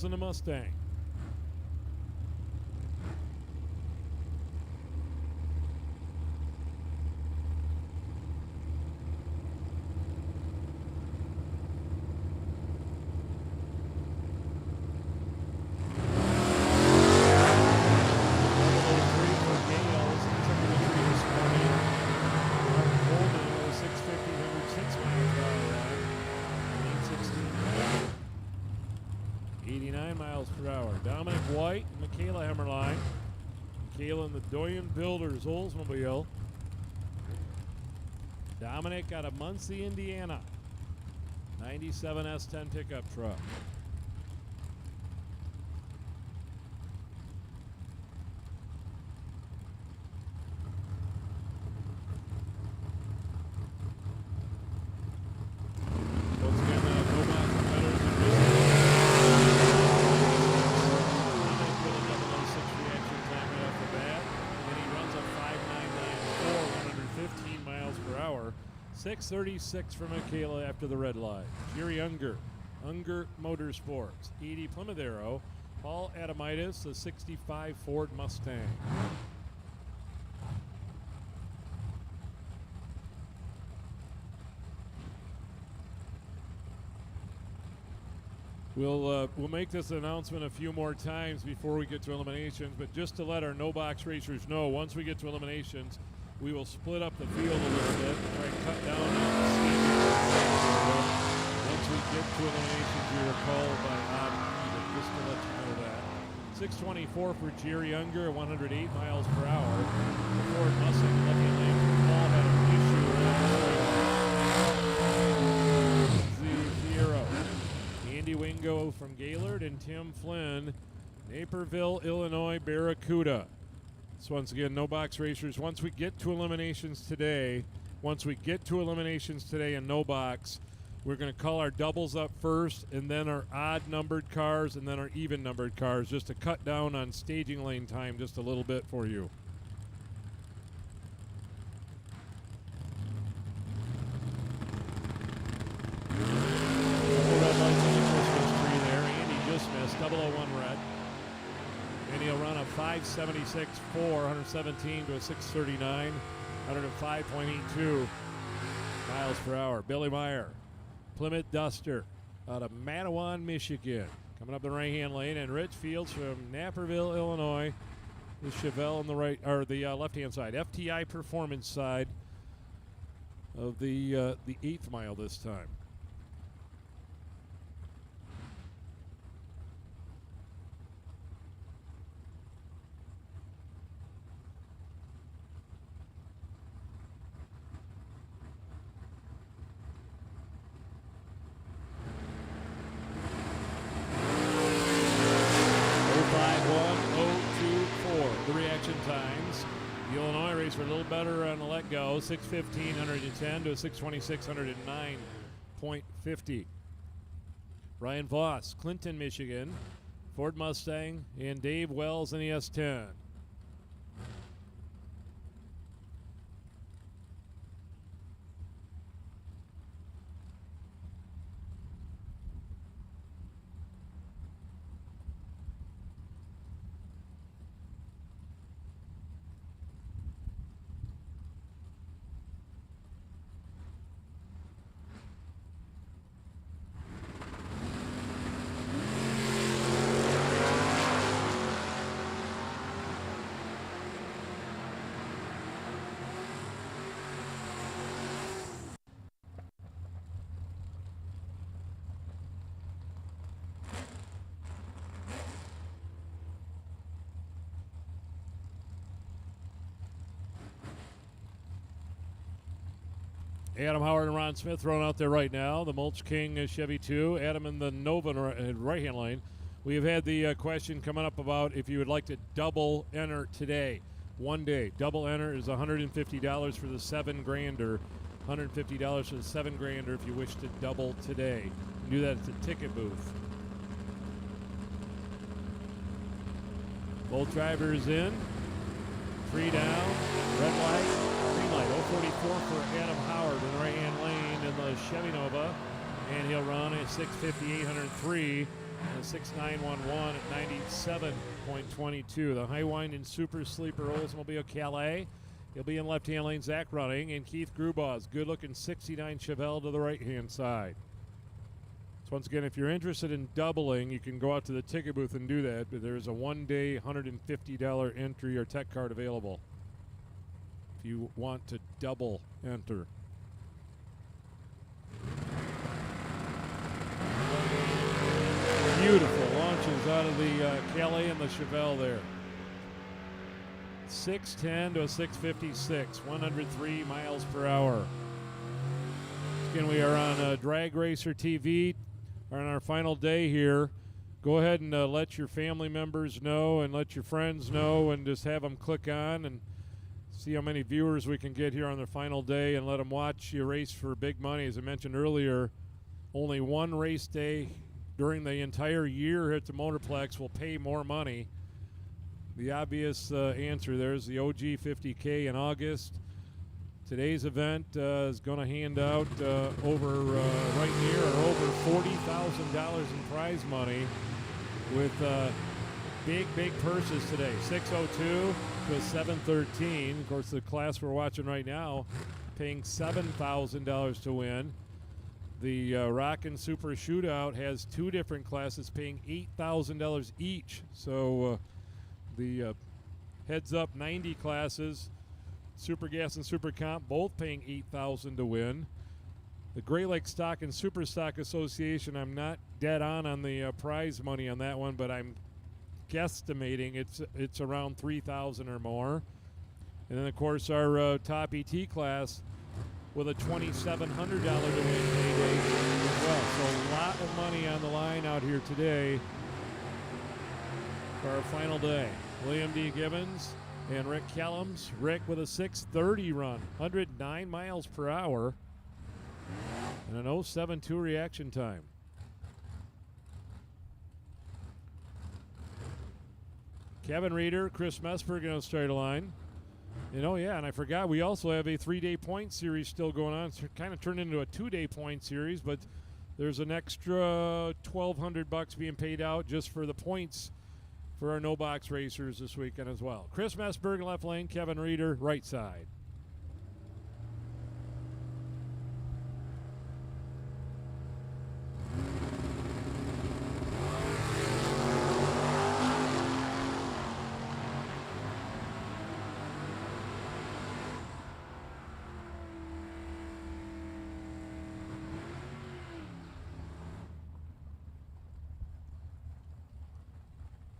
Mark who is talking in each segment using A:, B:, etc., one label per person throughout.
A: in the Mustang. Michaela in the Doyen Builders Oldsmobile. Dominic out of Muncie, Indiana. 97 S10 pickup truck. .636 for Michaela after the red light. Jerry Unger Motorsports. 80 Plymouth Arrow. Paul Adamitis, a 65 Ford Mustang. We'll make this announcement a few more times before we get to eliminations, but just to let our no box racers know, once we get to eliminations, we will split up the field a little bit, try and cut down on the speed. Once we get to eliminations, we are called by odd even, just to let you know that. 624 for Jerry Unger, 108 miles per hour. The Ford Mustang left-hand lane for Paul had an issue with the Fiero. Andy Wingo from Gaylord and Tim Flynn, Naperville, Illinois, Barracuda. So once again, no box racers. Once we get to eliminations today in no box, we're going to call our doubles up first, and then our odd numbered cars, and then our even numbered cars, just to cut down on staging lane time just a little bit for you. Red lights on the Christmas tree there. Andy just missed 001 red. And he'll run a 576.4, 117 to a 639, 105.82 miles per hour. Billy Meyer, Plymouth Duster out of Mattawan, Michigan. Coming up the right-hand lane, and Rich Fields from Naperville, Illinois. The Chevelle on the right, or the left-hand side. FTI Performance side of the 8th mile this time. Times. The Illinois race were a little better on the let-go, 6:15, 110 to a 6:26, 109.50. Ryan Voss, Clinton, Michigan, Ford Mustang, and Dave Wells in the S10. Adam Howard and Ron Smith thrown out there right now. The Mulch King Chevy 2. Adam in the Nova right-hand lane. We have had the question coming up about if you would like to double enter today. One day. Double enter is $150 for the 7-grander. $150 for the 7-grander if you wish to double today. You can do that at the ticket booth. Both drivers in. 3 down. Red light. Green light. 044 for Adam Howard in the right-hand lane in the Chevy Nova. And he'll run a 6:58, 103 And a 6911 at 97.22. The high winding super sleeper Oldsmobile Calais. He'll be in left-hand lane, Zach running, and Keith Grubaugh's good-looking 69 Chevelle to the right-hand side. So once again, if you're interested in doubling, you can go out to the ticket booth and do that, but there's a one-day $150 entry or tech card available if you want to double enter. Beautiful launches out of the Calais and the Chevelle there. 610 to a 656, 103 miles per hour. Again, we are on Drag Racer TV on our final day here. Go ahead and let your family members know and let your friends know and just have them click on and see how many viewers we can get here on their final day and let them watch you race for big money. As I mentioned earlier, only one race day during the entire year at the Motorplex will pay more money. The obvious answer there is the OG 50K in August. Today's event is going to hand out over right near or over $40,000 in prize money with big purses today. 602 to a 713. Of course, the class we're watching right now paying $7,000 to win. The Rockin Super Shootout has two different classes paying $8,000 each. So the heads up 90 classes, Super Gas and Super Comp, both paying $8,000 to win. The Great Lakes Stock and Super Stock Association, I'm not dead on the prize money on that one, but I'm guesstimating it's around $3,000 or more. And then of course our top ET class with a $2,700 to win payday as well. So a lot of money on the line out here today for our final day. William D. Gibbons and Rick Kellums. Rick with a 6:30 run, 109 miles per hour, and an 0.72 reaction time. Kevin Reeder, Chris Mesberg on the straight line. And oh yeah, and I forgot, we also have a 3-day point series still going on. It's kind of turned into a 2-day point series, but there's an extra $1,200 being paid out just for the points for our no-box racers this weekend as well. Chris Mesberg left lane, Kevin Reeder right side.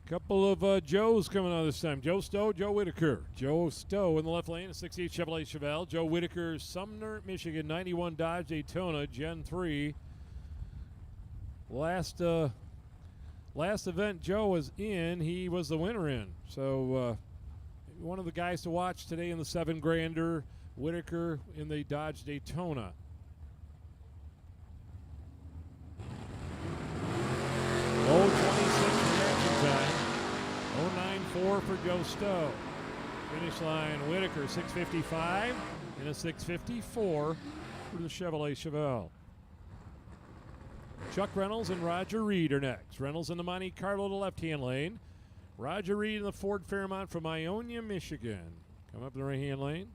A: Couple of Joes coming on this time. Joe Stowe, Joe Whitaker. Joe Stowe in the left lane, a 68 Chevrolet Chevelle. Joe Whitaker, Sumner, Michigan, 91 Dodge Daytona, Gen 3. Last event Joe was in, he was the winner in. So one of the guys to watch today in the 7 Grander. Whitaker in the Dodge Daytona. Time. 0.94 for Joe Stowe. Finish line Whitaker 6:55 and a 6:54 for the Chevrolet Chevelle. Chuck Reynolds and Roger Reed are next. Reynolds in the Monte Carlo to left-hand lane. Roger Reed in the Ford Fairmont from Ionia, Michigan. Come up in the right-hand lane.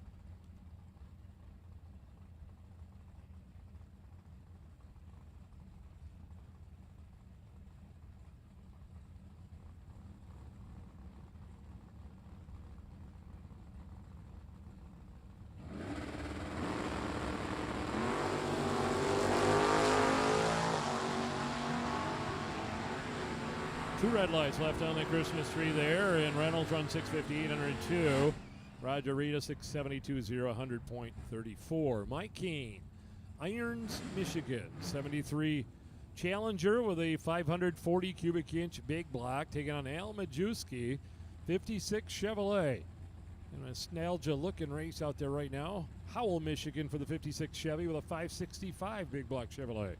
A: Two red lights left on the Christmas tree there, and Reynolds runs 6:50, 802. Roger Reed 6:72, 100.34. Mike Keene, Irons, Michigan, 73 Challenger with a 540 cubic inch big block, taking on Al Majewski, 56 Chevrolet. And a nostalgia looking race out there right now. Howell, Michigan for the 56 Chevy with a 565 big block Chevrolet.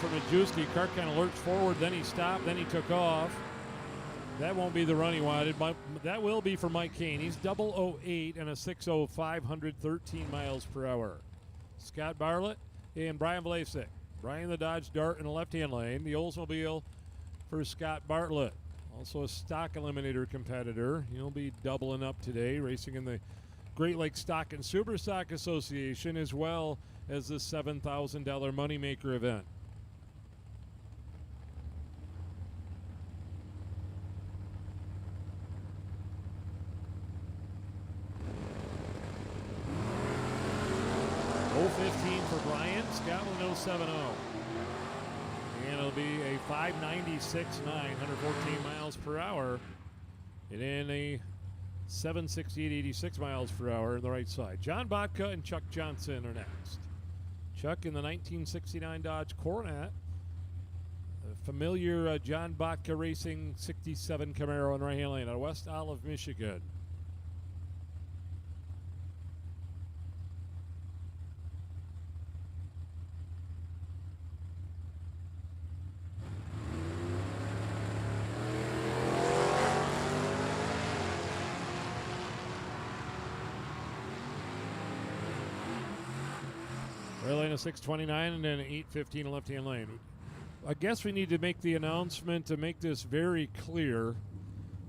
A: for Majewski. Car kind of lurched forward, then he stopped, then he took off. That won't be the run he wanted. That will be for Mike Kane. He's 008 and a 6.05, 113 miles per hour. Scott Bartlett and Brian Vlasic. Brian the Dodge Dart in the left-hand lane. The Oldsmobile for Scott Bartlett. Also a stock eliminator competitor. He'll be doubling up today, racing in the Great Lakes Stock and Super Stock Association, as well as the $7,000 Moneymaker event. For Brian, Scott with an 0.70. And it'll be a 5.96.9, 114 miles per hour. And in a 7.68.86 miles per hour on the right side. John Botka and Chuck Johnson are next. Chuck in the 1969 Dodge Coronet. A familiar John Botka Racing 67 Camaro in the right-hand lane out of West Olive, Michigan. Lane of 629 and then 815 left-hand lane. I guess we need to make the announcement to make this very clear.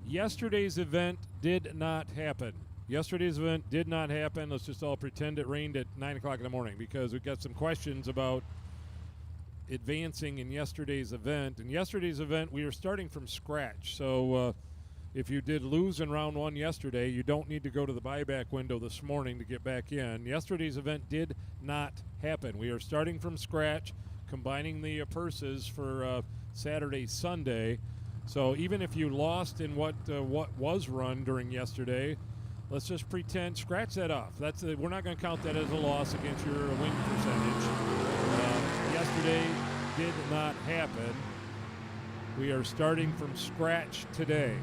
A: Yesterday's event did not happen. Yesterday's event did not happen. Let's just all pretend it rained at 9 o'clock in the morning, because we've got some questions about advancing in yesterday's event. In yesterday's event, we are starting from scratch. So if you did lose in round one yesterday, you don't need to go to the buyback window this morning to get back in. Yesterday's event did not happen. We are starting from scratch, combining the purses for Saturday, Sunday. So even if you lost in what was run during yesterday, let's just pretend, scratch that off. We're not going to count that as a loss against your win percentage. Yesterday did not happen. We are starting from scratch today.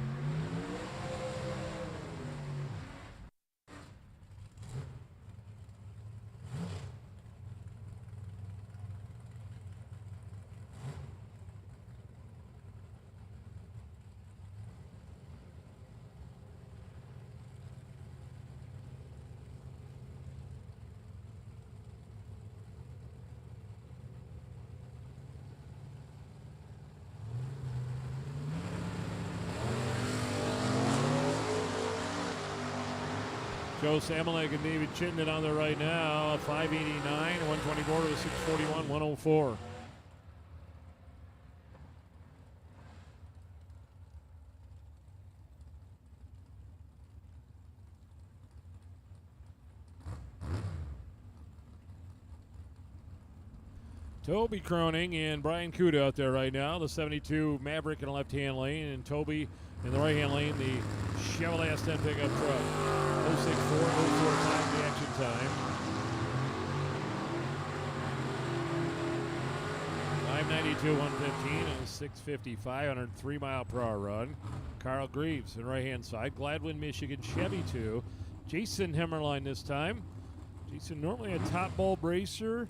A: Joe Samalek and David Chittenden on there right now. 589, 124 to 641, 104. Toby Croning and Brian Kuda out there right now. The 72 Maverick in the left-hand lane, and Toby in the right-hand lane, the Chevrolet Stanton pickup truck. 064, 045 the action time. 592, 115, and 655, 103 mile per hour run. Carl Greaves on the right-hand side. Gladwin, Michigan, Chevy 2. Jason Hemmerline this time. Jason normally a top bulb racer,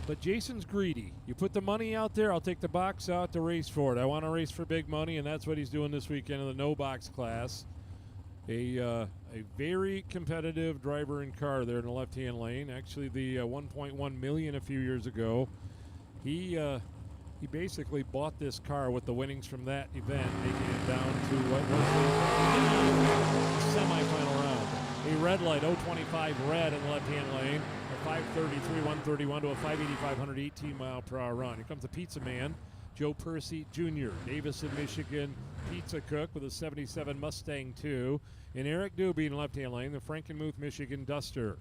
A: but Jason's greedy. You put the money out there, I'll take the box out to race for it. I want to race for big money, and that's what he's doing this weekend in the no box class. A very competitive driver and car there in the left-hand lane. Actually, the 1.1 million a few years ago. He basically bought this car with the winnings from that event, making it down to what was the semifinal round. A red light, 025 red in the left-hand lane. A 533, 131 to a 585, 118 mile per hour run. Here comes the pizza man, Joe Percy Jr., Davison, Michigan pizza cook with a 77 Mustang 2. And Eric Doobie in the left-hand lane, the Frankenmuth, Michigan Duster.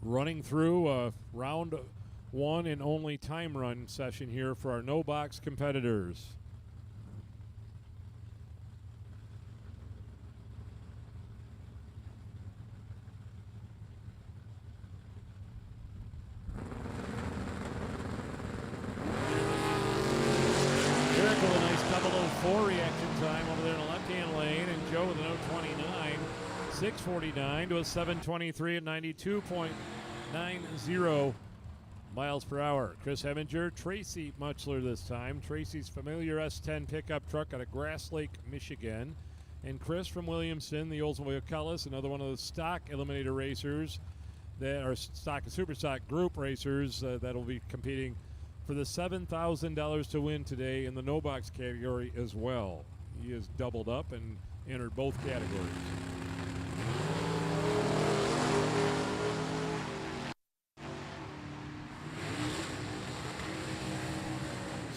A: Running through round one and only time run session here for our no-box competitors. Eric with a nice 004 reaction time over there in the left-hand lane, and Joe with an 029, 649 to a 723 at 92.90 miles per hour. Chris Heminger, Tracy Muchler this time. Tracy's familiar S10 pickup truck out of Grass Lake, Michigan. And Chris from Williamson, the Oldsmobile Cullis, another one of the stock eliminator racers that are stock and super stock group racers that will be competing for the $7,000 to win today in the no box category as well. He has doubled up and entered both categories.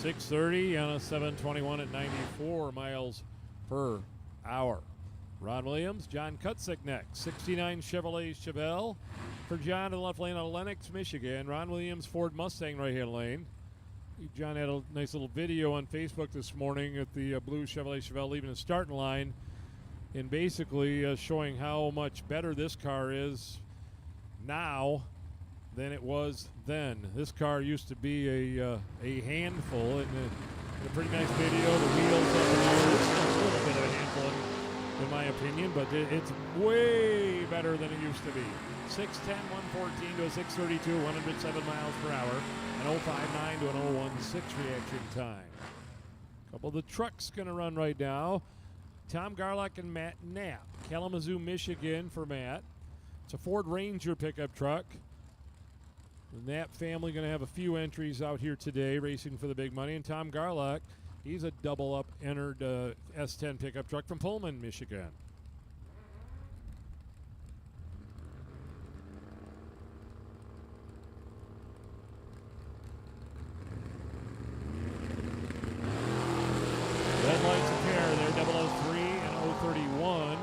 A: .630 on a 721 at 94 miles per hour. Ron Williams, John Kutzik next. 69 Chevrolet Chevelle for John to the left lane out of Lenox, Michigan. Ron Williams Ford Mustang right hand lane. John had a nice little video on Facebook this morning at the blue Chevrolet Chevelle leaving the starting line and basically showing how much better this car is now than it was then. This car used to be a handful, and a pretty nice video. The wheels up in the air. It's a little bit of a handful, in my opinion, but it's way better than it used to be. 610, 114 to a 632, 107 miles per hour, an 059 to an 016 reaction time. A couple of the trucks going to run right now. Tom Garlock and Matt Knapp, Kalamazoo, Michigan for Matt. It's a Ford Ranger pickup truck. The Knapp family going to have a few entries out here today racing for the big money. And Tom Garlock, he's a double-up entered S10 pickup truck from Pullman, Michigan. Red lights a pair there, 003 and 031.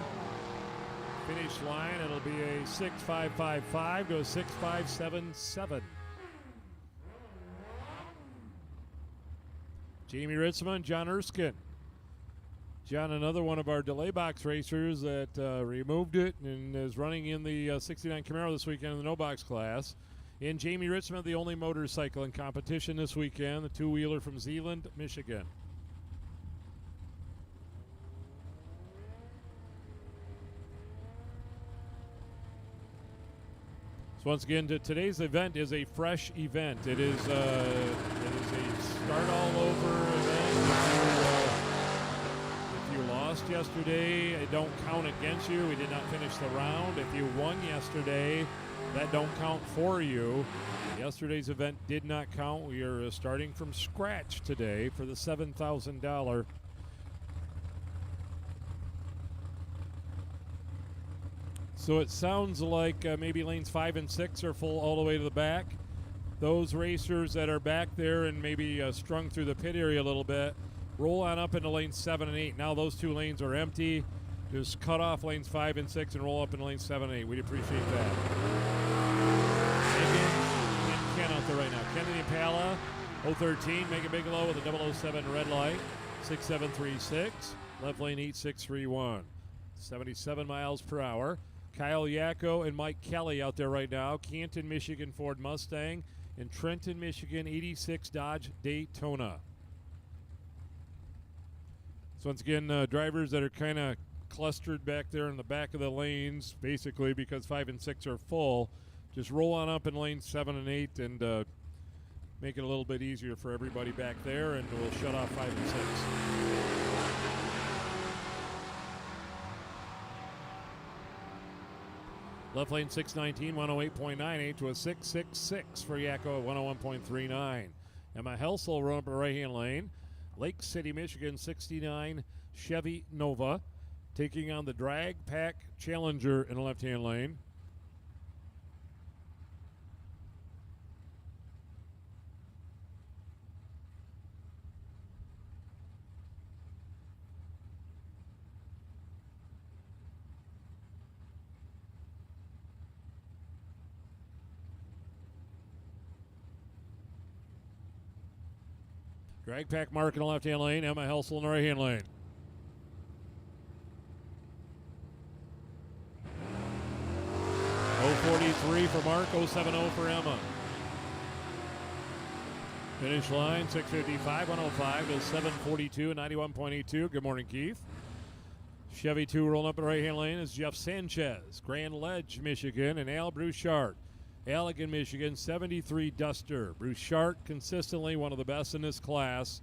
A: Finish line, it'll be a 6.555 to a 6.577. Jamie Ritzman, John Erskine. John, another one of our delay box racers that removed it and is running in the 69 Camaro this weekend in the no box class. And Jamie Ritzman, the only motorcycle in competition this weekend, the two-wheeler from Zeeland, Michigan. So once again, today's event is a fresh event. It is a start all over event. If you lost yesterday, it don't count against you. We did not finish the round. If you won yesterday, that don't count for you. Yesterday's event did not count. We are starting from scratch today for the $7,000. So it sounds like maybe lanes 5 and 6 are full all the way to the back. Those racers that are back there and maybe strung through the pit area a little bit, roll on up into lanes 7 and 8. Now those two lanes are empty. Just cut off lanes 5 and 6 and roll up in lanes 7 and 8. We'd appreciate that. Ken out there right now. Ken the Impala, 013. Megan Bigelow with a 007 red light, 6736. Left lane 8631. 77 miles per hour. Kyle Yacko and Mike Kelly out there right now. Canton, Michigan Ford Mustang, and Trenton, Michigan 86 Dodge Daytona. So once again, drivers that are kind of clustered back there in the back of the lanes, basically because 5 and 6 are full, just roll on up in lanes 7 and 8 and make it a little bit easier for everybody back there, and we'll shut off 5 and 6. Left lane 619, 108.98 to a 666 for Yacko at 101.39. Emma Helsel run up the right-hand lane. Lake City, Michigan, 69 Chevy Nova, taking on the Drag Pack Challenger in the left-hand lane. Drag Pack Mark in the left-hand lane. Emma Helsel in the right-hand lane. .043 for Mark, 070 for Emma. Finish line, 655, 105 to 742, 91.82. Good morning, Keith. Chevy 2 rolling up in the right-hand lane is Jeff Sanchez. Grand Ledge, Michigan, and Al Brouchard. Allegan, Michigan, 73 Duster. Bruce Shark, consistently one of the best in this class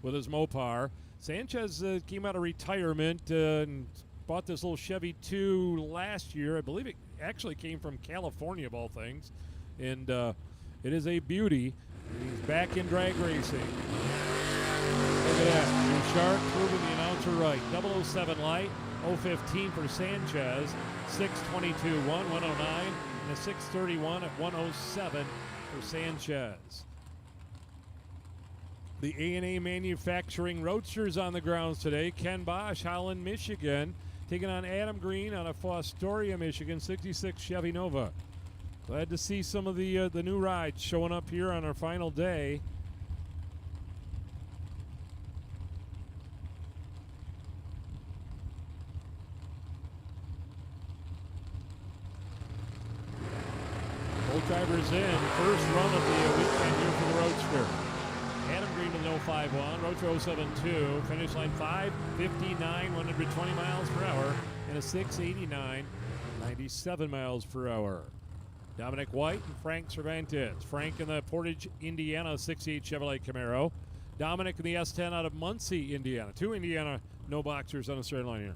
A: with his Mopar. Sanchez came out of retirement and bought this little Chevy 2 last year. I believe it actually came from California, of all things. And it is a beauty. He's back in drag racing. Look at that. Bruce Shark proving the announcer right. 007 light, 015 for Sanchez, 622 109. And a 631 at 107 for Sanchez. The A&A Manufacturing Roadsters on the grounds today. Ken Bosch, Holland, Michigan, taking on Adam Green on a Fostoria, Michigan, 66 Chevy Nova. Glad to see some of the new rides showing up here on our final day. Both drivers in. First run of the weekend here for the Roadster. Adam Green with an 051, Roadster 072, finish line 559, 120 miles per hour, and a 689, 97 miles per hour. Dominic White and Frank Cervantes. Frank in the Portage, Indiana, 68 Chevrolet Camaro. Dominic in the S10 out of Muncie, Indiana. Two Indiana no boxers on the straight line here.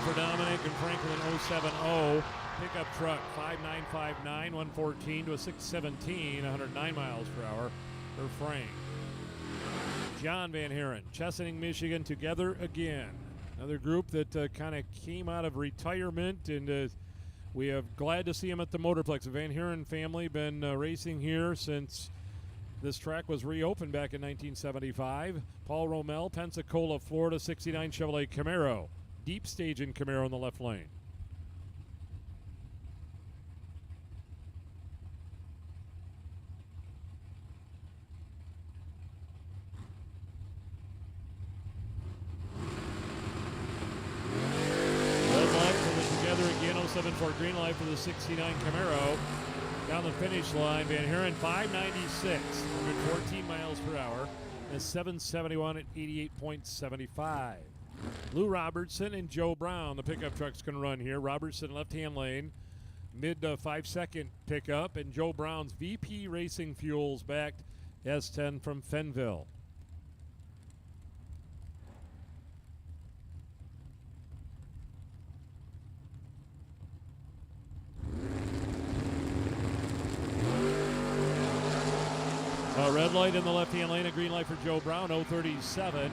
A: For Dominic and Franklin 070 pickup truck 5959 114 to a 617 109 miles per hour for Frank. John Van Haren, Chesaning, Michigan, together again. Another group that kind of came out of retirement, and we are glad to see him at the Motorplex. The Van Haren family been racing here since this track was reopened back in 1975. Paul Romel, Pensacola, Florida, 69 Chevrolet Camaro. Deep stage in Camaro in the left lane. Red light for the together again, 074 green light for the 69 Camaro. Down the finish line, Van Haren 596, 114 miles per hour, and 771 at 88.75. Lou Robertson and Joe Brown, the pickup truck's going to run here. Robertson left-hand lane, mid 5-second pickup, and Joe Brown's VP Racing Fuels backed S10 from Fenville. A red light in the left-hand lane, a green light for Joe Brown, 037.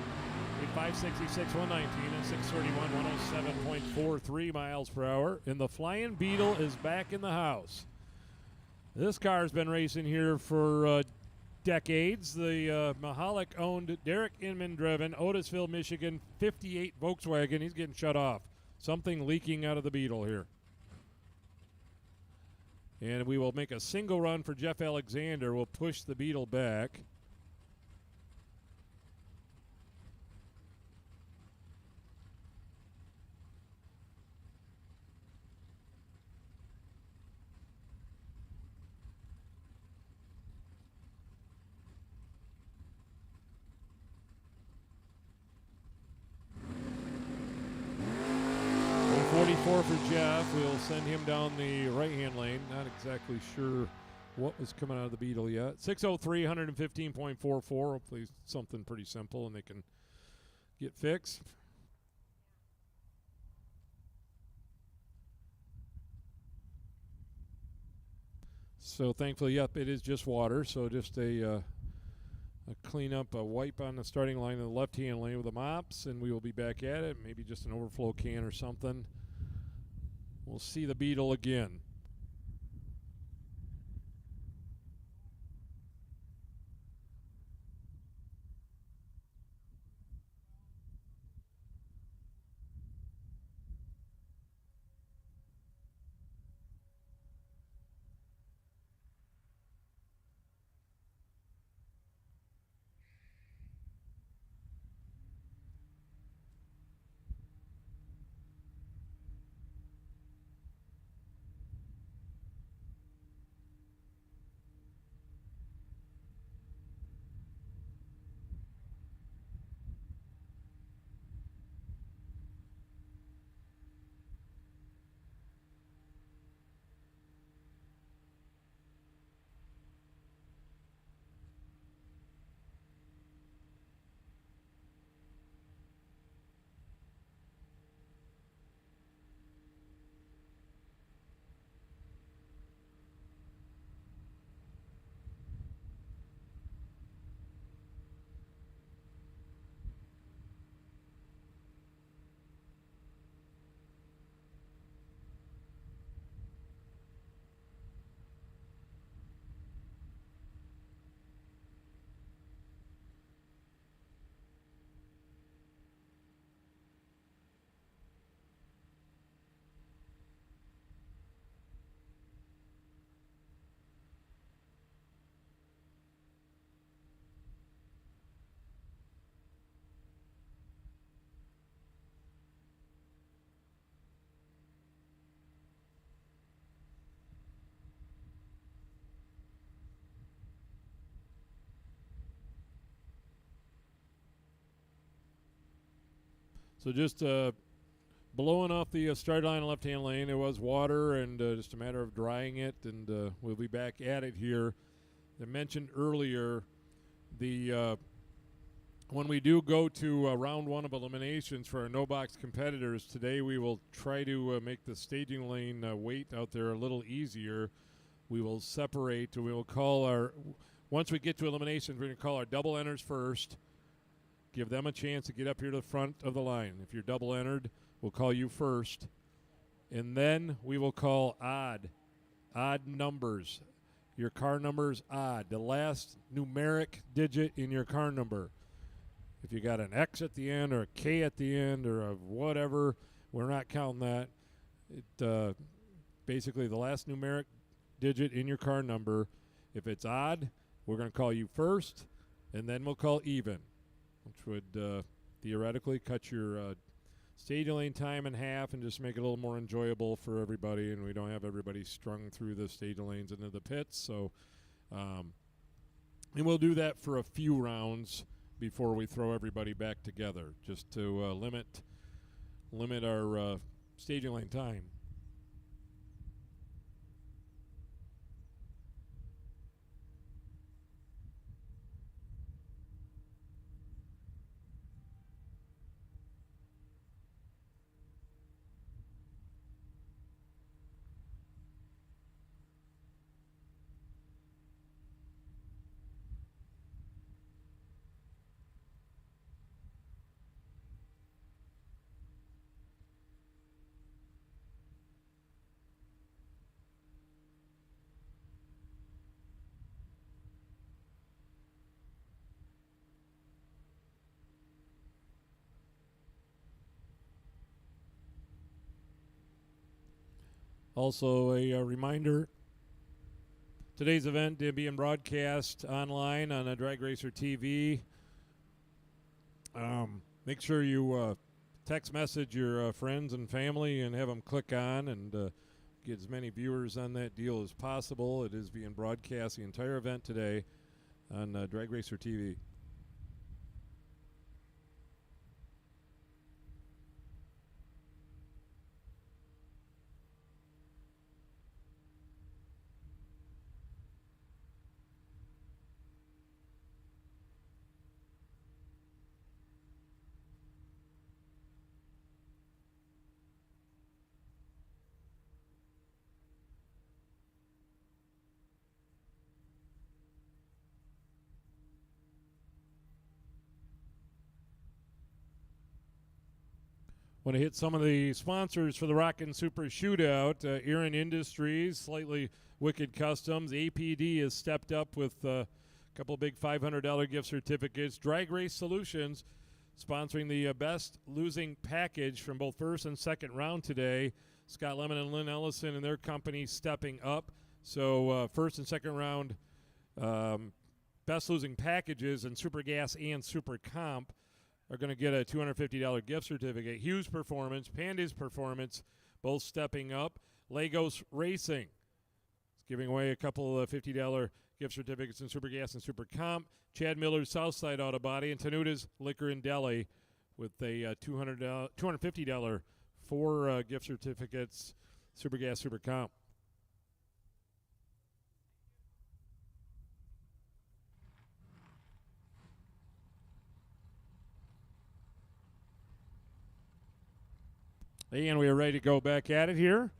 A: 566, 119, and 631, 107.43 miles per hour. And the Flying Beetle is back in the house. This car's been racing here for decades. The Mahalik-owned, Derek Inman-driven, Otisville, Michigan, 58 Volkswagen. He's getting shut off. Something leaking out of the Beetle here. And we will make a single run for Jeff Alexander. We'll push the Beetle back. For Jeff, we'll send him down the right-hand lane. Not exactly sure what was coming out of the Beetle yet. 603, 115.44. Hopefully something pretty simple and they can get fixed. So thankfully, yep, it is just water. So just a clean up, a wipe on the starting line in the left-hand lane with the mops, and we will be back at it. Maybe just an overflow can or something. We'll see the Beetle again. So just blowing off the start line left-hand lane. It was water and just a matter of drying it, and we'll be back at it here. I mentioned earlier the when we do go to round one of eliminations for our no-box competitors, today we will try to make the staging lane wait out there a little easier. We will separate. We will call our, once we get to eliminations, we're going to call our double enters first, give them a chance to get up here to the front of the line. If you're double entered, we'll call you first. And then we will call odd numbers. Your car number is odd, the last numeric digit in your car number. If you got an X at the end or a K at the end or a whatever, we're not counting that. It basically the last numeric digit in your car number. If it's odd, we're going to call you first, and then we'll call even, which would theoretically cut your staging lane time in half and just make it a little more enjoyable for everybody, and we don't have everybody strung through the staging lanes into the pits. So, and we'll do that for a few rounds before we throw everybody back together, just to limit our staging lane time. Also, a reminder, today's event is being broadcast online on Drag Racer TV. Make sure you text message your friends and family and have them click on and get as many viewers on that deal as possible. It is being broadcast the entire event today on Drag Racer TV. Want to hit some of the sponsors for the Rockin' Super Shootout. Aaron Industries, Slightly Wicked Customs. APD has stepped up with a couple of big $500 gift certificates. Drag Race Solutions sponsoring the best losing package from both first and second round today. Scott Lemon and Lynn Ellison and their company stepping up. So first and second round best losing packages in Super Gas and Super Comp are going to get a $250 gift certificate. Hughes Performance, Panda's Performance, both stepping up. Lagos Racing is giving away a couple of $50 gift certificates in Super Gas and Super Comp. Chad Miller's Southside Auto Body and Tanuta's Liquor and Deli with a $250 for gift certificates, Super Gas, Super Comp. And we are ready to go back at it here.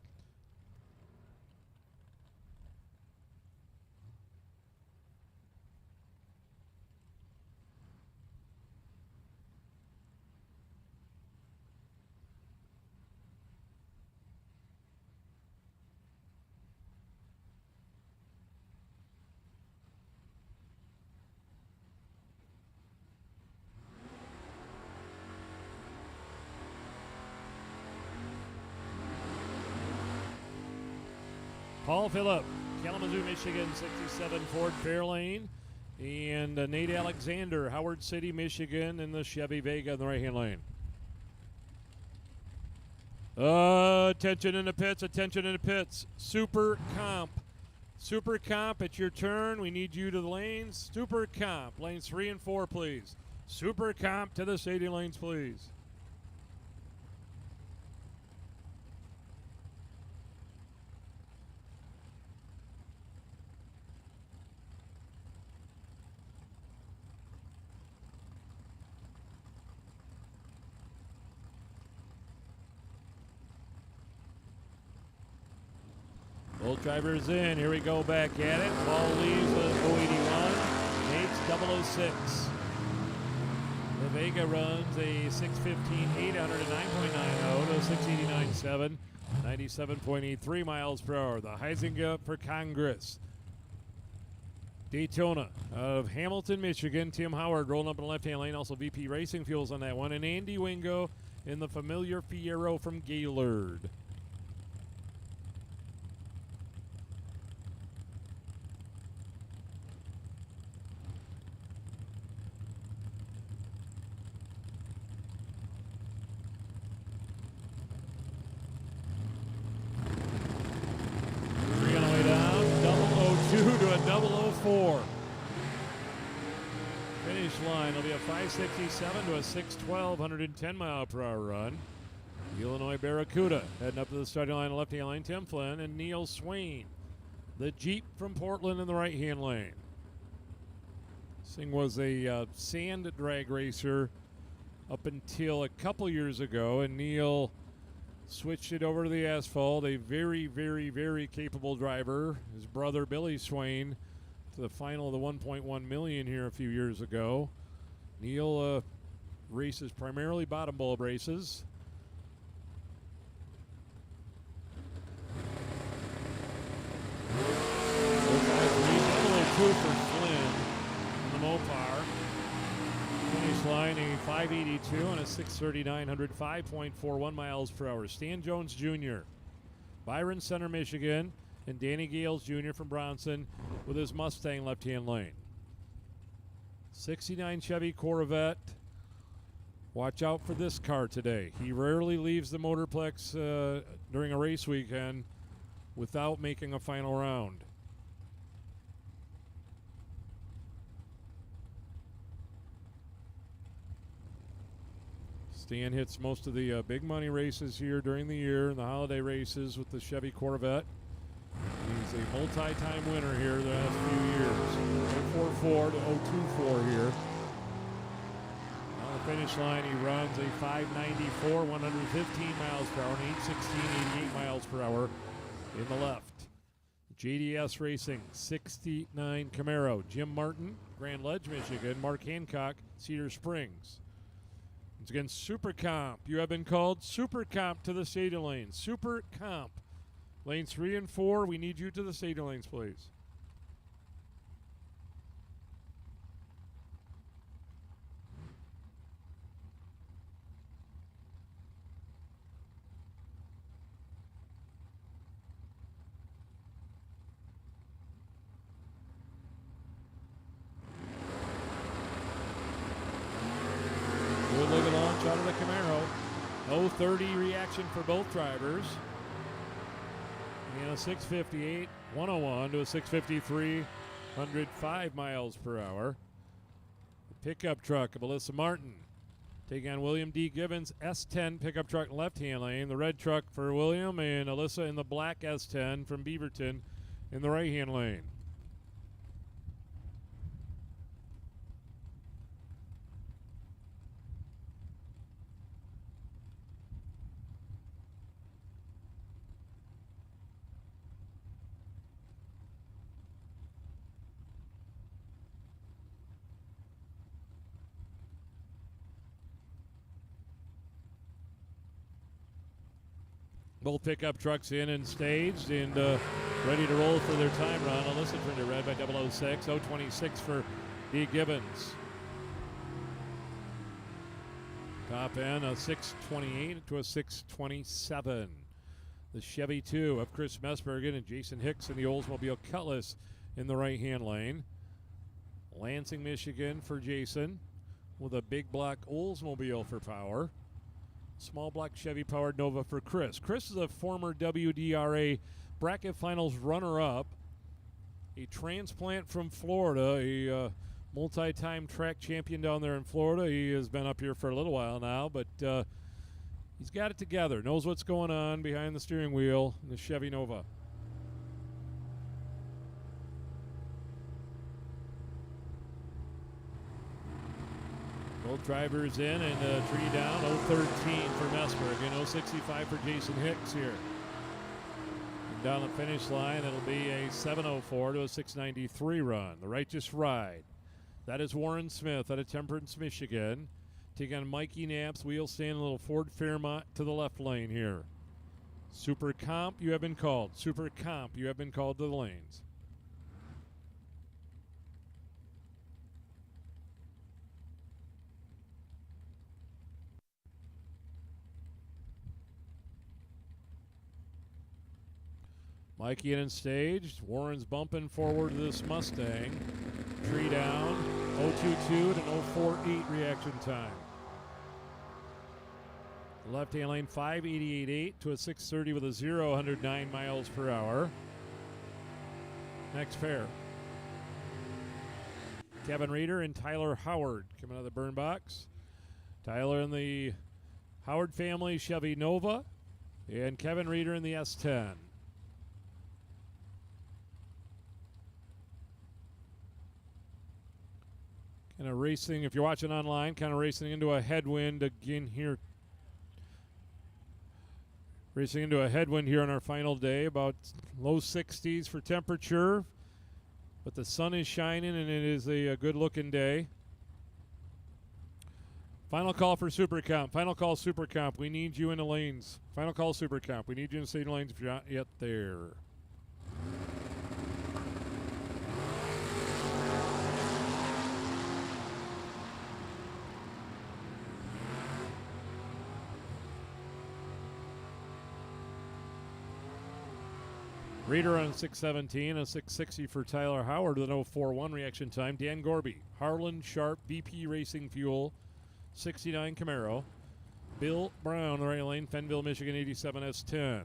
A: Paul Phillip, Kalamazoo, Michigan, 67 Ford Fairlane. And Nate Alexander, Howard City, Michigan, in the Chevy Vega in the right-hand lane. Attention in the pits, attention in the pits. Super Comp. Super Comp, it's your turn. We need you to the lanes. Super Comp, lanes 3 and 4, please. Super Comp to the stadium lanes, please. Both drivers in. Here we go back at it. Ball leaves with 081. Nate's 006. The Vega runs a 6:15.8, 109.90 to 6:89.7, 97.83 miles per hour. The Huizinga for Congress. Daytona of Hamilton, Michigan. Tim Howard rolling up in the left-hand lane. Also VP Racing Fuels on that one. And Andy Wingo in the familiar Fiero from Gaylord. Three on the way down. 002 to a 004. Finish line will be a 567 to a 612, 110 mile per hour run. The Illinois Barracuda heading up to the starting line, left-hand lane. Tim Flynn and Neil Swain. The Jeep from Portland in the right-hand lane. This thing was a sand drag racer up until a couple years ago, and Neil switched it over to the asphalt. A very, very, very capable driver. His brother Billy Swain to the final of the 1.1 million here a few years ago. Neil races primarily bottom bulb races. Two for Flynn in the Mopar. Finish line a 582 and a 639, 105.41 miles per hour. Stan Jones Jr., Byron Center, Michigan, and Danny Gales Jr. from Bronson with his Mustang left-hand lane. 69 Chevy Corvette. Watch out for this car today. He rarely leaves the Motorplex during a race weekend without making a final round. Stan hits most of the big money races here during the year and the holiday races with the Chevy Corvette. He's a multi-time winner here the last few years. 044 to 024 here. On the finish line, he runs a 594, 115 miles per hour, and 816, 88 miles per hour in the left. JDS Racing, 69 Camaro. Jim Martin, Grand Ledge, Michigan. Mark Hancock, Cedar Springs. Once again, Super Comp. You have been called Super Comp to the stadium lanes. Super Comp. Lanes 3 and 4, we need you to the stadium lanes, please. Good looking launch out of the Camaro. 030 reaction for both drivers. And a 658, 101 to a 653, 105 miles per hour. The pickup truck of Alyssa Martin taking on William D. Gibbons, S10 pickup truck left-hand lane. The red truck for William and Alyssa in the black S10 from Beaverton in the right-hand lane. Both pickup trucks in and staged and ready to roll for their time run. Alyssa turned it red by 006, 026 for D. Gibbons. Top end a 628 to a 627. The Chevy 2 of Chris Messbergen and Jason Hicks in the Oldsmobile Cutlass in the right-hand lane. Lansing, Michigan for Jason with a big block Oldsmobile for power. Small block Chevy powered Nova for Chris. Chris is a former WDRA bracket finals runner-up, a transplant from Florida, a multi-time track champion down there in Florida. He has been up here for a little while now, but he's got it together, knows what's going on behind the steering wheel in the Chevy Nova. Both drivers in and tree down. 013 for Messberg and 065 for Jason Hicks here. down the finish line, it'll be a 7:04 to a 6:93 run. The righteous ride. That is Warren Smith out of Temperance, Michigan. Taking on Mikey Knapp's wheel stand, a little Ford Fairmont to the left lane here. Super Comp, you have been called. Super Comp, you have been called to the lanes. Mikey in staged. Warren's bumping forward to this Mustang. Tree down. 0.22 to 0.48 reaction time. Left-hand lane 5.88.8 to a 6:30 with a 0-109 miles per hour. Next pair. Kevin Reeder and Tyler Howard coming out of the burn box. Tyler in the Howard family Chevy Nova, and Kevin Reeder in the S10. Kind of racing, if you're watching online, kind of racing into a headwind again here. Racing into a headwind here on our final day, about low 60s for temperature. But the sun is shining and it is a good looking day. Final call for Super Comp. Final call Super Comp. We need you in the lanes. Final call Super Comp. We need you in the state lanes if you're not yet there. Reader on 6:17, a 6:60 for Tyler Howard with an 0.41 reaction time. Dan Gorby, Harlan Sharp, BP Racing Fuel, 69 Camaro. Bill Brown, the right lane, Fenville, Michigan, 87 S10.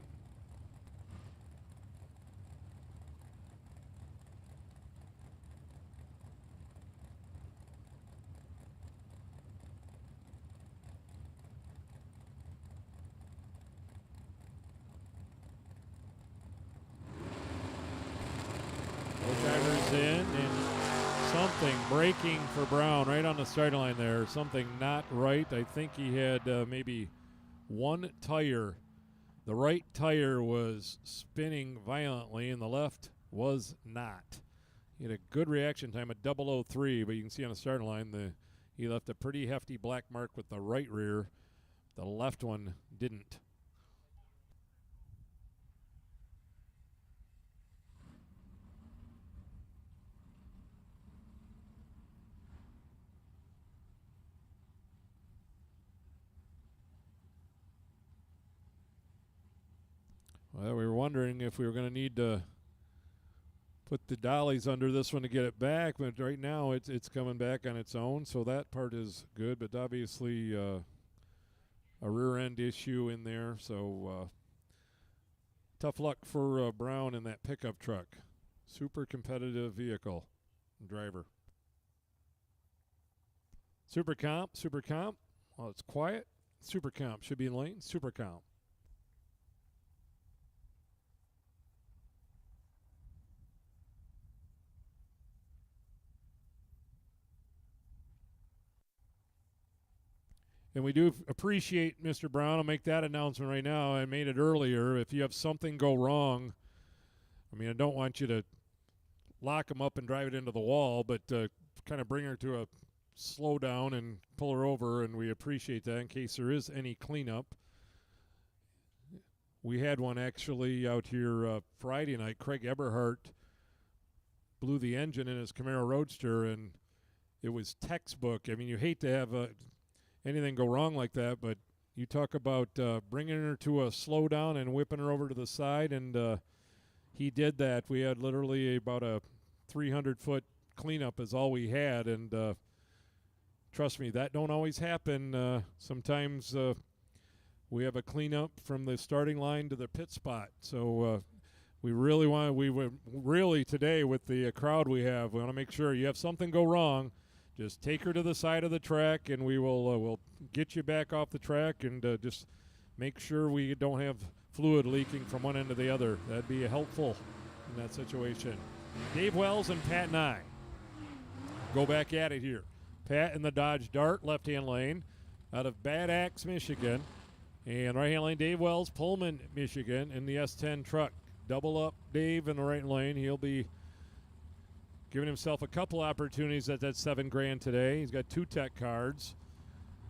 A: In and something breaking for Brown right on the starting line there. Something not right. I think he had maybe one tire. The right tire was spinning violently and the left was not. He had a good reaction time at 0:03, but you can see on the starting line he left a pretty hefty black mark with the right rear. The left one didn't. Well, we were wondering if we were going to need to put the dollies under this one to get it back, but right now it's coming back on its own, so that part is good, but obviously a rear end issue in there, so tough luck for Brown in that pickup truck. Super competitive vehicle driver. Super Comp. Well, it's quiet. Super Comp should be in lane. Super Comp. And we do appreciate Mr. Brown. I'll make that announcement right now. I made it earlier. If you have something go wrong, I mean, I don't want you to lock them up and drive it into the wall, but kind of bring her to a slow down and pull her over, and we appreciate that in case there is any cleanup. We had one actually out here Friday night. Craig Eberhardt blew the engine in his Camaro Roadster, and it was textbook. I mean, you hate to have anything go wrong like that, but you talk about bringing her to a slow down and whipping her over to the side, and he did that. We had literally about a 300-foot cleanup is all we had, and trust me, that don't always happen. Sometimes we have a cleanup from the starting line to the pit spot, so we would really today with the crowd we want to make sure you have something go wrong. Just take her to the side of the track, and we will we'll get you back off the track, and just make sure we don't have fluid leaking from one end to the other. That'd be helpful in that situation. Dave Wells and Pat Nye go back at it here. Pat in the Dodge Dart, left-hand lane, out of Bad Axe, Michigan. And right-hand lane, Dave Wells, Pullman, Michigan, in the S10 truck. double up Dave in the right lane. He'll be giving himself a couple opportunities at that $7,000 today. He's got 2 tech cards.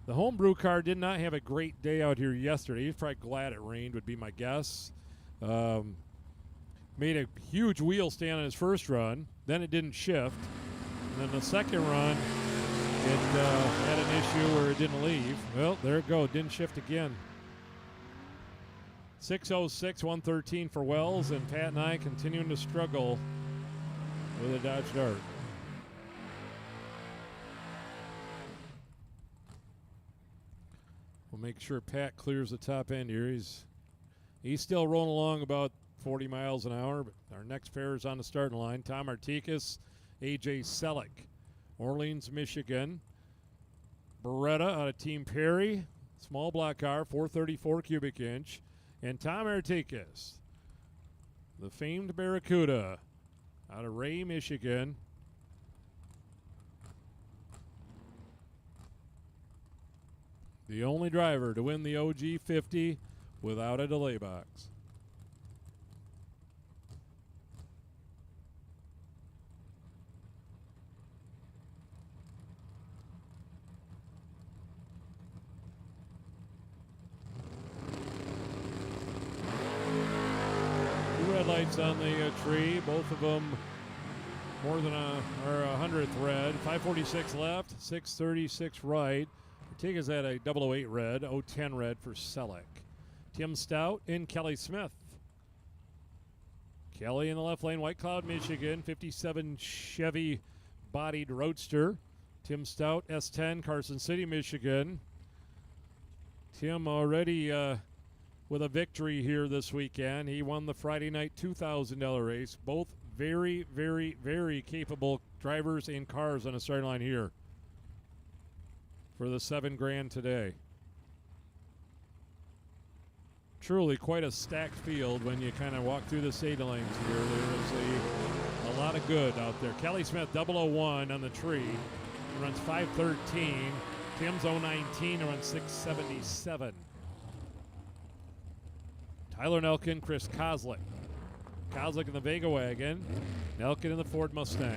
A: The homebrew car did not have a great day out here yesterday. He's probably glad it rained, would be my guess. Made a huge wheel stand on his first run. Then it didn't shift. And then the second run, it had an issue where it didn't leave. Well, there it goes. Didn't shift again. 6:06, 113 for Wells, and Pat and I continuing to struggle with a Dodge Dart. We'll make sure Pat clears the top end here. He's still rolling along about 40 miles an hour, but our next pair is on the starting line. Tom Artikas, A.J. Selleck, Orleans, Michigan. Beretta out of Team Perry, small block car, 434 cubic inch. And Tom Artikas, the famed Barracuda, out of Ray, Michigan. The only driver to win the OG 50 without a delay box. Red lights on the tree, both of them more than a 100th red. 546 left, 636 right. Artigas at a 008 red, 010 red for Selleck. Tim Stout and Kelly Smith. Kelly in the left lane, White Cloud, Michigan, 57 Chevy bodied Roadster. Tim Stout, S10, Carson City, Michigan. Tim already with a victory here this weekend. He won the Friday night $2,000 race. Both very, very, very capable drivers and cars on the starting line here for the $7,000 today. Truly quite a stacked field when you kind of walk through the stadium lanes here. There is a lot of good out there. Kelly Smith, 001 on the tree. He runs 513. Tim's 019 runs 677. Tyler Nelkin, Chris Kozlik. Kozlik in the Vega wagon. Nelkin in the Ford Mustang.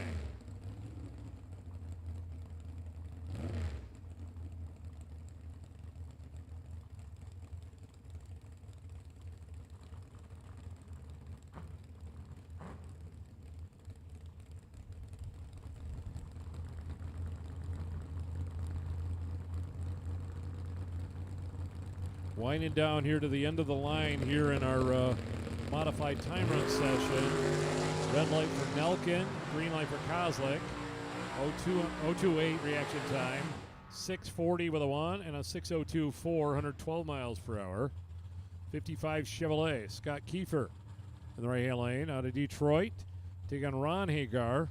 A: Winding down here to the end of the line here in our modified time run session. Red light for Nelkin, green light for Kozlik. 028 reaction time. 640 with a 1 and a 602 4, 112 miles per hour. 55 Chevrolet, Scott Kiefer in the right-hand lane out of Detroit. Taking on Ron Hagar.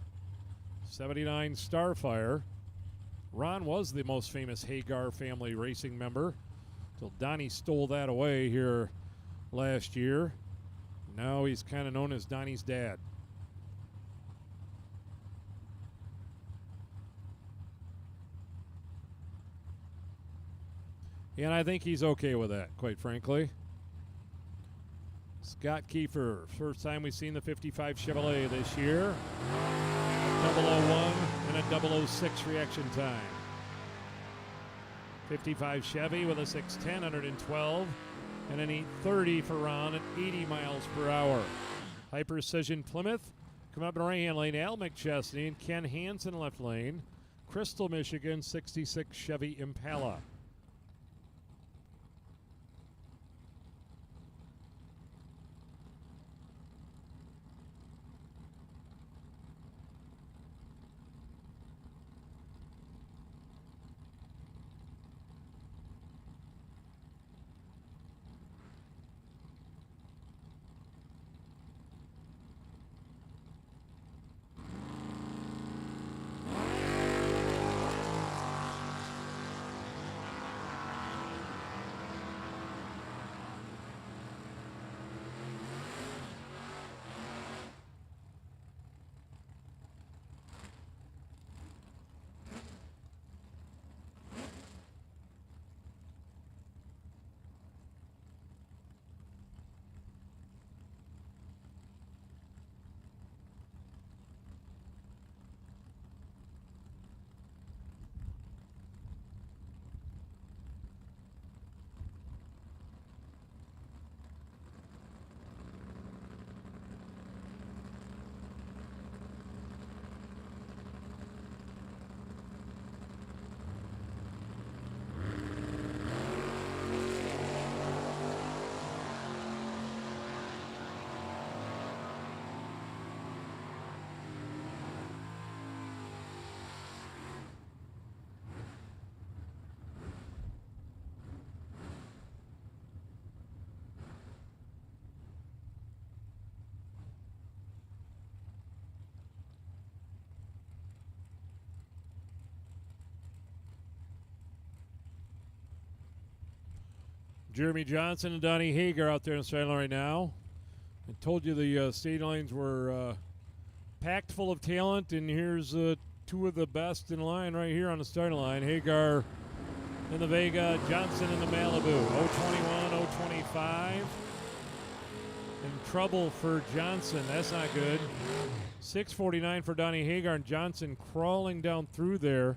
A: 79 Starfire. Ron was the most famous Hagar family racing member. So Donnie stole that away here last year. Now he's kind of known as Donnie's dad. And I think he's okay with that, quite frankly. Scott Kiefer, first time we've seen the 55 Chevrolet this year. 001 and a 006 reaction time. 55 Chevy with a 610, 112, and an 830 for Ron at 80 miles per hour. High Precision Plymouth coming up in the right-hand lane. Al McChesney and Ken Hansen left lane. Crystal, Michigan, 66 Chevy Impala. Jeremy Johnson and Donnie Hager out there in the starting line right now. I told you the starting lines were packed full of talent, and here's two of the best in line right here on the starting line. Hagar in the Vega, Johnson in the Malibu. 021, 025. In trouble for Johnson. That's not good. 649 for Donnie Hagar, and Johnson crawling down through there.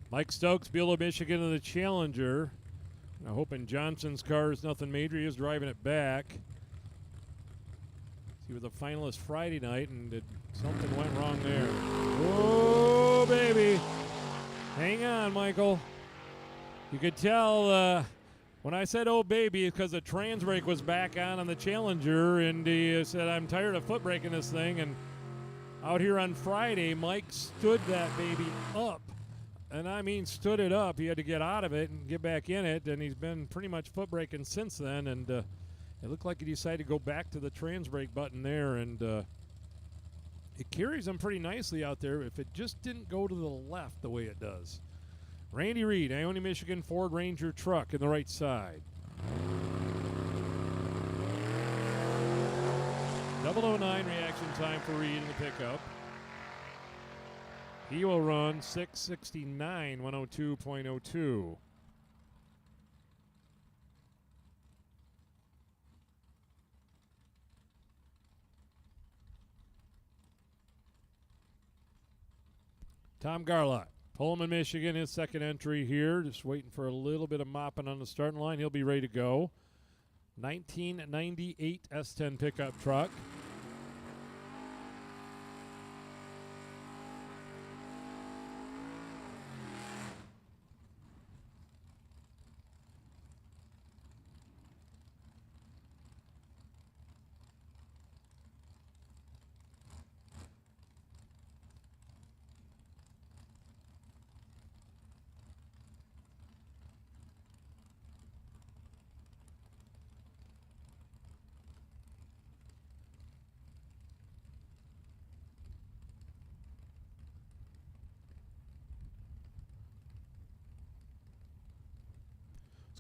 A: Mike Stokes, Bueller, Michigan in the Challenger. I'm hoping Johnson's car is nothing major. He is driving it back. He was a finalist Friday night, and something went wrong there. Oh, baby. Hang on, Michael. You could tell when I said, oh, baby, because the trans brake was back on the Challenger, and he said, I'm tired of foot braking this thing. And out here on Friday, Mike stood that baby up. And I mean, stood it up. He had to get out of it and get back in it, and he's been pretty much foot braking since then. And it looked like he decided to go back to the trans brake button there, and it carries him pretty nicely out there if it just didn't go to the left the way it does. Randy Reed, Ione, Michigan, Ford Ranger truck in the right side. 009 reaction time for Reed in the pickup. He will run 6:69, 102.02. Tom Garlock, Pullman, Michigan, his second entry here. Just waiting for a little bit of mopping on the starting line. He'll be ready to go. 1998 S10 pickup truck.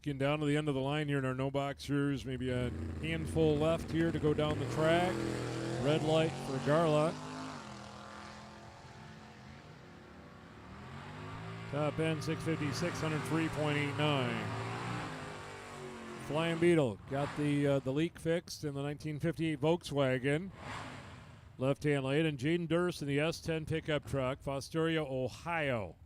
A: Getting down to the end of the line here in our no boxers. Maybe a handful left here to go down the track. Red light for Garlock. Top end 656, 103.89. Flying Beetle got the leak fixed in the 1958 Volkswagen. Left-hand lane, and Jaden Durst in the S10 pickup truck, Fostoria, Ohio.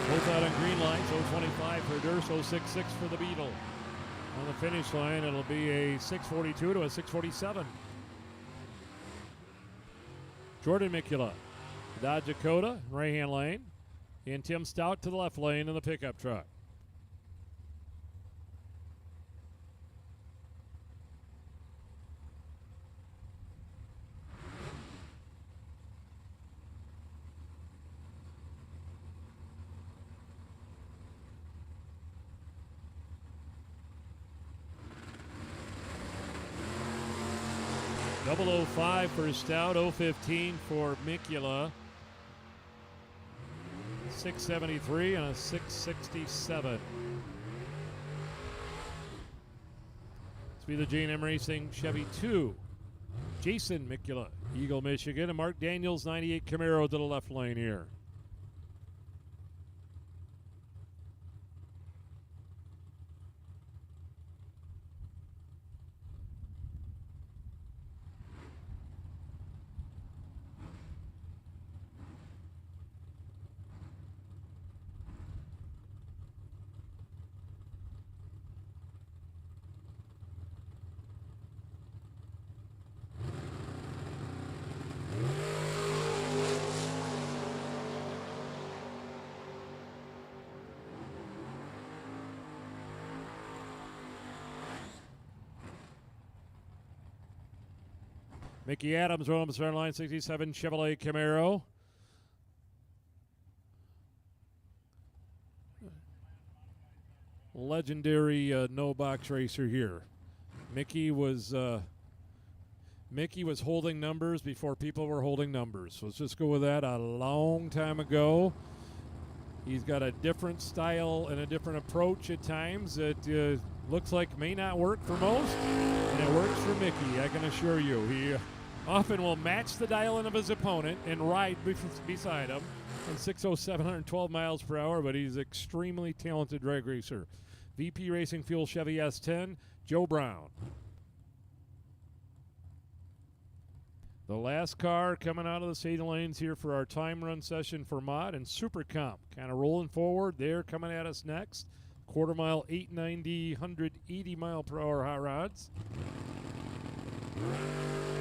A: Both out on green lights, 025 for Durst, 066 for the Beetle. On the finish line, it'll be a 642 to a 647. Jordan Mikula, Dodge Dakota, right-hand lane. And Tim Stout to the left lane in the pickup truck. Double 05 for Stout, 015 for Mikula. 673 and a 667. This will be the J&M Racing Chevy 2. Jason Mikula, Eagle, Michigan, and Mark Daniels, 98 Camaro to the left lane here. Mickey Adams rolling up the start line, 67 Chevrolet Camaro. Legendary no-box racer here. Mickey was holding numbers before people were holding numbers. So let's just go with that. A long time ago. He's got a different style and a different approach at times that looks like may not work for most, and it works for Mickey, I can assure you. He often will match the dial-in of his opponent and ride beside him in 607, 112 miles per hour, but he's an extremely talented drag racer. VP Racing Fuel Chevy S10, Joe Brown. The last car coming out of the stadium lanes here for our time run session for Mod and Super Comp. Kind of rolling forward. They're coming at us next. Quarter mile, 890, 180 mile per hour hot rods.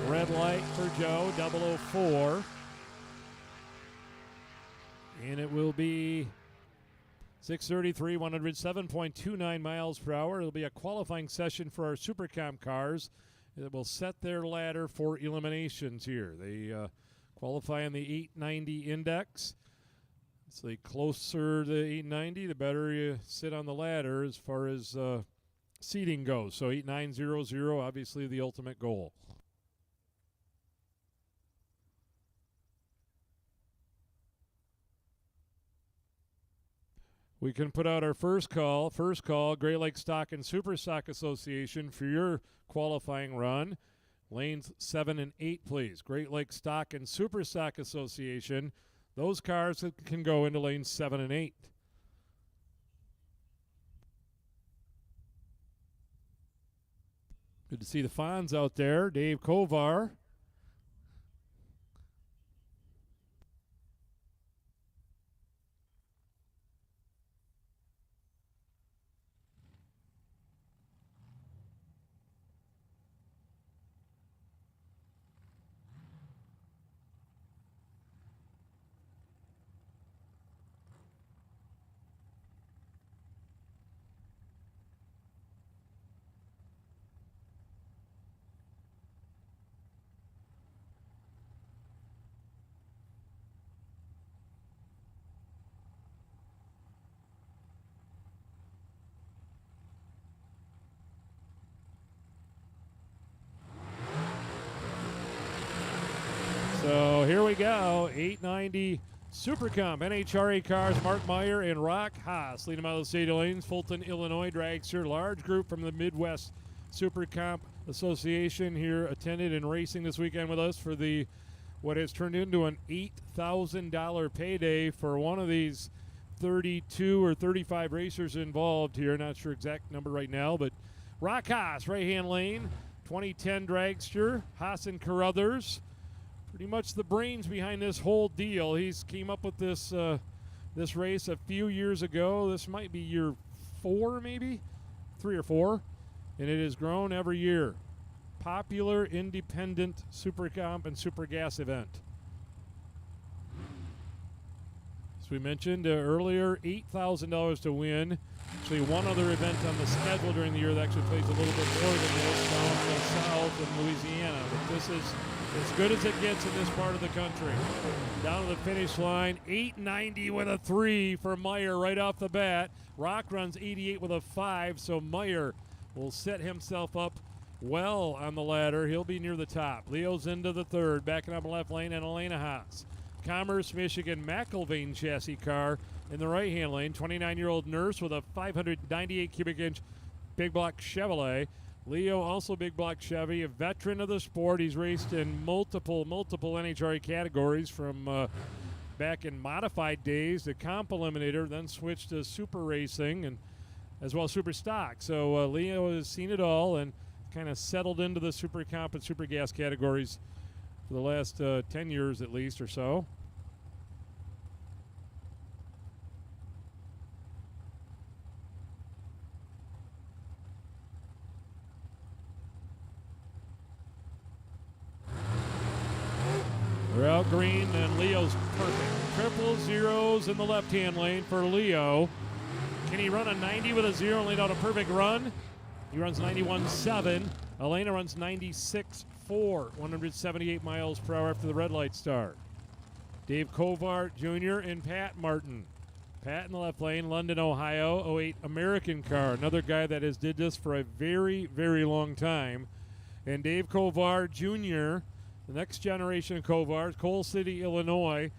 A: Red light for Joe, 004. And it will be 633, 107.29 miles per hour. It'll be a qualifying session for our Super Comp cars. It will set their ladder for eliminations here. They qualify on the 890 index. So the closer to 890, the better you sit on the ladder as far as seating goes. So 8900, obviously the ultimate goal. We can put out our first call. First call, Great Lakes Stock and Super Stock Association for your qualifying run. Lanes 7 and 8, please. Great Lakes Stock and Super Stock Association. Those cars can go into lanes 7 and 8. Good to see the Fonz out there. Dave Kovar. So here we go, 890 Super Comp NHRA cars, Mark Meyer and Rock Haas lead them out of the stadium lanes. Fulton, Illinois dragster, large group from the Midwest Super Comp Association here attended and racing this weekend with us for the what has turned into an $8,000 payday for one of these 32 or 35 racers involved here. Not sure exact number right now, but Rock Haas, right-hand lane, 2010 dragster, Haas and Carruthers. Pretty much the brains behind this whole deal. He's came up with this this race a few years ago. This might be year 4, maybe 3 or 4, and it has grown every year. Popular independent Super Comp and Super Gas event. As we mentioned earlier, $8,000 to win. Actually, one other event on the schedule during the year that actually plays a little bit more than this down in the south in Louisiana. But this is as good as it gets in this part of the country. Down to the finish line, 890 with a 3 for Meyer right off the bat. Rock runs 88 with a 5, so Meyer will set himself up well on the ladder. He'll be near the top. Leo's into the third, backing up left lane, and Elena Haas. Commerce, Michigan McIlvain chassis car in the right-hand lane. 29-year-old nurse with a 598 cubic inch big block Chevrolet. Leo, also big block Chevy, a veteran of the sport. He's raced in multiple NHRA categories from back in modified days to comp eliminator, then switched to super racing and as well as super stock. So Leo has seen it all and kind of settled into the super comp and super gas categories for the last 10 years at least or so. They're out green, and Leo's perfect. Triple zeros in the left-hand lane for Leo. Can he run a 90 with a 0 and laid out a perfect run? He runs 91.7. Elena runs 96.4, 178 miles per hour after the red light start. Dave Kovart Jr. and Pat Martin. Pat in the left lane, London, Ohio, 08 American car. Another guy that has did this for a very, very long time. And Dave Kovart Jr., the next generation of Kovart, Coal City, Illinois.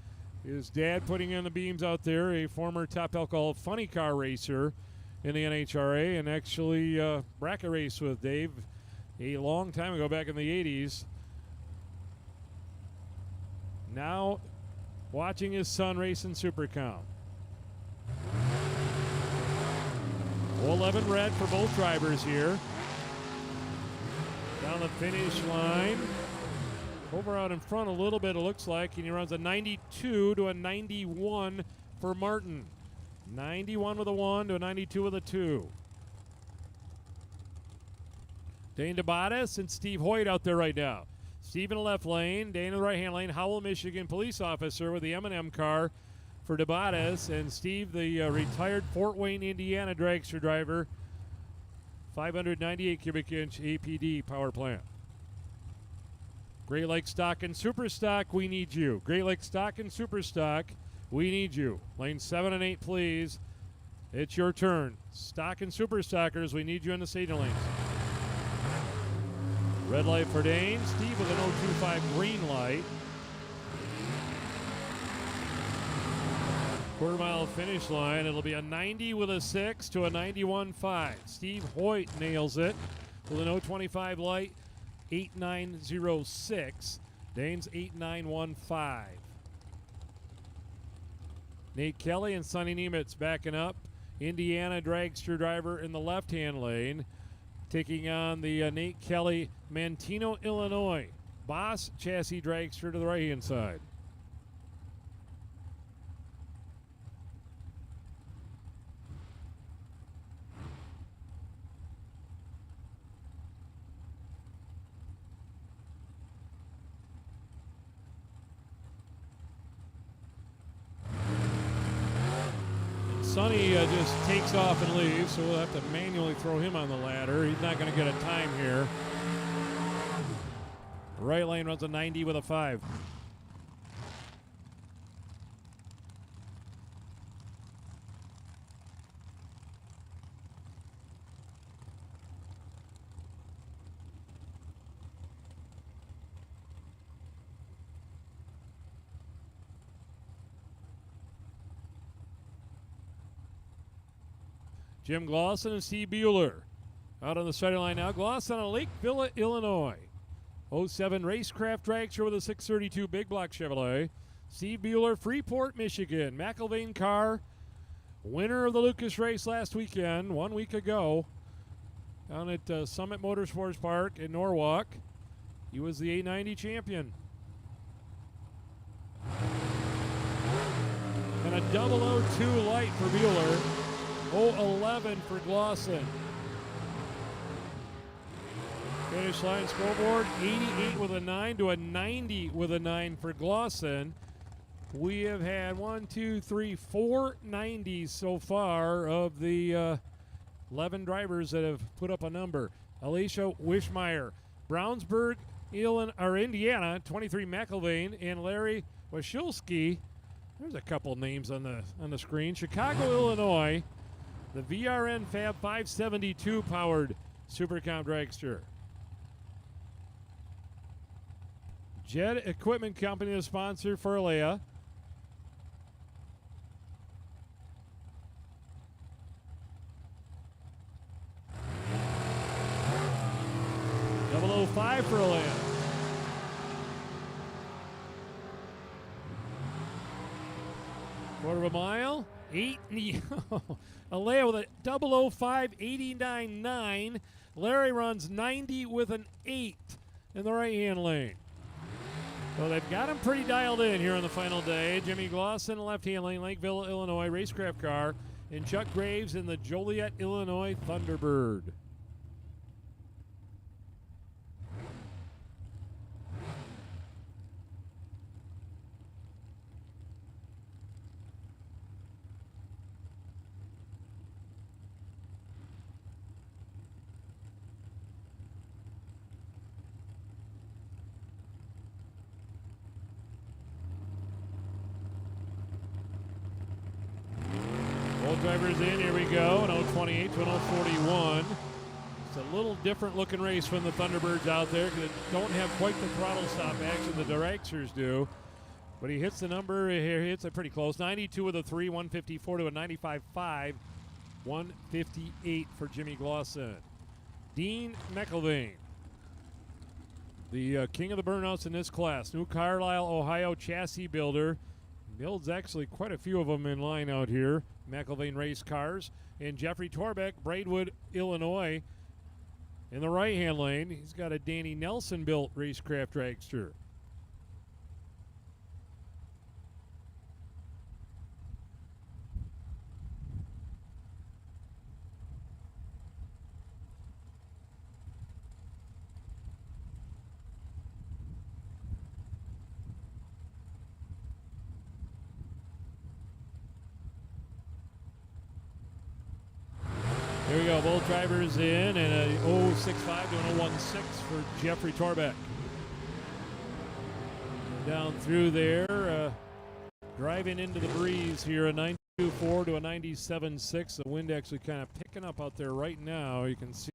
A: His dad putting in the beams out there, a former Top Alcohol funny car racer in the NHRA, and actually bracket race with Dave a long time ago, back in the 80s. Now watching his son race in Super Comp. 11 red for both drivers here. Down the finish line. Over out in front a little bit, it looks like, and he runs a 92 to a 91 for Martin. 91 with a 1 to a 92 with a 2. Dane DeBatis and Steve Hoyt out there right now. Steve in the left lane, Dane in the right-hand lane. Howell, Michigan police officer with the M&M car for DeBatis, and Steve, the retired Fort Wayne, Indiana dragster driver, 598 cubic inch APD power plant. Great Lakes Stock and Super Stock, we need you. Great Lakes Stock and Super Stock, we need you. Lane 7 and 8, please. It's your turn. Stock and Super Stockers, we need you in the stadium lanes. Red light for Dane. Steve with an 025 green light. Quarter mile finish line. It'll be a 90 with a 6 to a 91.5. Steve Hoyt nails it with an 025 light. 8906. Dane's 8915. Nate Kelly and Sonny Niemitz backing up. Indiana dragster driver in the left-hand lane, taking on the Nate Kelly Mantino, Illinois Boss chassis dragster to the right-hand side. Sonny just takes off and leaves, so we'll have to manually throw him on the ladder. He's not going to get a time here. Right lane runs a 90 with a 5. Jim Glosson and Steve Bueller out on the starting line now. Glosson on Lake Villa, Illinois. 07 Racecraft dragster with a 632 Big Block Chevrolet. Steve Bueller, Freeport, Michigan. McIlvain car, winner of the Lucas race last weekend, 1 week ago, down at Summit Motorsports Park in Norwalk. He was the A90 champion. And a 002 light for Bueller. 011 for Glosson. Finish line scoreboard, 88 with a 9 to a 90 with a 9 for Glosson. We have had 4 90s so far of the 11 drivers that have put up a number. Alicia Wishmeyer, Brownsburg, Indiana, 23 McIlvain, and Larry Washilski. There's a couple names on the screen. Chicago, Illinois. The VRN Fab 572 powered Supercomp dragster. Jed Equipment Company, the sponsor for Alea. .005 for Alea. Quarter of a mile. Alea with a 005, 89.9. Larry runs 90 with an 8 in the right-hand lane. So they've got him pretty dialed in here on the final day. Jimmy Glosson, left-hand lane, Lakeville, Illinois, Racecraft car, and Chuck Graves in the Joliet, Illinois Thunderbird. drivers in. Here we go. An 028 to an 041. It's a little different looking race from the Thunderbirds out there because they don't have quite the throttle stop action the Dragsters do. But he hits the number here. He hits it pretty close. 92 with a 3, 154 to a 95.5. 158 for Jimmy Glosson. Dean McElvain, the king of the burnouts in this class. New Carlisle, Ohio chassis builder. Builds actually quite a few of them in line out here. McElvain race cars. And Jeffrey Torbeck, Braidwood, Illinois. In the right-hand lane, he's got a Danny Nelson built racecraft dragster. Here we go, both drivers in, and a 065 to an 016 for Jeffrey Torbeck. Down through there, driving into the breeze here, a 92.4 to a 97.6. The wind actually kind of picking up out there right now. You can see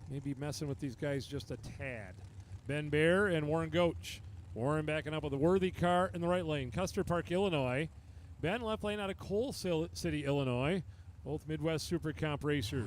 A: maybe messing with these guys just a tad. Ben Bear and Warren Goach. Warren backing up with a Worthy car in the right lane. Custer Park, Illinois. Ben left lane out of Coal City, Illinois. Both Midwest Super Comp racers.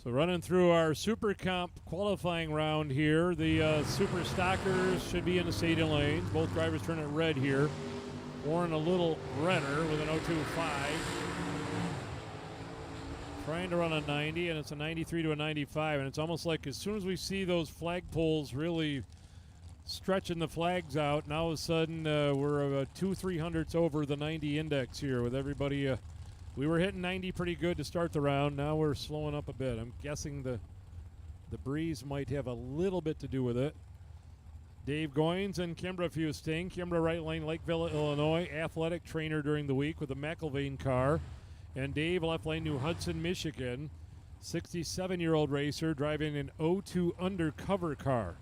A: So running through our Super Comp qualifying round here, the Super Stockers should be in the stadium lanes. Both drivers turn it red here. Warren a little redder with an 025. Trying to run a 90, and it's a 93 to a 95. And it's almost like as soon as we see those flagpoles really stretching the flags out, now all of a sudden we're 2/300ths over the 90 index here with everybody. We were hitting 90 pretty good to start the round. Now we're slowing up a bit. I'm guessing the breeze might have a little bit to do with it. Dave Goins and Kimbra Fusting. Kimbra right lane, Lakeville, Illinois. Athletic trainer during the week with a McElvain car. And Dave left lane, New Hudson, Michigan. 67-year-old racer driving an 02 undercover car.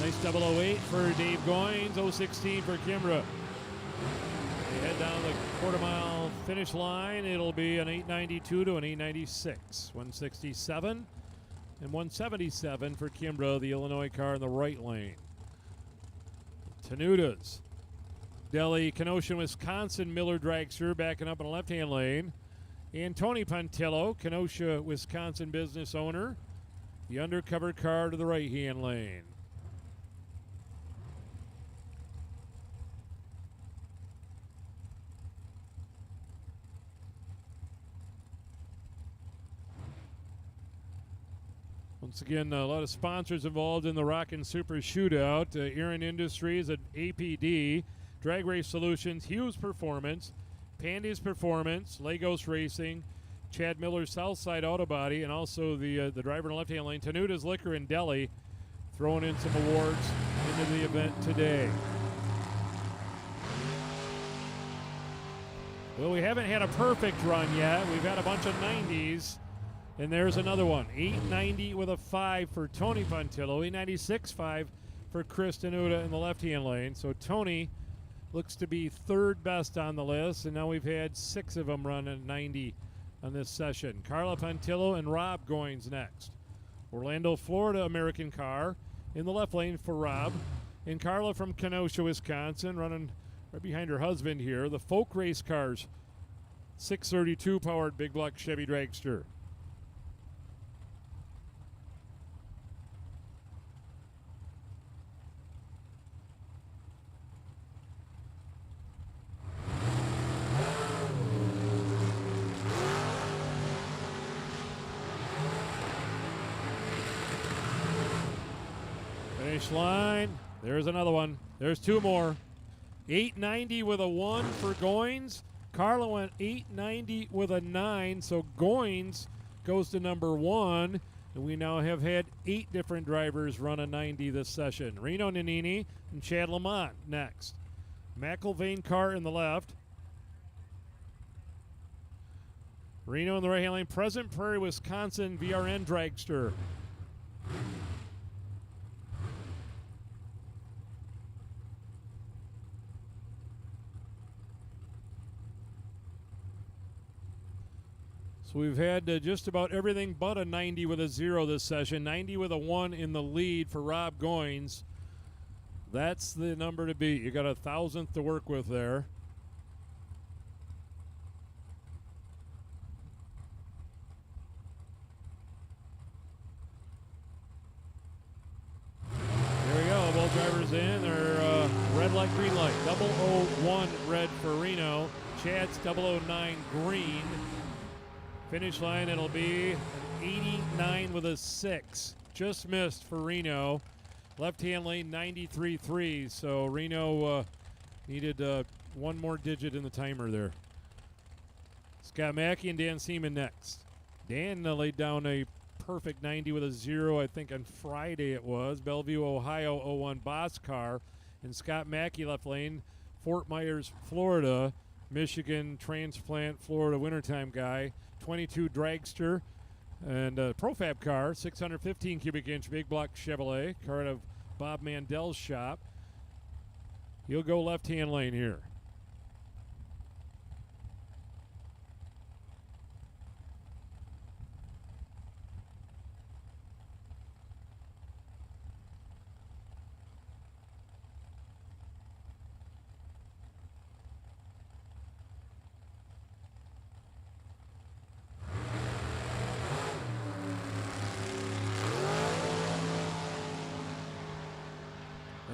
A: Nice 008 for Dave Goins, 016 for Kimbra. They head down the quarter-mile finish line. It'll be an 892 to an 896. 167 and 177 for Kimbra, the Illinois car in the right lane. Tenutas. Delhi, Kenosha, Wisconsin, Miller dragster backing up in the left-hand lane. And Tony Pantillo, Kenosha, Wisconsin business owner. The undercover car to the right-hand lane. Once again, a lot of sponsors involved in the Rockin Super Shootout. Aaron Industries at APD, Drag Race Solutions, Hughes Performance, Pandy's Performance, Lagos Racing, Chad Miller's Southside Auto Body, and also the driver in the left-hand lane, Tanuta's Liquor in Delhi, throwing in some awards into the event today. Well, we haven't had a perfect run yet. We've had a bunch of 90s. And there's another one. 890 with a 5 for Tony Pantillo. 896.5 for Chris Tenuta in the left-hand lane. So Tony looks to be third best on the list. And now we've had 6 of them run at 90 on this session. Carla Pantillo and Rob Goins next. Orlando, Florida American car in the left lane for Rob. And Carla from Kenosha, Wisconsin, running right behind her husband here. The Folk Race Cars 632 powered big block Chevy dragster. Finish line. There's another one. There's two more. 890 with a 1 for Goins. Carla went 890 with a 9, so Goins goes to number 1. And we now have had 8 different drivers run a 90 this session. Reno Nanini and Chad Lamont next. McIlvain car in the left. Reno in the right-hand lane. Pleasant Prairie, Wisconsin, VRN dragster. So we've had just about everything but a 90 with a 0 this session. 90 with a 1 in the lead for Rob Goins. That's the number to beat. You got 1,000th to work with there. Here we go. Both drivers in. They're red light, green light. 001 red for Reno. Chad's 009 green. Finish line, it'll be an 89 with a 6. Just missed for Reno. Left-hand lane, 93.3. So Reno needed one more digit in the timer there. Scott Mackey and Dan Seaman next. Dan laid down a perfect 90 with a 0, I think on Friday it was. Bellevue, Ohio, 01 Boss car. And Scott Mackey left lane, Fort Myers, Florida. Michigan transplant, Florida wintertime guy. 22 dragster and a Profab car, 615 cubic inch big block Chevrolet, car out of Bob Mandel's shop. He'll go left-hand lane here.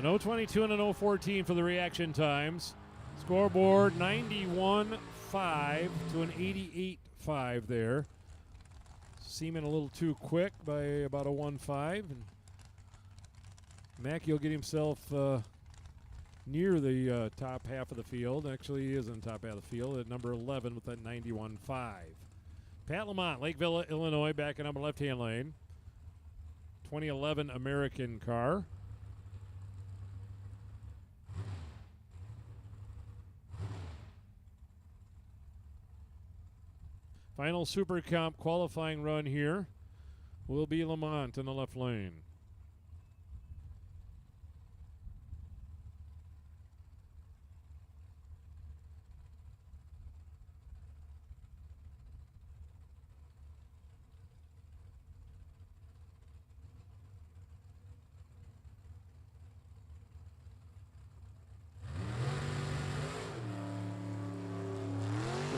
A: An 022 and an 014 for the reaction times. Scoreboard 91.5 to an 88.5 there. Seaman a little too quick by about a 1.5. And Mackey will get himself near the top half of the field. Actually, he is in the top half of the field at number 11 with that 91.5. Pat Lamont, Lakeville, Illinois, backing up in left-hand lane. 2011 American car. Final Super Comp qualifying run here will be Lamont in the left lane.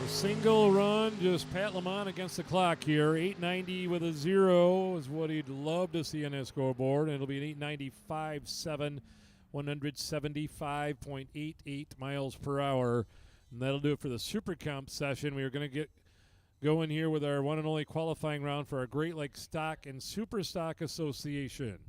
A: Single run, just Pat Lamont against the clock here. 890 with a 0 is what he'd love to see on his scoreboard. And it'll be an 895.7, 175.88 miles per hour. And that'll do it for the Super Comp session. We are going to get going here with our one and only qualifying round for our Great Lakes Stock and Super Stock Association.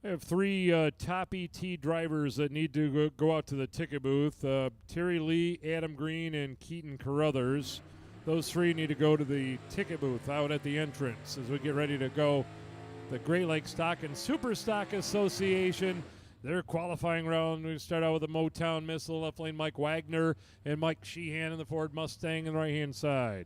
A: I have three top ET drivers that need to go out to the ticket booth. Terry Lee, Adam Green, and Keaton Carruthers. Those three need to go to the ticket booth out at the entrance as we get ready to go. The Great Lakes Stock and Super Stock Association, their qualifying round. We start out with the Motown Missile, left lane Mike Wagner, and Mike Sheehan in the Ford Mustang on the right-hand side.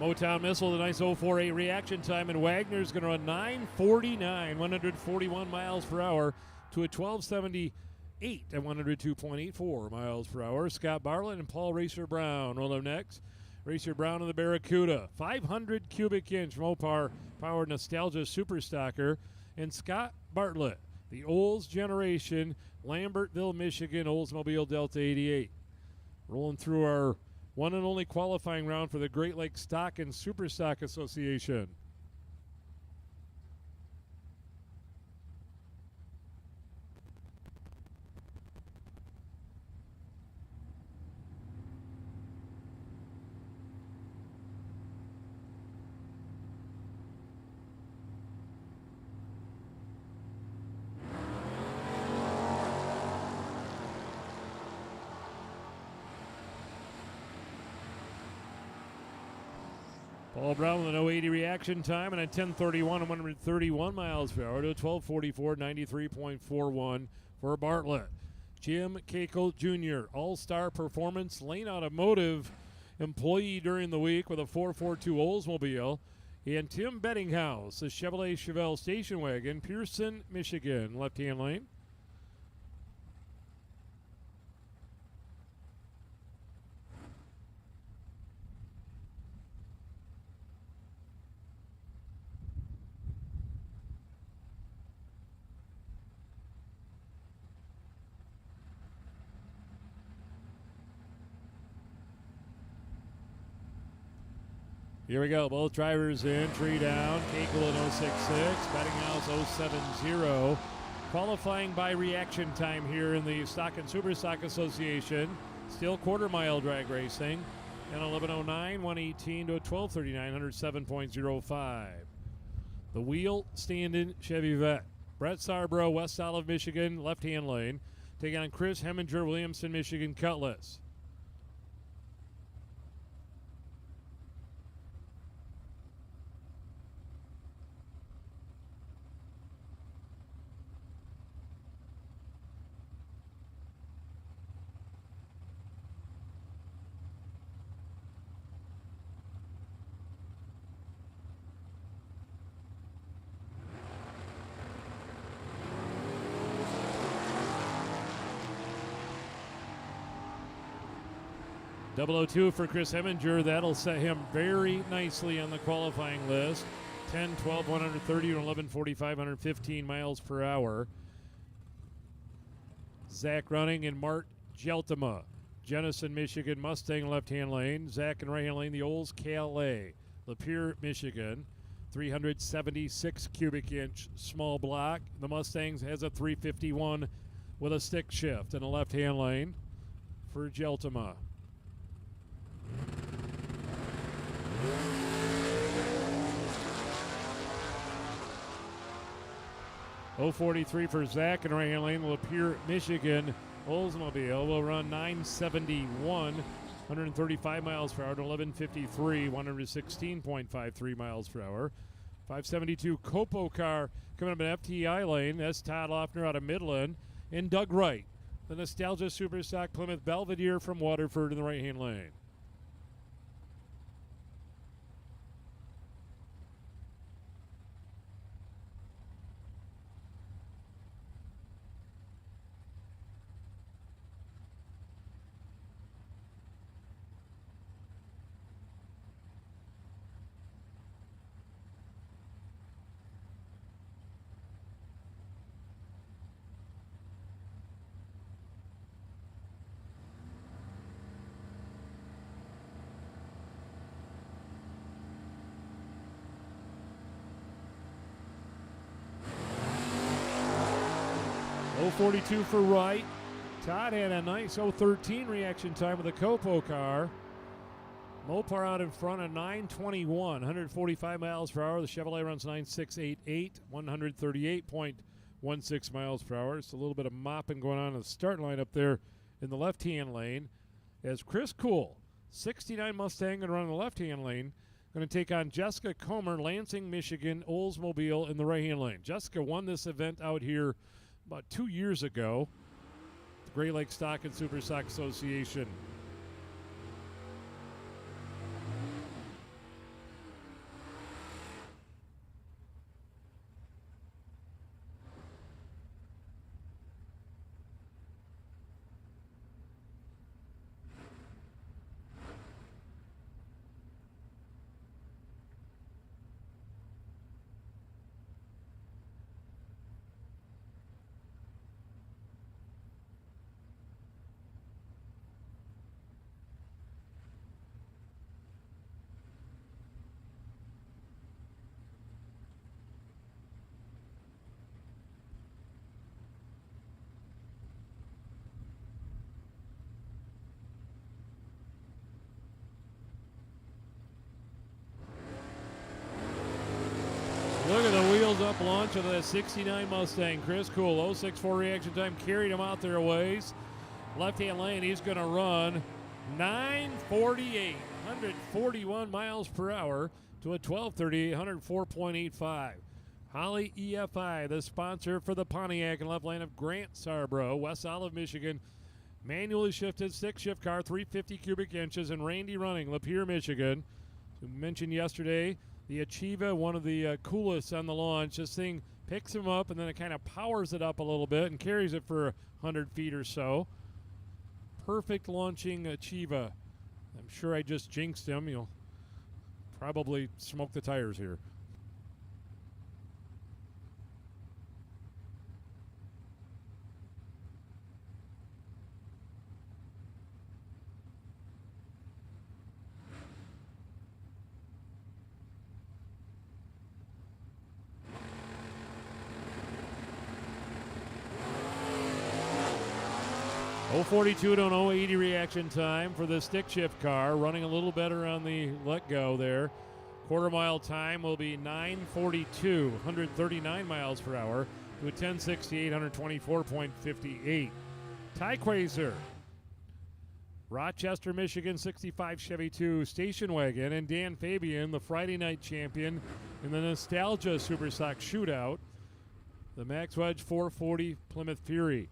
A: Motown Missile, the nice 048 reaction time, and Wagner's going to run 9:49, 141 miles per hour to a 12:78 at 102.84 miles per hour. Scott Bartlett and Paul Racer Brown roll up next. Racer Brown in the Barracuda, 500 cubic inch Mopar powered Nostalgia Superstocker, and Scott Bartlett, the Olds Generation, Lambertville, Michigan, Oldsmobile Delta 88. Rolling through our one and only qualifying round for the Great Lakes Stock and Superstock Association. Paul Brown with an 080 reaction time and a 10:31 and 131 miles per hour to a 12:44, 93.41 for Bartlett. Jim Cakel Jr., All-Star Performance Lane Automotive employee during the week with a 442 Oldsmobile. And Tim Bettinghouse, the Chevrolet Chevelle station wagon, Pearson, Michigan, left-hand lane. Here we go, both drivers in, tree down, Cakel at 066, Bettinghouse 070. Qualifying by reaction time here in the Stock and Superstock Association. Still quarter-mile drag racing. And 11:09, 118 to a 12:39, 107.05. The wheel, Stanton, Chevy Vet. Brett Sarbro, West Olive, Michigan, left-hand lane. Taking on Chris Heminger, Williamson, Michigan, Cutlass. .002 for Chris Heminger. That'll set him very nicely on the qualifying list. 10, 12, 130, 11, 45, 115 miles per hour. Zach Running and Mart Geltema. Jenison, Michigan, Mustang left-hand lane. Zach in right-hand lane, the Olds Calais. Lapeer, Michigan. 376 cubic inch small block. The Mustangs has a 351 with a stick shift in the left-hand lane for Geltema. 043 for Zach in right-hand lane. Lapeer, Michigan. Oldsmobile will run 971, 135 miles per hour to 1153, 116.53 miles per hour. 572 Copo car coming up in FTI lane. That's Todd Loeffner out of Midland. And Doug Wright, the Nostalgia Superstock Plymouth Belvedere from Waterford in the right-hand lane. .042 for Wright. Todd had a nice 013 reaction time with the Copo car. Mopar out in front at 921, 145 miles per hour. The Chevrolet runs 9688, 138.16 miles per hour. It's a little bit of mopping going on in the start line up there in the left-hand lane. As Chris Kuhl, 69 Mustang, going to run in the left-hand lane. Going to take on Jessica Comer, Lansing, Michigan, Oldsmobile in the right-hand lane. Jessica won this event out here about 2 years ago. The Great Lakes Stock and Superstock Association. Look at the wheels up launch of that 69 Mustang. Chris Cool, 0.64 reaction time, carried him out there a ways. Left-hand lane, he's going to run 9:48, 141 miles per hour to a 12:38, 104.85. Holly EFI, the sponsor for the Pontiac, and left lane of Grant Sarbro, West Olive, Michigan. Manually shifted, stick-shift car, 350 cubic inches, and Randy Running, Lapeer, Michigan. We mentioned yesterday, the Achieva, one of the coolest on the launch. This thing picks him up, and then it kind of powers it up a little bit and carries it for 100 feet or so. Perfect launching Achieva. I'm sure I just jinxed him. You'll probably smoke the tires here. .042 to an .080 reaction time for the stick shift car, running a little better on the let go there. Quarter mile time will be 9:42, 139 miles per hour to a 10:68, 124.58. Ty Quasar, Rochester, Michigan, 65 Chevy 2 station wagon, and Dan Fabian, the Friday night champion in the Nostalgia Superstock Shootout, the Max Wedge 440 Plymouth Fury.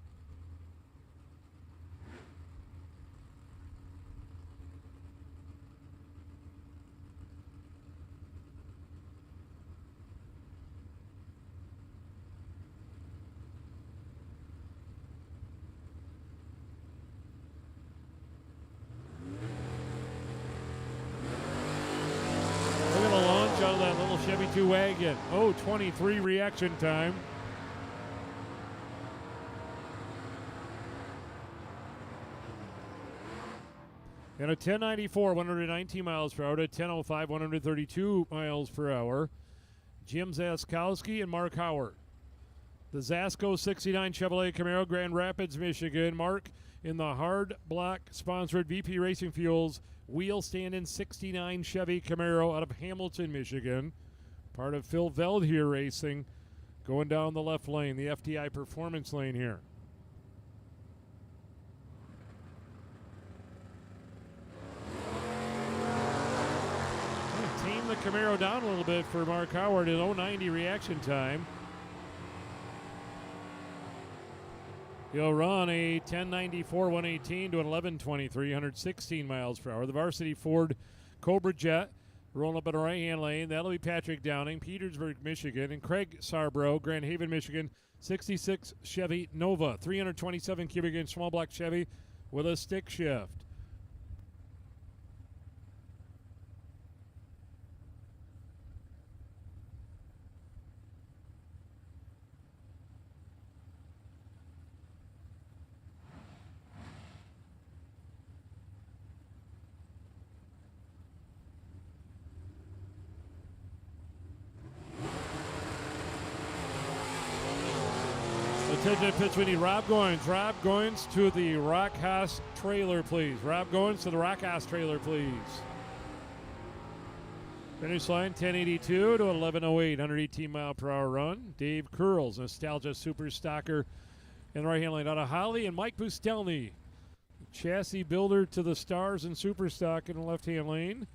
A: Chevy 2 wagon, 0.23 reaction time. And a 1094, 119 miles per hour to 1005, 132 miles per hour. Jim Zaskowski and Mark Howard. The Zasco 69 Chevrolet Camaro, Grand Rapids, Michigan. Mark in the hard block sponsored VP Racing Fuels wheel stand-in 69 Chevy Camaro out of Hamilton, Michigan. Part of Phil Veld here racing, going down the left lane, the FTI performance lane here. Team the Camaro down a little bit for Mark Howard at 0.90 reaction time. He'll run a 1094, 118 to an 1123, 116 miles per hour. The Varsity Ford Cobra Jet rolling up in the right-hand lane. That'll be Patrick Downing, Petersburg, Michigan, and Craig Sarbro, Grand Haven, Michigan, 66 Chevy Nova, 327 cubic inch small block Chevy with a stick shift. Attention pitch, we need Rob Goins. Rob Goins to the Rock House trailer, please. Rob Goins to the Rock House trailer, please. Finish line 1082 to 1108, 118 mile per hour run. Dave Curls, Nostalgia Super Stocker in the right hand lane out of Holly, and Mike Bustelny, chassis builder to the Stars and Super Stock in the left hand lane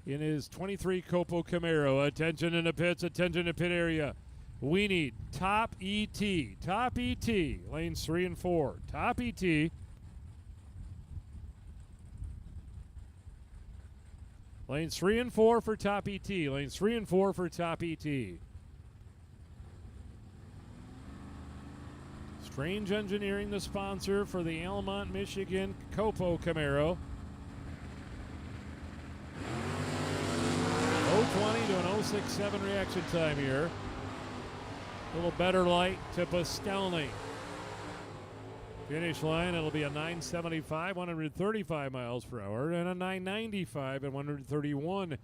A: in his 23 Copo Camaro. Attention in the pits, attention in the pit area. We need top ET, lanes 3 and 4. Top ET. Lanes 3 and 4 for top ET. Lanes 3 and 4 for top ET. Strange Engineering, the sponsor for the Almont, Michigan Copo Camaro. 0.20 to an 0.67 reaction time here. A little better light to Bustelny. Finish line, it'll be a 975, 135 miles per hour, and a 995 at 131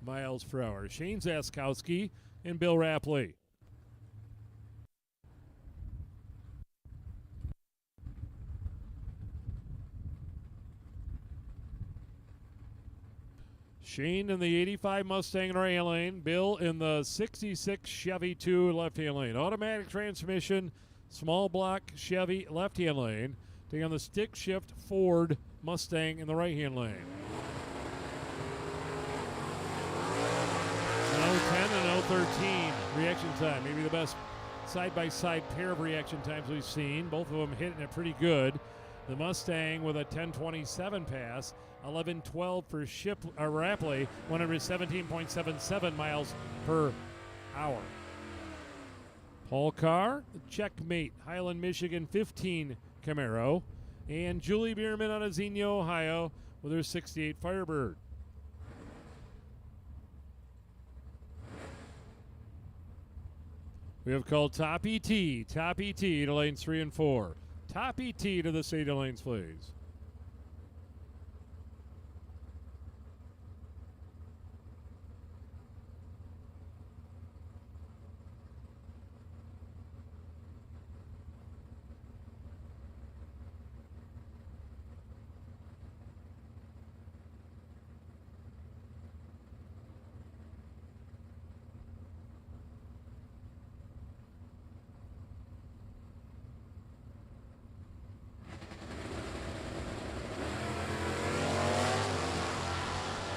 A: miles per hour. Shane Zaskowski and Bill Rapley. Shane in the 85 Mustang in the right-hand lane. Bill in the 66 Chevy 2 left-hand lane. Automatic transmission, small block Chevy left-hand lane. Taking on the stick shift Ford Mustang in the right-hand lane. 0:10 and 0:13 reaction time. Maybe the best side-by-side pair of reaction times we've seen. Both of them hitting it pretty good. The Mustang with a 10:27 pass, 11:12 for Rapley, 117.77 miles per hour. Paul Carr, the Checkmate Highland, Michigan 15 Camaro, and Julie Bierman out of Xenia, Ohio, with her 68 Firebird. We have called Top ET to lanes 3 and 4. Top ET to the state of lanes, please.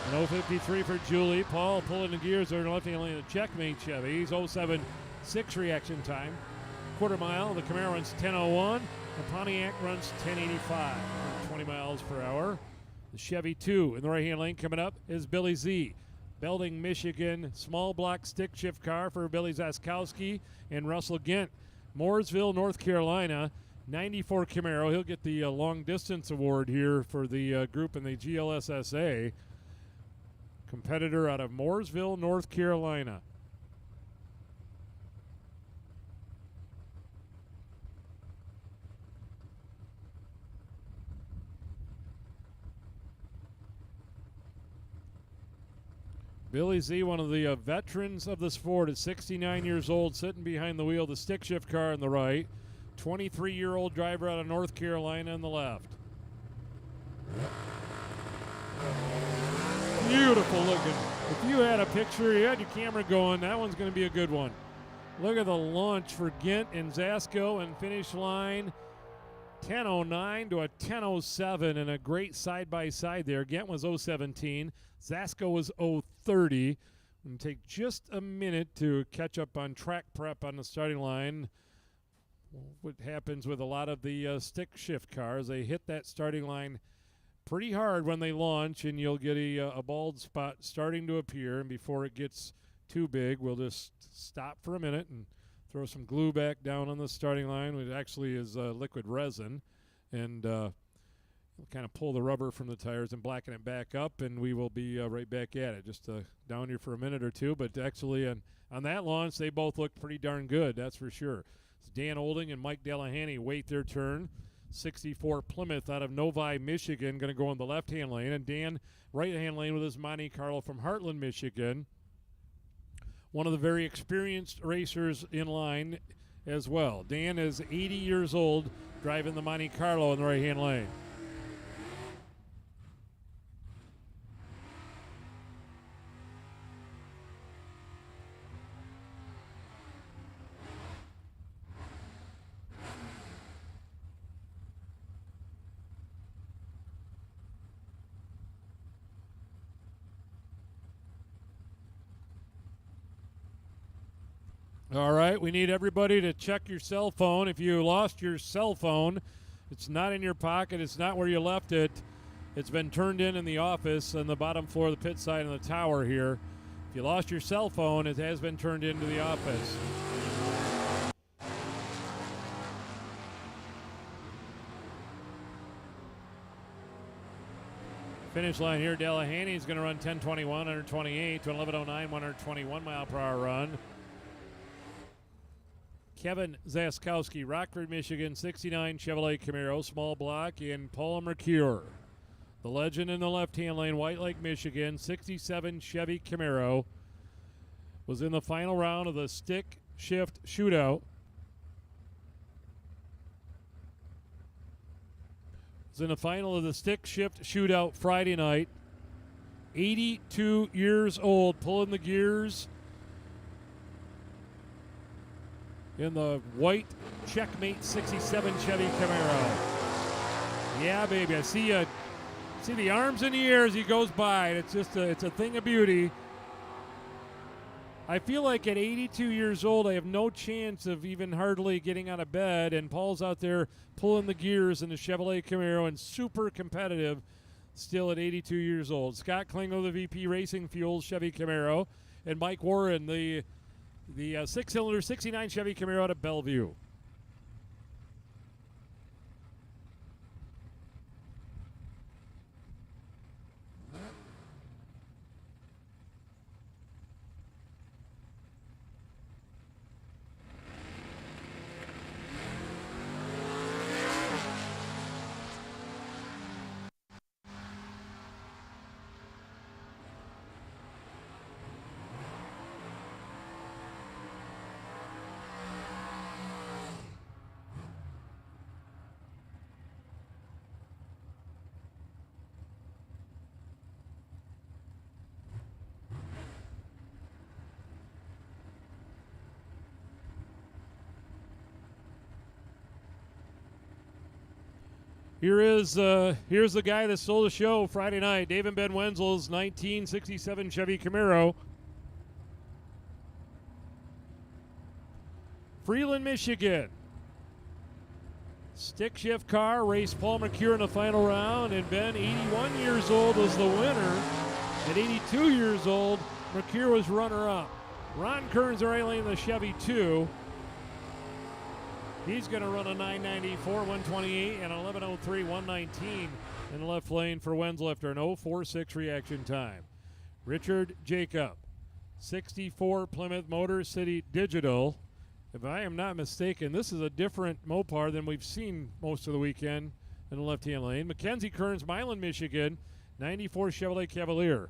A: An 0:53 for Julie. Paul pulling the gears there in the left-hand lane of the Checkmate Chevy. He's 0:76 reaction time. Quarter mile, the Camaro runs 10:01. The Pontiac runs 10:85, 20 miles per hour. The Chevy 2 in the right-hand lane coming up is Billy Z. Belding, Michigan, small block stick shift car for Billy Zaskowski and Russell Gint. Mooresville, North Carolina, 94 Camaro. He'll get the long distance award here for the group in the GLSSA. Competitor out of Mooresville, North Carolina. Billy Z, one of the veterans of the sport, is 69 years old, sitting behind the wheel of the stick shift car on the right. 23-year-old driver out of North Carolina on the left. Beautiful looking. If you had a picture, you had your camera going, that one's going to be a good one. Look at the launch for Gint and Zasko, and finish line 10:09 to a 10:07, and a great side-by-side there. Gint was 0:17. Zasko was 0:30. And take just a minute to catch up on track prep on the starting line. What happens with a lot of the stick shift cars, they hit that starting line pretty hard when they launch, and you'll get a bald spot starting to appear. And before it gets too big, we'll just stop for a minute and throw some glue back down on the starting line, which actually is liquid resin, and we'll kind of pull the rubber from the tires and blacken it back up, and we will be right back at it. Just down here for a minute or two, but actually on that launch, they both looked pretty darn good, that's for sure. It's Dan Olding and Mike Delahanty wait their turn. 64 Plymouth out of Novi, Michigan, going to go in the left-hand lane, and Dan right-hand lane with his Monte Carlo from Heartland, Michigan. One of the very experienced racers in line as well. Dan is 80 years old, driving the Monte Carlo in the right-hand lane. All right, we need everybody to check your cell phone. If you lost your cell phone, it's not in your pocket, it's not where you left it. It's been turned in the office on the bottom floor of the pit side of the tower here. If you lost your cell phone, it has been turned into the office. Finish line here, Delahanty is going to run 10:21, 128 to 11:09, 121 mile per hour run. Kevin Zaskowski, Rockford, Michigan, 69 Chevrolet Camaro, small block, and Paul Mercure. The legend in the left-hand lane, White Lake, Michigan, 67 Chevy Camaro, was in the final round of the stick shift shootout. Was in the final of the stick shift shootout Friday night. 82 years old, pulling the gears in the white Checkmate 67 Chevy Camaro. Yeah, baby, I see the arms in the air as he goes by. It's a thing of beauty. I feel like at 82 years old, I have no chance of even hardly getting out of bed, and Paul's out there pulling the gears in the Chevrolet Camaro and super competitive still at 82 years old. Scott Klingel, the VP Racing Fuels Chevy Camaro, and Mike Warren, the six-cylinder 69 Chevy Camaro out of Bellevue. Here's the guy that stole the show Friday night, Dave and Ben Wenzel's 1967 Chevy Camaro. Freeland, Michigan. Stick shift car, raced Paul McCure in the final round, and Ben, 81 years old, was the winner. At 82 years old, McCure was runner-up. Ron Kearns, the right lane in the Chevy 2. He's going to run a 994, 128, and 1103, 119 in the left lane for Wenzel after an 046 reaction time. Richard Jacob, 64 Plymouth Motor City Digital. If I am not mistaken, this is a different Mopar than we've seen most of the weekend in the left-hand lane. Mackenzie Kearns, Milan, Michigan, 94 Chevrolet Cavalier.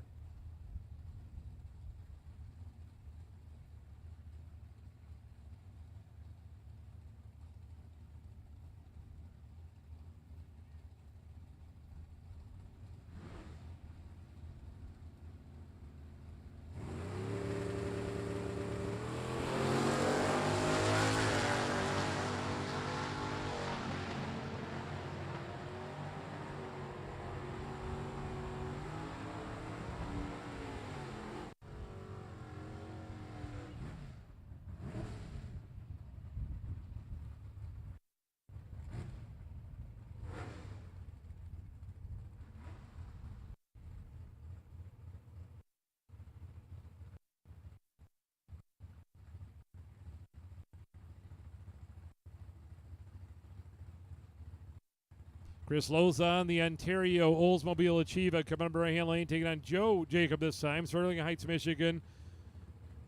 A: Chris Lozon, the Ontario Oldsmobile Achieva, coming up the right-hand lane, taking on Joe Jacob this time. Sterling Heights, Michigan.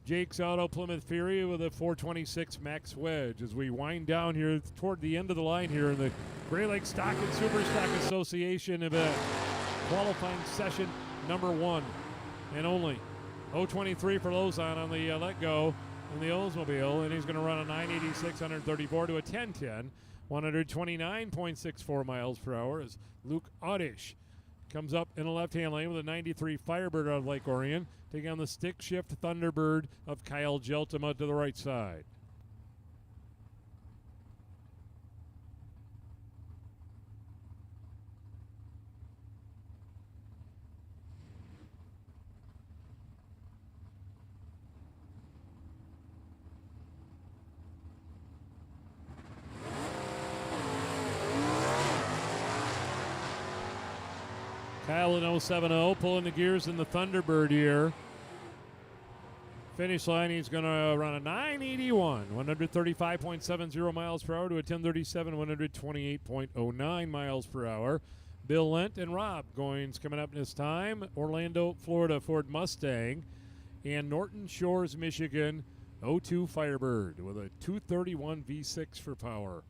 A: Jake's Auto Plymouth Fury with a 426 Max Wedge as we wind down here toward the end of the line here in the Gray Lake Stock and Super Stock Association event. Qualifying session number 1 and only. 023 for Lozon on the let go in the Oldsmobile, and he's going to run a 986, 134 to a 1010. 129.64 miles per hour as Luke Oddish comes up in the left-hand lane with a 93 Firebird out of Lake Orion, taking on the stick shift Thunderbird of Kyle Geltima to the right side. Kyle in 070, pulling the gears in the Thunderbird here. Finish line, he's going to run a 981, 135.70 miles per hour to a 1037, 128.09 miles per hour. Bill Lent and Rob Goins coming up this time. Orlando, Florida Ford Mustang. And Norton Shores, Michigan, 02 Firebird with a 231 V6 for power.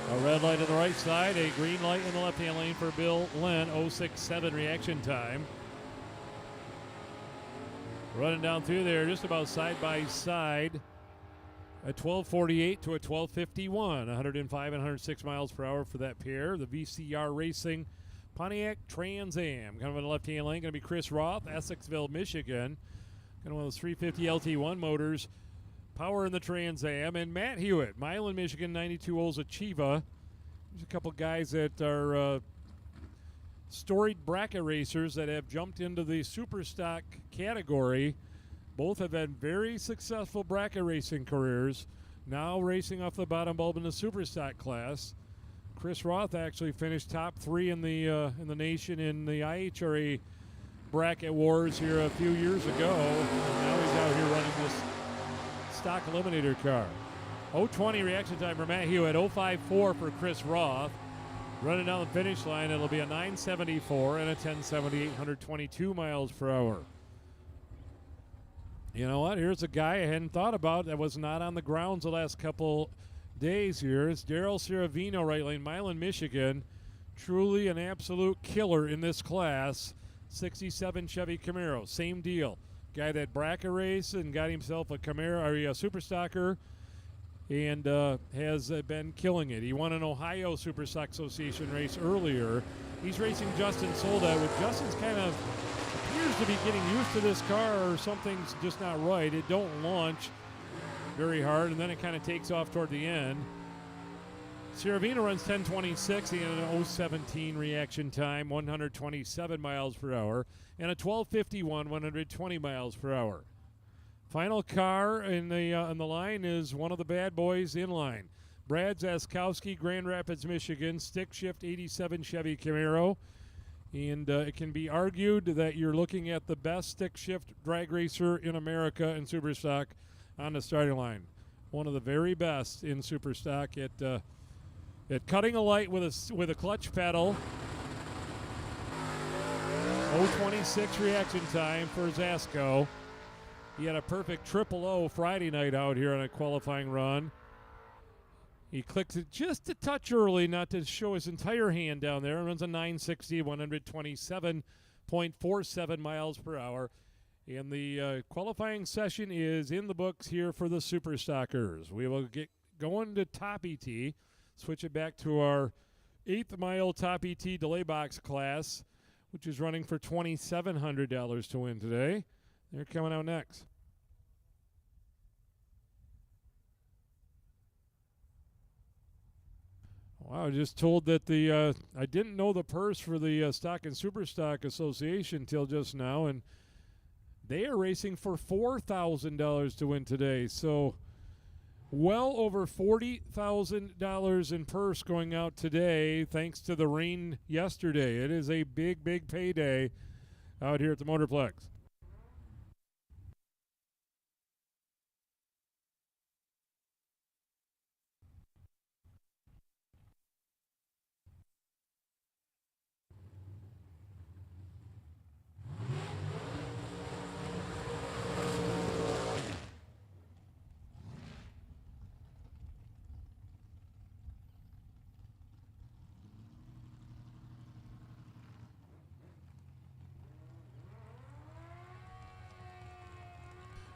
A: A red light on the right side, a green light in the left-hand lane for Bill Lynn, 067 reaction time. Running down through there just about side by side. A 12:48 to a 12:51, 105 and 106 miles per hour for that pair. The VCR Racing Pontiac Trans Am. Coming in the left-hand lane, going to be Chris Roth, Essexville, Michigan. Got one of those 350 LT1 motors. Power in the Trans Am. And Matt Hewitt, Milan, Michigan, 92 Olds Achieva. There's a couple guys that are storied bracket racers that have jumped into the Superstock category. Both have had very successful bracket racing careers, now racing off the bottom bulb in the Superstock class. Chris Roth actually finished top 3 in the nation in the IHRA bracket wars here a few years ago. And now he's out here running this stock eliminator car. 0:20 reaction time for Matt Hewitt, 0:54 for Chris Roth. Running down the finish line, it'll be a 974 and a 1078, 122 miles per hour. You know what? Here's a guy I hadn't thought about that was not on the grounds the last couple days here. It's Daryl Ciravino, right lane, Milan, Michigan. Truly an absolute killer in this class. 67 Chevy Camaro, same deal. Guy that bracket raced and got himself a Camaro or a Superstocker and has been killing it. He won an Ohio Superstock Association race earlier. He's racing Justin Solda, which Justin's kind of appears to be getting used to this car, or something's just not right. It don't launch very hard, and then it kind of takes off toward the end. Ciravino runs 10:26. He had an 0:17 reaction time, 127 miles per hour, and a 12:51, 120 miles per hour. Final car in the on the line is one of the bad boys in line. Brad Zaskowski, Grand Rapids, Michigan, stick shift 87 Chevy Camaro. And it can be argued that you're looking at the best stick shift drag racer in America in Superstock on the starting line. One of the very best in Superstock at cutting a light with a clutch pedal. 0:26 reaction time for Zasko. He had a perfect 000 Friday night out here on a qualifying run. He clicks it just a touch early, not to show his entire hand down there. Runs a 960, 127.47 miles per hour. And the qualifying session is in the books here for the Superstockers. We will get going to Top ET, switch it back to our 8th mile Top ET delay box class, which is running for $2,700 to win today. They're coming out next. Wow, I just told that I didn't know the purse for the Stock and Superstock Association till just now, and they are racing for $4,000 to win today. So well over $40,000 in purse going out today thanks to the rain yesterday. It is a big, big payday out here at the Motorplex.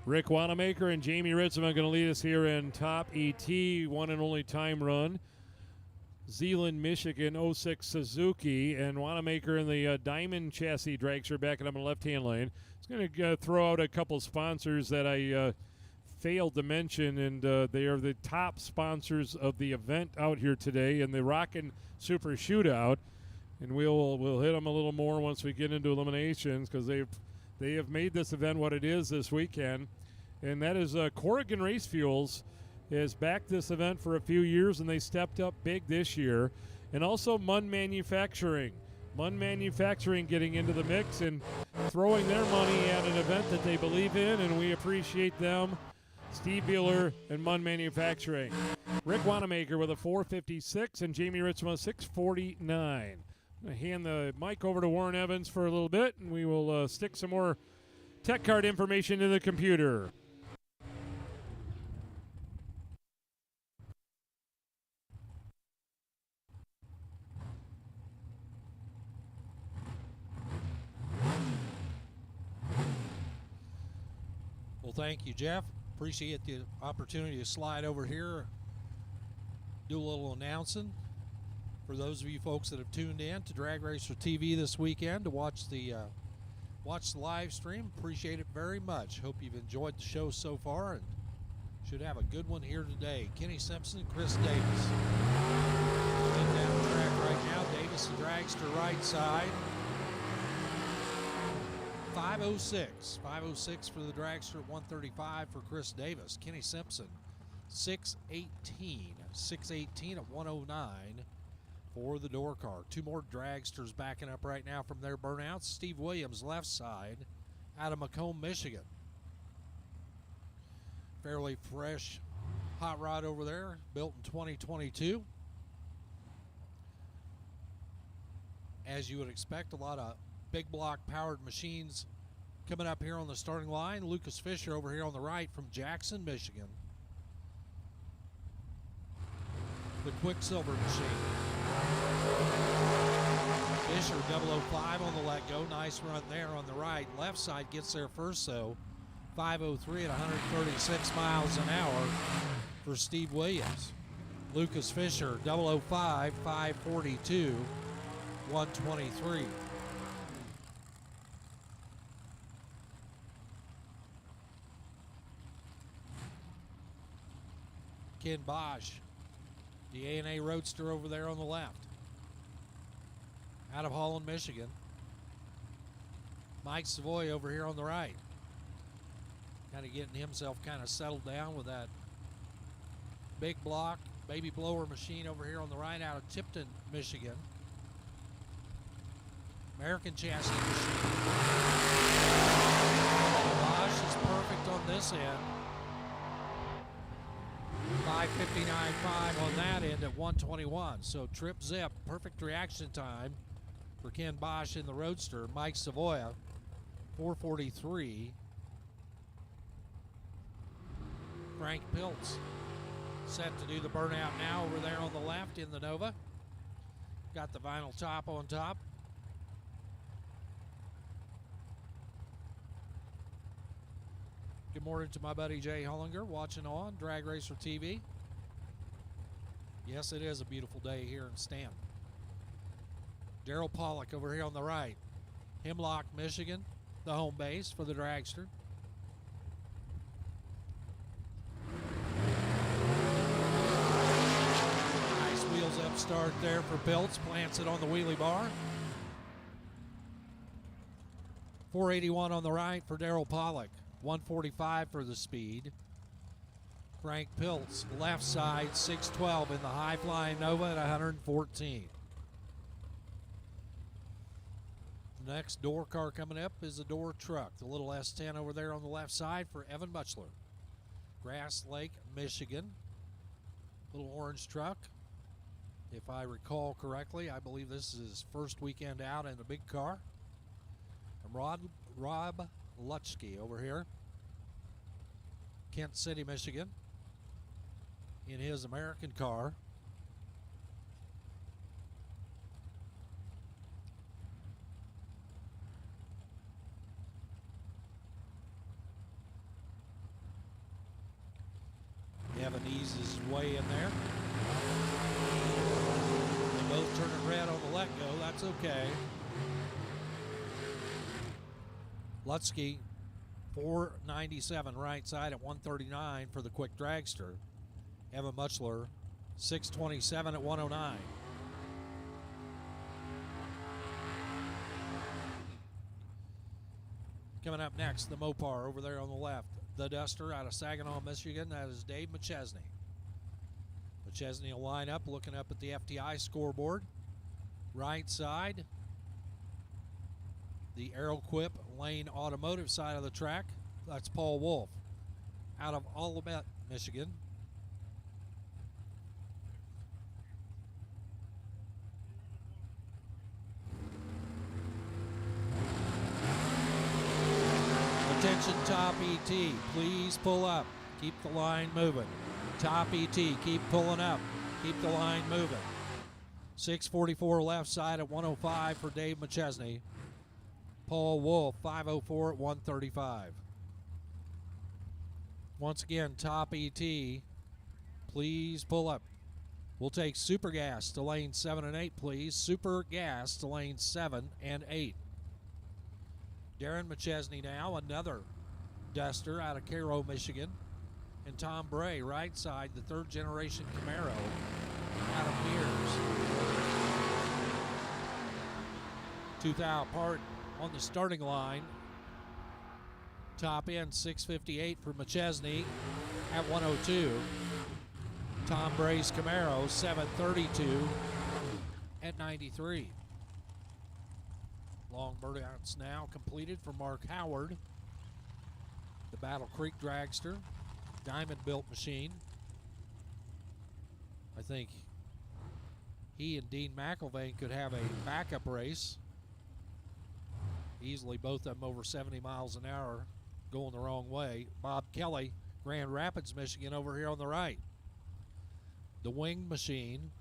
A: Rick Wanamaker and Jamie Ritzman are going to lead us here in Top ET, one and only time run. Zeeland, Michigan, 06 Suzuki, and Wanamaker in the Diamond Chassis dragster backing up in the left-hand lane. It's going to throw out a couple sponsors that I failed to mention, and they are the top sponsors of the event out here today in the Rockin Super Shootout. And we'll hit them a little more once we get into eliminations, because they have made this event what it is this weekend, and that is Corrigan Race Fuels has backed this event for a few years, and they stepped up big this year. And also Munn Manufacturing. Munn Manufacturing getting into the mix and throwing their money at an event that they believe in, and we appreciate them. Steve Beeler and Munn Manufacturing. Rick Wanamaker with a 456 and Jamie Ritzman 649. I'm going to hand the mic over to Warren Evans for a little bit, and we will stick some more tech card information in the computer.
B: thank you, Jeff. Appreciate the opportunity to slide over here, do a little announcing. For those of you folks that have tuned in to Drag Racer TV this weekend to watch the live stream, appreciate it very much. Hope you've enjoyed the show so far and should have a good one here today. Kenny Simpson, Chris Davis. Heading down the track right now. Davis, the dragster, right side. 5:06. 5:06 for the dragster at 1:35 for Chris Davis. Kenny Simpson, 6:18. 6:18 at 1:09 for the door car. Two more dragsters backing up right now from their burnouts. Steve Williams, left side, out of Macomb, Michigan. Fairly fresh hot rod over there, built in 2022. As you would expect, a lot of big block powered machines coming up here on the starting line. Lucas Fisher over here on the right from Jackson, Michigan. The Quicksilver machine. Fisher 005 on the let go. Nice run there on the right. Left side gets there first, though. 5:03 at 136 miles an hour for Steve Williams. Lucas Fisher 005, 5:42, 123. Ken Bosch, the A&A Roadster over there on the left. Out of Holland, Michigan. Mike Savoy over here on the right. Kind of getting himself kind of settled down with that big block baby blower machine over here on the right out of Tipton, Michigan. American chassis machine. Bosch is perfect on this end. 5:59.5 on that end at 121. So trip zip, perfect reaction time for Ken Bosch in the Roadster. Mike Savoya, 4:43. Frank Piltz set to do the burnout now over there on the left in the Nova. Got the vinyl top on top. Good morning to my buddy Jay Hollinger watching on Drag Racer TV. Yes, it is a beautiful day here in Stanton. Daryl Pollock over here on the right. Hemlock, Michigan, the home base for the dragster. Nice wheels up start there for Piltz. Plants it on the wheelie bar. 481 on the right for Daryl Pollock. 145 for the speed. Frank Piltz, left side, 612 in the high-flying Nova at 114. The next door car coming up is the door truck. The little S10 over there on the left side for Evan Butchler. Grass Lake, Michigan. Little orange truck. If I recall correctly, I believe this is his first weekend out in a big car. From Rob Lutschke over here. Kent City, Michigan, in his American car. Evan eases his way in there. They both turning red on the let go. That's okay. Lutschke, 497 right side at 139 for the quick dragster. Evan Butchler, 627 at 109. Coming up next, the Mopar over there on the left. The Duster out of Saginaw, Michigan. That is Dave McChesney. McChesney will line up, looking up at the FTI scoreboard. Right side, the Aeroquip Lane Automotive side of the track. That's Paul Wolf out of Olivet, Michigan. Attention top ET, please pull up. Keep the line moving. Top ET, keep pulling up. Keep the line moving. 644 left side at 105 for Dave McChesney. Paul Wolf, 504 at 135. Once again, top ET, please pull up. We'll take Super Gas to lane 7 and 8, please. Super Gas to lane 7 and 8. Darren McChesney now, another Duster out of Cairo, Michigan. And Tom Bray, right side, the third generation Camaro out of Mears. 2 thou apart on the starting line. Top end 658 for McChesney at 102. Tom Bray's Camaro 732 at 93. Long burnouts now completed for Mark Howard. The Battle Creek Dragster, diamond built machine. I think he and Dean McIlvain could have a backup race. Easily both of them over 70 miles an hour going the wrong way. Bob Kelly, Grand Rapids, Michigan over here on the right. The Wing Machine.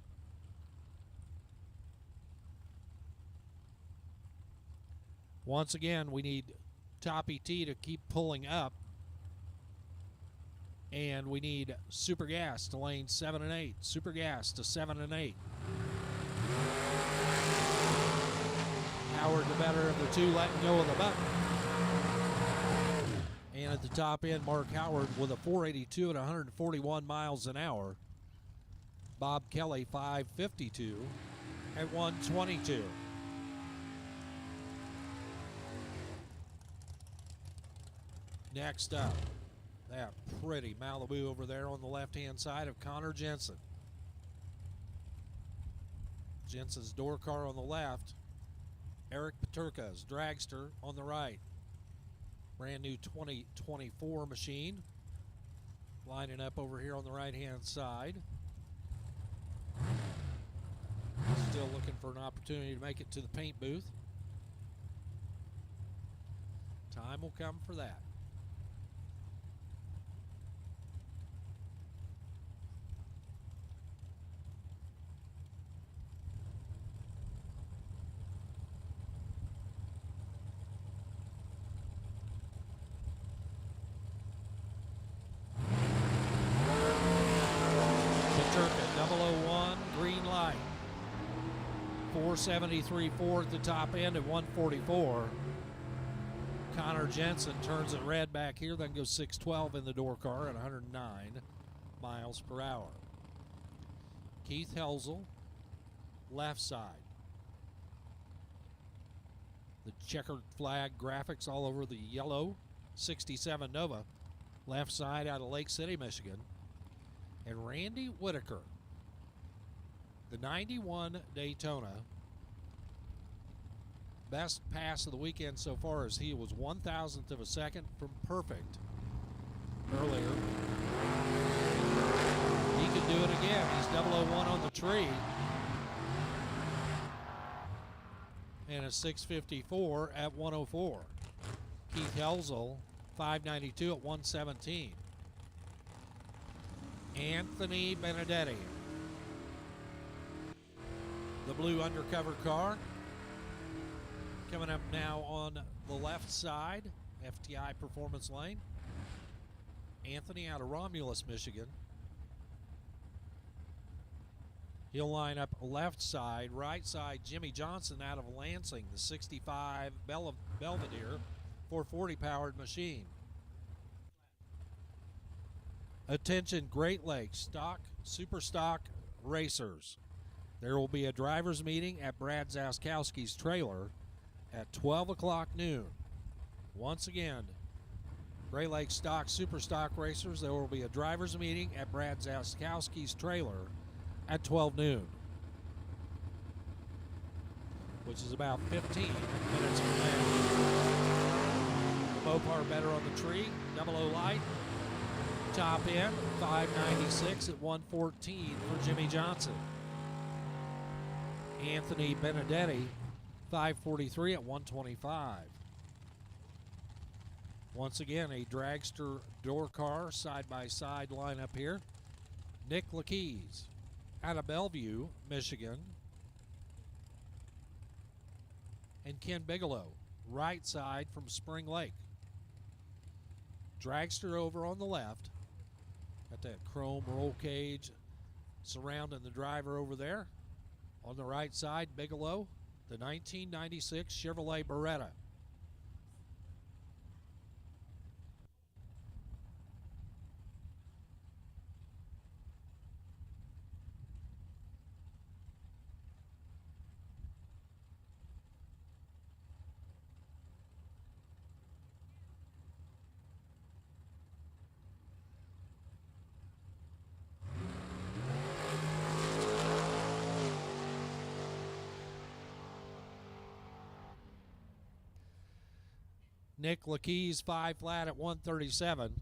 B: Once again, we need Top ET to keep pulling up. And we need Super Gas to lane 7 and 8. Super Gas to 7 and 8. Howard, the better of the two, letting go of the button. And at the top end, Mark Howard with a 482 at 141 miles an hour. Bob Kelly, 552 at 122. Next up, that pretty Malibu over there on the left-hand side of Connor Jensen. Jensen's door car on the left. Eric Paterka's dragster on the right. Brand new 2024 machine. Lining up over here on the right-hand side. Still looking for an opportunity to make it to the paint booth. Time will come for that. Paterka 001, green light. 473.4 at the top end at 144. Connor Jensen turns it red back here, then goes 612 in the door car at 109 miles per hour. Keith Helzel, left side. The checkered flag graphics all over the yellow 67 Nova, left side out of Lake City, Michigan. And Randy Whitaker, the 91 Daytona. Best pass of the weekend so far as he was 1,000th of a second from perfect earlier. He could do it again. He's 001 on the tree. And a 654 at 104. Keith Helzel, 592 at 117. Anthony Benedetti, the blue undercover car. Coming up now on the left side, FTI Performance Lane. Anthony out of Romulus, Michigan. He'll line up left side, right side, Jimmy Johnson out of Lansing, the 65 Belvedere 440 powered machine. Attention Great Lakes stock, super stock racers. There will be a driver's meeting at Brad Zaskowski's trailer at 12 o'clock noon. Once again, Great Lakes stock, super stock racers, there will be a driver's meeting at Brad Zaskowski's trailer at 12 noon, which is about 15 minutes from now. The Mopar better on the tree, 00 light. Top end, 596 at 114 for Jimmy Johnson. Anthony Benedetti, 543 at 125. Once again, a dragster door car side-by-side lineup here. Nick Lakeys out of Bellevue, Michigan. And Ken Bigelow, right side from Spring Lake. Dragster over on the left. Got that chrome roll cage surrounding the driver over there. On the right side, Bigelow, the 1996 Chevrolet Beretta. Nick Lackey's 5 flat at 137.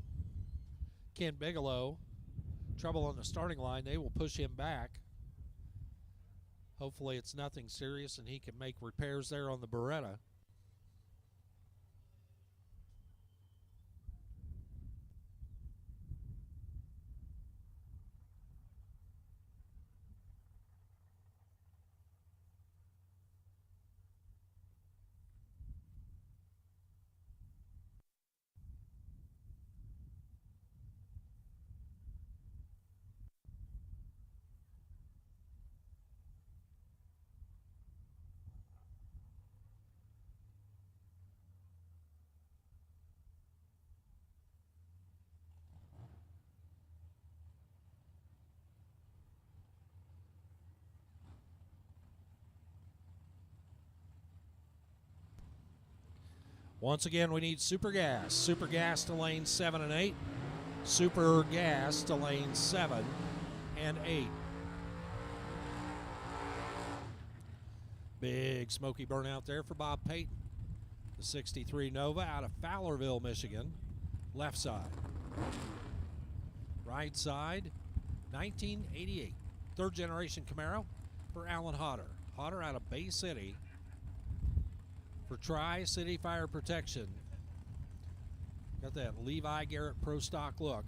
B: Ken Bigelow, trouble on the starting line. They will push him back. Hopefully it's nothing serious and he can make repairs there on the Beretta. Once again, we need super gas. Super gas to lane 7 and 8. Super gas to lane 7 and 8. Big smoky burnout there for Bob Payton. The 63 Nova out of Fowlerville, Michigan. Left side. Right side, 1988. Third generation Camaro for Alan Hodder. Hodder out of Bay City for Tri-City Fire Protection. Got that Levi Garrett Pro Stock look.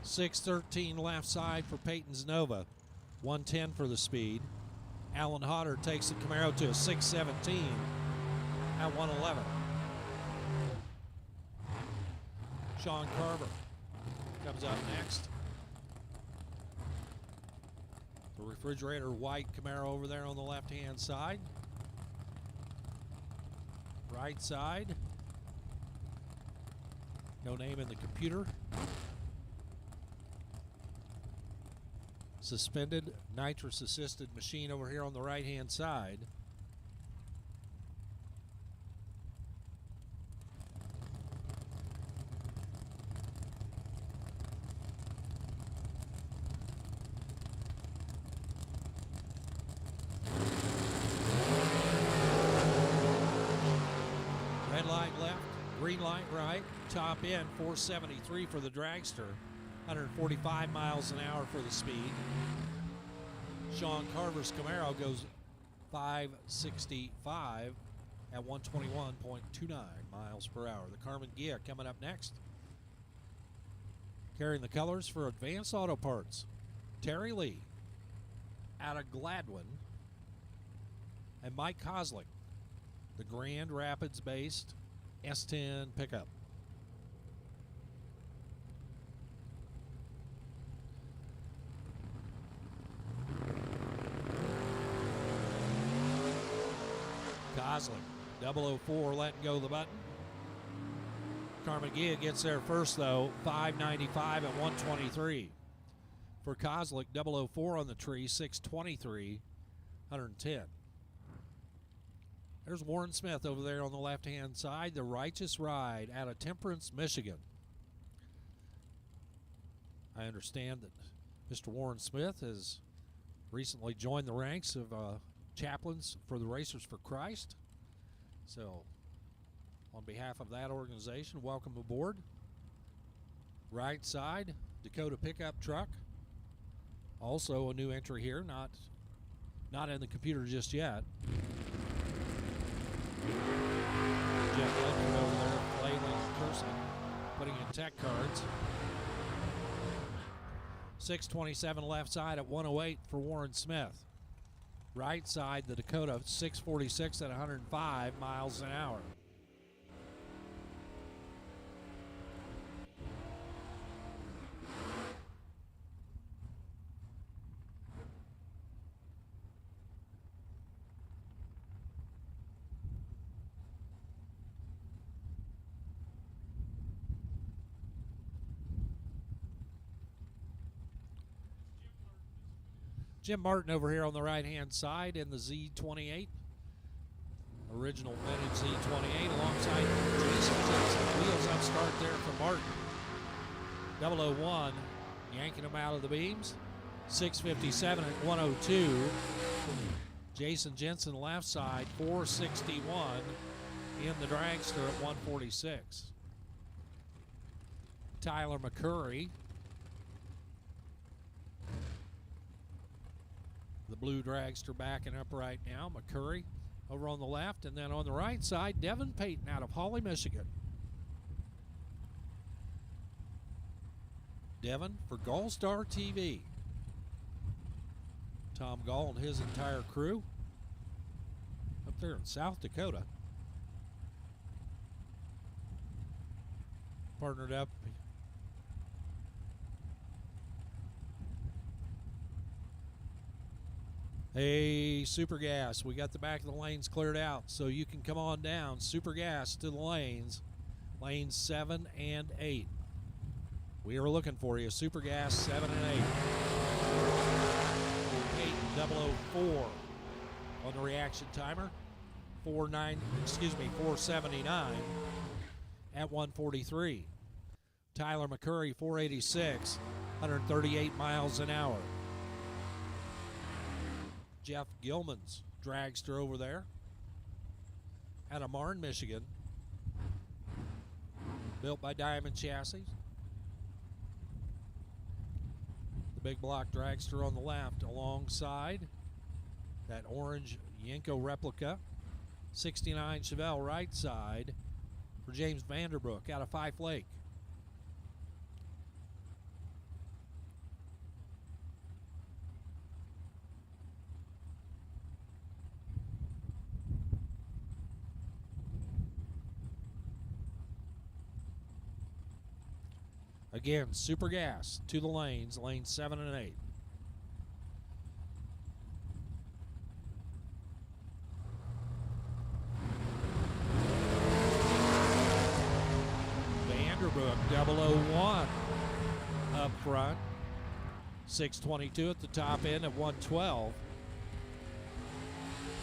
B: .613 left side for Peyton's Nova. 110 for the speed. Alan Hodder takes the Camaro to a 617 at 111. Sean Carver comes up next. The refrigerator white Camaro over there on the left-hand side. Right side. No name in the computer. Suspended nitrous-assisted machine over here on the right-hand side. Red light left, green light right, top end 473 for the dragster. 145 miles an hour for the speed. Sean Carver's Camaro goes 565 at 121.29 miles per hour. The Carmen Ghia coming up next. Carrying the colors for Advanced Auto Parts. Terry Lee out of Gladwin. And Mike Koslick, the Grand Rapids-based S10 pickup. Koslick, 004 letting go of the button. Carmen Ghia gets there first though, 595 at 123. For Koslick, 004 on the tree, 623, 110. There's Warren Smith over there on the left-hand side, the Righteous Ride out of Temperance, Michigan. I understand that Mr. Warren Smith has recently joined the ranks of chaplains for the Racers for Christ. So, on behalf of that organization, welcome aboard. Right side, Dakota pickup truck. Also a new entry here, not in the computer just yet. Jeff Ledford Anderson, putting in tech cards. 627 left side at 108 for Warren Smith. Right side, the Dakota, 646 at 105 miles an hour. Jim Martin over here on the right-hand side in the Z28. Original vintage Z28 alongside Jason Jensen. Wheels up start there for Martin. 001 yanking him out of the beams. 657 at 102. Jason Jensen left side, 461 in the dragster at 146. Tyler McCurry, the blue dragster backing up right now. McCurry over on the left, and then on the right side, Devin Payton out of Holly, Michigan. Devin for Gallstar TV. Tom Gall and his entire crew up there in South Dakota. Partnered up. Hey, Super Gas, we got the back of the lanes cleared out, so you can come on down. Super Gas to the lanes 7 and 8. We are looking for you. Super Gas 7 and 8. Peyton 004 on the reaction timer. 479 at 143. Tyler McCurry 486, 138 miles an hour. Jeff Gilman's dragster over there out of Marne, Michigan. Built by Diamond Chassis. The big block dragster on the left alongside that orange Yenko replica. 69 Chevelle right side for James Vanderbrook out of Fife Lake. Again, Super Gas to the lanes 7 and 8. Vanderbrook 001 up front. 622 at the top end of 112.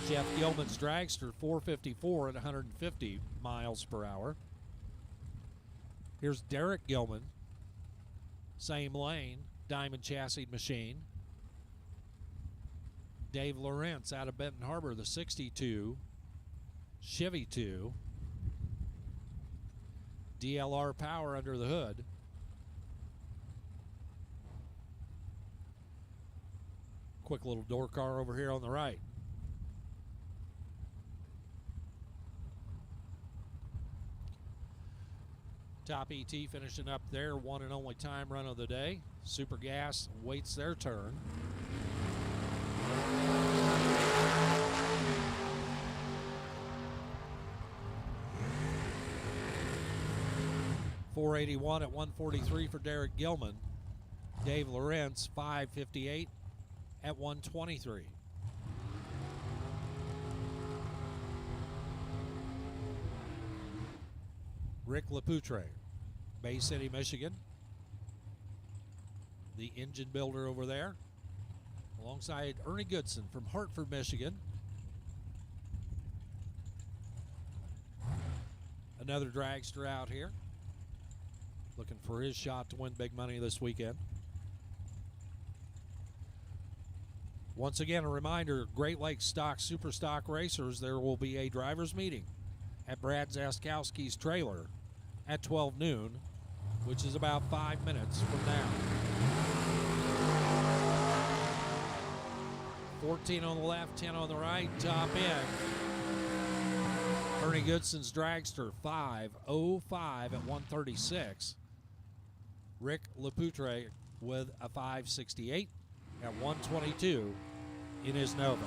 B: Jeff Gilman's dragster 454 at 150 miles per hour. Here's Derek Gilman. Same lane, Diamond Chassis machine. Dave Lawrence out of Benton Harbor, the 62. Chevy 2. DLR power under the hood. Quick little door car over here on the right. Top ET finishing up their one and only time run of the day. Super Gas waits their turn. .481 at 143 for Derek Gilman. Dave Lawrence 558 at 123. Rick Lapoutre, Bay City, Michigan. The engine builder over there. Alongside Ernie Goodson from Hartford, Michigan. Another dragster out here. Looking for his shot to win big money this weekend. Once again, a reminder, Great Lakes Stock Super Stock Racers, there will be a driver's meeting at Brad Zaskowski's trailer at 12 noon, which is about 5 minutes from now. 14 on the left, 10 on the right, top end. Ernie Goodson's dragster 5:05 at 136. Rick Lepoutre with a 5:68 at 122 in his Nova.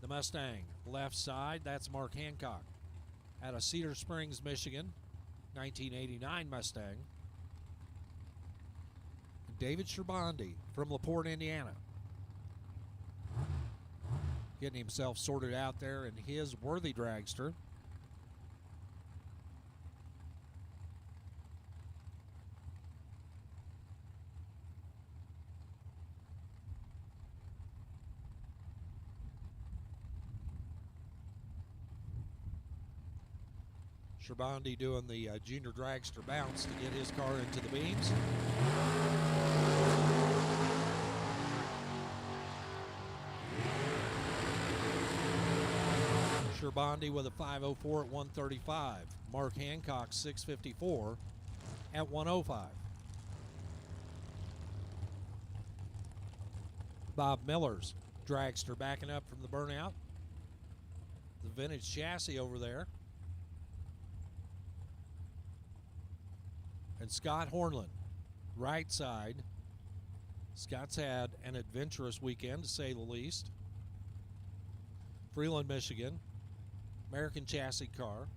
B: The Mustang left side, that's Mark Hancock out of Cedar Springs, Michigan, 1989 Mustang. David Scherbandi from LaPorte, Indiana, getting himself sorted out there in his worthy dragster. Scherbandi doing the junior dragster bounce to get his car into the beams. Scherbandi with a 5:04 at 135. Mark Hancock 6:54 at 1:05. Bob Miller's dragster backing up from the burnout. The vintage chassis over there. And Scott Hornland, right side. Scott's had an adventurous weekend, to say the least. Freeland, Michigan. American chassis car.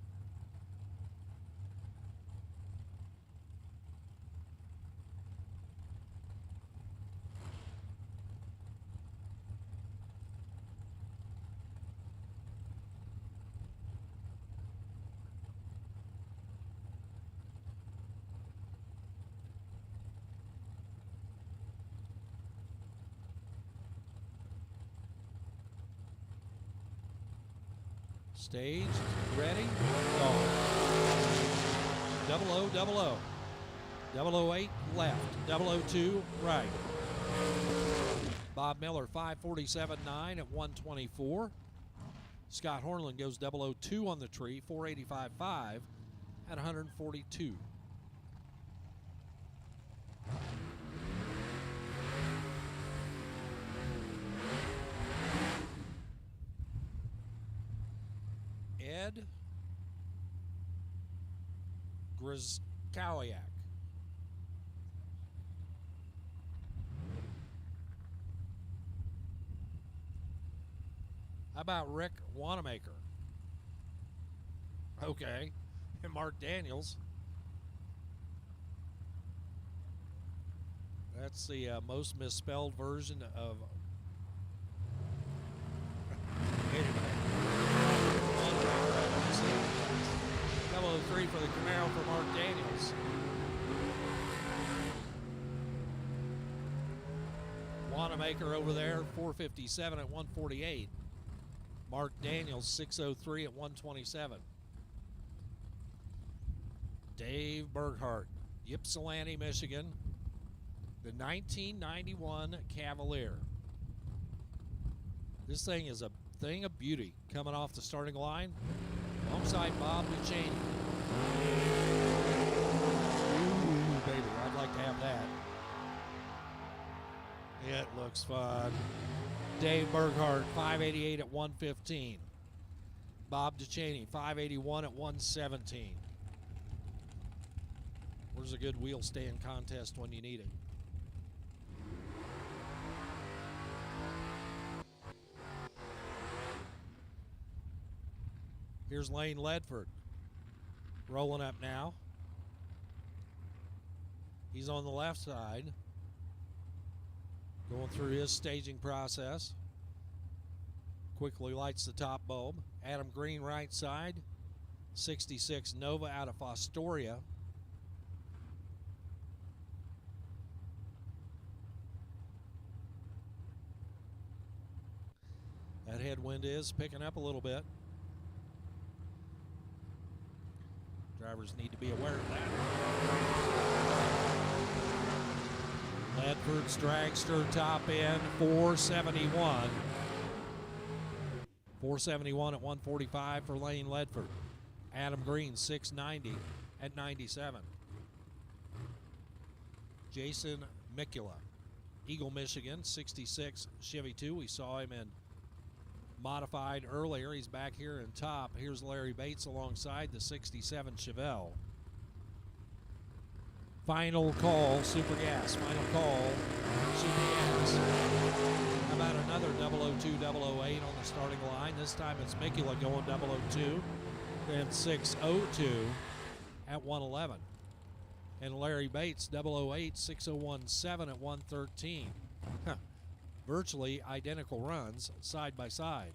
B: Stage, ready, go. 0000. 008 left, 002 right. Bob Miller 5:47.9 at 124. Scott Hornland goes 002 on the tree, 485.5 at 142. Ed Grzkowiak. How about Rick Wanamaker? Okay. And Mark Daniels. That's the most misspelled version of... Anyway. 003 for the Camaro for Mark Daniels. Wanamaker over there, 457 at 148. Mark Daniels, 603 at 127. Dave Berghardt, Ypsilanti, Michigan. The 1991 Cavalier. This thing is a thing of beauty coming off the starting line. Alongside Bob Duchaney. Ooh, baby, I'd like to have that. It looks fun. Dave Berghardt, 588 at 115. Bob Duchaney, 581 at 117. Where's a good wheel stand contest when you need it? Here's Lane Ledford rolling up now. He's on the left side, going through his staging process. Quickly lights the top bulb. Adam Green right side. 66 Nova out of Fostoria. That headwind is picking up a little bit. Drivers need to be aware of that. Ledford's dragster top end 471. 471 at 145 for Lane Ledford. Adam Green 690 at 97. Jason Mikula, Eagle, Michigan, 66 Chevy 2. We saw him in modified earlier. He's back here in top. Here's Larry Bates alongside the 67 Chevelle. Final call, Super Gas. Final call, Super Gas. How about another 002, 008 on the starting line? This time it's Mikula going 002, then 602 at 111. And Larry Bates, 008, 6017 at 113. Virtually identical runs side by side.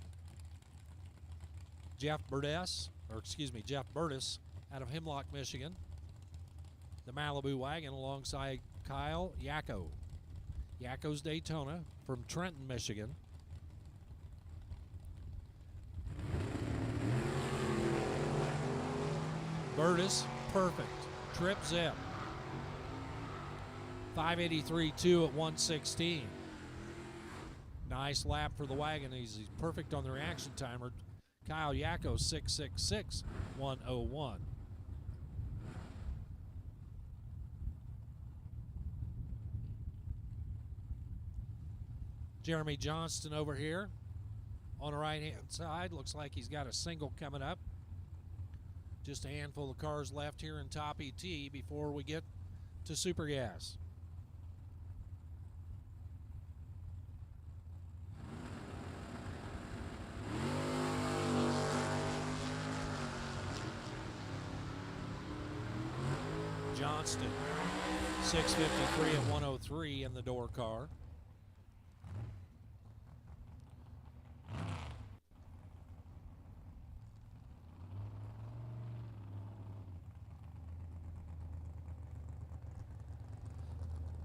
B: Jeff Burtis out of Hemlock, Michigan. The Malibu wagon alongside Kyle Yacko. Yacko's Daytona from Trenton, Michigan. Burtis, perfect. Trip zip. 583.2 at 116. Nice lap for the wagon. He's perfect on the reaction timer. Kyle Yacko, 666, 101. Jeremy Johnston over here on the right-hand side. Looks like he's got a single coming up. Just a handful of cars left here in Top ET before we get to Super Gas. Johnston, 653 at 103 in the door car.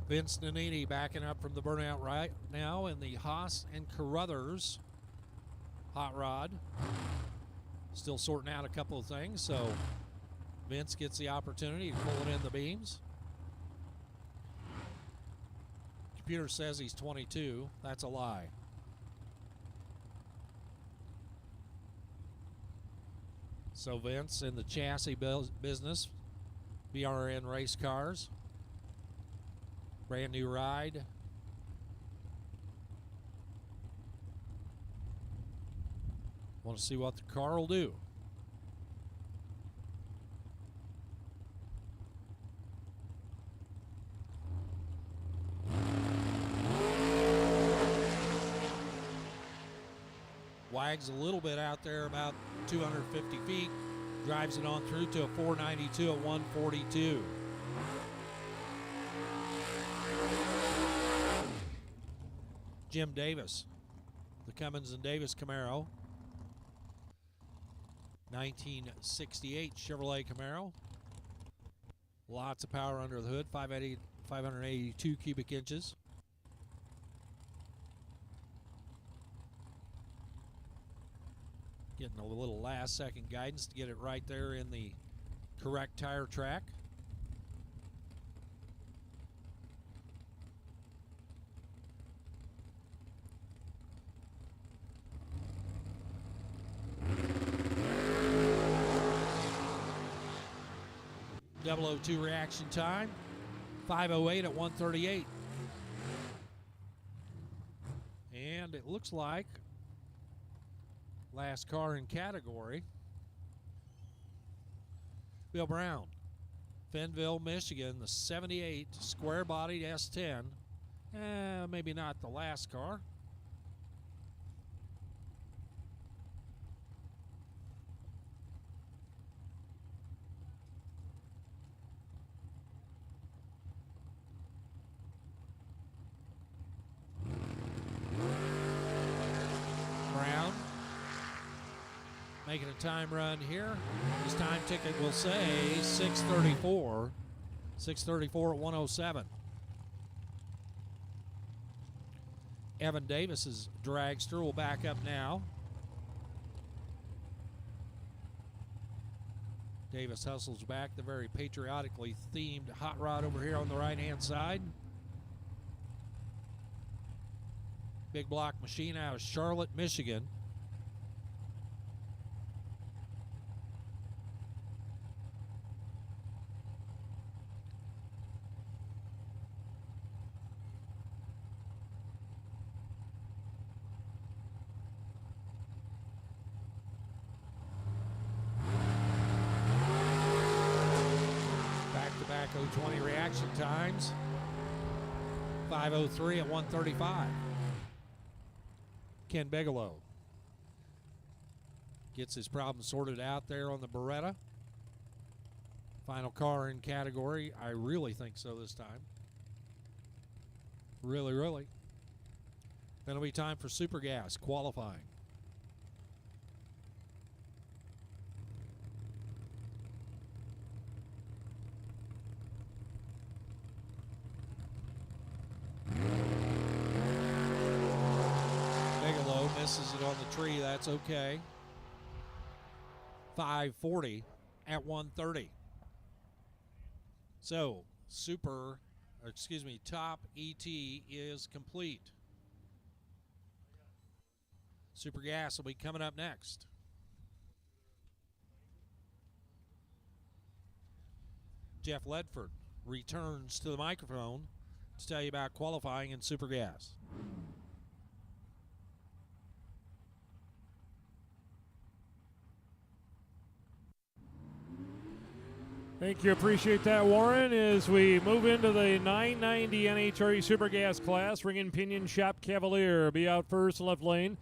B: Vince Nannini backing up from the burnout right now in the Haas and Carruthers hot rod. Still sorting out a couple of things, so Vince gets the opportunity to pull it in the beams. Computer says he's 22. That's a lie. So Vince in the chassis business, BRN race cars. Brand new ride. Want to see what the car will do. Wags a little bit out there, about 250 feet. Drives it on through to a 492 at 142. Jim Davis, the Cummins and Davis Camaro. 1968 Chevrolet Camaro. Lots of power under the hood, 582 cubic inches. Getting a little last second guidance to get it right there in the correct tire track. .002 reaction time, 5:08 at 138. And it looks like last car in category, Bill Brown, Fenville, Michigan, the 78 square-bodied S10. Maybe not the last car. Making a time run here. His time ticket will say 6:34. 6:34 at 107. Evan Davis's dragster will back up now. Davis hustles back the very patriotically themed hot rod over here on the right-hand side. Big block machine out of Charlotte, Michigan. reaction times. 5:03 at 1:35. Ken Bigelow gets his problem sorted out there on the Beretta. Final car in category. I really think so this time. Really, really. Then it'll be time for Super Gas qualifying. Bigelow misses it on the tree. That's okay. 5:40 at 1:30. So, top ET is complete. Super Gas will be coming up next. Jeff Ledford returns to the microphone to tell you about qualifying in Super Gas.
A: Thank you. Appreciate that, Warren. As we move into the 990 NHRE Super Gas class, Ring and Pinion Shop Cavalier be out first, left lane.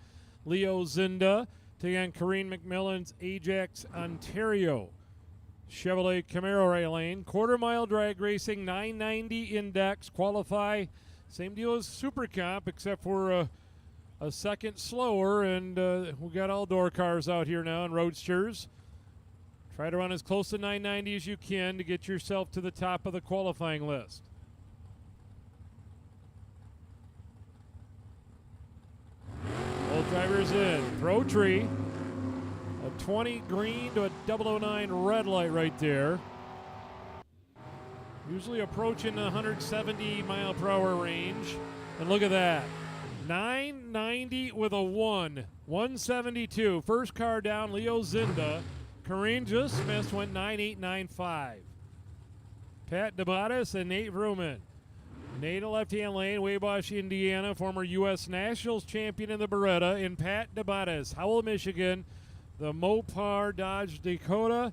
A: Leo Zinda taking on Kareen McMillan's Ajax Ontario. Chevrolet Camaro right lane. Quarter mile drag racing, 990 index. Qualify, same deal as Super Comp, except for a second slower. And we got all door cars out here now and roadsters. Try to run as close to 990 as you can to get yourself to the top of the qualifying list. Both drivers in. Throw tree. A 20 green to a 009 red light right there. Usually approaching the 170 mile per hour range. And look at that. 990 with a 1. 172. First car down, Leo Zinda. Kareen just missed, went 9895. Pat DeBatis and Nate Vrooman. Nate a left-hand lane, Wabash, Indiana, former U.S. Nationals champion in the Beretta. And Pat DeBatis, Howell, Michigan, the Mopar Dodge Dakota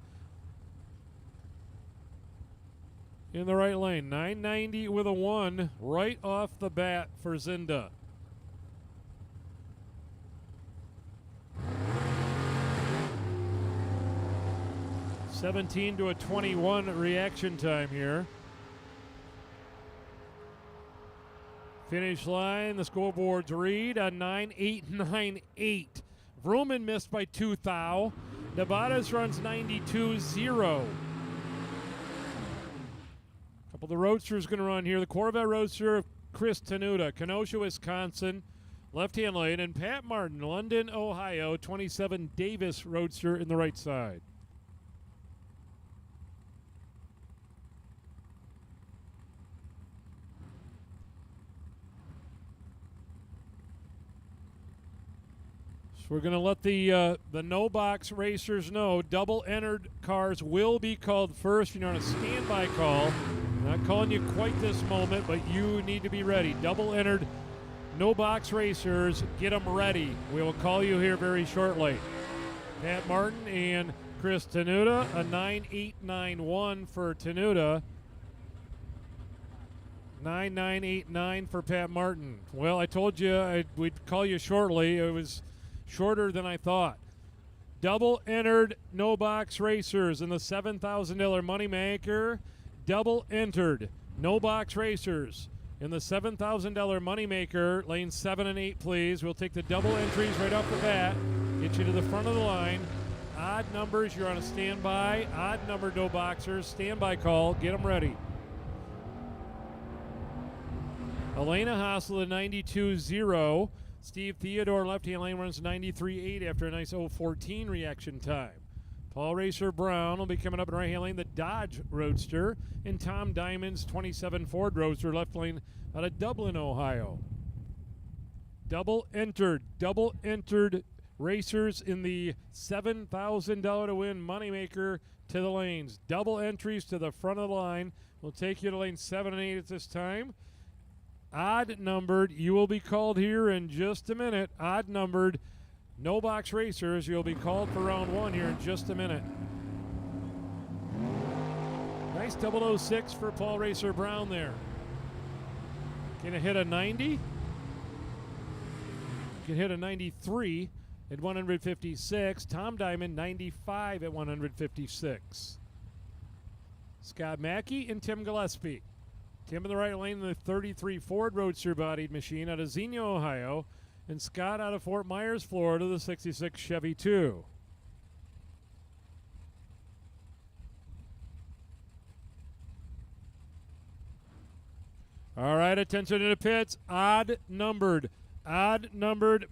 A: in the right lane. 990 with a 1 right off the bat for Zinda. $17 to a 21 reaction time here. Finish line, the scoreboards read a 9.898. Vrooman missed by 2 thou. Nevadas runs 92.0. Couple of the roadsters going to run here. The Corvette roadster of Chris Tenuta, Kenosha, Wisconsin, left-hand lane, and Pat Martin, London, Ohio, 27 Davis roadster in the right side. We're going to let the no-box racers know double-entered cars will be called first. You're on a standby call. I'm not calling you quite this moment, but you need to be ready. Double-entered no-box racers, get them ready. We will call you here very shortly. Pat Martin and Chris Tenuta, a 9.891 for Tenuta. 9.989 for Pat Martin. Well, I told you we'd call you shortly. It was shorter than I thought. Double entered no box racers in the $7,000 moneymaker. Double entered no box racers in the $7,000 moneymaker. Lanes 7 and 8, please. We'll take the double entries right off the bat. Get you to the front of the line. Odd numbers, you're on a standby. Odd number no boxers. Standby call. Get them ready. Elena Hassel, a 92.0. Steve Theodore, left-hand lane, runs 93.8 after a nice 0.14 reaction time. Paul Racer Brown will be coming up in right-hand lane, the Dodge Roadster, and Tom Diamond's 27 Ford Roadster, left lane out of Dublin, Ohio. Double entered racers in the $7,000 to win moneymaker to the lanes. Double entries to the front of the line. We'll take you to lane 7 and 8 at this time. Odd numbered, you will be called here in just a minute. Odd numbered, no box racers, you'll be called for round 1 here in just a minute. Nice race. 006 for Paul Racer Brown there. Can it hit a 90? Can hit a 93 at 156. Tom Diamond 95 at 156. Scott Mackey and Tim Gillespie. Tim in the right lane in the 33 Ford Roadster bodied machine out of Xenia, Ohio. And Scott out of Fort Myers, Florida, the 66 Chevy 2. All right, attention to the pits. Odd numbered moneymaker,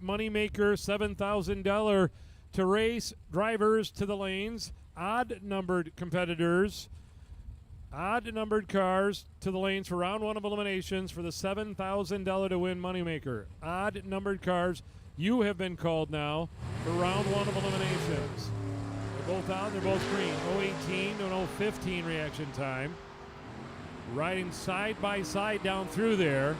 A: $7,000 to race drivers to the lanes. Odd numbered competitors. Odd numbered cars to the lanes for round one of eliminations for the $7,000 to win moneymaker. Odd numbered cars, you have been called now for round one of eliminations. They're both out, they're both green. 018 to 015 reaction time. Riding side by side down through there.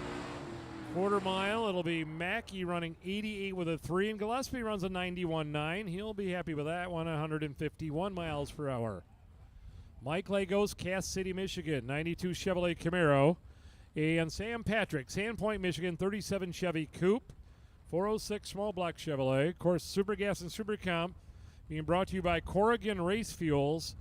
A: Quarter mile, it'll be Mackey running 88 with a 3, and Gillespie runs a 91.9. He'll be happy with that one, 151 miles per hour. Mike Lagos, Cass City, Michigan, 92 Chevrolet Camaro. And Sam Patrick, Sandpoint, Michigan, 37 Chevy Coupe, 406 small block Chevrolet. Of course, Super Gas and Super Comp being brought to you by Corrigan Race Fuels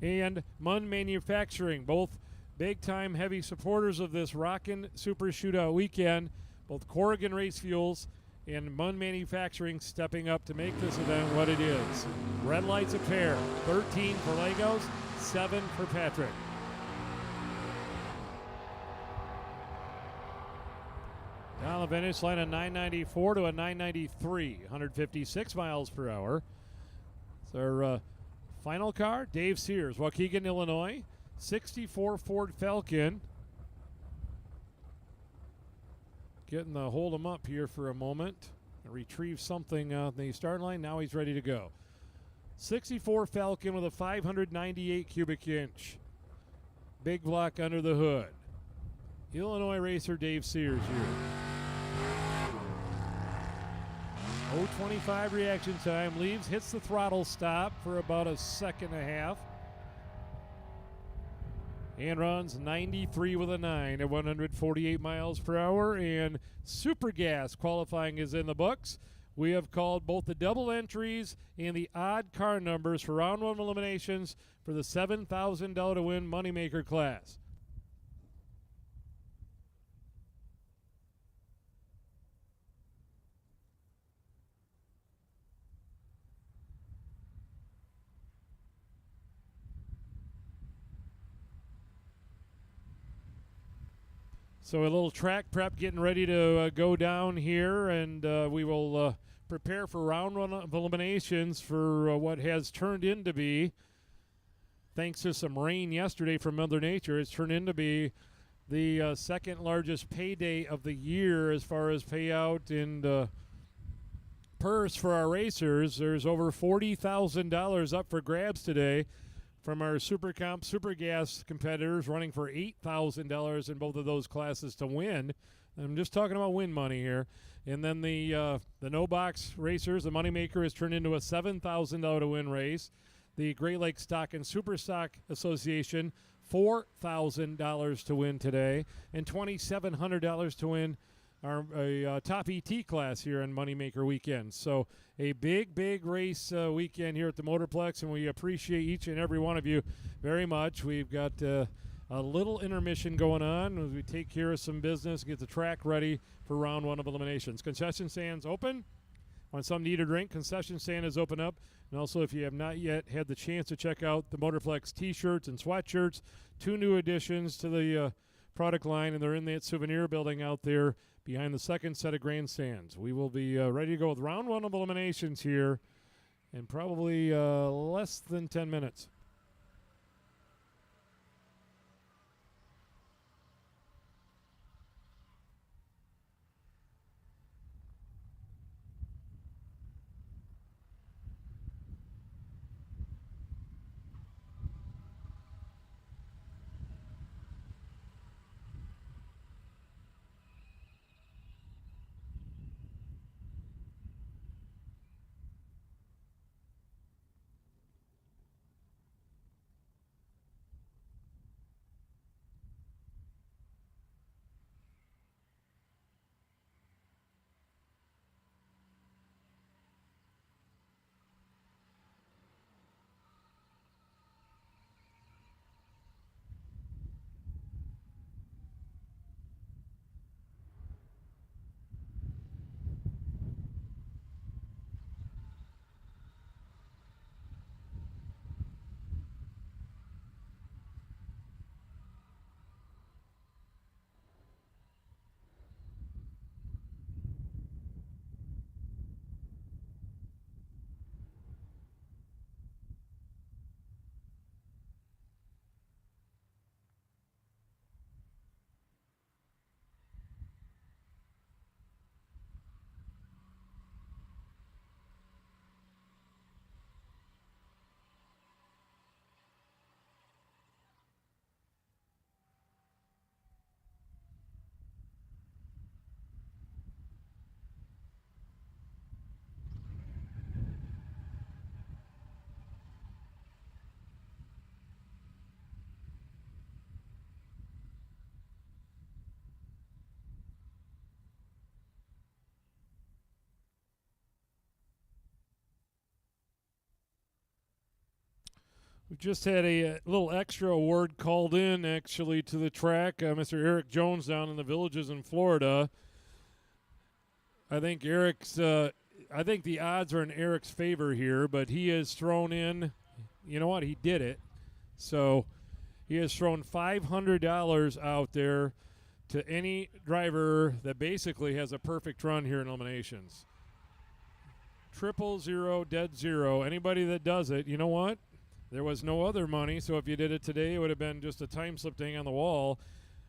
A: and Munn Manufacturing, both big-time heavy supporters of this Rockin' Super Shootout weekend. Both Corrigan Race Fuels and Munn Manufacturing stepping up to make this event what it is. Red lights a pair, 13 for Lagos, 7 for Patrick. Down the finish line, a 994 to a 993, 156 miles per hour. It's our final car, Dave Sears, Waukegan, Illinois. 64 Ford Falcon. Getting the hold him up here for a moment. Retrieve something on the start line. Now he's ready to go. 64 Falcon with a 598 cubic inch. Big block under the hood. Illinois racer Dave Sears here. 0.25 reaction time. Leaves, hits the throttle stop for about a second and a half. And runs 93 with a 9 at 148 miles per hour. And Super Gas qualifying is in the books. We have called both the double entries and the odd car numbers for round one eliminations for the $7,000 to win moneymaker class. So a little track prep getting ready to go down here, and we will prepare for round one of eliminations for what has turned into be, thanks to some rain yesterday from Mother Nature, it's turned into be the second largest payday of the year as far as payout and purse for our racers. There's over $40,000 up for grabs today from our Super Comp, Super Gas competitors, running for $8,000 in both of those classes to win. I'm just talking about win money here. And then the no-box racers, the moneymaker, has turned into a $7,000 to win race. The Great Lakes Stock and Super Stock Association, $4,000 to win today, and $2,700 to win our top ET class here on Moneymaker Weekend. So a big race weekend here at the Motorplex, and we appreciate each and every one of you very much. We've got a little intermission going on as we take care of some business, get the track ready for round one of eliminations. Concession stands open. Want something to eat or drink? Concession stand is open up. And also, if you have not yet had the chance to check out the Motorplex T-shirts and sweatshirts, 2 new additions to the product line, and they're in that souvenir building out there behind the second set of grandstands. We will be ready to go with round one of eliminations here in probably less than 10 minutes. We just had a little extra award called in, actually, to the track. Mr. Eric Jones down in the Villages in Florida. I think I think the odds are in Eric's favor here, but he has thrown in. You know what? He did it. So he has thrown $500 out there to any driver that basically has a perfect run here in eliminations. 000, dead zero. Anybody that does it, you know what? There was no other money, so if you did it today, it would have been just a time slip thing on the wall.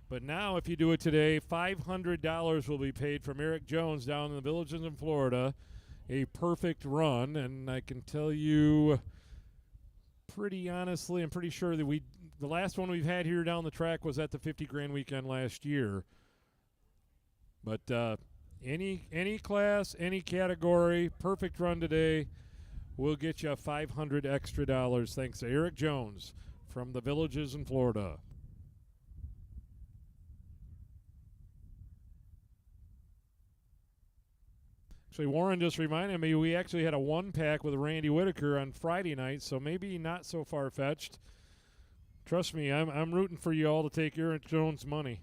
A: But now, if you do it today, $500 will be paid from Eric Jones down in the Villages in Florida. A perfect run, and I can tell you pretty honestly, I'm pretty sure that the last one we've had here down the track was at the 50 Grand Weekend last year. But any class, any category, perfect run today. We'll get you $500 extra thanks to Eric Jones from the Villages in Florida. Actually, Warren just reminded me we actually had a one-pack with Randy Whitaker on Friday night, so maybe not so far-fetched. Trust me, I'm rooting for you all to take Eric Jones' money.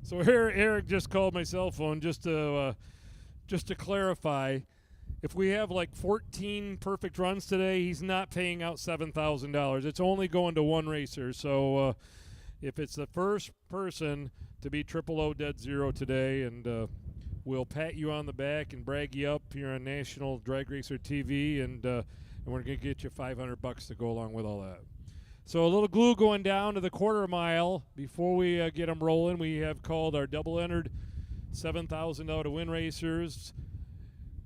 A: So here, Eric just called my cell phone just to clarify. If we have like 14 perfect runs today, he's not paying out $7,000. It's only going to one racer. So if it's the first person to be 000 dead zero today, and we'll pat you on the back and brag you up here on National Drag Racer TV, and we're going to get you $500 to go along with all that. So a little glue going down to the quarter mile. Before we get them rolling, we have called our double-entered $7,000 to win racers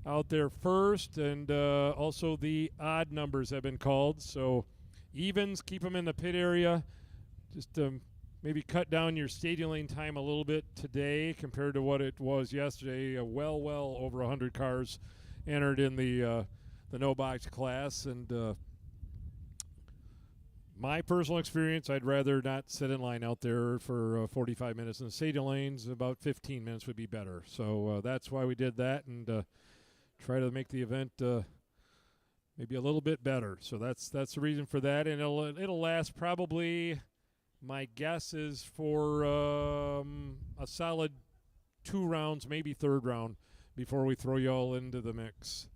A: out there first, and also the odd numbers have been called. So evens, keep them in the pit area. Just maybe cut down your stadium lane time a little bit today compared to what it was yesterday. Well over 100 cars entered in the no-box class, and my personal experience, I'd rather not sit in line out there for 45 minutes. In the stadium lanes, about 15 minutes would be better. So that's why we did that, and try to make the event maybe a little bit better. So that's the reason for that, and it'll last probably, my guess is for a solid 2 rounds, maybe third round, before we throw you all into the mix.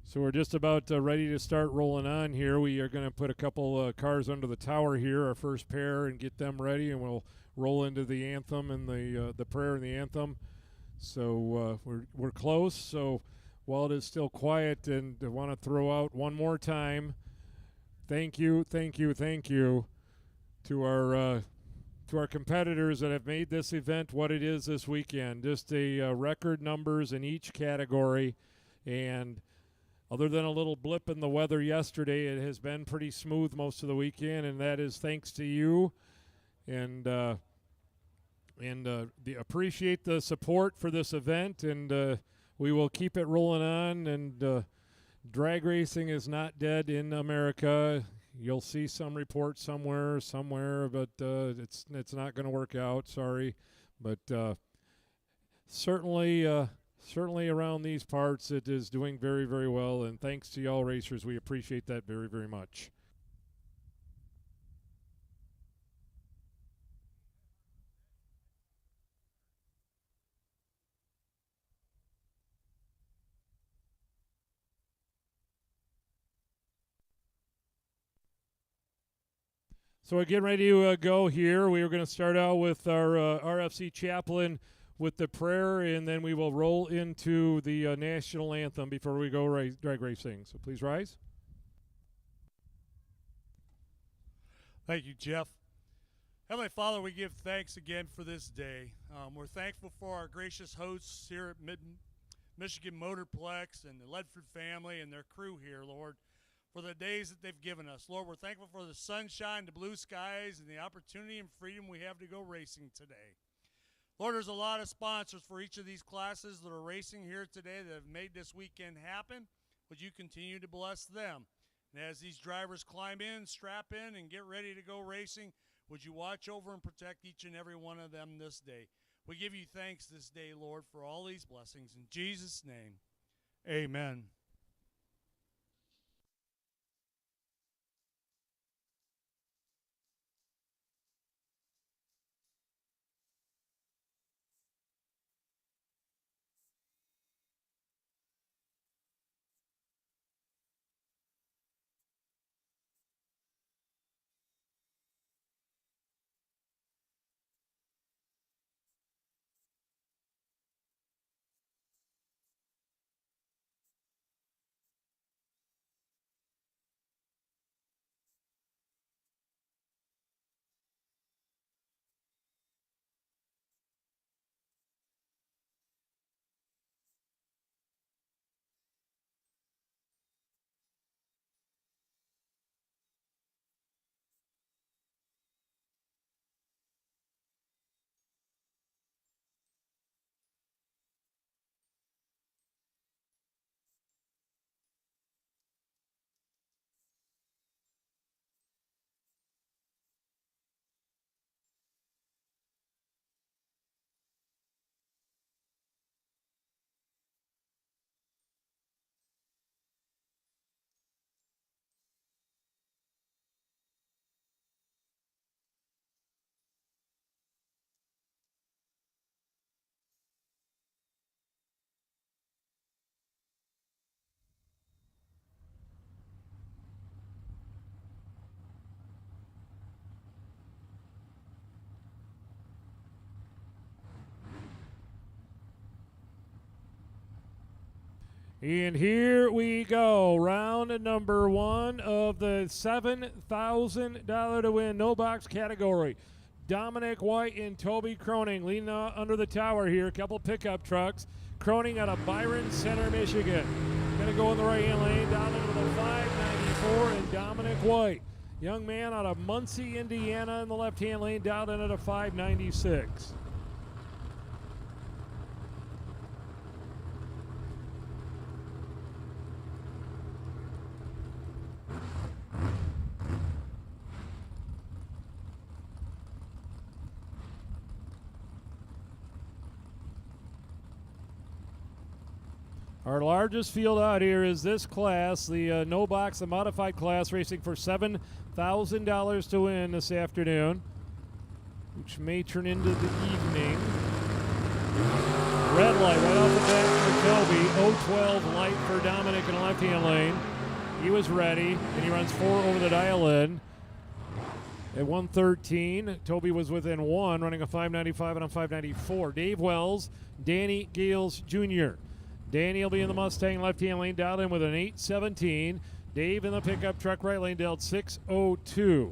A: So we're just about ready to start rolling on here. We are going to put a couple cars under the tower here, our first pair, and get them ready, and we'll roll into the anthem and the prayer and the anthem. So we're close. So while it is still quiet, and I want to throw out one more time, thank you to our competitors that have made this event what it is this weekend. Just a record numbers in each category, and other than a little blip in the weather yesterday, it has been pretty smooth most of the weekend, and that is thanks to you. And appreciate the support for this event, and we will keep it rolling on. And drag racing is not dead in America. You'll see some report somewhere, but it's not going to work out. Sorry, but certainly around these parts, it is doing very, very well. And thanks to y'all racers, we appreciate that very, very much. So we're getting ready to go here. We are going to start out with our RFC chaplain with the prayer, and then we will roll into the national anthem before we go drag racing. So please rise.
C: Thank you, Jeff. Heavenly Father, we give thanks again for this day. We're thankful for our gracious hosts here at Michigan Motorplex and the Ledford family and their crew here, Lord, for the days that they've given us. Lord, we're thankful for the sunshine, the blue skies, and the opportunity and freedom we have to go racing today. Lord, there's a lot of sponsors for each of these classes that are racing here today that have made this weekend happen. Would you continue to bless them? And as these drivers climb in, strap in, and get ready to go racing, would you watch over and protect each and every one of them this day? We give you thanks this day, Lord, for all these blessings. In Jesus' name, amen.
A: And here we go, round number one of the $7,000 to win no box category. Dominic White and Toby Croning leading under the tower here. A couple pickup trucks. Croning out of Byron Center, Michigan. Going to go in the right-hand lane down into the 594, and Dominic White, young man out of Muncie, Indiana, in the left-hand lane down into the 596. Our largest field out here is this class, the no box, the modified class, racing for $7,000 to win this afternoon, which may turn into the evening. Red light right off the bat for Toby. 0-12 light for Dominic in the left-hand lane. He was ready, and he runs 4 over the dial-in. At 1:13, Toby was within 1, running a 5.95 and a 5.94. Dave Wells, Danny Gales Jr. Danny will be in the Mustang left-hand lane, dialed in with an 8.17. Dave in the pickup truck right lane, dialed 6.02.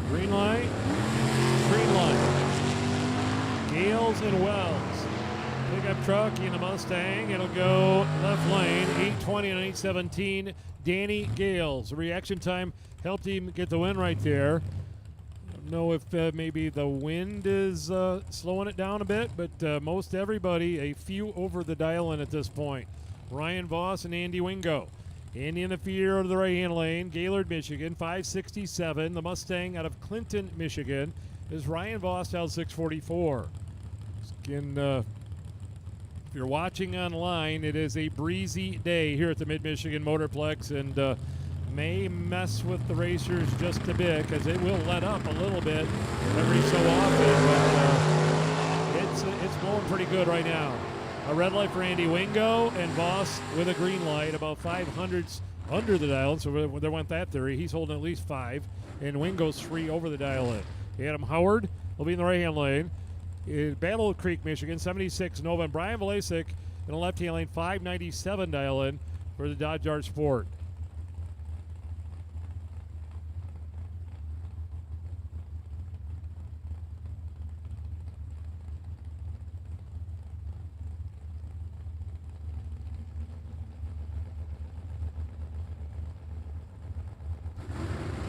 A: Green light. Gales and Wells. Pickup truck in the Mustang. It'll go left lane. 8:20 and 8:17. Danny Gales. Reaction time helped him get the win right there. Don't know if maybe the wind is slowing it down a bit, but most everybody a few over the dial-in at this point. Ryan Voss and Andy Wingo. Andy in the fear of the right-hand lane. Gaylord, Michigan, 567. The Mustang out of Clinton, Michigan, is Ryan Voss out 644. Again, if you're watching online, it is a breezy day here at the Mid-Michigan Motorplex, and may mess with the racers just a bit because it will let up a little bit every so often, but it's blowing pretty good right now. A red light for Andy Wingo, and Voss with a green light, about 500s under the dial, so there went that theory. He's holding at least 5, and Wingo's 3 over the dial-in. Adam Howard will be in the right-hand lane. In Battle Creek, Michigan, 76 Nova, and Brian Vlasic in the left-hand lane, 597 dial-in for the Dodge Dart Sport.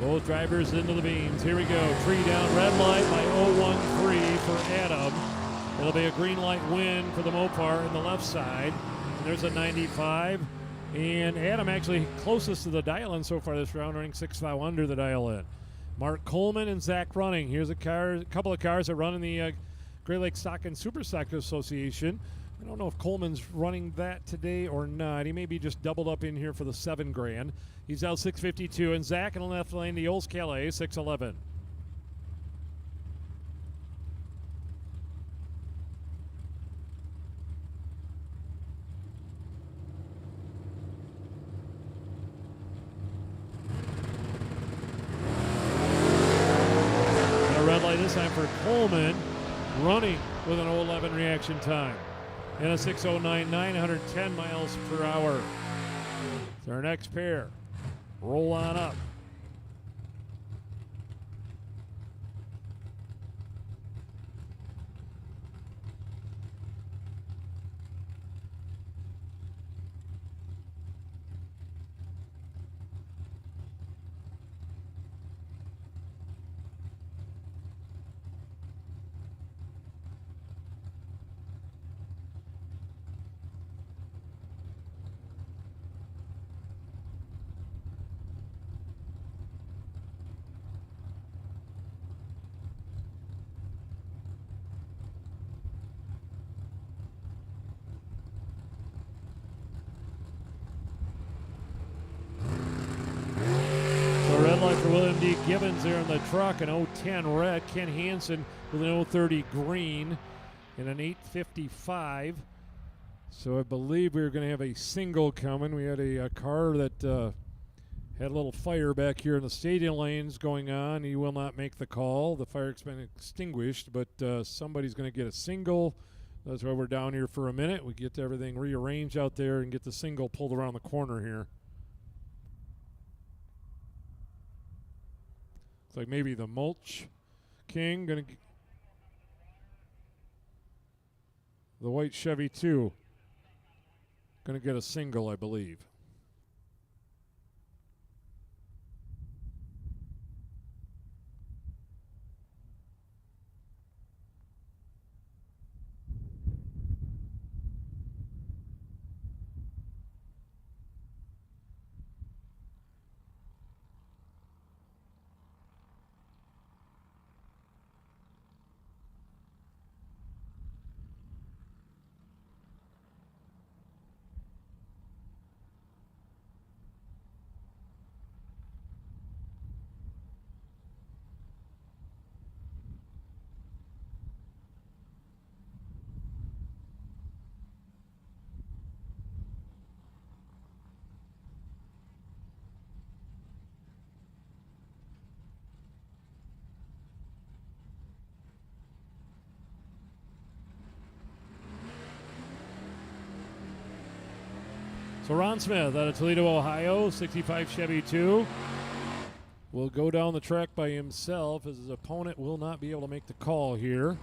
A: Both drivers into the beams. Here we go. Tree down, red light by 013 for Adam. It'll be a green light win for the Mopar in the left side. And there's a 95. And Adam actually closest to the dial-in so far this round, running 6.5 under the dial-in. Mark Coleman and Zach Running. Here's a couple of cars that run in the Great Lakes Stock and Super Stock Association. I don't know if Coleman's running that today or not. He may be just doubled up in here for the $7,000. He's out 652, and Zach in the left lane, the Ols Calais, 611. And a red light this time for Coleman, running with an 011 reaction time. And a 6:09, 910 miles per hour. It's our next pair. Roll on up. Red light for William D. Gibbons there in the truck, an 010 red. Ken Hansen with an 030 green and an 855. So I believe we were going to have a single coming. We had a car that had a little fire back here in the stadium lanes going on. He will not make the call. The fire's been extinguished, but somebody's going to get a single. That's why we're down here for a minute. We get everything rearranged out there and get the single pulled around the corner here. It's like maybe the Mulch King gonna the white Chevy 2 gonna get a single, I believe. So Ron Smith out of Toledo, Ohio, 65 Chevy 2, will go down the track by himself as his opponent will not be able to make the call here.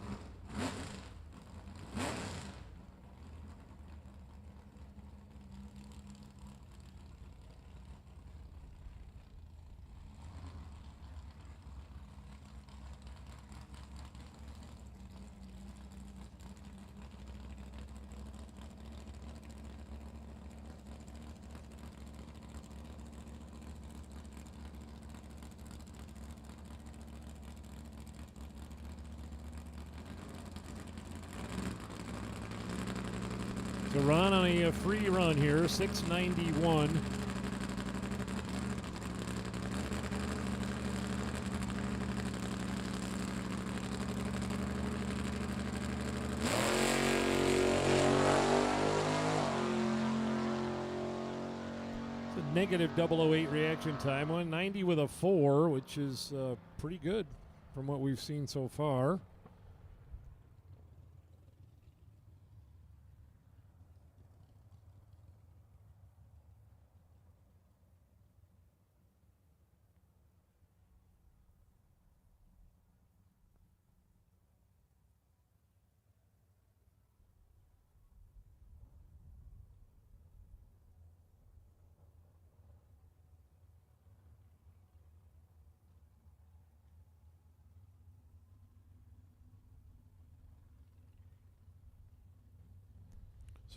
A: So Ron on a free run here, 691. It's a negative 008 reaction time, 190 with a 4, which is pretty good from what we've seen so far.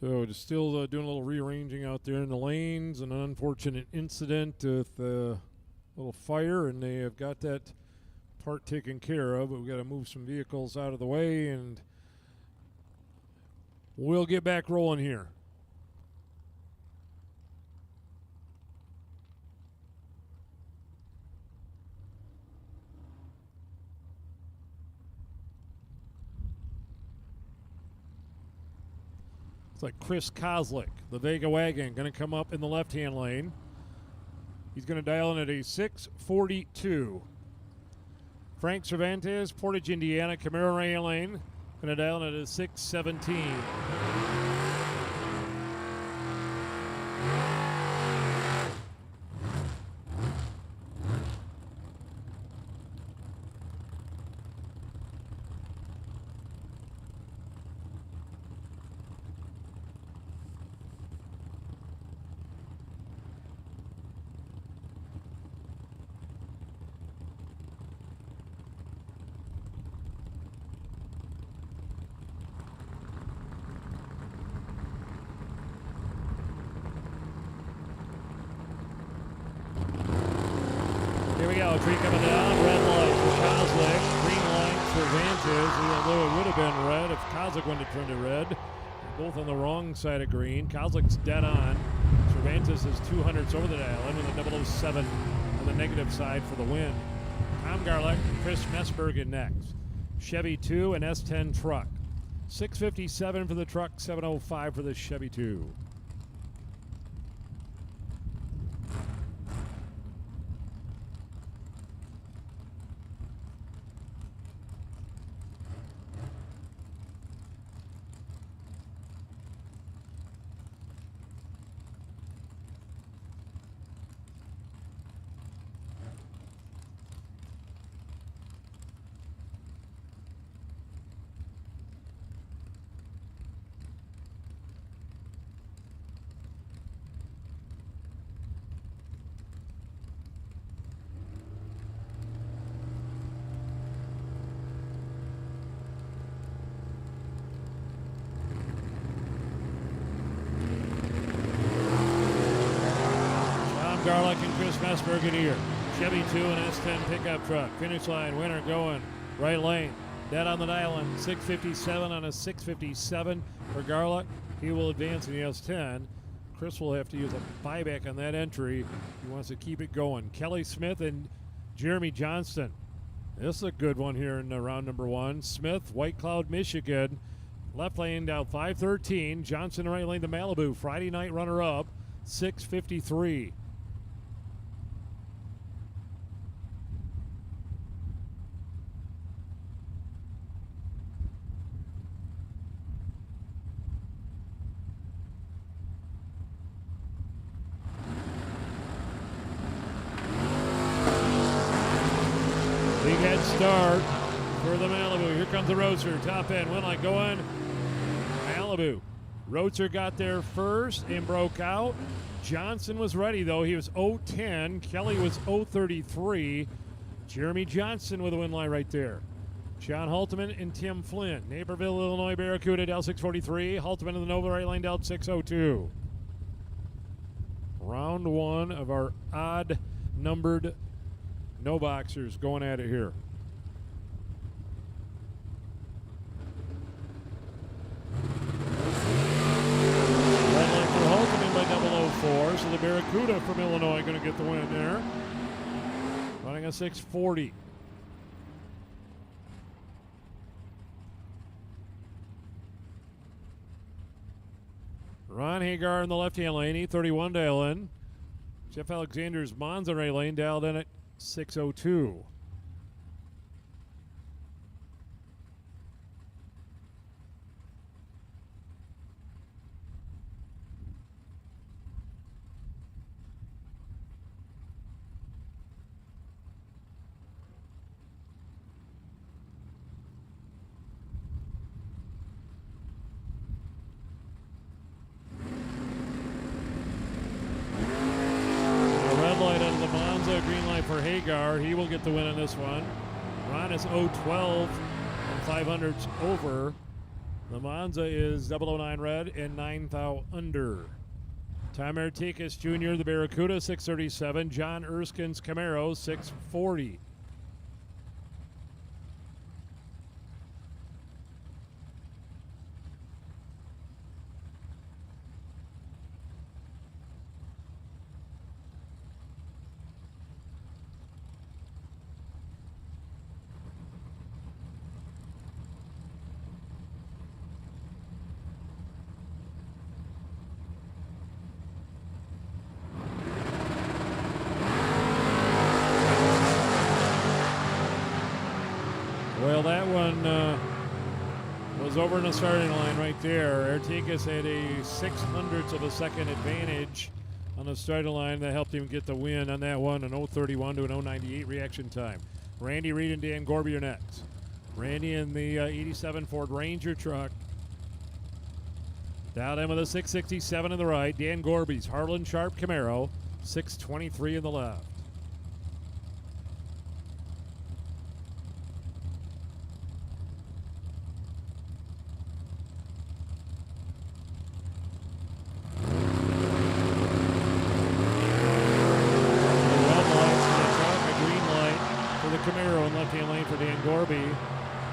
A: So just still doing a little rearranging out there in the lanes. An unfortunate incident with a little fire, and they have got that part taken care of. But we've got to move some vehicles out of the way, and we'll get back rolling here. It's like Chris Kozlik, the Vega Wagon, going to come up in the left-hand lane. He's going to dial in at a 642. Frank Cervantes, Portage, Indiana, Camaro right lane, going to dial in at a 617. Here we go, tree coming down, red light for Kozlik, green light for Cervantes, although it would have been red if Kozlik wouldn't have turned it red. Both on the wrong side of green. Kozlik's dead on. Cervantes is 200s over the dial in with a 007 on the negative side for the win. Tom Garlick and Chris Messbergen next. Chevy 2 and S10 truck. 657 for the truck, 705 for the Chevy 2. Garlick and Chris Messbergen here. Chevy 2 and S10 pickup truck. Finish line, winner going right lane. Dead on the dial on 657 on a 657 for Garlick. He will advance in the S10. Chris will have to use a buyback on that entry. He wants to keep it going. Kelly Smith and Jeremy Johnston. This is a good one here in round number 1. Smith, White Cloud, Michigan. Left lane down 513. Johnson right lane to Malibu. Friday night runner-up, 653. start for the Malibu. Here comes the Roadster. Top end, one line going. Malibu. Roadster got there first and broke out. Johnson was ready, though. He was 0-10. Kelly was 0-33. Jeremy Johnson with a win line right there. John Halteman and Tim Flynn. Naperville, Illinois, Barracuda, Del 643. Halteman in the Nova right line, Del 602. Round one of our odd-numbered no boxers going at it here. Red line for Halteman by 004. So the Barracuda from Illinois going to get the win there. Running a 640. Ron Hagar in the left-hand lane, 831 dial in. Jeff Alexander's Monterey lane dialed in at 602. Green light for Hagar. He will get the win on this one. Ron is 0-12 and 500s over. The Monza is 009 red and 9 thou under. Tom Artikas Jr., the Barracuda, 637. John Erskine's Camaro, 640. Well, that one was over in the starting line right there. Artigas had a 600th of a second advantage on the starting line that helped him get the win on that one, an 0:31 to an 0:98 reaction time. Randy Reed and Dan Gorby are next. Randy in the 87 Ford Ranger truck. Down in with a 667 in the right. Dan Gorby's Harlan Sharp Camaro, 623 in the left. Camaro in left-hand lane for Dan Gorby.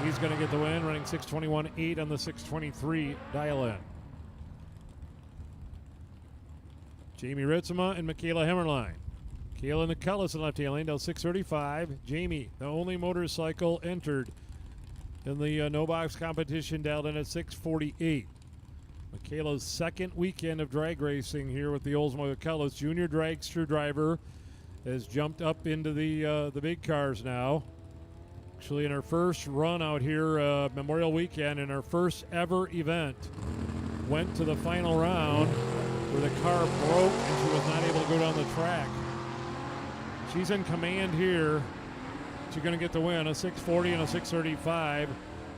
A: He's going to get the win, running 621.8 on the 623 dial-in. Jamie Ritzema and Michaela Hemmerline. Kayla Nicullis in left-hand lane, down 635. Jamie, the only motorcycle entered in the no-box competition, dialed in at 648. Michaela's second weekend of drag racing here with the Oldsmobile Nicullis. Junior dragster driver has jumped up into the big cars now. Actually, in her first run out here, Memorial Weekend, in her first ever event, went to the final round where the car broke and she was not able to go down the track. She's in command here. She's going to get the win, a 640 and a 635.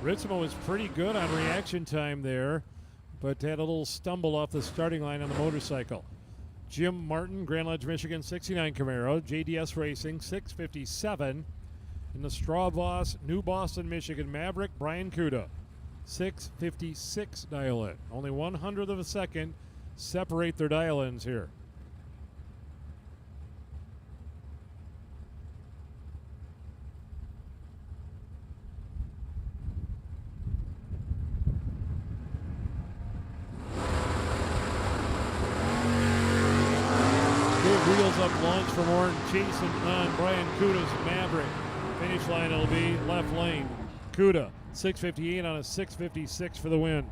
A: Ritzmo was pretty good on reaction time there, but had a little stumble off the starting line on the motorcycle. Jim Martin, Grand Ledge, Michigan, 69 Camaro. JDS Racing, 657. In the Straw Boss, New Boston, Michigan, Maverick, Brian Kuda, 656 dial-in. Only 100th of a second separate their dial-ins here. Wheels up launch for Warren chasing on Brian Kuda's Maverick. Finish line it'll be left lane. Kuda, 658 on a 656 for the win.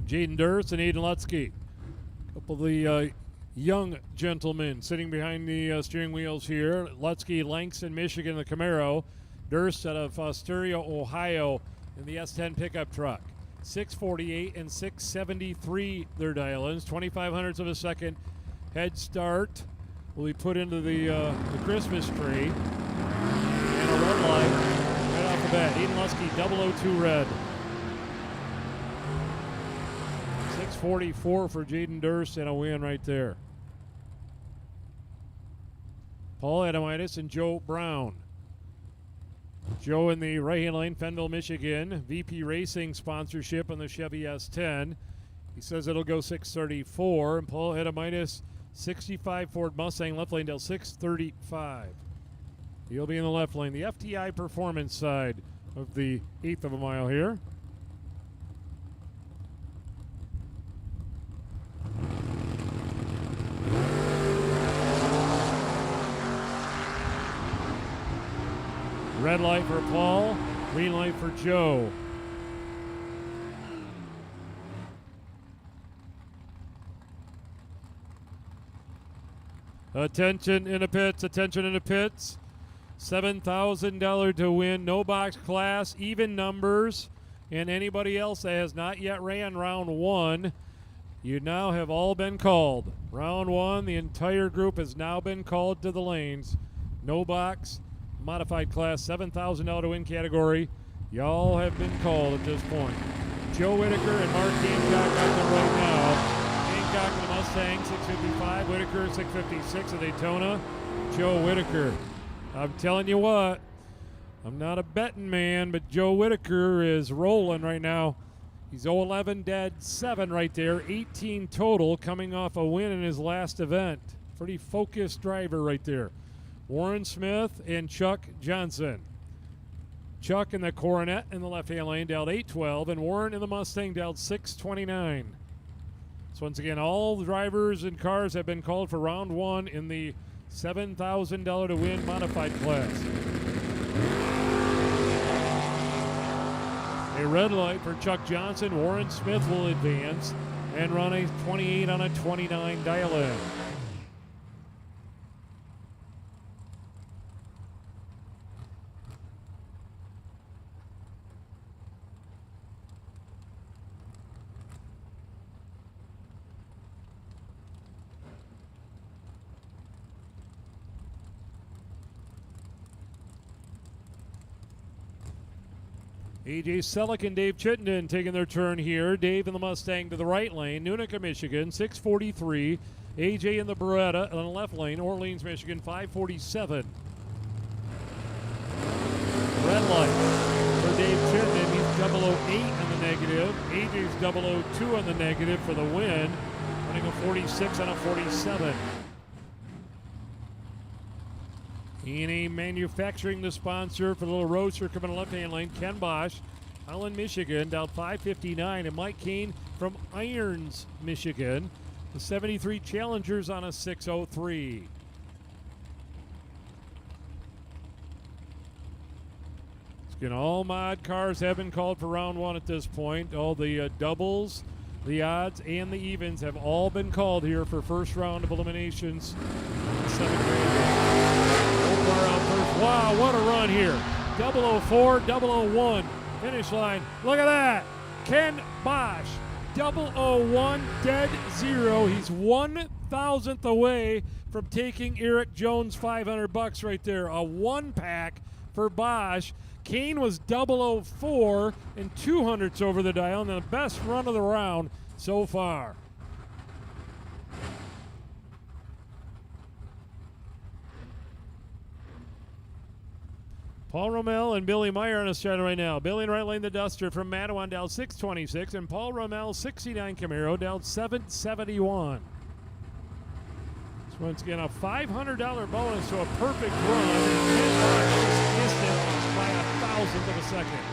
A: Jaden Durst and Aiden Lutsky. A couple of the young gentlemen sitting behind the steering wheels here. Lutsky, Langston, Michigan, the Camaro. Durst out of Stereo, Ohio in the S10 pickup truck. 6:48 and 6:73 their dial-ins. 0.25 of a second head start will be put into the Christmas tree. And a red light right off the bat. Eden Lusky 002 red. 6:44 for Jaden Durst and a win right there. Paul Adamitis and Joe Brown. Joe in the right-hand lane, Fenville, Michigan. VP Racing sponsorship on the Chevy S10. He says it'll go 6:34. And Paul Adamitis, 65 Ford Mustang, left lane till 6:35. He'll be in the left lane. The FTI Performance side of the 1/8 of a mile here. Red light for Paul, green light for Joe. Attention in the pits, attention in the pits. $7,000 to win, no box class, even numbers, and anybody else that has not yet ran round one, you now have all been called. Round one, the entire group has now been called to the lanes. No box, modified class, $7,000 to win category. Y'all have been called at this point. Joe Whitaker and Mark Hancock out there right now. Hancock in the Mustang, 655. Whitaker, 656 at Daytona. Joe Whitaker. I'm telling you what, I'm not a betting man, but Joe Whitaker is rolling right now. He's 0-11, dead 7 right there, 18 total, coming off a win in his last event. Pretty focused driver right there. Warren Smith and Chuck Johnson. Chuck in the Coronet in the left-hand lane, dialed 812, and Warren in the Mustang, dialed 629. So once again, all the drivers and cars have been called for round one in the $7,000 to win modified class. A red light for Chuck Johnson. Warren Smith will advance and run a 28 on a 29 dial-in. A.J. Selleck and Dave Chittenden taking their turn here. Dave in the Mustang to the right lane, Unica, Michigan, 6:43. A.J. in the Beretta on the left lane, Orleans, Michigan, 5:47. Red light for Dave Chittenden. He's 008 on the negative. A.J.'s 002 on the negative for the win, running a 46 on a 47. E&E Manufacturing, the sponsor for the little roadster coming in the left-hand lane. Ken Bosch, Holland, Michigan, down 5:59. And Mike Kane from Irons, Michigan. The 73 Challengers on a 6:03. Again, all mod cars have been called for round one at this point. All the doubles, the odds, and the evens have all been called here for first round of eliminations. 7 grand. Out first. Wow, what a run here. 004, 001. Finish line. Look at that. Ken Bosch. 001, dead 0. He's 1,000th away from taking Eric Jones $500 right there. A 1-pack for Bosch. Kane was 004 and 200ths over the dial, and the best run of the round so far. Paul Rommel and Billy Meyer on a stride right now. Billy in right lane, the Duster from Mattawan, down 626, and Paul Rommel, 69 Camaro, down 771. So once again, a $500 bonus to a perfect run. Ken Bosch just missed it by 1,000th of a second.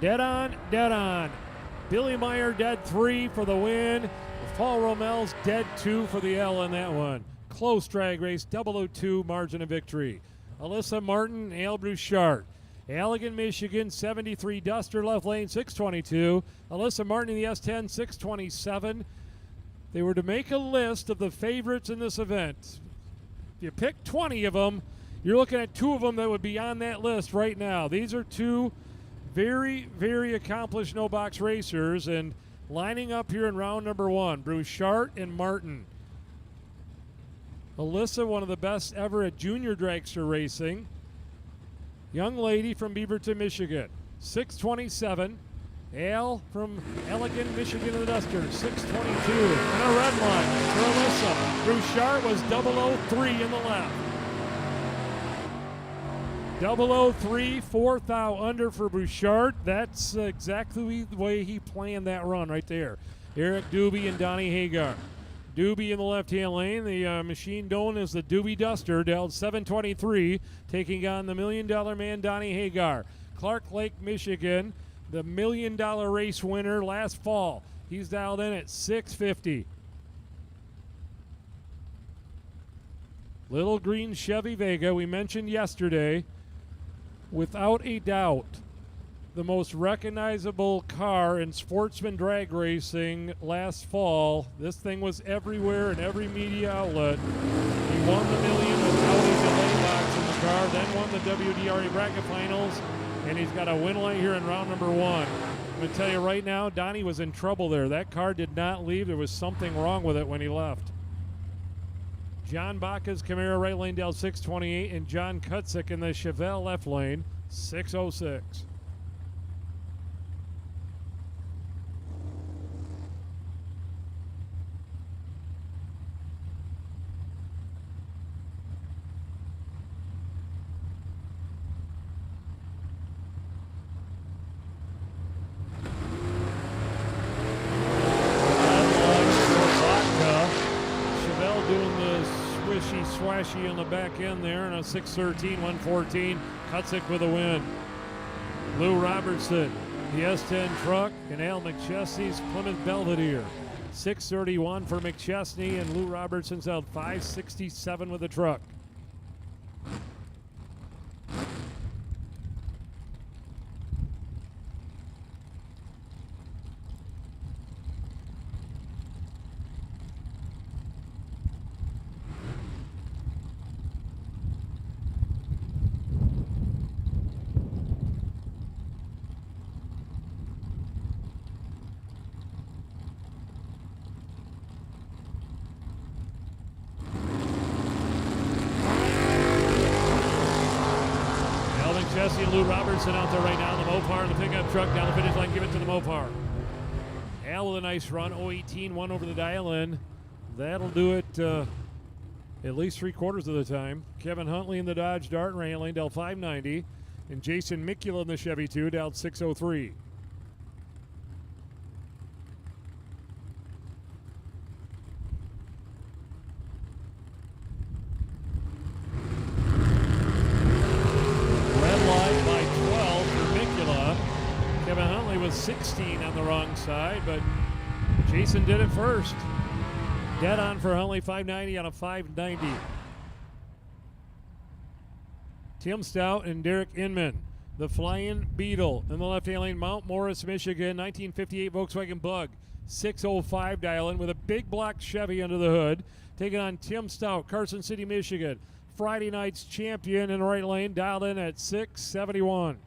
A: Dead on, dead on. Billy Meyer dead 3 for the win. With Paul Rommel's dead 2 for the L in that one. Close drag race, 002 margin of victory. Alyssa Martin, Al Bouchard. Allegan, Michigan, 73 Duster, left lane, 622. Alyssa Martin in the S10, 627. They were to make a list of the favorites in this event. you pick 20 of them, you're looking at 2 of them that would be on that list right now. These are 2 very, very accomplished no-box racers, and lining up here in round number 1, Bouchard and Martin. Alyssa, one of the best ever at junior dragster racing. Young lady from Beaverton, Michigan, 627. Al from Elgin, Michigan in the Duster, 622. And a red line for Alyssa. Bouchard was 003 in the left. 003, 4th out under for Bouchard. That's exactly the way he planned that run right there. Eric Doobie and Donnie Hagar. Doobie in the left-hand lane. The machine known as the Doobie Duster, dialed 723, taking on the $1 Million Man, Donnie Hagar. Clark Lake, Michigan, the $1 Million race winner last fall. He's dialed in at 650. Little green Chevy Vega, we mentioned yesterday, without a doubt, the most recognizable car in Sportsman drag racing last fall. This thing was everywhere in every media outlet. He won the $1 million with Audi delay box in the car, then won the WDRA bracket finals, and he's got a win line here in round number 1. I'm going to tell you right now, Donnie was in trouble there. That car did not leave. There was something wrong with it when he left. John Baca's Camaro right lane down 628, and John Kutzik in the Chevelle left lane, 606. Swashy on the back end there, and a 613, 114. Kutzik with a win. Lou Robertson, the S10 truck, and Al McChesney's Plymouth Belvedere. 631 for McChesney, and Lou Robertson's out 567 with the truck. Jesse and Lou Robertson out there right now in the Mopar, the pickup truck down the finish line, give it to the Mopar. Al with a nice run, 018, 1 over the dial-in. That'll do it at least 3/4 of the time. Kevin Huntley in the Dodge Dart and right lane, down 590. And Jason Mikula in the Chevy 2, down 603. Kevin Huntley was 16 on the wrong side, but Jason did it first. Dead on for Huntley, 590 on a 590. Tim Stout and Derek Inman, the Flying Beetle in the left-hand lane, Mount Morris, Michigan, 1958 Volkswagen Bug, 605 dial-in with a big block Chevy under the hood, taking on Tim Stout, Carson City, Michigan, Friday night's champion in the right lane, dialed in at 671.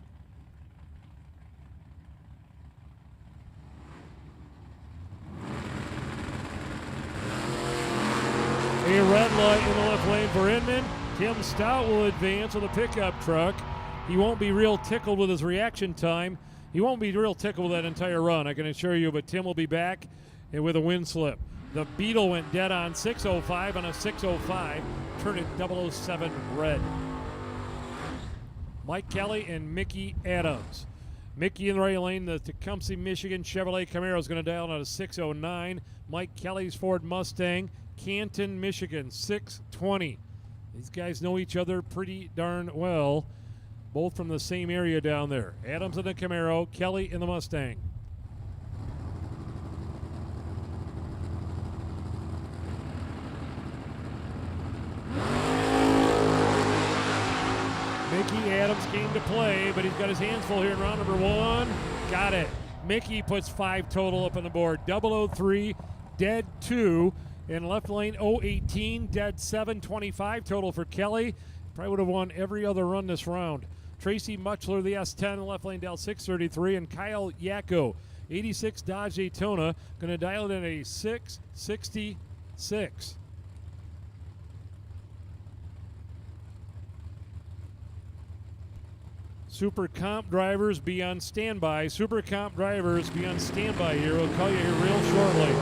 A: A red light in the left lane for Inman. Tim Stout will advance with a pickup truck. He won't be real tickled with his reaction time. He won't be real tickled with that entire run, I can assure you, but Tim will be back and with a win slip. The Beetle went dead on 605 on a 605, turned it 007 red. Mike Kelly and Mickey Adams. Mickey in the right lane, the Tecumseh, Michigan Chevrolet Camaro is going to dial on a 609. Mike Kelly's Ford Mustang, Canton, Michigan, 620. These guys know each other pretty darn well, both from the same area down there. Adams in the Camaro, Kelly in the Mustang. Mickey Adams came to play, but he's got his hands full here in round number 1. Got it. Mickey puts 5 total up on the board. 003, dead 2. In left lane, 018, dead 725 total for Kelly. Probably would have won every other run this round. Tracy Muchler, the S10, in left lane, down 633. And Kyle Yacko, 86 Dodge Daytona, going to dial it in a 666. Super Comp drivers be on standby. Super Comp drivers be on standby here. We'll call you here real shortly.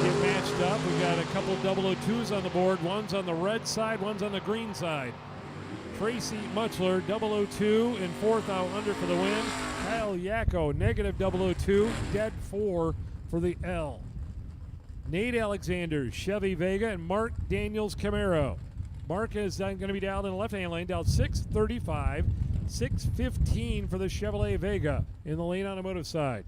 A: Get matched up. We've got a couple 002s on the board. One's on the red side, one's on the green side. Tracy Muchler, 002 in fourth out under for the win. Kyle Yacko, negative 002, dead 4 for the L. Nate Alexander, Chevy Vega, and Mark Daniels Camaro. Mark is going to be down in the left-hand lane, down 635, 615 for the Chevrolet Vega in the Lane Automotive side.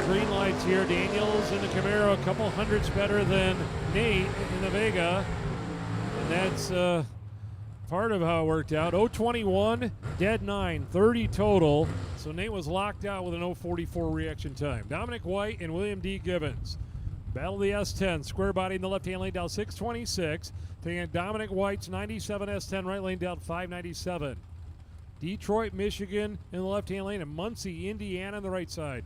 A: Green lights here. Daniels in the Camaro, a couple hundreds better than Nate in the Vega. And that's part of how it worked out. 021, dead 9, 30 total. So Nate was locked out with an 044 reaction time. Dominic White and William D. Gibbons. Battle of the S10, square body in the left-hand lane, down 626. Taking Dominic White's 97 S10, right lane, down 597. Detroit, Michigan in the left-hand lane, and Muncie, Indiana on the right side.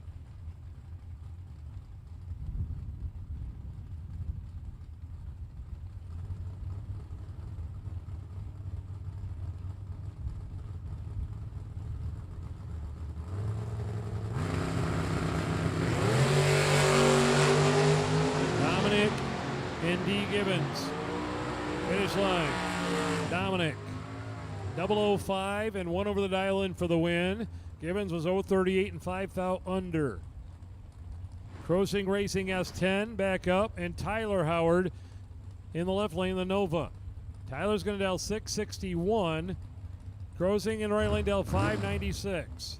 A: D. Gibbons, finish line. Dominic, 005 and 1 over the dial in for the win. Gibbons was 038 and 5 thou under. Crossing Racing S10 back up, and Tyler Howard in the left lane, the Nova. Tyler's going to dial 661. Crossing in right lane, dial 596.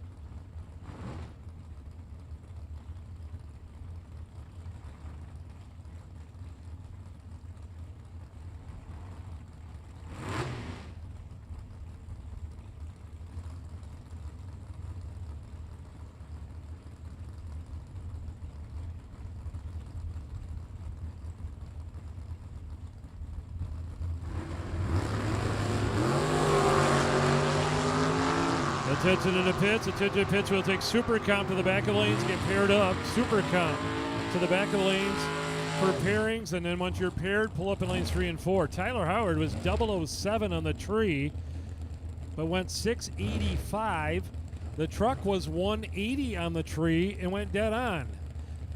A: Attention in the pits. Attention in the pits. We'll take Super Comp to the back of the lanes. Get paired up. Super Comp to the back of the lanes for pairings. And then once you're paired, pull up in lanes 3 and 4. Tyler Howard was 007 on the tree, but went 685. The truck was 180 on the tree and went dead on.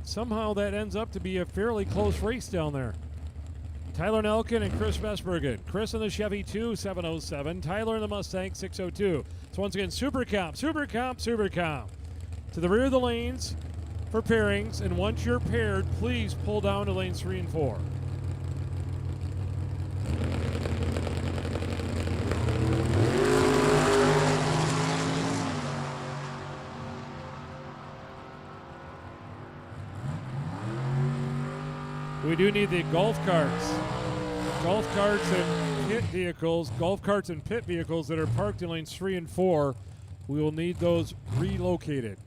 A: Somehow that ends up to be a fairly close race down there. Tyler Nelkin and Chris Vesbergen. Chris in the Chevy 2, 707. Tyler in the Mustang, 602. So once again, Super Comp, Super Comp, Super Comp. To the rear of the lanes for pairings, and once you're paired, please pull down to lanes 3 and 4. We do need the golf carts. Golf carts and pit vehicles, that are parked in lanes 3 and 4. We will need those relocated.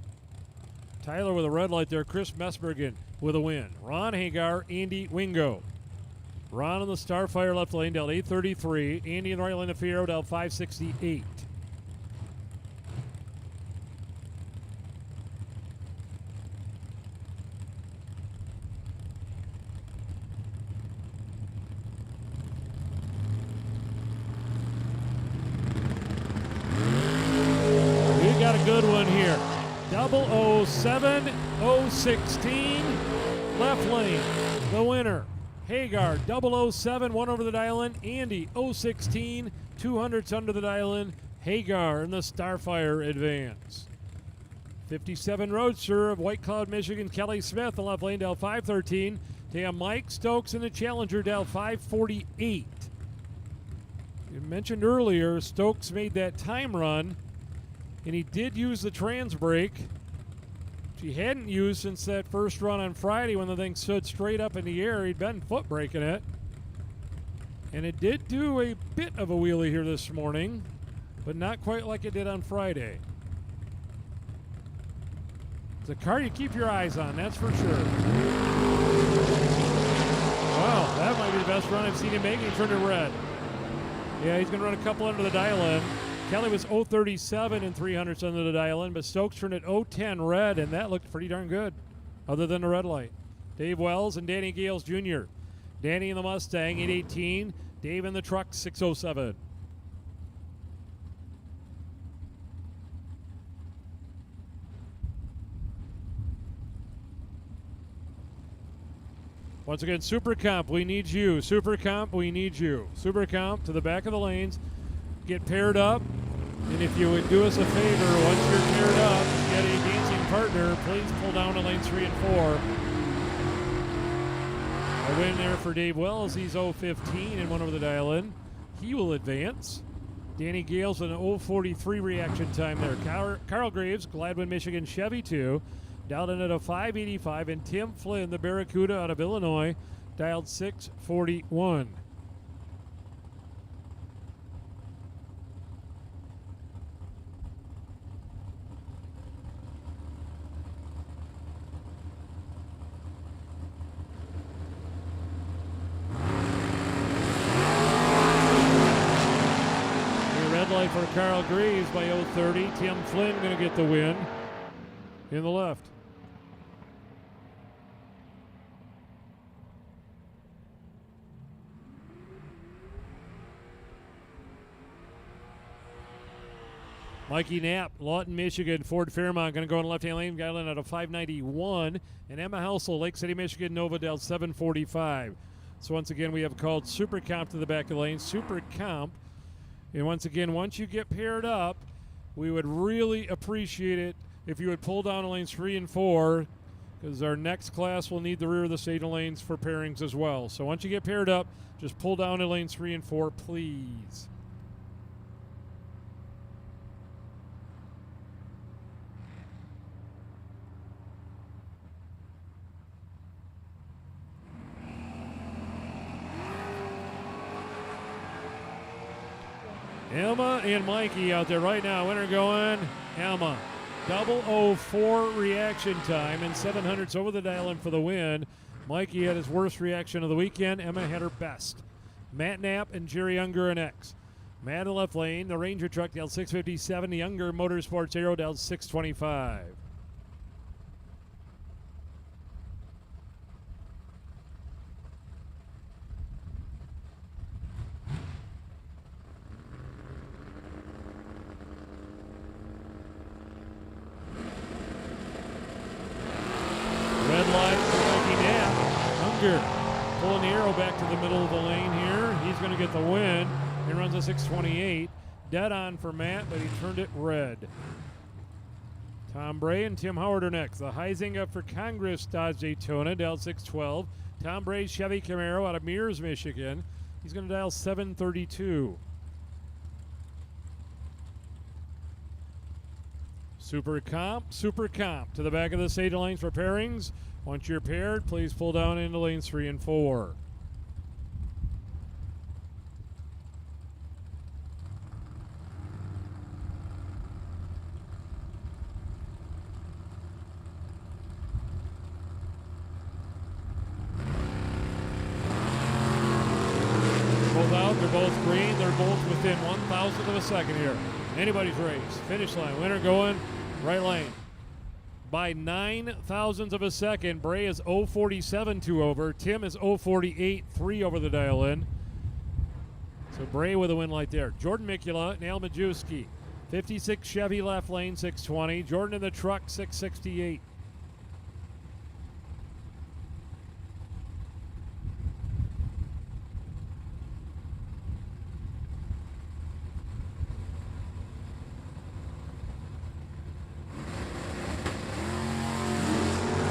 A: Tyler with a red light there. Chris Messbergen with a win. Ron Hagar, Andy Wingo. Ron in the Starfire left lane, down 833. Andy in the right lane of Fierro, down 568. Got a good one here. 007, 016, left lane, the winner. Hagar, 007, 1 over the dial-in. Andy, 016, 200s under the dial-in. Hagar in the Starfire advance. 57 Roadster of White Cloud, Michigan, Kelly Smith, the left lane, down 513. Mike Stokes in the Challenger down 5:48. You mentioned earlier Stokes made that time run, and he did use the trans brake, which he hadn't used since that first run on Friday when the thing stood straight up in the air. He'd been foot braking it. And it did do a bit of a wheelie here this morning, but not quite like it did on Friday. It's a car you keep your eyes on, that's for sure. Wow, that might be the best run I've seen him make. He turned it red. Yeah, he's going to run a couple under the dial-in. Kelly was 0.37 and 300ths under the dial-in, but Stokes turned it 0.10 red, and that looked pretty darn good, other than the red light. Dave Wells and Danny Gales Jr. Danny in the Mustang, 818. Dave in the truck, 607. Once again, Super Comp, we need you. Super Comp, we need you. Super Comp to the back of the lanes. Get paired up. And if you would do us a favor, once you're paired up, get a dancing partner, please pull down to lanes 3 and 4. A win there for Dave Wells. He's 0.15 and 1 over the dial-in. He will advance. Danny Gales with an 0.43 reaction time there. Carl Graves, Gladwin, Michigan, Chevy 2. Dialed in at a 5.85, and Tim Flynn, the Barracuda out of Illinois, dialed 6.41. Red light for Carl Graves by 0.30. Tim Flynn going to get the win in the left. Mikey Knapp, Lawton, Michigan, Ford Fairmont going to go in the left-hand lane. Got in at a 5.91. And Emma Helsel, Lake City, Michigan, Nova Del 7.45. So once again, we have called Super Comp to the back of the lane. Super Comp. And once again, once you get paired up, we would really appreciate it if you would pull down to lanes 3 and 4, because our next class will need the rear of the stadium lanes for pairings as well. So once you get paired up, just pull down to lanes 3 and 4, please. Emma and Mikey out there right now. Winner going, Emma. 0.004 reaction time and 700ths over the dial-in for the win. Mikey had his worst reaction of the weekend. Emma had her best. Matt Knapp and Jerry Unger in X. Matt in the left lane. The Ranger truck down 6.57. The Unger Motorsports Aero down 6.25. Pulling the arrow back to the middle of the lane here. He's going to get the win. He runs a 6.28. Dead on for Matt, but he turned it red. Tom Bray and Tim Howard are next. The Huizinga for Congress Dodge Daytona, dialed 612. Tom Bray's Chevy Camaro out of Mears, Michigan. He's going to dial 732. Super Comp to the back of the stadium lanes for pairings. Once you're paired, please pull down into lanes 3 and 4. Both out, they're both green, they're both within 1,000th of a second here. Anybody's race. Finish line, winner going right lane. By 9,000ths of a second, Bray is 0.47 2 over. Tim is 0.48 3 over the dial-in. So Bray with a win right there. Jordan Mikula and Al Majewski. 56 Chevy left lane, 620. Jordan in the truck, 668.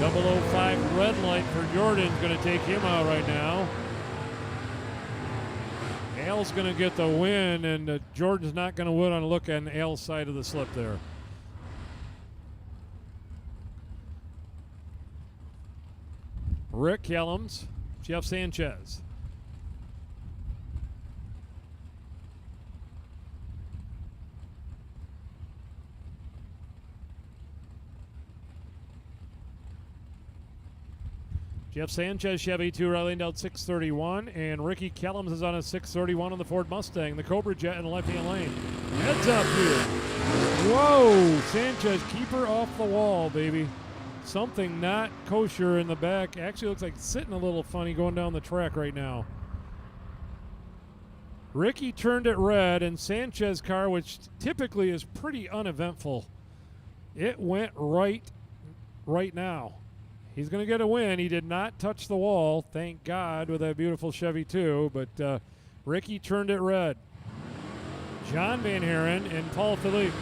A: .005 red light for Jordan's going to take him out right now.Ale's going to get the win, and Jordan's not going to win on a look onAle's side of the slip there. Rick Kellums, Jeff Sanchez. Jeff Sanchez, Chevy 2, Riley down 631, and Ricky Kellums is on a 631 on the Ford Mustang. The Cobra Jet in the left-hand lane. Heads up here. Whoa, Sanchez, keeper off the wall, baby. Something not kosher in the back. Actually looks like it's sitting a little funny going down the track right now. Ricky turned it red, and Sanchez's car, which typically is pretty uneventful, it went right now. He's going to get a win. He did not touch the wall, thank God, with that beautiful Chevy 2, but Ricky turned it red. John Van Haren and Paul Philippe.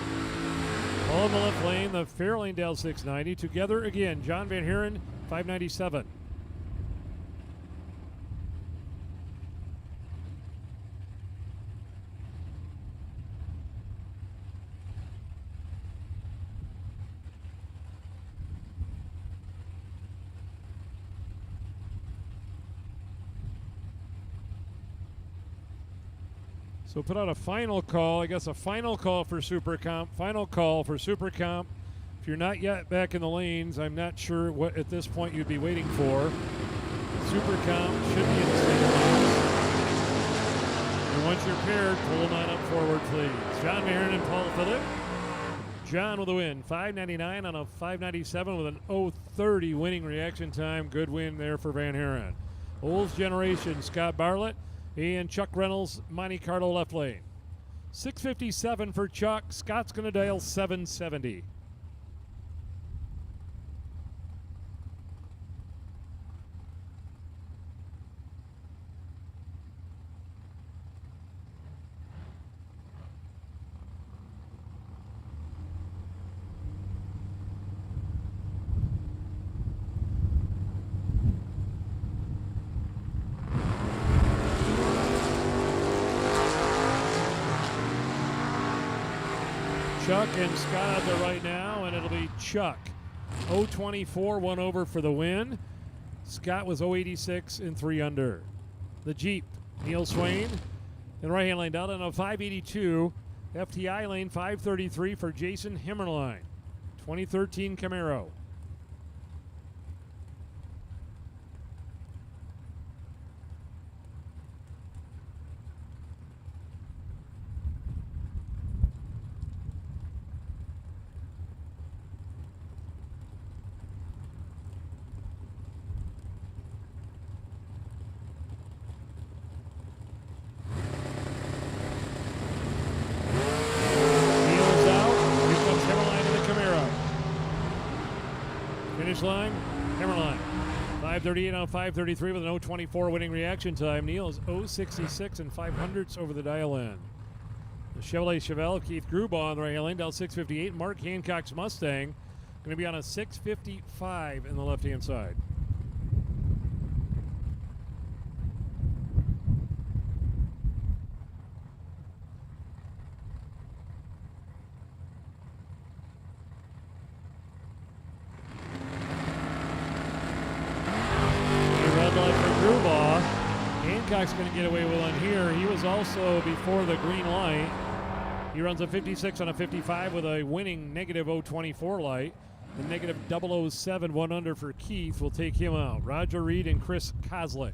A: Paul in the left lane, the Fairlane Dale 690. Together again, John Van Haren, 597. So put out a final call, I guess a final call for Super Comp. Final call for Super Comp. If you're not yet back in the lanes, I'm not sure what at this point you'd be waiting for. Super Comp should be in the same lanes. And once you're paired, pull them on up forward, please. John Marin and Paul Philippe. John with a win, 599 on a 597 with an 030 winning reaction time. Good win there for Van Haren. Olds Generation, Scott Bartlett. And Chuck Reynolds, Monte Carlo left lane. 657 for Chuck. Scott's going to dial 770. Chuck and Scott out there right now, and it'll be Chuck. 024, 1 over for the win. Scott was 086 and 3 under. The Jeep, Neil Swain. In the right-hand lane, down on a 582. FTI lane, 533 for Jason Himmerline. 2013 Camaro. Finish line, Himmerline. 538 on 533 with an 024 winning reaction time. Neil is 066 and 500ths over the dial in. The Chevrolet Chevelle, Keith Grubaugh on the right lane, down 658. Mark Hancock's Mustang going to be on a 655 in the left-hand side. Hancock's going to get away with one here. He was also before the green light. He runs a 56 on a 55 with a winning negative 024 light. The negative 007, 1 under for Keith will take him out. Roger Reed and Chris Kozlik.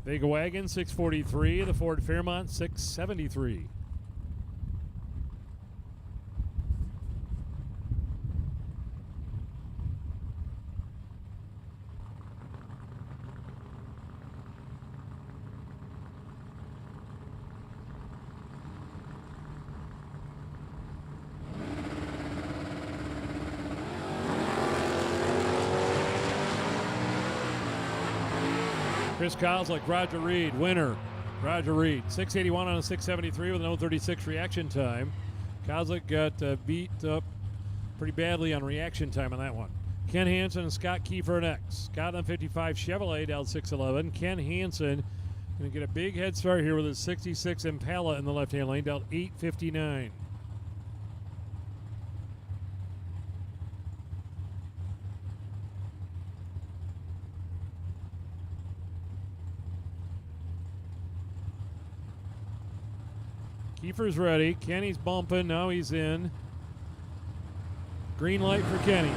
A: Vega Wagon 643. The Ford Fairmont 673. Chris Kozlik, Roger Reed, winner. Roger Reed, 681 on a 673 with an 036 reaction time. Kozlik got beat up pretty badly on reaction time on that one. Ken Hansen and Scott Kiefer next. Scott on 55 Chevrolet down 6'11". Ken Hansen going to get a big head start here with his 66 Impala in the left-hand lane down 8:59. Kiefer's ready. Kenny's bumping. Now he's in. Green light for Kenny.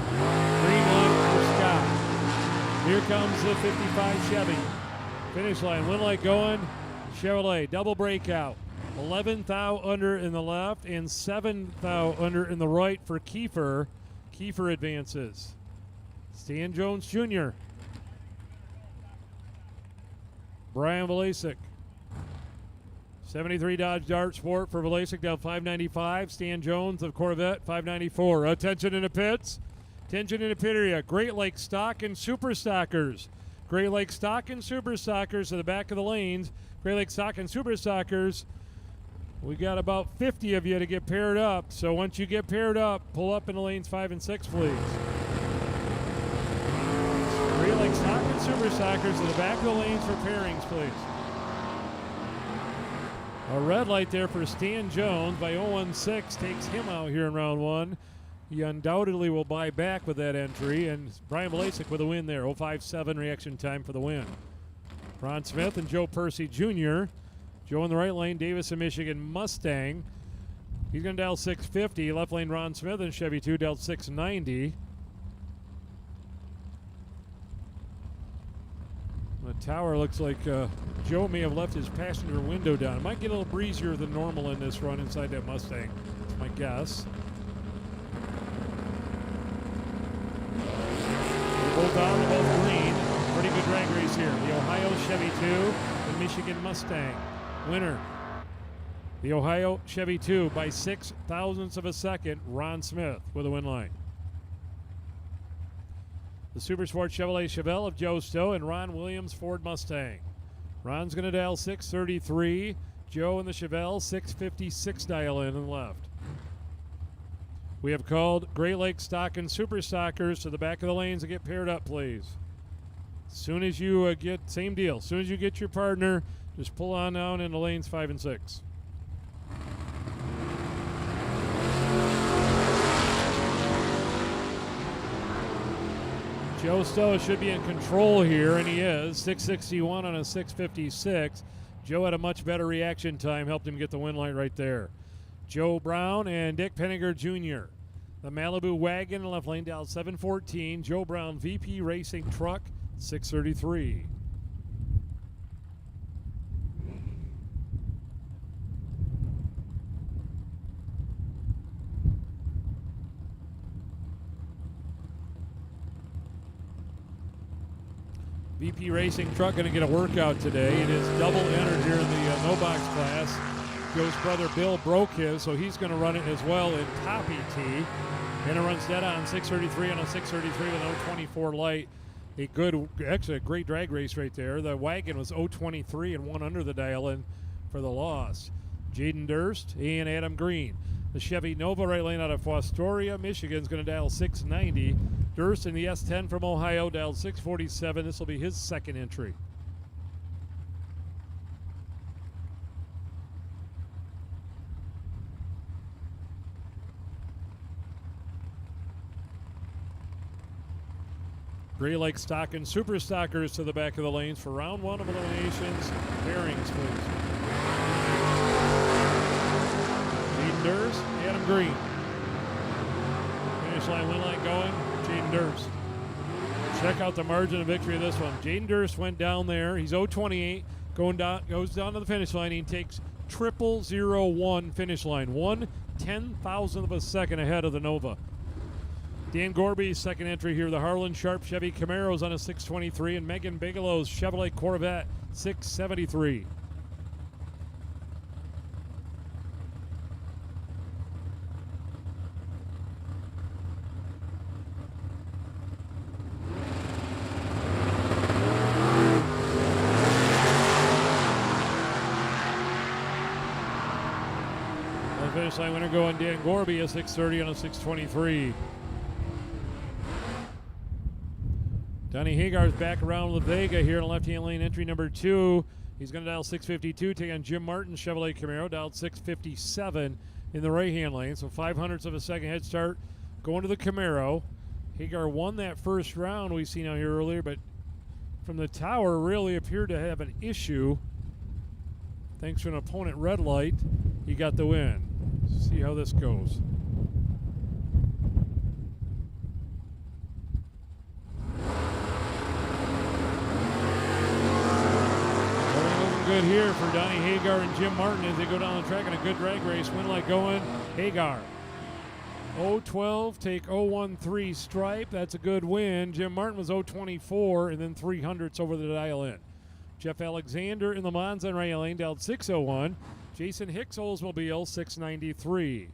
A: Green light for Scott. Here comes the 55 Chevy. Finish line. Wind light going. Chevrolet. Double breakout. 11th out under in the left and 7th out under in the right for Kiefer. Kiefer advances. Stan Jones Jr. Brian Vlasic. 73 Dodge Dart Sport for Vlasic down 595. Stan Jones of Corvette 594. Attention in the pits. Attention in the pit area. Great Lakes Stock and Super Stockers. Great Lakes Stock and Super Stockers to the back of the lanes. Great Lakes Stock and Super Stockers. We got about 50 of you to get paired up. So once you get paired up, pull up in the lanes 5 and 6, please. Great Lakes Stock and Super Stockers to the back of the lanes for pairings, please. A red light there for Stan Jones by 016 takes him out here in round one. He undoubtedly will buy back with that entry, and Brian Vlasic with a win there. 057 reaction time for the win. Ron Smith and Joe Percy Jr. Joe in the right lane, Davis and Michigan Mustang. He's going to dial 650. Left lane Ron Smith and Chevy 2 dialed 690. The tower looks like Joe may have left his passenger window down. It might get a little breezier than normal in this run inside that Mustang. That's my guess. They're both on, they're both green. Pretty good drag race here. The Ohio Chevy 2 and Michigan Mustang. Winner. The Ohio Chevy 2 by 6 thousandths of a second. Ron Smith with a win line. The Super Sport Chevrolet Chevelle of Joe Stowe and Ron Williams Ford Mustang. Ron's going to dial 633. Joe in the Chevelle 656 dial in and left. We have called Great Lakes Stock and Super Stockers to the back of the lanes to get paired up, please. As soon as you get, same deal. As soon as you get your partner, just pull on down in the lanes 5 and 6. Joe Stowe should be in control here, and he is. 661 on a 656. Joe had a much better reaction time, helped him get the win light right there. Joe Brown and Dick Penninger Jr. The Malibu wagon in left lane dial 714. Joe Brown VP Racing Truck 633. VP Racing Truck going to get a workout today. It is double energy in the no box class. Joe's brother Bill broke his, so he's going to run it as well in top ET. And it runs dead on 633 on a 633 with 024 light. Actually a great drag race right there. The wagon was 023 and one under the dial in for the loss. Jaden Durst and Adam Green. The Chevy Nova right lane out of Fostoria, Michigan is going to dial 690. Durst in the S10 from Ohio dialed 647. This will be his second entry. Great Lakes Stock and Super Stockers to the back of the lanes for round one of eliminations. Pairings, please. Jaden Durst, Adam Green. Finish line, win line going. Jaden Durst. Check out the margin of victory of this one. Jaden Durst went down there. He's 028, goes down to the finish line. He takes 0001 finish line. 1/10,000th of a second ahead of the Nova. Dan Gorby's second entry here. The Harlan Sharp Chevy Camaro's on a 623 and Megan Bigelow's Chevrolet Corvette 673. Finish line winner going Dan Gorby, a 630 on a 623. Donnie Hagar's back around La Vega here in the left-hand lane, entry number 2. He's going to dial 652, take on Jim Martin's Chevrolet Camaro, dialed 657 in the right-hand lane. So 0.05 of a second head start going to the Camaro. Hagar won that first round we've seen out here earlier, but from the tower really appeared to have an issue. Thanks to an opponent red light, he got the win. See how this goes. Good here for Donnie Hagar and Jim Martin as they go down the track in a good drag race. Win light going. Hagar. 0-12, take 0-13 stripe. That's a good win. Jim Martin was 0-24 and then 300ths over the dial in. Jeff Alexander in the Monza right lane dialed 601. Jason Hicks Oldsmobile 693.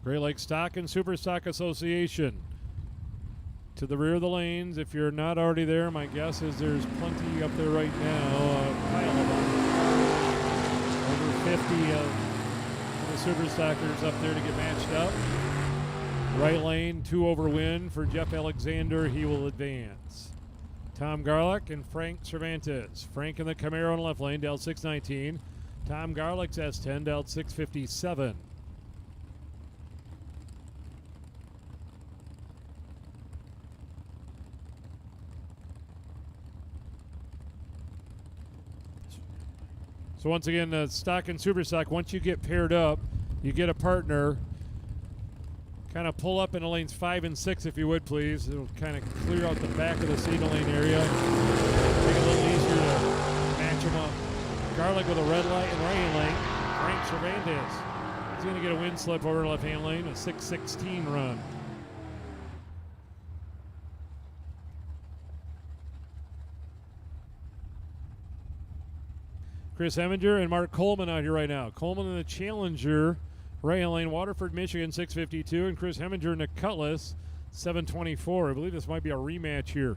A: Great Lakes Stock and Super Stock Association. To the rear of the lanes. If you're not already there, my guess is there's plenty up there right now. A pile of them. Over 50 of the Super Stockers up there to get matched up. Right lane, 2 over win for Jeff Alexander. He will advance. Tom Garlick and Frank Cervantes. Frank in the Camaro in the left lane, dialed 619. Tom Garlick's S10, dialed 657. So once again, stock and super stock, once you get paired up, you get a partner. Kind of pull up into lanes 5 and 6 if you would, please. It'll kind of clear out the back of the signal lane area. Make it a little easier to match them up. Garlic with a red light in the right lane. Frank Cervantes. He's going to get a wind slip over the left-hand lane, a 6:16 run. Chris Heminger and Mark Coleman out here right now. Coleman in the Challenger, right lane, Waterford, Michigan, 6:52, and Chris Heminger in the Cutlass, 7:24. I believe this might be a rematch here.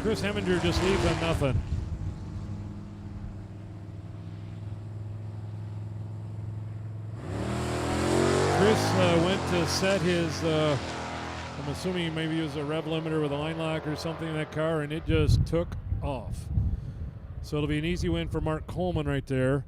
A: Chris Heminger just leaves on nothing. Chris went to set his, I'm assuming maybe he was a rev limiter with a line lock or something in that car, and it just took off. So it'll be an easy win for Mark Coleman right there.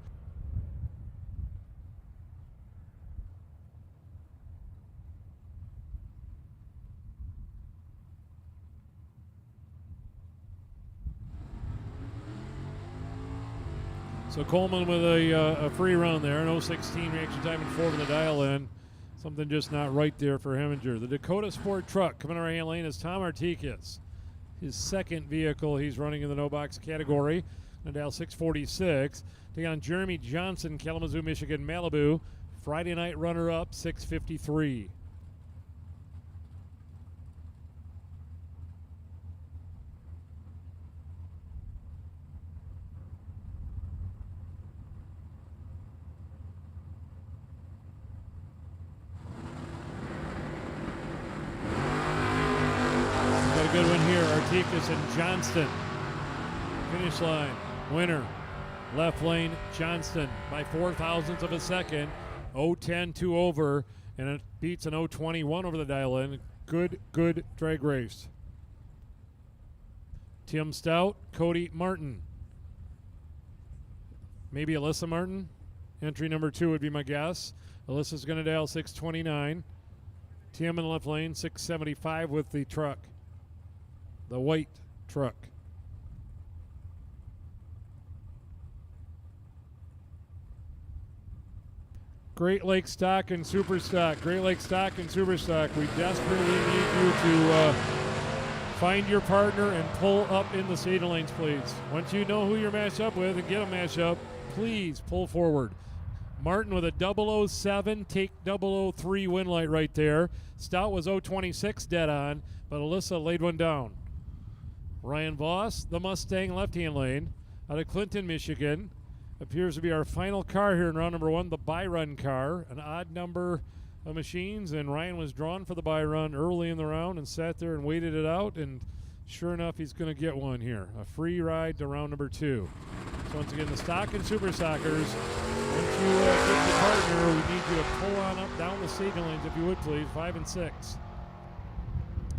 A: So Coleman with a free run there, an 0:16 reaction time and 4 to the dial in. Something just not right there for Heminger. The Dakota Sport Truck coming on right-hand lane is Tom Artikis. His second vehicle he's running in the no-box category. And dial 646. Take on Jeremy Johnson, Kalamazoo, Michigan, Malibu. Friday night runner-up, 653. Good one here, Artikis and Johnston. Finish line, winner. Left lane, Johnston by 0.04 of a second. 0:10, 2 over, and it beats an 0:21 over the dial in. Good drag race. Tim Stout, Cody Martin. Maybe Alyssa Martin. Entry number 2 would be my guess. Alyssa's going to dial 629. Tim in the left lane, 675 with the truck. The white truck. Great Lake Stock and Super Stock. Great Lake Stock and Super Stock. We desperately need you to find your partner and pull up in the stadium lanes, please. Once you know who you're matched up with and get them matched up, please pull forward. Martin with a 007, take 003 win light right there. Stout was 026 dead on, but Alyssa laid one down. Ryan Voss, the Mustang left-hand lane, out of Clinton, Michigan. Appears to be our final car here in round number 1, the by-run car. An odd number of machines, and Ryan was drawn for the by-run early in the round and sat there and waited it out, and sure enough, he's going to get one here. A free ride to round number 2. So once again, the stock and super stockers, once you get your partner, we need you to pull on up down the stadium lanes, if you would please, 5 and 6.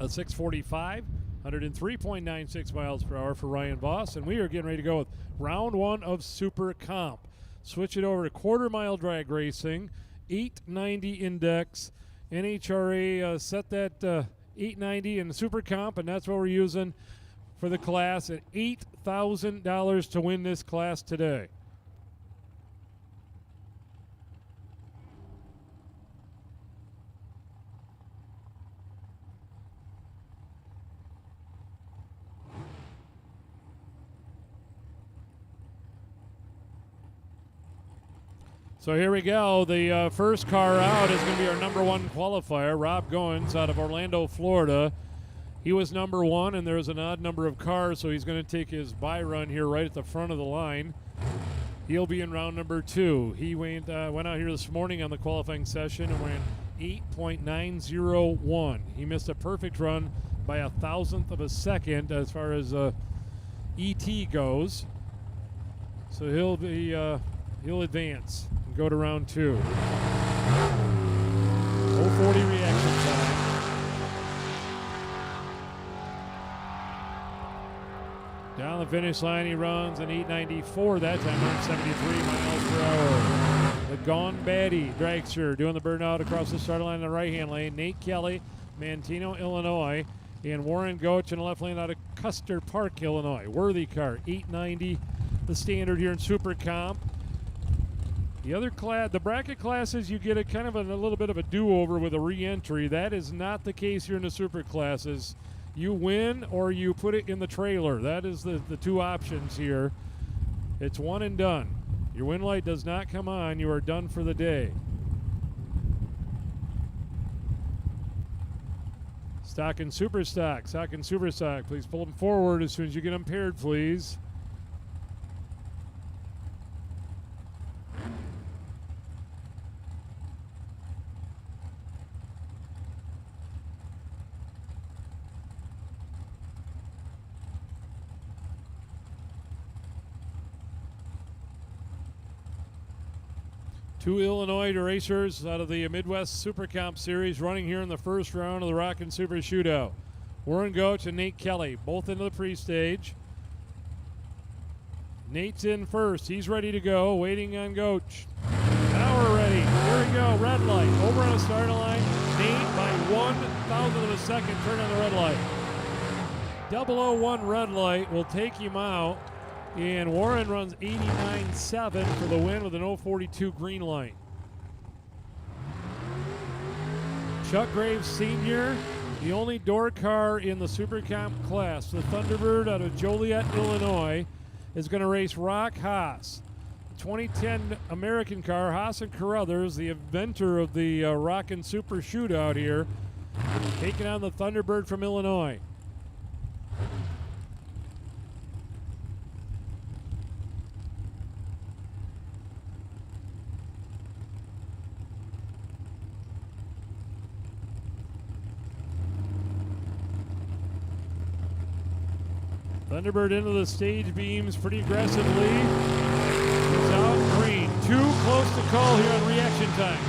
A: A 645, 103.96 miles per hour for Ryan Voss, and we are getting ready to go with round 1 of Super Comp. Switch it over to quarter-mile drag racing, 890 index. NHRA set that 890 in the Super Comp, and that's what we're using for the class at $8,000 to win this class today. So here we go. The first car out is going to be our number 1 qualifier, Rob Goins out of Orlando, Florida. He was number 1, and there's an odd number of cars, so he's going to take his by run here right at the front of the line. He'll be in round number 2. He went out here this morning on the qualifying session and ran 8.901. He missed a perfect run by 1,000th of a second as far as ET goes. So he'll advance and go to round 2. 040 reaction time. Down the finish line, he runs an 894 that time, 173 miles per hour. The Gone Batty dragster doing the burnout across the starting line in the right-hand lane. Nate Kelly, Manteno, Illinois, and Warren Goach in the left lane out of Custer Park, Illinois. Worthy car, 890, the standard here in Super Comp. The other class, the bracket classes, you get a kind of a little bit of a do-over with a re-entry. That is not the case here in the super classes. You win or you put it in the trailer. That is the 2 options here. It's one and done. Your win light does not come on. You are done for the day. Stock and super stock. Stock and super stock. Please pull them forward as soon as you get them paired, please. Two Illinois racers out of the Midwest Super Comp Series running here in the first round of the Rockin' Super Shootout. Warren Goach and Nate Kelly, both into the pre-stage. Nate's in first. He's ready to go, waiting on Goach. Now we're ready. Here we go, red light. Over on the starting line. Nate by 1,000th of a second turn on the red light. 001 red light will take him out. And Warren runs 89.7 for the win with an 042 green light. Chuck Graves Sr., the only door car in the Super Comp class. The Thunderbird out of Joliet, Illinois, is going to race Rock Haas. 2010 American car, Haas and Carruthers, the inventor of the Rockin' Super Shootout here, taking on the Thunderbird from Illinois. Thunderbird into the stage beams pretty aggressively. He's out green. Too close to call here on reaction times.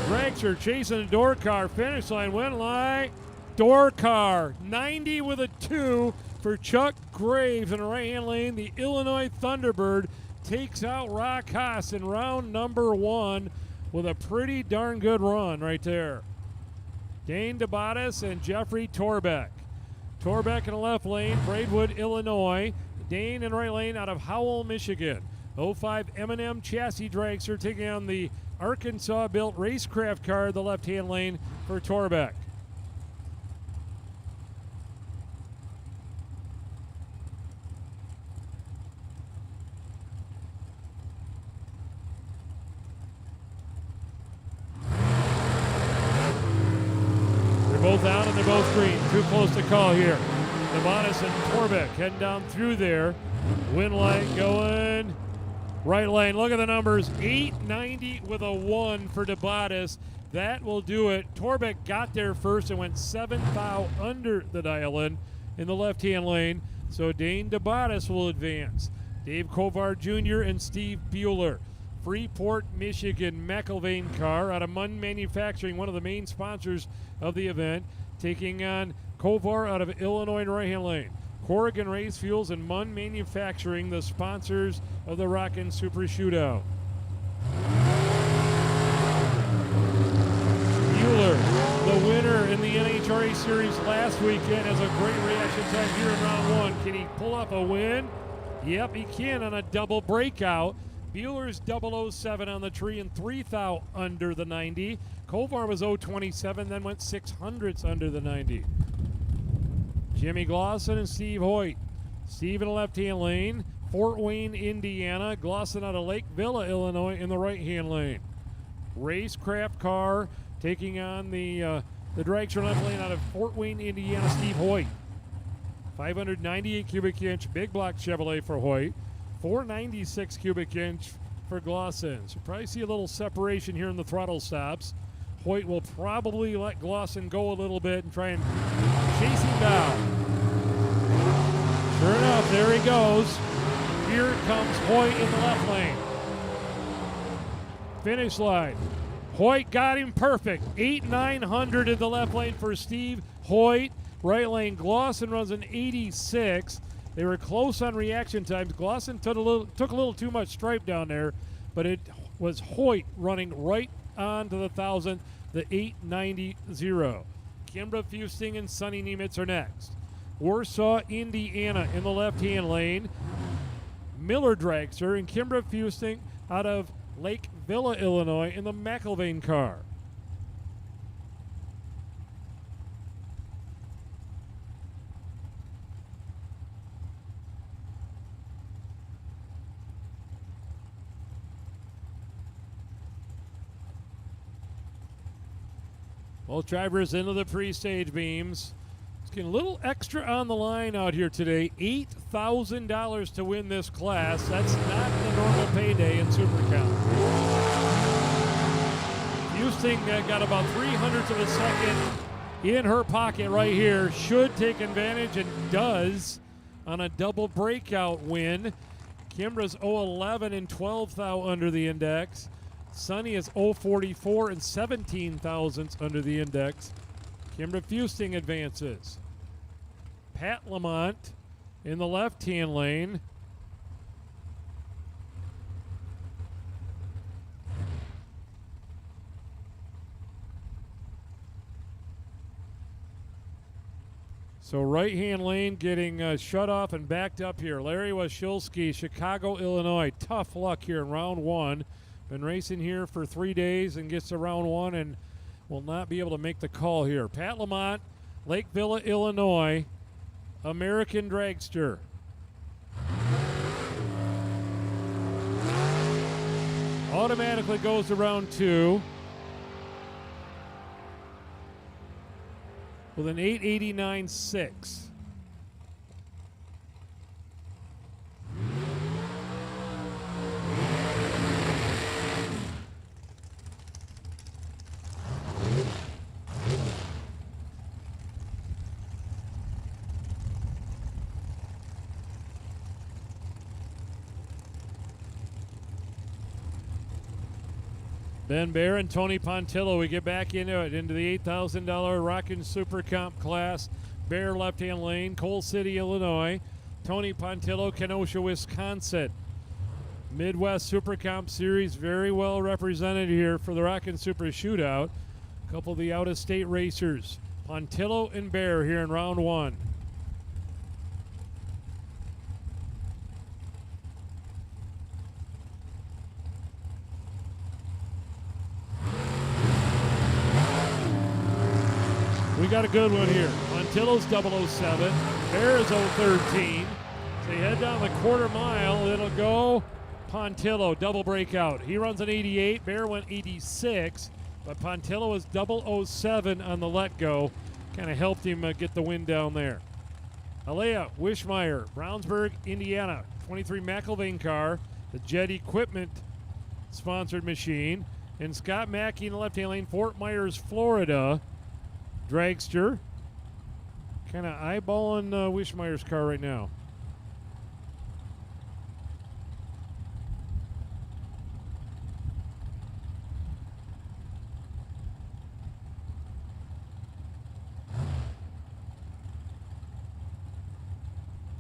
A: Dragster chasing a door car. Finish line, went line. Door car. 90 with a 2 for Chuck Graves in the right-hand lane. The Illinois Thunderbird takes out Rock Haas in round number 1 with a pretty darn good run right there. Dane DeBatis and Jeffrey Torbeck. Torbeck in the left lane, Braidwood, Illinois. Dane in the right lane out of Howell, Michigan. 05 M&M chassis dragster taking on the Arkansas-built racecraft car, the left-hand lane for Torbeck. both out and they're both green. Too close to call here. DeBonis and Torbeck heading down through there. Win line going right lane. Look at the numbers. 890 with a 1 for DeBonis. That will do it. Torbeck got there first and went 7 thou under the dial-in the left-hand lane. So Dane DeBonis will advance. Dave Kovar Jr. and Steve Bueller. Freeport, Michigan McIlvain car out of Munn Manufacturing, one of the main sponsors of the event, taking on Kovar out of Illinois in right-hand lane. Corrigan Race Fuels and Munn Manufacturing, the sponsors of the Rockin Super Shootout. Bueller, the winner in the NHRA Series last weekend, has a great reaction time here in round 1. Can he pull up a win? Yep, he can on a double breakout. Bueller's 007 on the tree and 3 thou under the 90. Kovar was 027, then went 600ths under the 90. Jimmy Glosson and Steve Hoyt. Steve in the left-hand lane. Fort Wayne, Indiana. Glosson out of Lake Villa, Illinois in the right-hand lane. Racecraft car taking on the dragster left lane out of Fort Wayne, Indiana, Steve Hoyt. 598 cubic inch big block Chevrolet for Hoyt. 496 cubic inch for Glosson. So probably see a little separation here in the throttle stops. Hoyt will probably let Glosson go a little bit and try and chase him down. Sure enough, there he goes. Here comes Hoyt in the left lane. Finish line. Hoyt got him perfect. 8,900 in the left lane for Steve Hoyt. Right lane, Glosson runs an 86. They were close on reaction times. Glosson took a little too much stripe down there, but it was Hoyt running right on to the 1,000, the 890. Kimbra Fusting and Sonny Niemitz are next. Warsaw, Indiana in the left-hand lane. Miller Dragster and Kimbra Fusting out of Lake Villa, Illinois in the McIlvain car. Both drivers into the pre-stage beams. It's getting a little extra on the line out here today. $8,000 to win this class. That's not the normal payday in Super Count. Houston got about 300ths of a second in her pocket right here. Should take advantage and does on a double breakout win. Kimbra's 011 and 12 thou under the index. Sonny is 044 and 17 thousandths under the index. Kimbra Fusting advances. Pat Lamont in the left-hand lane. So right-hand lane getting shut off and backed up here. Larry Washilski, Chicago, Illinois. Tough luck here in round 1. Been racing here for 3 days and gets to round 1 and will not be able to make the call here. Pat Lamont, Lake Villa, Illinois, American Dragster. Automatically goes to round 2 with an 889.6. Ben Bear and Tony Pontillo, we get back into it, into the $8,000 Rockin' Super Comp class. Bear left-hand lane, Coal City, Illinois. Tony Pontillo, Kenosha, Wisconsin. Midwest Super Comp Series, very well represented here for the Rockin' Super Shootout. A couple of the out-of-state racers. Pontillo and Bear here in round 1. We got a good one here. Pontillo's 007. Bear is 013. So you head down the quarter mile. It'll go Pontillo, double breakout. He runs an 88. Bear went 86. But Pontillo is 007 on the let go. kind of helped him get the win down there. Alea Wishmeyer, Brownsburg, Indiana, 23 McIlvain car, the Jet Equipment sponsored machine. And Scott Mackey in the left-hand lane, Fort Myers, Florida, dragster. Kind of eyeballing Wishmeyer's car right now.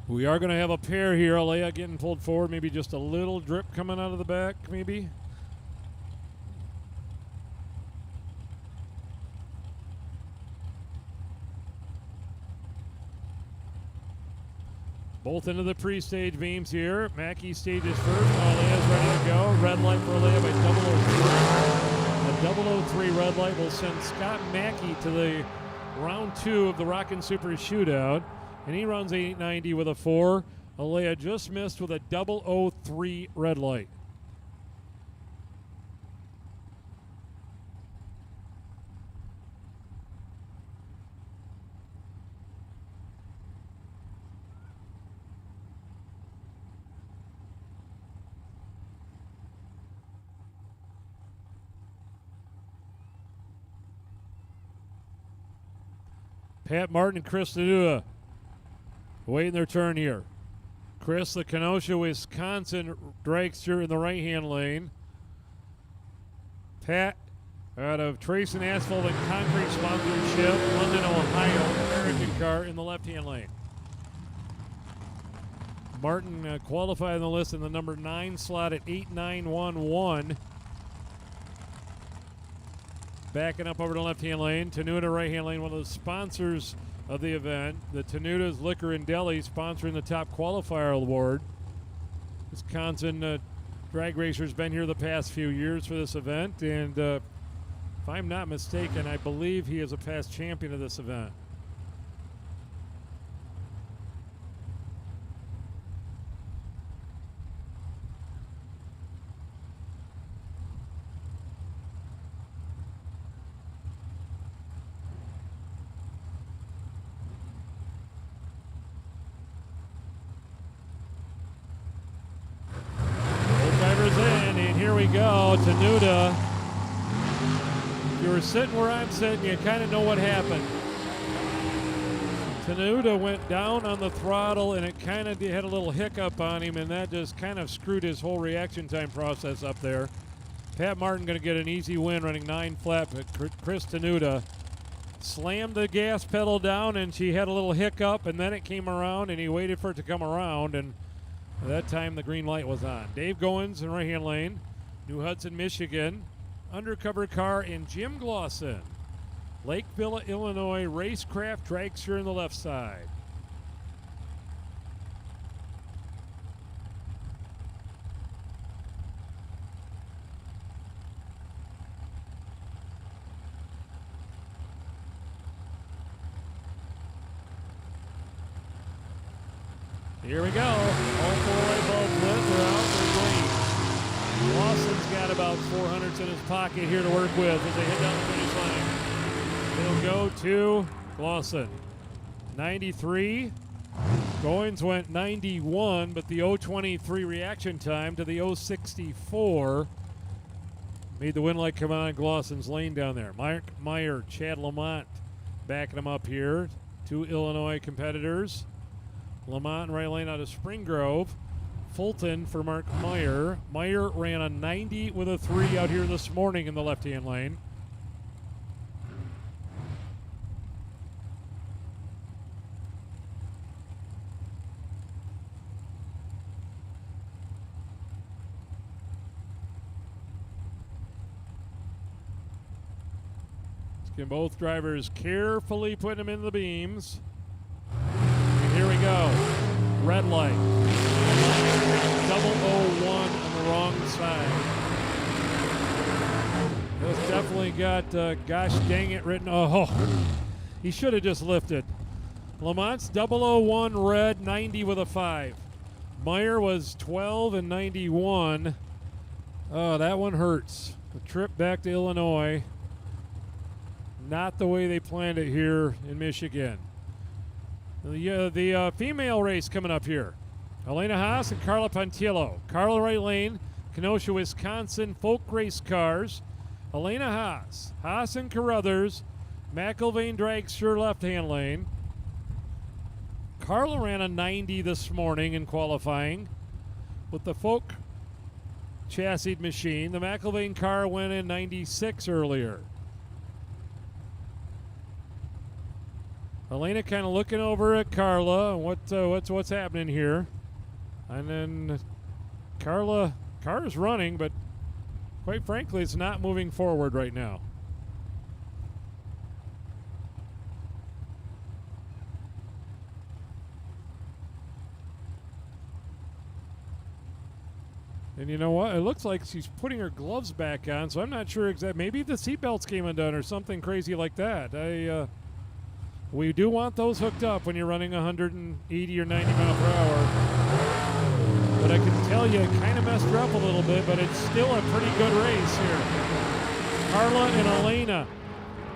A: We are going to have a pair here. Alea getting pulled forward. Maybe just a little drip coming out of the back, maybe. Both into the pre-stage beams here. Mackey stages first. Alea's ready to go. Red light for Alea by 003. A 003 red light will send Scott Mackey to the round 2 of the Rockin' Super Shootout. And he runs 890 with a 4. Alea just missed with a 003 red light. Pat Martin and Chris Tenuta waiting their turn here. Chris, the Kenosha, Wisconsin dragster in the right-hand lane. Pat, out of Trace and Asphalt and Concrete sponsorship, London, Ohio, American car in the left-hand lane. Martin qualified on the list in the number 9 slot at 8911. Backing up over to the left-hand lane. Tenuta right-hand lane, one of the sponsors of the event. The Tenuta's Liquor and Deli sponsoring the top qualifier award. Wisconsin drag racer's been here the past few years for this event, and if I'm not mistaken, I believe he is a past champion of this event. Here we go, Tenuta. If you were sitting where I'm sitting, you kind of know what happened. Tenuta went down on the throttle, and it kind of had a little hiccup on him, and that just kind of screwed his whole reaction time process up there. Pat Martin going to get an easy win running 9 flat, but Chris Tenuta slammed the gas pedal down, and she had a little hiccup, and then it came around, and he waited for it to come around, and at that time the green light was on. Dave Goins in right-hand lane. New Hudson, Michigan, undercover car in Jim Glosson. Lake Villa, Illinois, racecraft dragster in the left side. Here we go. All 4 light bulbs lit. They're out. They're green. Lawson's got about 400s in his pocket here to work with as they head down the finish line. They'll go to Lawson. 93. Goins went 91, but the 023 reaction time to the 064 made the win light come on in Glawson's lane down there. Mark Meyer, Chad Lamont backing him up here. 2 Illinois competitors. Lamont in right lane out of Spring Grove. Fulton for Mark Meyer. Meyer ran a 90 with a 3 out here this morning in the left-hand lane. Let's get both drivers carefully putting them in the beams. And here we go. Red light. 001 on the wrong side. This definitely got gosh dang it written. Oh, he should have just lifted. Lamont's 001 red, 90 with a 5. Meyer was 12 and 91. Oh, that one hurts. The trip back to Illinois. not the way they planned it here in Michigan. The female race coming up here. Elena Haas and Carla Pontillo. Carla right lane, Kenosha, Wisconsin, folk race cars. Elena Haas. Haas and Carruthers. McIlvain Dragster left-hand lane. Carla ran a 90 this morning in qualifying with the folk chassis machine. The McIlvain car went in 96 earlier. Elena kind of looking over at Carla. What's happening here? And then car's running, but quite frankly, it's not moving forward right now. And you know what? It looks like she's putting her gloves back on, so I'm not sure exactly. Maybe the seatbelts came undone or something crazy like that. We do want those hooked up when you're running 180 or 90 mile per hour. But I can tell you, it kind of messed her up a little bit, but it's still a pretty good race here. Carla and Elena.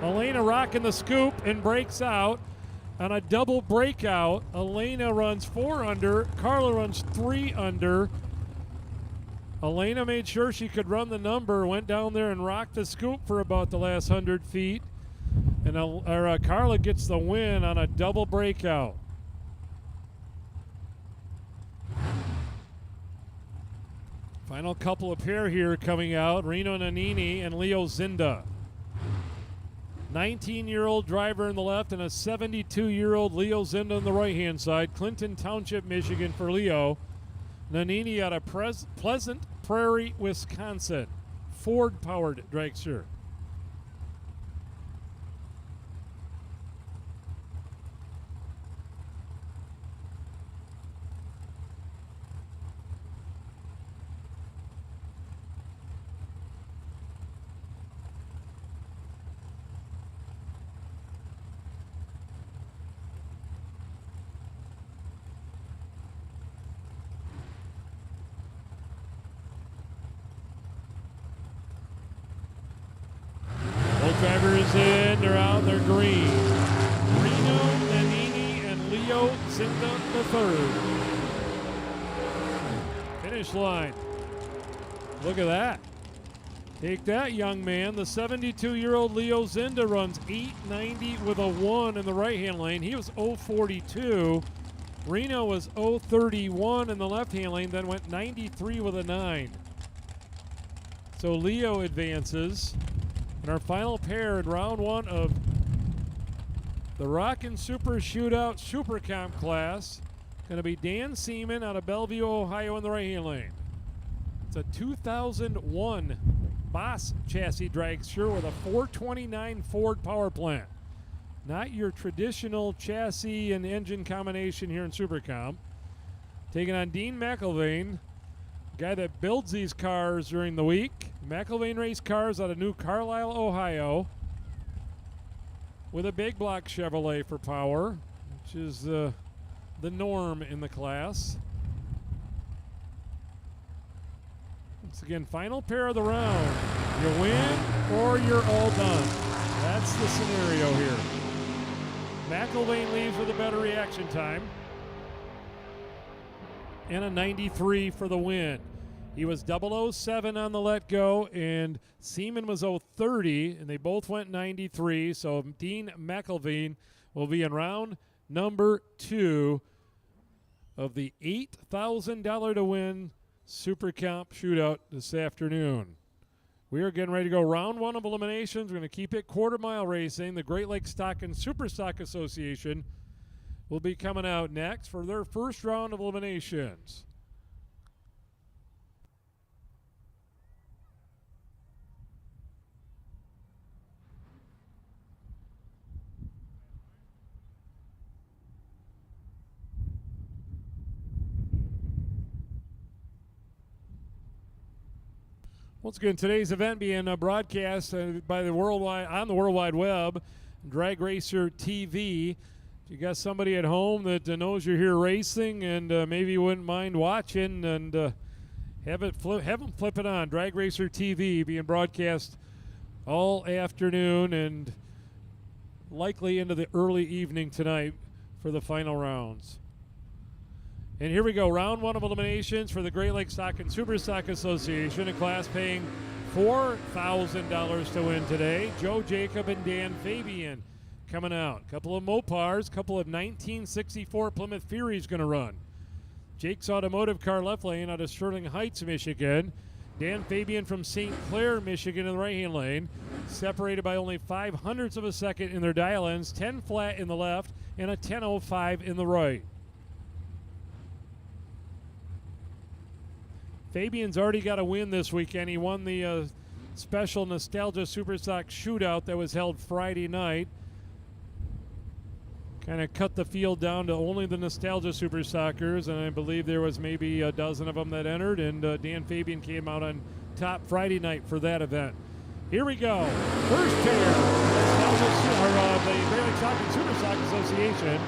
A: Elena rocking the scoop and breaks out. On a double breakout, Elena runs 4 under. Carla runs 3 under. Elena made sure she could run the number, went down there and rocked the scoop for about the last 100 feet. And Carla gets the win on a double breakout. Final couple of pair here coming out, Reno Nannini and Leo Zinda. 19-year-old driver in the left and a 72-year-old Leo Zinda on the right-hand side. Clinton Township, Michigan for Leo. Nannini out of Pleasant Prairie, Wisconsin. Ford-powered dragster. Drivers in, they're out, they're green. Reno, Nannini, and Leo Zinda the third. Finish line. Look at that. Take that, young man. The 72-year-old Leo Zinda runs 890 with a 1 in the right-hand lane. He was 042. Reno was 031 in the left-hand lane, then went 93 with a 9. So Leo advances. And our final pair in round 1 of the Rockin Super Shootout Super Comp class going to be Dan Seaman out of Bellevue, Ohio in the right-hand lane. It's a 2001 Boss chassis dragster with a 429 Ford power plant. Not your traditional chassis and engine combination here in Super Comp. Taking on Dean McIlvain, guy that builds these cars during the week. McIlvain race cars out of New Carlisle, Ohio, with a big block Chevrolet for power, which is the norm in the class. Once again, final pair of the round. You win or you're all done. That's the scenario here. McIlvain leaves with a better reaction time and a 93 for the win. He was 007 on the let go, and Seaman was 030, and they both went 93. So Dean McIlvain will be in round number 2 of the $8,000 to win Super Comp Shootout this afternoon. We are getting ready to go round 1 of eliminations. We're going to keep it quarter-mile racing. The Great Lakes Stock and Super Stock Association will be coming out next for their first round of eliminations. Once again, today's event being broadcast by the World Wide Web, Drag Racer TV. If you got somebody at home that knows you're here racing and maybe you wouldn't mind watching, and have them flip it on. Drag Racer TV being broadcast all afternoon, and likely into the early evening tonight for the final rounds. And here we go, round one of eliminations for the Great Lakes Stock and Super Stock Association, a class paying $4,000 to win today. Joe Jacob and Dan Fabian coming out. A couple of Mopars, couple of 1964 Plymouth Furies going to run. Jake's Automotive car left lane out of Sterling Heights, Michigan. Dan Fabian from St. Clair, Michigan in the right-hand lane. Separated by only 0.05 of a second in their dial ends. 10 flat in the left and a 10.05 in the right. Fabian's already got a win this weekend. He won the special Nostalgia Superstock Shootout that was held Friday night. Kind of cut the field down to only the Nostalgia Superstockers, and I believe there was maybe a dozen of them that entered, and Dan Fabian came out on top Friday night for that event. Here we go. First pair, the Great Lakes Stock and Superstock Association.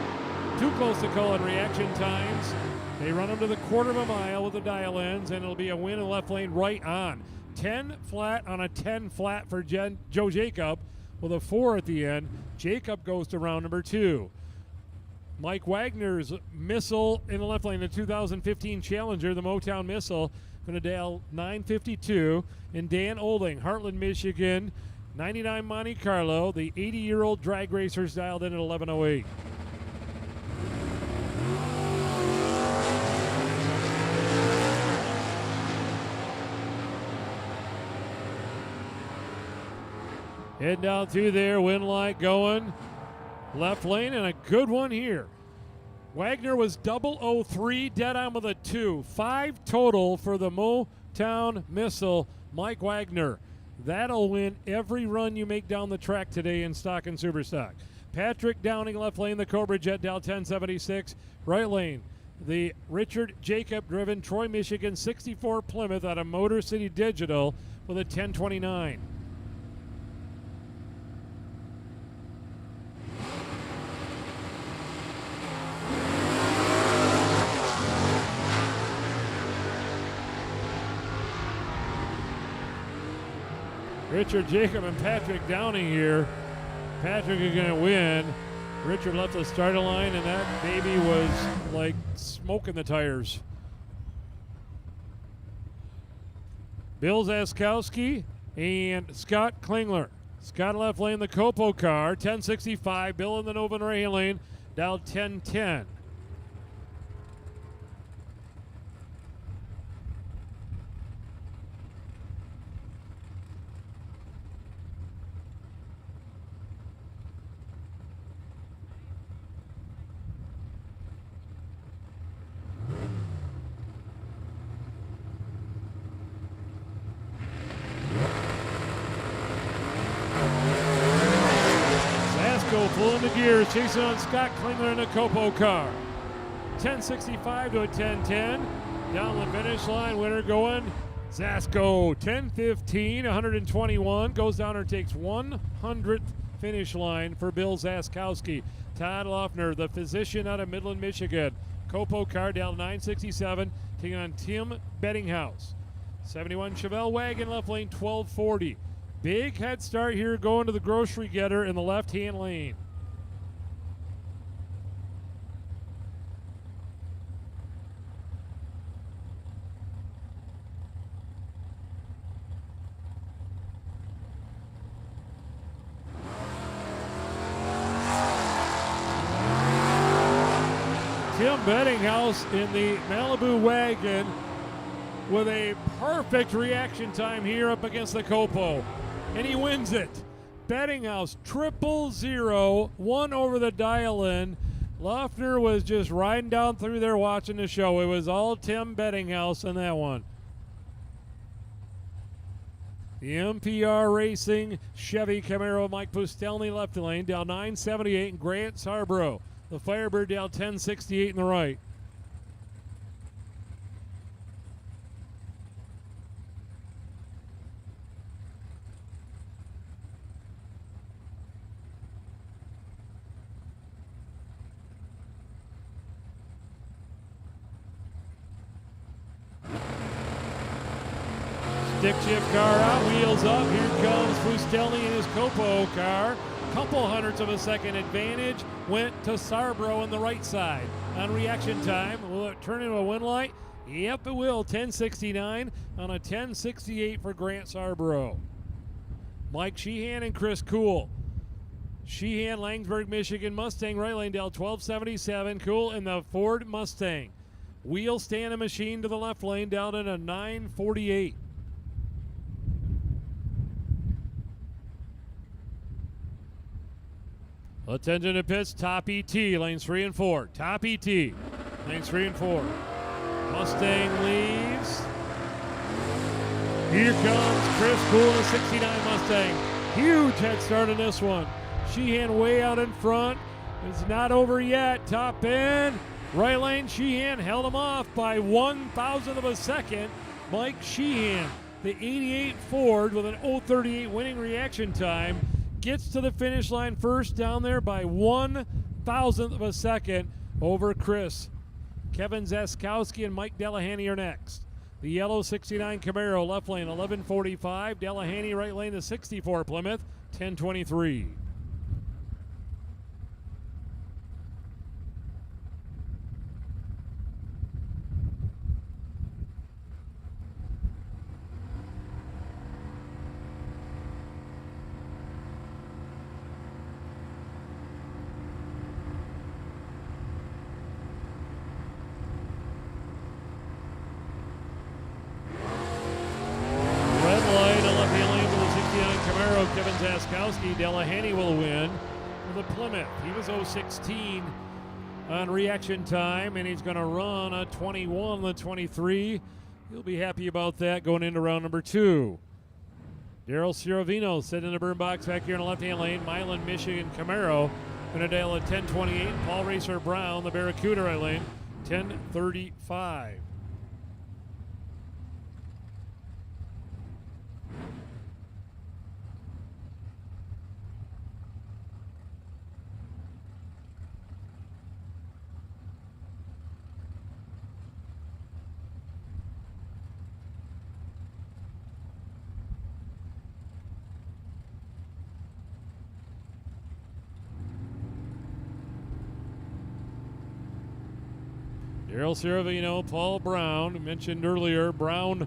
A: Too close to call in reaction times. They run them to the quarter of a mile with the dial ends, and it'll be a win in left lane right on. 10 flat on a 10 flat for Joe Jacob with a 4 at the end. Jacob goes to round number 2. Mike Wagner's Missile in the left lane, the 2015 Challenger, the Motown Missile, going to dial 952. And Dan Olding, Heartland, Michigan, 99 Monte Carlo, the 80-year-old drag racers dialed in at 1108. Head down through there, wind light going. Left lane, and a good one here. Wagner was 003, dead on with a 2. 5 total for the Motown Missile, Mike Wagner. That'll win every run you make down the track today in Stock and Superstock. Patrick Downing, left lane, the Cobra Jet, dial 1076. Right lane, the Richard Jacob driven Troy, Michigan 64 Plymouth out of Motor City Digital with a 1029. Richard Jacob and Patrick Downing here. Patrick is going to win. Richard left the starting line, and that baby was like smoking the tires. Bill Zaskowski and Scott Klingler. Scott left lane, the Copo car, 1065. Bill in the Nova right lane, dial 1010. Pulling the gears, chasing on Scott Klingler in a Copo car. 1065 to a 1010. Down the finish line, winner going Zasko. 1015, 121. Goes down and takes 100th finish line for Bill Zaskowski. Todd Loeffner, the physician out of Midland, Michigan. Copo car down 967, taking on Tim Bettinghouse. 71 Chevelle wagon left lane, 1240. Big head start here going to the grocery getter in the left-hand lane. Tim Bettinghouse in the Malibu wagon with a perfect reaction time here up against the Copo. And he wins it. Bettinghouse 000, 1 over the dial-in. Loeffner was just riding down through there watching the show. It was all Tim Bettinghouse in that one. The MPR Racing Chevy Camaro Mike Pustelny left lane, down 978, and Grant Sarborough. The Firebird down 1068 in the right. Stick shift car out, wheels up. Here comes Fustelny in his Copo car. Couple hundredths of a second advantage went to Sarbro on the right side. On reaction time, will it turn into a win light? Yep, it will. 10:69 on a 10:68 for Grant Sarbro. Mike Sheehan and Chris Kuhl. Sheehan, Langsburg, Michigan, Mustang, right lane, Dell 1277. Kuhl in the Ford Mustang. Wheel stand and machine to the left lane, down in a 948. Attention to pits, top ET, lanes 3 and 4. Top ET, lanes 3 and 4. Mustang leaves. Here comes Chris Kuhl, the 69 Mustang. Huge head start in this one. Sheehan way out in front. It's not over yet. Top end. Right lane, Sheehan held him off by 1,000th of a second. Mike Sheehan, the 88 Ford with an 038 winning reaction time, gets to the finish line first down there by 1,000th of a second over Chris. Kevin Zaskowski and Mike Delahanty are next. The yellow 69 Camaro, left lane, 11:45. Delahanty, right lane, the 64 Plymouth, 10:23. Kevin Zaskowski. Delahanty will win for the Plymouth. He was 016 on reaction time, and he's going to run a 21:23. He'll be happy about that going into round number 2. Daryl Ciravino sitting in the burn box back here in the left-hand lane. Milan, Michigan Camaro, Unadale at 10:28. Paul Racer Brown, the Barracuda right lane, 10:35. Daryl Ciravino, Paul Brown, mentioned earlier. Brown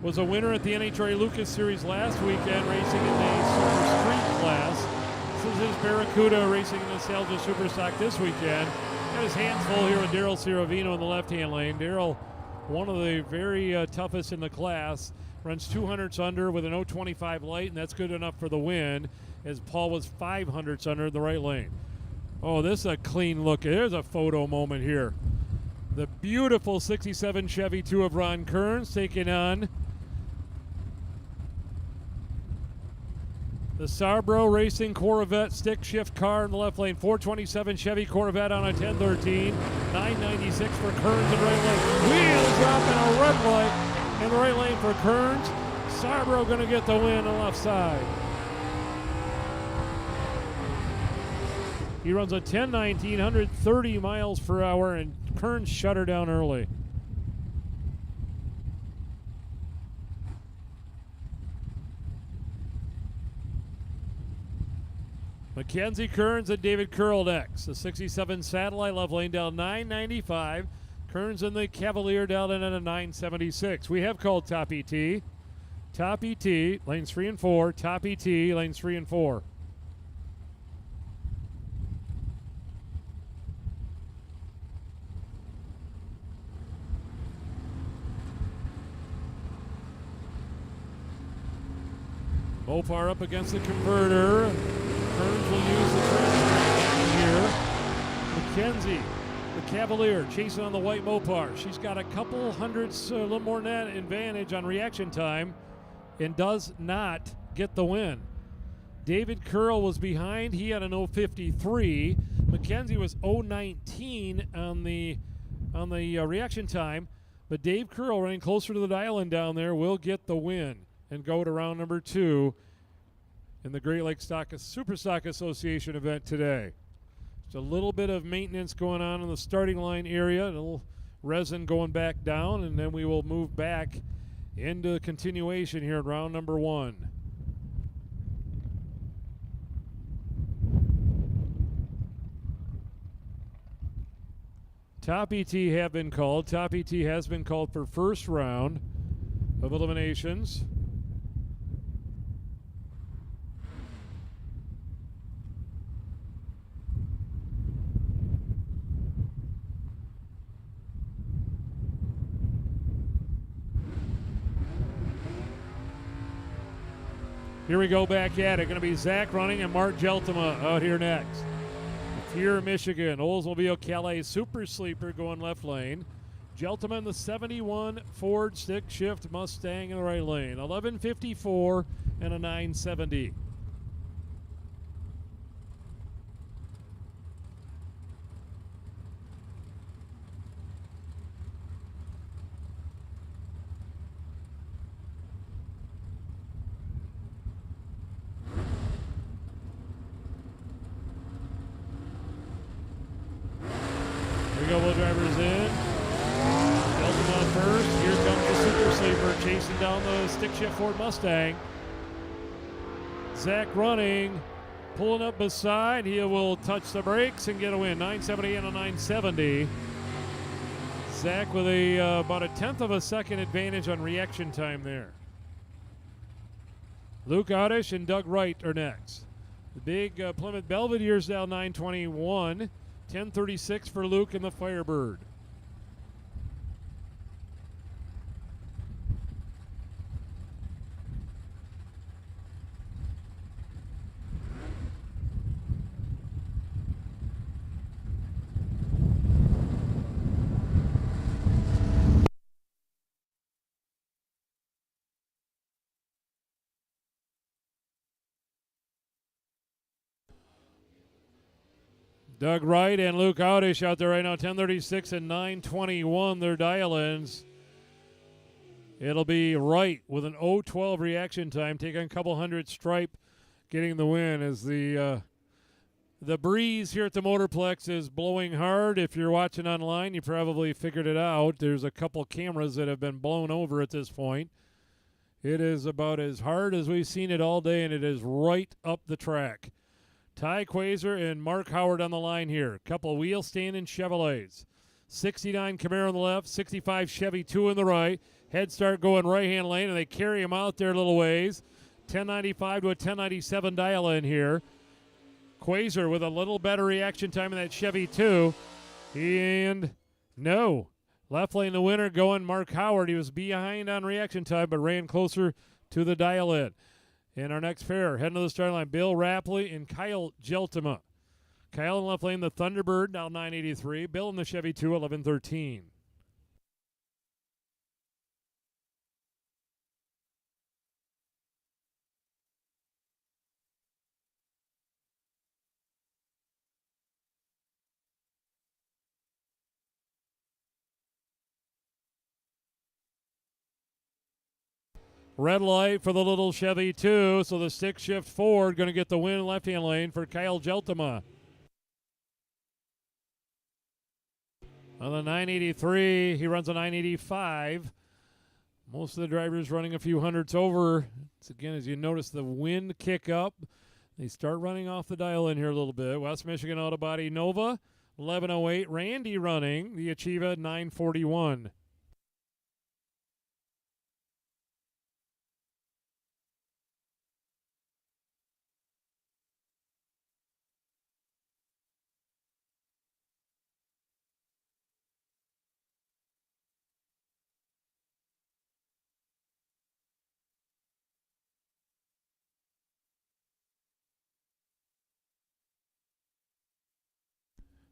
A: was a winner at the NHRA Lucas Series last weekend, racing in the Super Street class. This is his Barracuda racing in the Salja Super Stock this weekend. Got his hands full here with Daryl Ciravino in the left-hand lane. Daryl, one of the very toughest in the class, runs 200ths under with an 025 light, and that's good enough for the win, as Paul was 500ths under in the right lane. Oh, this is a clean look. There's a photo moment here. The beautiful 67 Chevy 2 of Ron Kearns taking on the Sarbro Racing Corvette stick shift car in the left lane. 427 Chevy Corvette on a 1013. 996 for Kearns in right lane. Wheels dropping a red light in the right lane for Kearns. Sarbro going to get the win on the left side. He runs a 1019, 130 miles per hour, and Kearns shut her down early. Mackenzie Kearns and David Curl next. The 67 Satellite left lane down 995. Kearns and the Cavalier down in at a 976. We have called Top ET. Top ET, lanes 3 and 4. Top ET, lanes 3 and 4. Mopar up against the converter. Kearns will use the transmission here. Mackenzie, the Cavalier, chasing on the white Mopar. She's got a couple hundredths, a little more than that, advantage on reaction time, and does not get the win. David Curl was behind. He had an 053. Mackenzie was 019 on the reaction time, but Dave Curl, running closer to the dial-in down there, will get the win and go to round number 2 in the Great Lakes Super Stock Association event today. Just a little bit of maintenance going on in the starting line area, a little resin going back down, and then we will move back into continuation here in round number 1. Top ET have been called. Top ET has been called for first round of eliminations. Here we go back at it. Going to be Zach running and Mark Geltema out here next. Here, Michigan, Oldsmobile Calais Super Sleeper going left lane. Geltema in the 71 Ford stick shift Mustang in the right lane. 11:54 and a 9:70. Both drivers in. Geltema on first. Here comes the Super Sleeper chasing down the stick shift Ford Mustang. Zach running, pulling up beside. He will touch the brakes and get a win. 9:70 and a 9:70. Zach with about a tenth of a second advantage on reaction time there. Luke Oddish and Doug Wright are next. The big Plymouth Belvedere's now 9:21. 10:36 for Luke and the Firebird. Doug Wright and Luke Oddish out there right now, 10:36 and 9:21, their dial-ins. It'll be Wright with an 0:12 reaction time, taking a couple hundred stripe, getting the win as the breeze here at the Motorplex is blowing hard. If you're watching online, you probably figured it out. There's a couple cameras that have been blown over at this point. It is about as hard as we've seen it all day, and it is right up the track. Ty Quasar and Mark Howard on the line here. Couple wheel standing Chevrolets. 69 Camaro on the left, 65 Chevy 2 in the right. Head start going right-hand lane, and they carry him out there a little ways. 1095 to a 1097 dial in here. Quasar with a little better reaction time in that Chevy 2. And no. Left lane the winner going Mark Howard. He was behind on reaction time, but ran closer to the dial in. And our next pair, heading to the starting line, Bill Rapley and Kyle Geltema. Kyle in left lane, the Thunderbird, now 983. Bill in the Chevy 2, 1113. Red light for the little Chevy 2, so the stick shift Ford going to get the win left-hand lane for Kyle Geltema. On the 983, he runs a 985. Most of the drivers running a few hundredths over. It's again, as you notice the wind kick up, they start running off the dial in here a little bit. West Michigan Auto Body Nova, 1108. Randy running the Achieva, 941.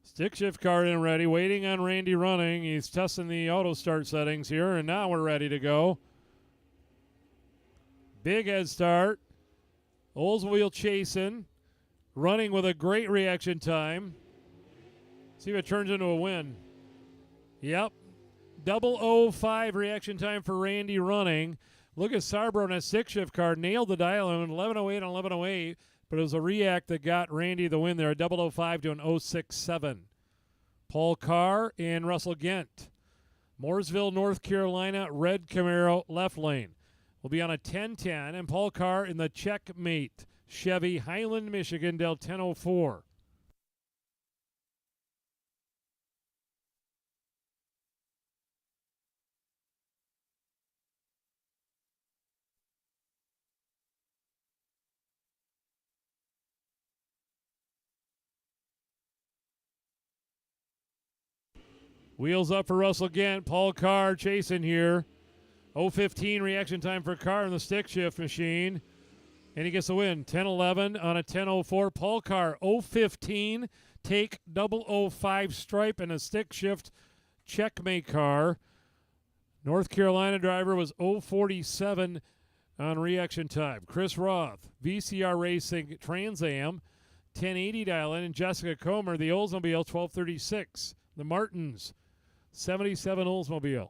A: Stick shift car in ready, waiting on Randy running. He's testing the auto start settings here, and now we're ready to go. Big head start. Oldsmobile chasing, running with a great reaction time. See if it turns into a win. Yep. 005 reaction time for Randy running. Look at Sarbro in a stick shift car. Nailed the dial in 1108 and 1108. But it was a react that got Randy the win there, a 005 to an 067. Paul Carr and Russell Gent. Mooresville, North Carolina, red Camaro, left lane. Will be on a 10-10, and Paul Carr in the Checkmate Chevy, Highland, Michigan, del 1004. Wheels up for Russell Gant. Paul Carr chasing here. 0:15 reaction time for Carr in the stick shift machine. And he gets the win. 10-11 on a 10:04. Paul Carr, 0:15. Take 005 stripe and a stick shift checkmate car. North Carolina driver was 0:47 on reaction time. Chris Roth, VCR Racing Trans Am, 1080 dial in. And Jessica Comer, the Oldsmobile, 1236. The Martins, 77 Oldsmobile.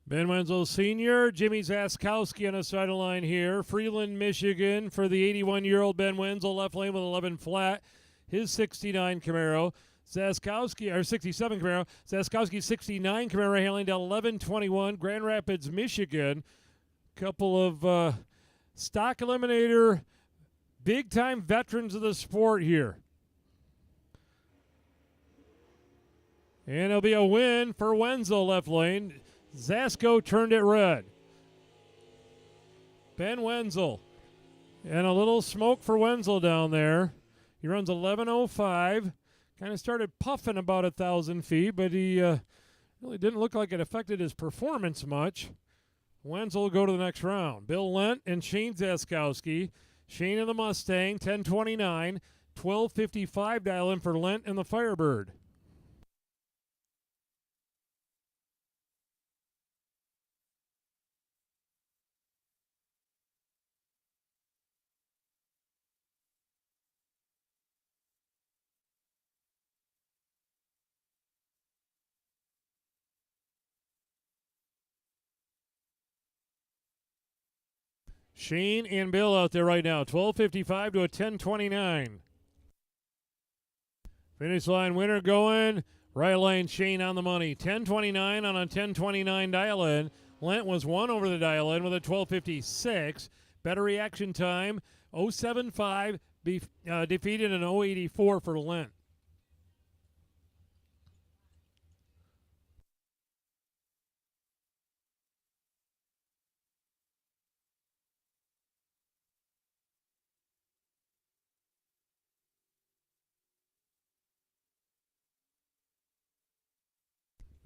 A: Ben Wenzel Sr., Jimmy Zaskowski on the sideline here. Freeland, Michigan for the 81-year-old Ben Wenzel, left lane with 11 flat. His 69 Camaro. Zaskowski, or 67 Camaro. Zaskowski 69 Camaro handling down 11:21. Grand Rapids, Michigan. Couple of stock eliminator, big-time veterans of the sport here. And it'll be a win for Wenzel, left lane. Zasko turned it red. Ben Wenzel. And a little smoke for Wenzel down there. He runs 11:05. Kind of started puffing about 1,000 feet, but he really didn't look like it affected his performance much. Wenzel will go to the next round. Bill Lent and Shane Zaskowski. Shane in the Mustang, 10:29. 12:55 dial in for Lent and the Firebird. Shane and Bill out there right now. 12:55 to a 10:29. Finish line winner going. Right lane, Shane on the money. 10:29 on a 10:29 dial-in. Lent was one over the dial-in with a 12:56. Better reaction time, 0:75. Defeated an 0:84 for Lent.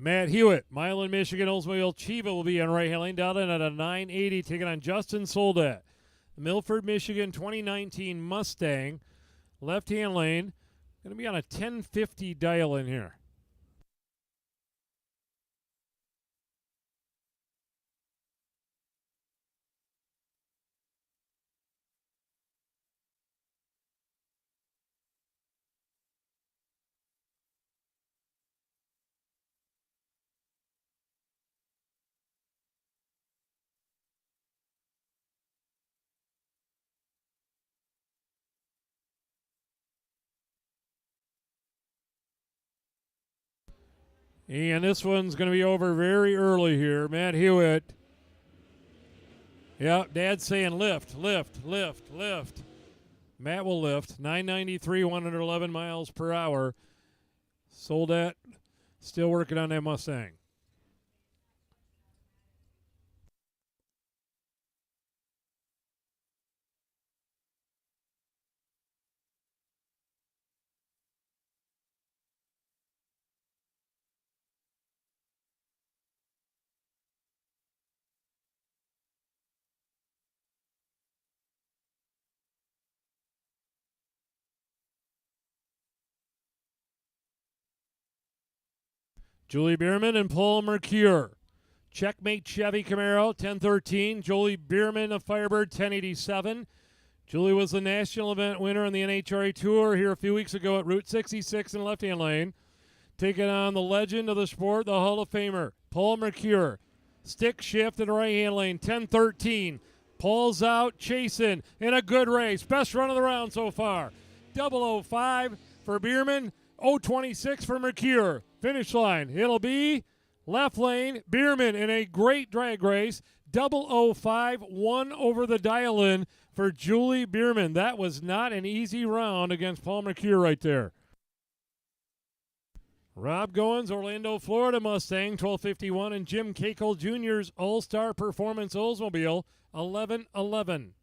A: Matt Hewitt, Milan, Michigan, Oldsmobile Chiva will be on right hand lane. Down in at a 980, taking on Justin Soldat. Milford, Michigan, 2019 Mustang, left hand lane. Going to be on a 1050 dial in here. And this one's going to be over very early here. Matt Hewitt. Yep, Dad's saying lift, lift, lift, lift. Matt will lift. 993, 111 miles per hour. Soldat still working on that Mustang. Julie Bierman and Paul Mercure. Checkmate Chevy Camaro, 1013. Julie Bierman of Firebird, 1087. Julie was the national event winner on the NHRA Tour here a few weeks ago at Route 66 in the left-hand lane. Taking on the legend of the sport, the Hall of Famer, Paul Mercure. Stick shift in the right-hand lane, 1013. Paul's out, chasing in a good race. Best run of the round so far. 005 for Bierman, 026 for Mercure. Finish line, it'll be left lane, Bierman in a great drag race. 005, one over the dial-in for Julie Bierman. That was not an easy round against Paul Mercure right there. Rob Goins, Orlando, Florida Mustang, 1251, and Jim Cakel Jr.'s All-Star Performance Oldsmobile, 1111.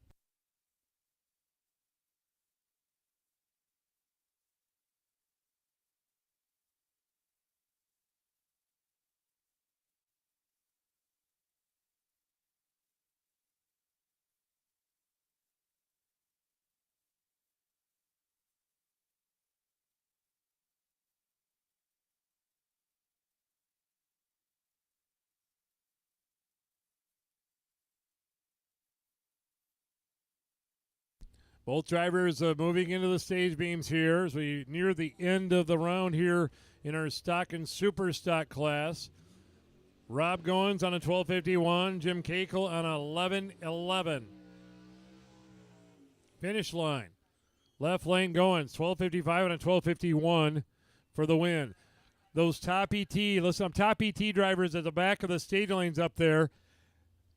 A: Both drivers moving into the stage beams here as we near the end of the round here in our stock and super stock class. Rob Goins on a 1251, Jim Cakel on a 1111. Finish line. Left lane Goins, 1255 and a 1251 for the win. Those top ET, listen, top ET drivers at the back of the stage lanes up there,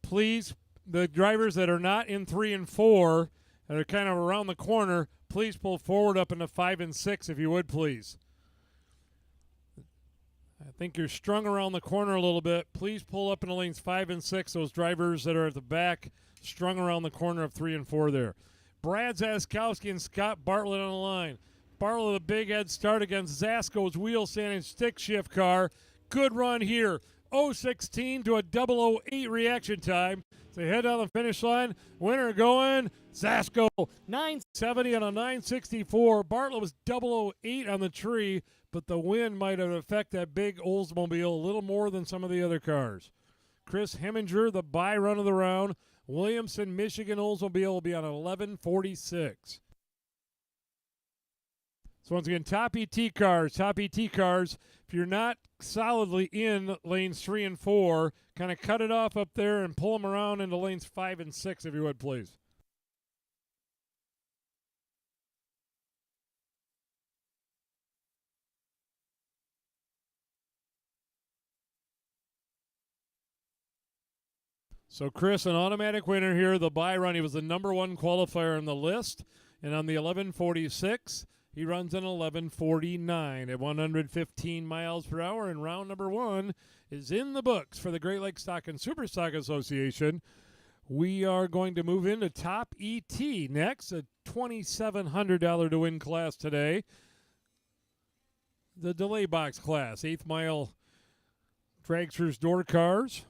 A: please, the drivers that are not in 3 and 4, that are kind of around the corner, please pull forward up into 5 and 6 if you would, please. I think you're strung around the corner a little bit. Please pull up into lanes 5 and 6, those drivers that are at the back, strung around the corner of 3 and 4 there. Brad Zaskowski and Scott Bartlett on the line. Bartlett a big head start against Zasko's wheel sanding stick shift car. Good run here. 016 to a 008 reaction time. They head down the finish line. Winner going Zasko. 970 on a 964. Bartlett was 008 on the tree, but the wind might have affected that big Oldsmobile a little more than some of the other cars. Chris Heminger, the bye run of the round. Williamson, Michigan Oldsmobile will be on 1146. So once again, top ET cars. If you're not solidly in lanes 3 and 4, kind of cut it off up there and pull them around into lanes 5 and 6 if you would, please. So Chris, an automatic winner here. The bye run, he was the number 1 qualifier on the list. And on the 1146, he runs an 1149 at 115 miles per hour. And round number 1 is in the books for the Great Lakes Stock and Super Stock Association. We are going to move into Top ET next, a $2,700 to win class today. The delay box class, 8th mile dragsters door cars.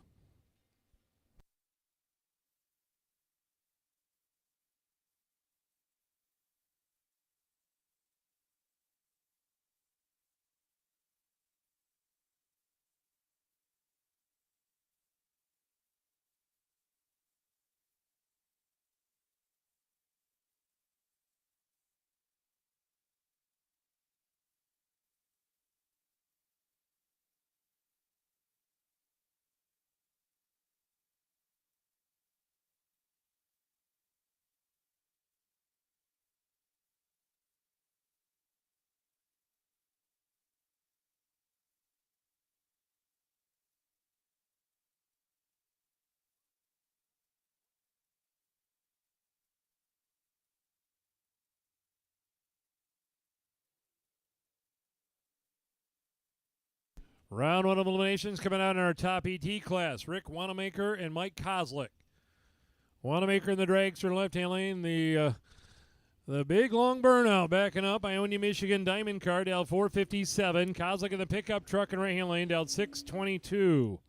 A: Round one of eliminations coming out in our top ET class. Rick Wanamaker and Mike Kozlik. Wanamaker in the dragster left-hand lane. The big long burnout backing up. Ionia, Michigan Diamond Car down 457. Kozlik in the pickup truck in right-hand lane down 622.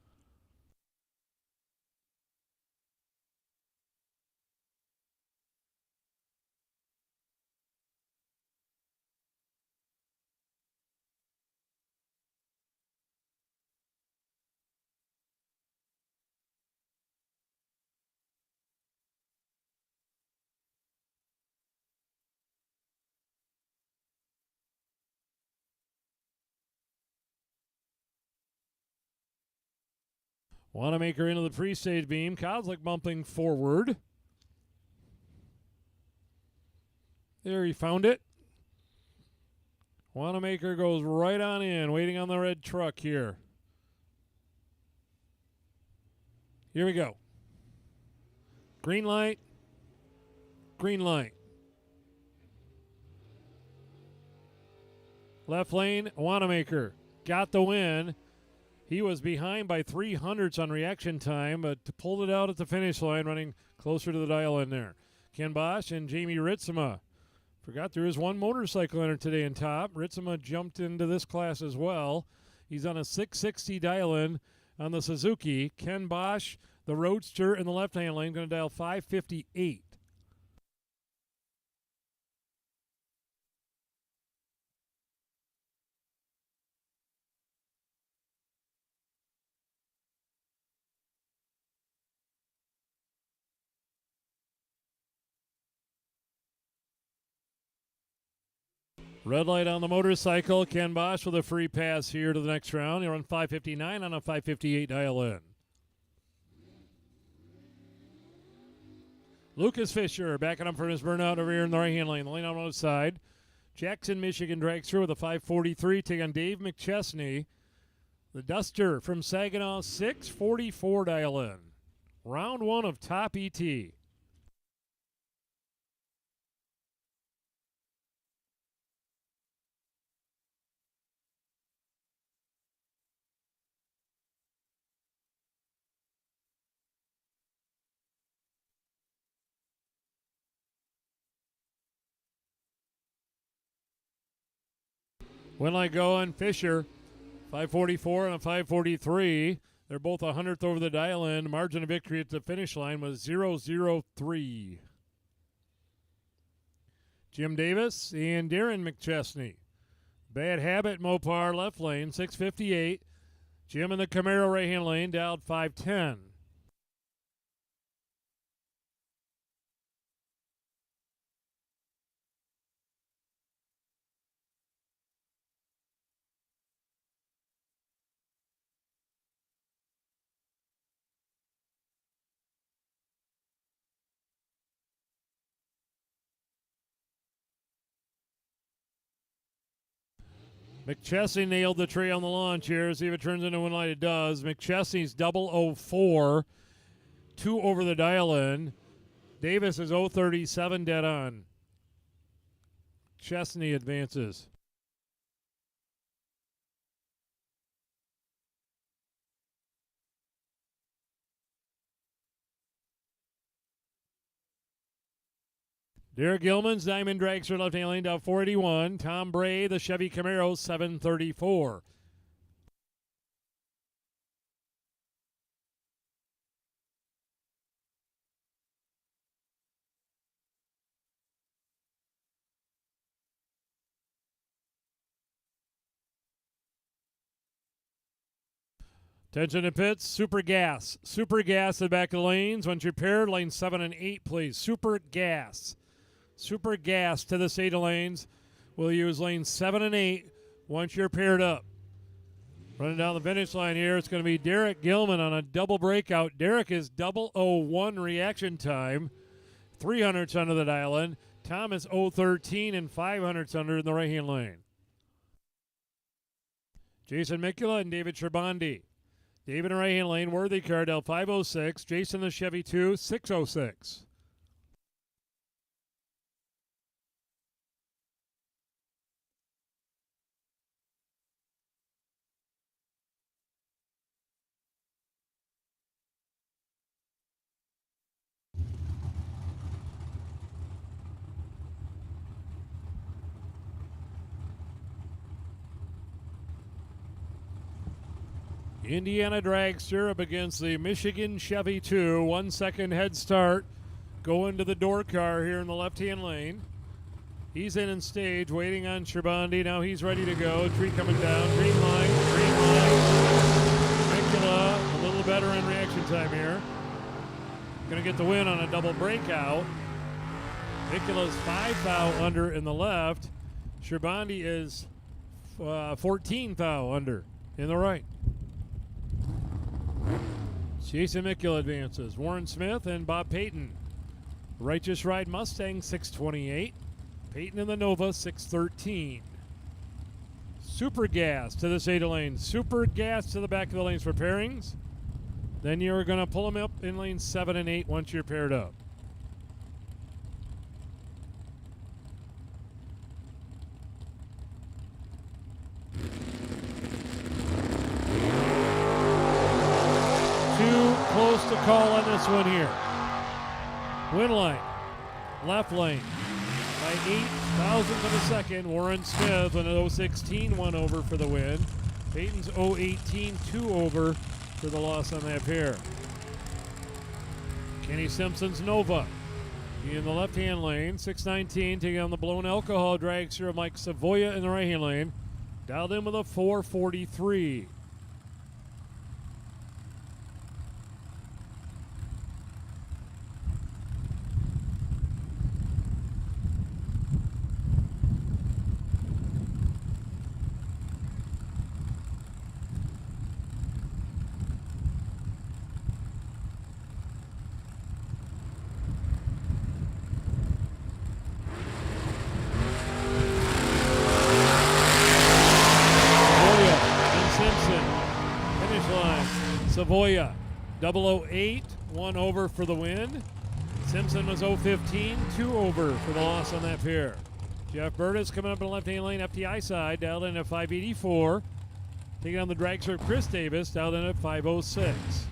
A: Wanamaker into the pre-stage beam. Kozlik bumping forward. There, he found it. Wanamaker goes right on in, waiting on the red truck here. Here we go. Green light. Green light. Left lane, Wanamaker got the win. He was behind by 300ths on reaction time, but pulled it out at the finish line, running closer to the dial in there. Ken Bosch and Jamie Ritzema. Forgot there is one motorcycle entered today in top. Ritzema jumped into this class as well. He's on a 660 dial in on the Suzuki. Ken Bosch, the Roadster in the left-hand lane, going to dial 558. Red light on the motorcycle. Ken Bosch with a free pass here to the next round. He'll run 559 on a 558 dial in. Lucas Fisher backing up from his burnout over here in the right-hand lane. The lane on the other side. Jackson, Michigan drags through with a 543. Take on Dave McChesney. The Duster from Saginaw, 644 dial in. Round one of top ET. Win light going, Fisher, 544 and a 543. They're both 100th over the dial in. Margin of victory at the finish line was 0.003. Jim Davis and Darren McChesney. Bad Habit, Mopar, left lane, 658. Jim in the Camaro right-hand lane, dialed 510. McChesney nailed the tree on the launch here. See if it turns into a win light. It does. McChesney's 004, 2 over the dial in. Davis is 037 dead on. Chesney advances. Derek Gilman's Diamond Dragster left-hand lane down 481. Tom Bray, the Chevy Camaro, 734. Attention to pits, Super Gas. Super Gas at the back of the lanes. Once you're paired, lane 7 and 8, please. Super Gas. Super Gas to the state of lanes. We'll use lanes 7 and 8 once you're paired up. Running down the finish line here, it's going to be Derek Gilman on a double breakout. Derek is 001 reaction time. 300ths under the dial in. Tom is 013 and 500ths under in the right-hand lane. Jason Mikula and David Scherbandi. David in right-hand lane, Worthy Cardell 506. Jason the Chevy 2, 606. Indiana Dragster up against the Michigan Chevy 2. 1 second head start going to the door car here in the left-hand lane. He's in stage, waiting on Shabandi. Now he's ready to go. Tree coming down. Green line. Mikula a little better in reaction time here. Going to get the win on a double breakout. Mikula's 5 thou under in the left. Shabandi is 14 thou under in the right. Jason Mikula advances. Warren Smith and Bob Payton. Righteous Ride Mustang 628. Payton in the Nova 613. Super Gas to the Zeta lane. Super Gas to the back of the lanes for pairings. Then you're going to pull them up in lanes 7 and 8 once you're paired up. Too close to call on this one here. Win line, left lane. By 8 thousandths of a second, Warren Smith on an 016 1 over for the win. Payton's 018 2 over for the loss on that pair. Kenny Simpson's Nova in the left-hand lane. 619 taking on the blown alcohol dragster of Mike Savoya in the right-hand lane. Dialed in with a 443. Savoya, 008, 1 over for the win. Simpson was 015, 2 over for the loss on that pair. Jeff Burtis coming up in the left-hand lane, FTI side, dialed in at 584. Taking on the dragster of Chris Davis, dialed in at 506.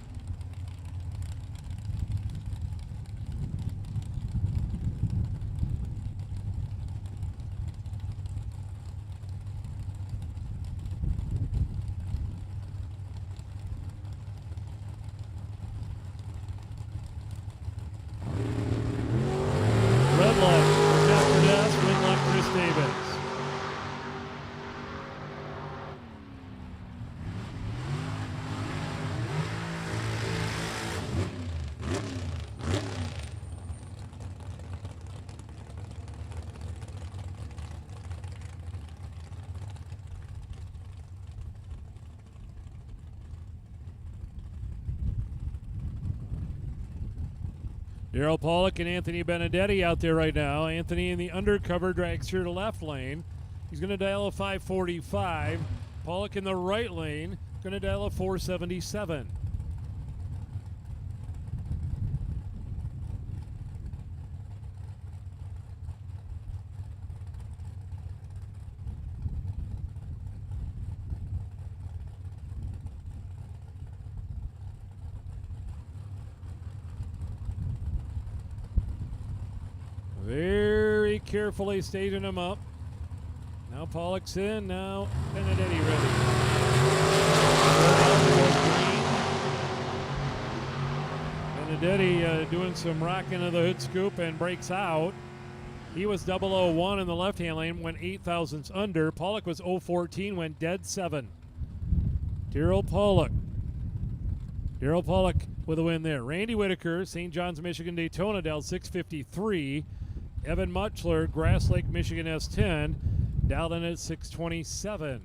A: Daryl Pollock and Anthony Benedetti out there right now. Anthony in the undercover dragster to left lane. He's going to dial a 545. Pollock in the right lane, going to dial a 477. Very carefully staging him up. Now Pollock's in, now Benedetti ready. Benedetti doing some rocking of the hood scoop and breaks out. He was 001 in the left-hand lane, went 8 thousandths under. Pollock was 014, went dead 7. Daryl Pollock with a win there. Randy Whitaker, St. John's, Michigan, Daytona, dialed 653. Evan Mutchler, Grass Lake, Michigan, S10, dialed in at 627.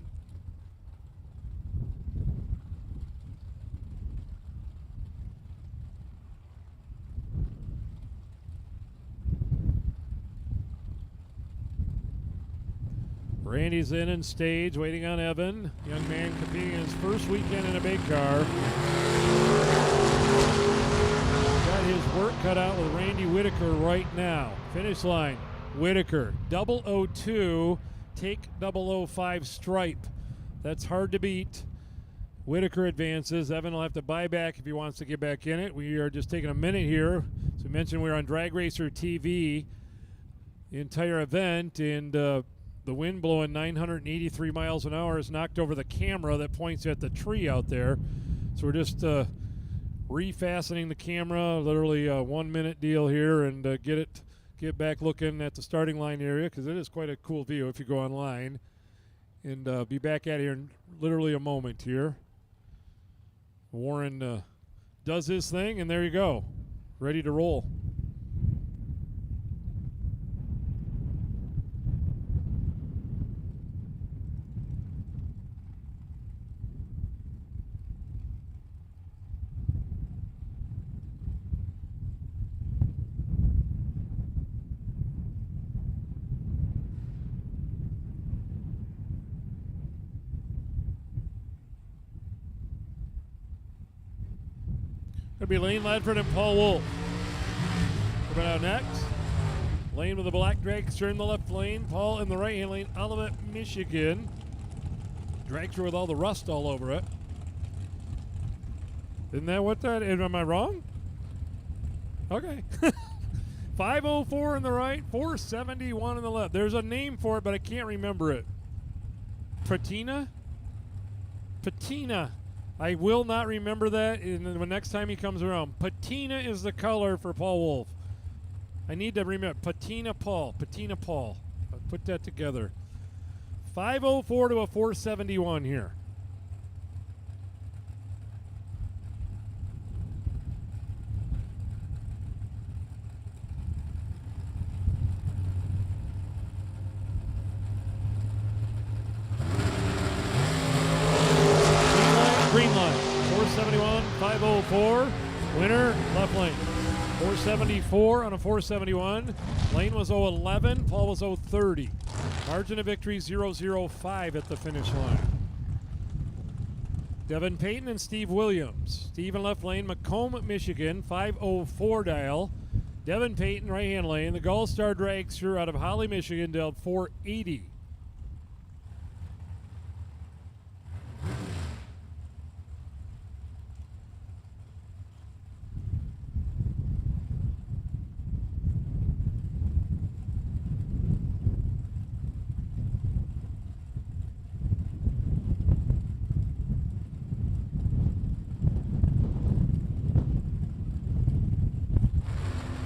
A: Randy's in stage, waiting on Evan. Young man competing in his first weekend in a big car. Got his work cut out with Randy Whitaker right now. Finish line, Whitaker, 002, take 005 stripe. That's hard to beat. Whitaker advances. Evan will have to buy back if he wants to get back in it. We are just taking a minute here. As we mentioned, we're on Drag Racer TV, the entire event, and the wind blowing 983 miles an hour has knocked over the camera that points at the tree out there. So we're just refastening the camera, literally a 1 minute deal here, and get back looking at the starting line area, because it is quite a cool view if you go online. And be back at here in literally a moment here. Warren does his thing, and there you go, ready to roll. It'll be Lane Ledford and Paul Wolf coming out next. Lane with the black dragster in the left lane. Paul in the right-hand lane. Olivet, Michigan. Dragster with all the rust all over it. Isn't that what that is? Am I wrong? Okay. 504 in the right, 471 in the left. There's a name for it, but I can't remember it. Patina? I will not remember that the next time he comes around. Patina is the color for Paul Wolf. I need to remember. Patina Paul. I'll put that together. 504 to a 471 here. Green line, 471, 504. Winner, left lane. 474 on a 471. Lane was 011, Paul was 030. Margin of victory 005 at the finish line. Devin Payton and Steve Williams. Steve in left lane, Macomb, Michigan, 504 dial. Devin Payton, right-hand lane. The Gull Star Dragster out of Holly, Michigan, dialed 480.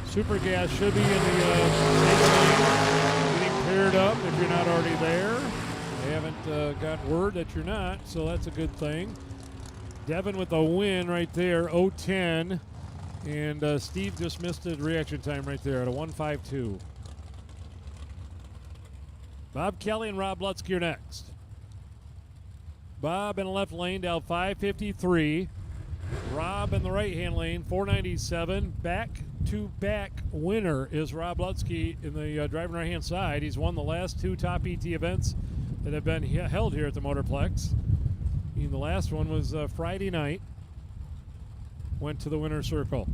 A: Super Gas should be in the getting paired up if you're not already there. I haven't got word that you're not, so that's a good thing. Devin with a win right there, 010. And Steve just missed his reaction time right there at a 152. Bob Kelly and Rob Lutzke are next. Bob in the left lane down 553. Rob in the right-hand lane, 497. Back-to-back winner is Rob Lutzke in the driving right-hand side. He's won the last two top ET events that have been held here at the Motorplex. And the last one was Friday night. Went to the winner's circle.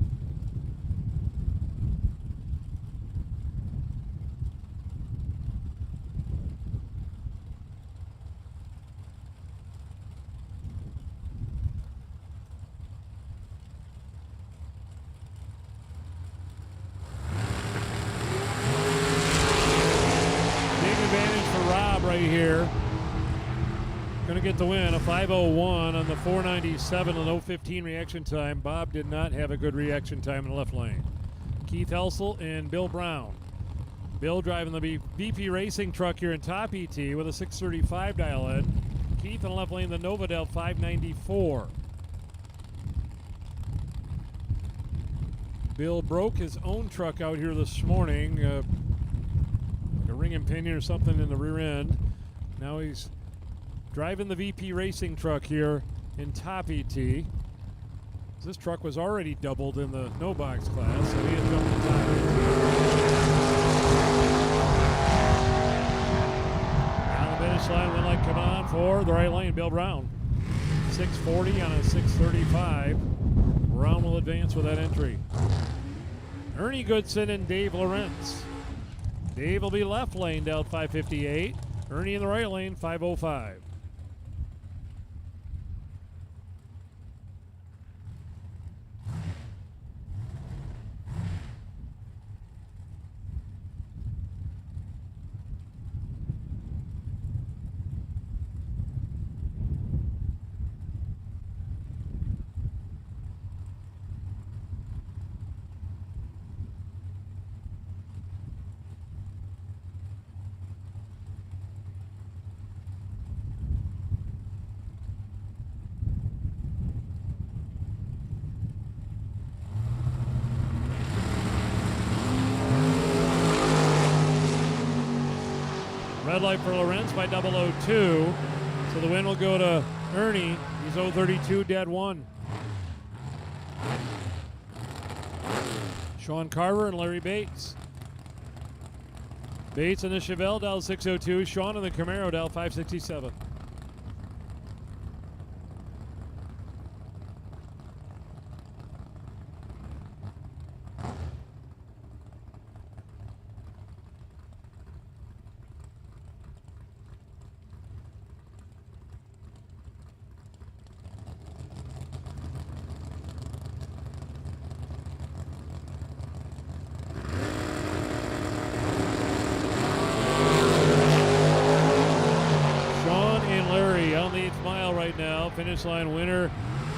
A: Here, going to get the win, a 5:01 on the 497 and 015 reaction time. Bob did not have a good reaction time in the left lane. Keith Helsel and Bill Brown. Bill driving the VP Racing truck here in top ET with a 635 dial in. Keith in the left lane, the Novadell 594. Bill broke his own truck out here this morning. Like a ring and pinion or something in the rear end. Now he's driving the VP Racing truck here in top ET. This truck was already doubled in the no box class, so he had jumped to top ET. Down the finish line, one light coming on for the right lane, Bill Brown. 640 on a 635. Brown will advance with that entry. Ernie Goodson and Dave Lawrence. Dave will be left lane down 558. Ernie in the right lane, 505. Red light for Lorenz by 002. So the win will go to Ernie. He's 032, dead 1. Sean Carver and Larry Bates. Bates in the Chevelle, dial 602. Sean in the Camaro, dial 567. Finish line winner,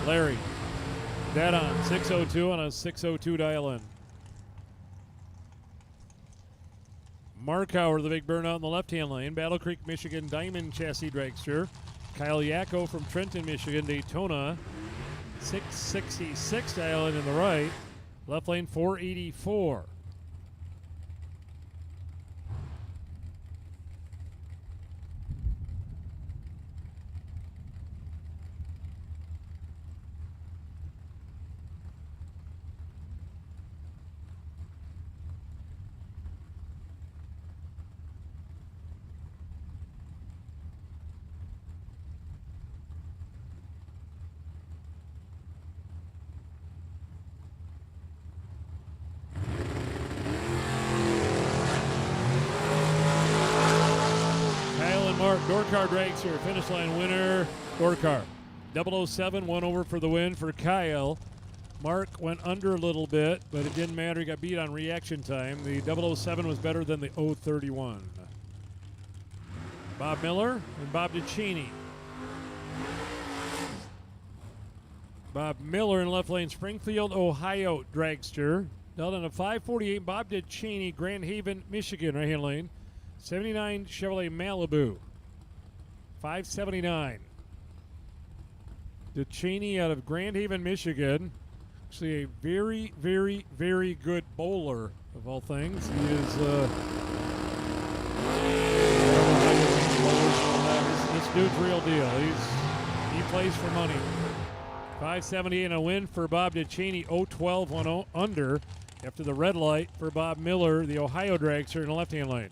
A: Larry. Dead on 602 on a 602 dial in. Mark Howard, the big burnout in the left-hand lane. Battle Creek, Michigan, Diamond Chassis Dragster. Kyle Yacko from Trenton, Michigan, Daytona. 666 dial in the right. Left lane 484. Dorcar Dragster, finish line winner, Dorcar. 007, 1 over for the win for Kyle. Mark went under a little bit, but it didn't matter. He got beat on reaction time. The 007 was better than the 031. Bob Miller and Bob DeCini. Bob Miller in left lane, Springfield, Ohio Dragster. Dealt in a 548, Bob DeCini, Grand Haven, Michigan, right hand lane. 79 Chevrolet Malibu. 579. DeCini out of Grand Haven, Michigan. Actually a very, very, very good bowler of all things. He is this dude's real deal. He plays for money. 570 and a win for Bob DeCini. 012 1 under after the red light for Bob Miller, the Ohio dragster in the left-hand lane.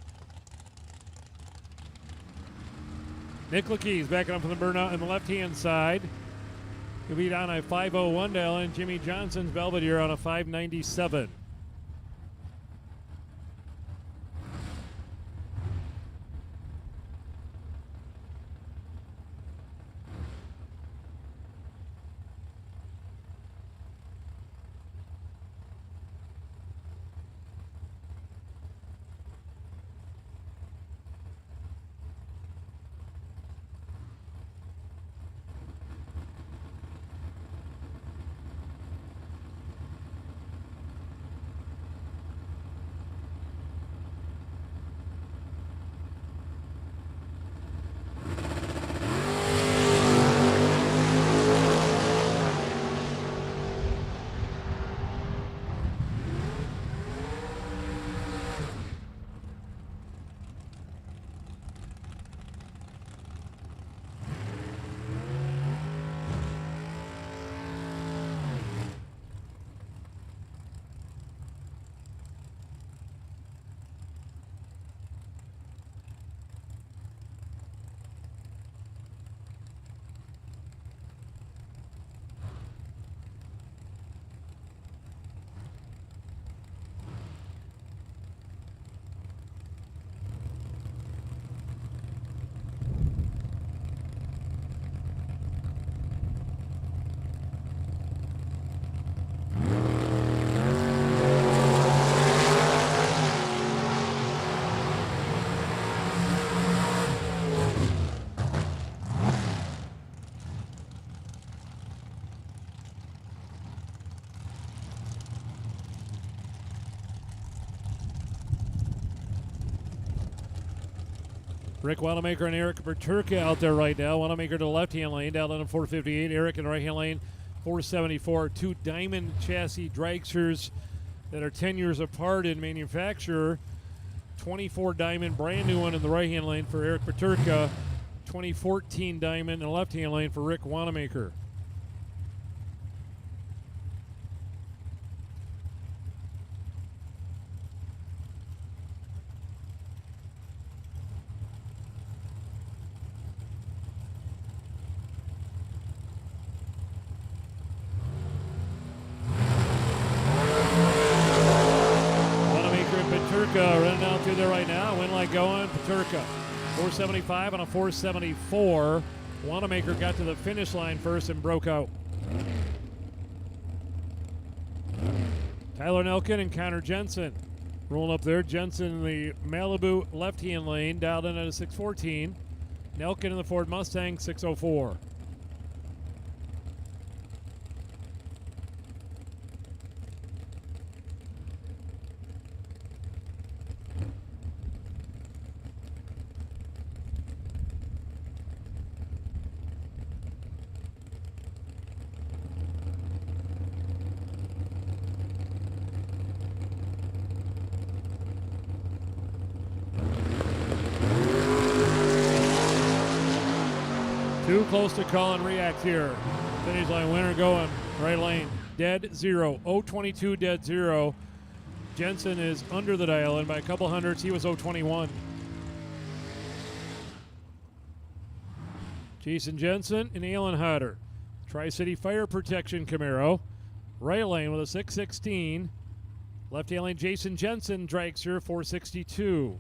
A: Nick Lakeys backing up from the burnout on the left-hand side. He'll be down a 501 dial, and Jimmy Johnson's Belvedere on a 597. Rick Wanamaker and Eric Berturka out there right now. Wanamaker to the left-hand lane, down in 458. Eric in the right-hand lane, 474. Two Diamond chassis dragsters that are 10 years apart in manufacture. 24 diamond, brand new one in the right-hand lane for Eric Peterka. 2014 diamond in the left-hand lane for Rick Wanamaker.
C: Running down through there right now. Wind light going. Peterka, 475 on a 474. Wanamaker got to the finish line first and broke out. Tyler Nelkin and Connor Jensen rolling up there. Jensen in the Malibu left-hand lane, dialed in at a 614. Nelkin in the Ford Mustang, 604. Too close to call and react here. Finish line winner going right lane. Dead zero. 022 dead zero. Jensen is under the dial and by a couple hundreds. He was 021. Jason Jensen and Alan Hodder. Tri-City Fire Protection Camaro. Right lane with a 616. Left hand lane Jason Jensen, Dragster 462.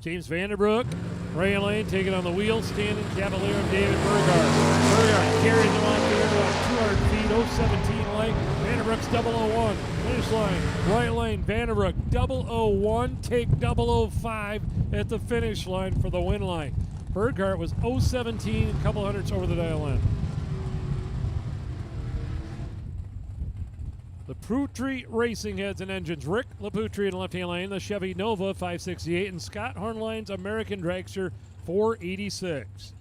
C: James Vanderbrook, right lane, taking on the wheel, Stanton, Cavalier, and David Burgard. Burgard carries him on there to 200 feet, 017 light. Vanderbrook's 001, finish line, right lane, Vanderbrook 001, take 005 at the finish line for the win line. Burgard was 017, a couple hundreds over the dial end. The Prutry Racing Heads and Engines. Rick LaPutry in the left-hand lane. The Chevy Nova 568 and Scott Hornline's American Dragster 486.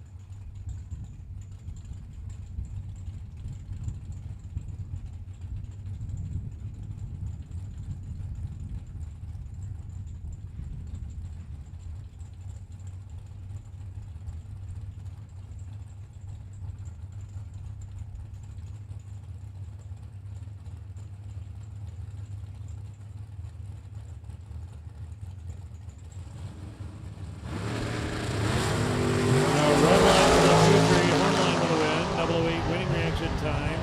C: Time.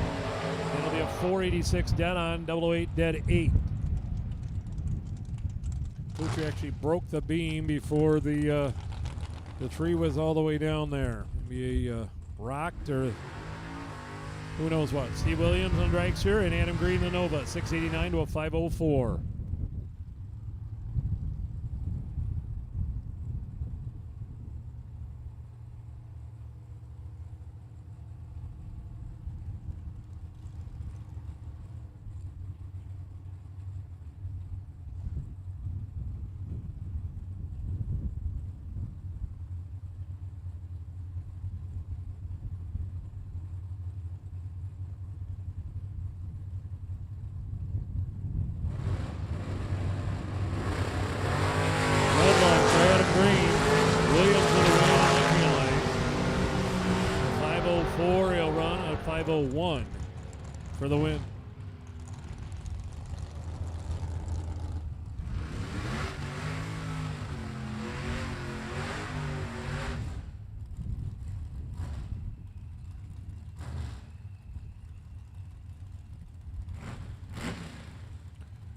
C: It'll be a 486 dead on, 008 dead 8. Putri actually broke the beam before the tree was all the way down there. Maybe a rocked or who knows what. Steve Williams on Dragster and Adam Green the Nova, 689 to a 504.
A: 504. He'll run a 501 for the win.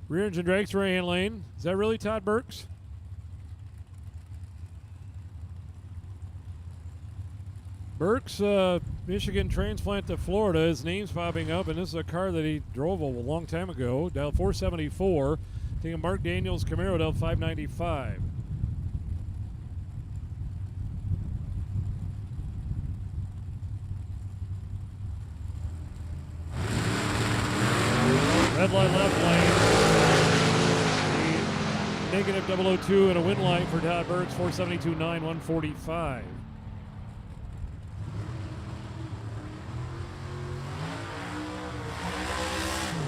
A: Rear engine Drake's right-hand lane. Is that really Todd Burks? Burks, Michigan transplant to Florida. His name's popping up, and this is a car that he drove a long time ago. Dial 474. Taking Mark Daniels Camaro, dial 595. Red light left lane. Negative 002 and a win light for Todd Burks, 472.9, 145.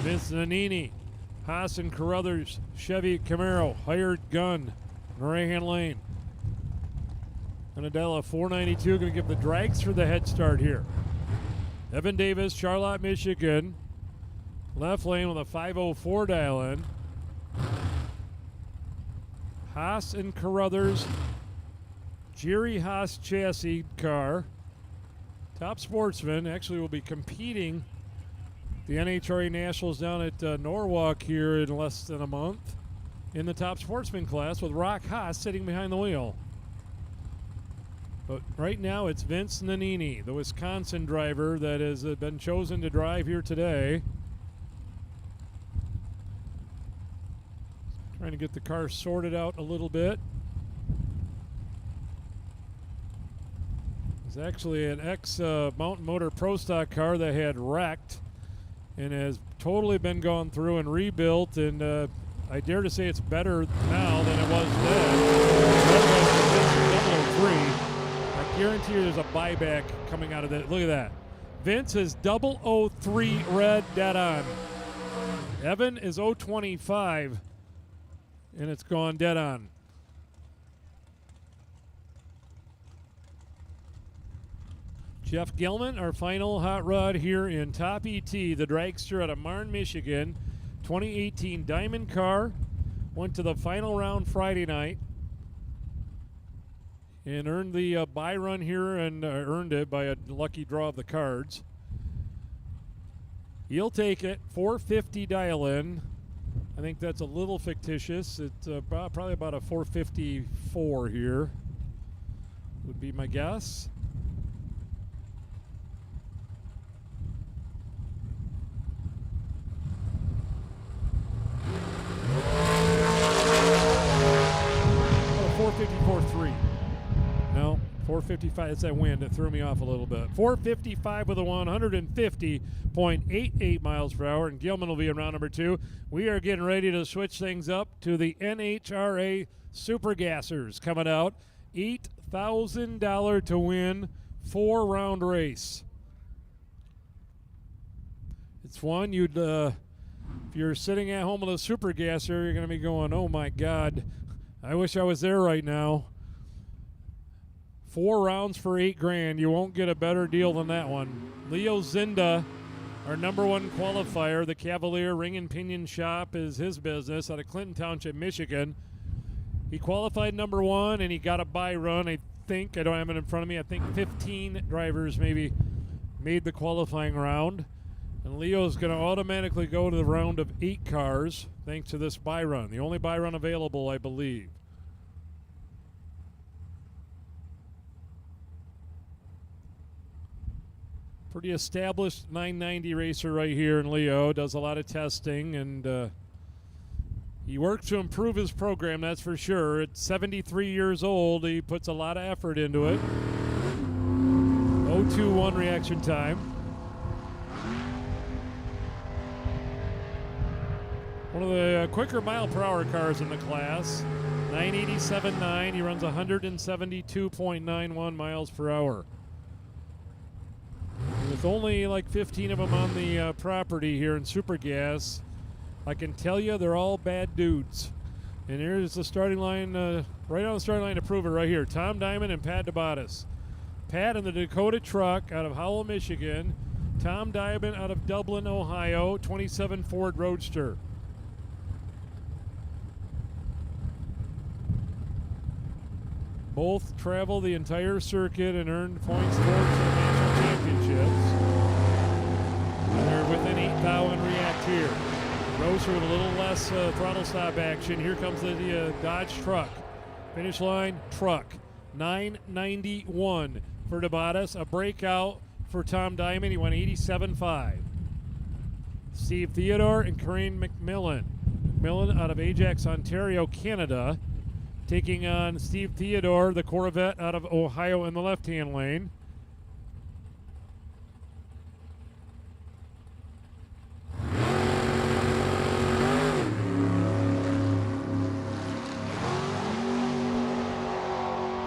A: Vince Nannini, Haas and Carruthers, Chevy Camaro, hired gun, in the right-hand lane. Anadella 492, going to give the dragster the head start here. Evan Davis, Charlotte, Michigan. Left lane with a 504 dial in. Haas and Carruthers, Jerry Haas chassis car. Top Sportsman actually will be competing the NHRA Nationals down at Norwalk here in less than a month in the Top Sportsman class with Rock Haas sitting behind the wheel. But right now it's Vince Nannini, the Wisconsin driver that has been chosen to drive here today. Trying to get the car sorted out a little bit. It's actually an ex-Mountain Motor Pro Stock car that had wrecked and has totally been gone through and rebuilt, and I dare to say it's better now than it was then. That was 003. I guarantee you there's a buyback coming out of that. Look at that. Vince is 003 red dead on. Evan is 025. And it's gone dead on. Jeff Gilman, our final hot rod here in Top ET, the dragster out of Marne, Michigan. 2018 Diamond car. Went to the final round Friday night. And earned the buy run here, and earned it by a lucky draw of the cards. He'll take it. 450 dial in. I think that's a little fictitious. It's probably about a 454 here, would be my guess. Oh, 454.3. No, 455. That's that wind that threw me off a little bit. 455 with a 150.88 miles per hour, and Gilman will be in round number 2. We are getting ready to switch things up to the NHRA Super Gassers coming out. $8,000 to win, 4-round race. It's one you'd, if you're sitting at home with a Super Gasser, you're going to be going, oh my God, I wish I was there right now. 4 rounds for $8,000. You won't get a better deal than that one. Leo Zinda, our number 1 qualifier, the Cavalier Ring and Pinion Shop is his business out of Clinton Township, Michigan. He qualified number 1 and he got a buy run. I think, I don't have it in front of me, I think 15 drivers maybe made the qualifying round. And Leo's going to automatically go to the round of 8 cars thanks to this buy run. The only buy run available, I believe. Pretty established 990 racer right here in Leo. Does a lot of testing, and he works to improve his program, that's for sure. At 73 years old, he puts a lot of effort into it. 021 reaction time. One of the quicker mile per hour cars in the class. 987.9. He runs 172.91 miles per hour. With only like 15 of them on the property here in Super Gas, I can tell you they're all bad dudes. And here's the starting line, right on the starting line to prove it right here. Tom Diamond and Pat DeBottis. Pat in the Dakota Truck out of Howell, Michigan. Tom Diamond out of Dublin, Ohio, 27 Ford Roadster. Both traveled the entire circuit and earned points towards the national championships. They're within 8 thou and react here. Roadster with a little less throttle stop action. Here comes the Dodge Truck. Finish line, Truck. 991 for DeBatis. A breakout for Tom Diamond. He went 87.5. Steve Theodore and Corinne McMillan. McMillan out of Ajax, Ontario, Canada, taking on Steve Theodore, the Corvette out of Ohio in the left-hand lane.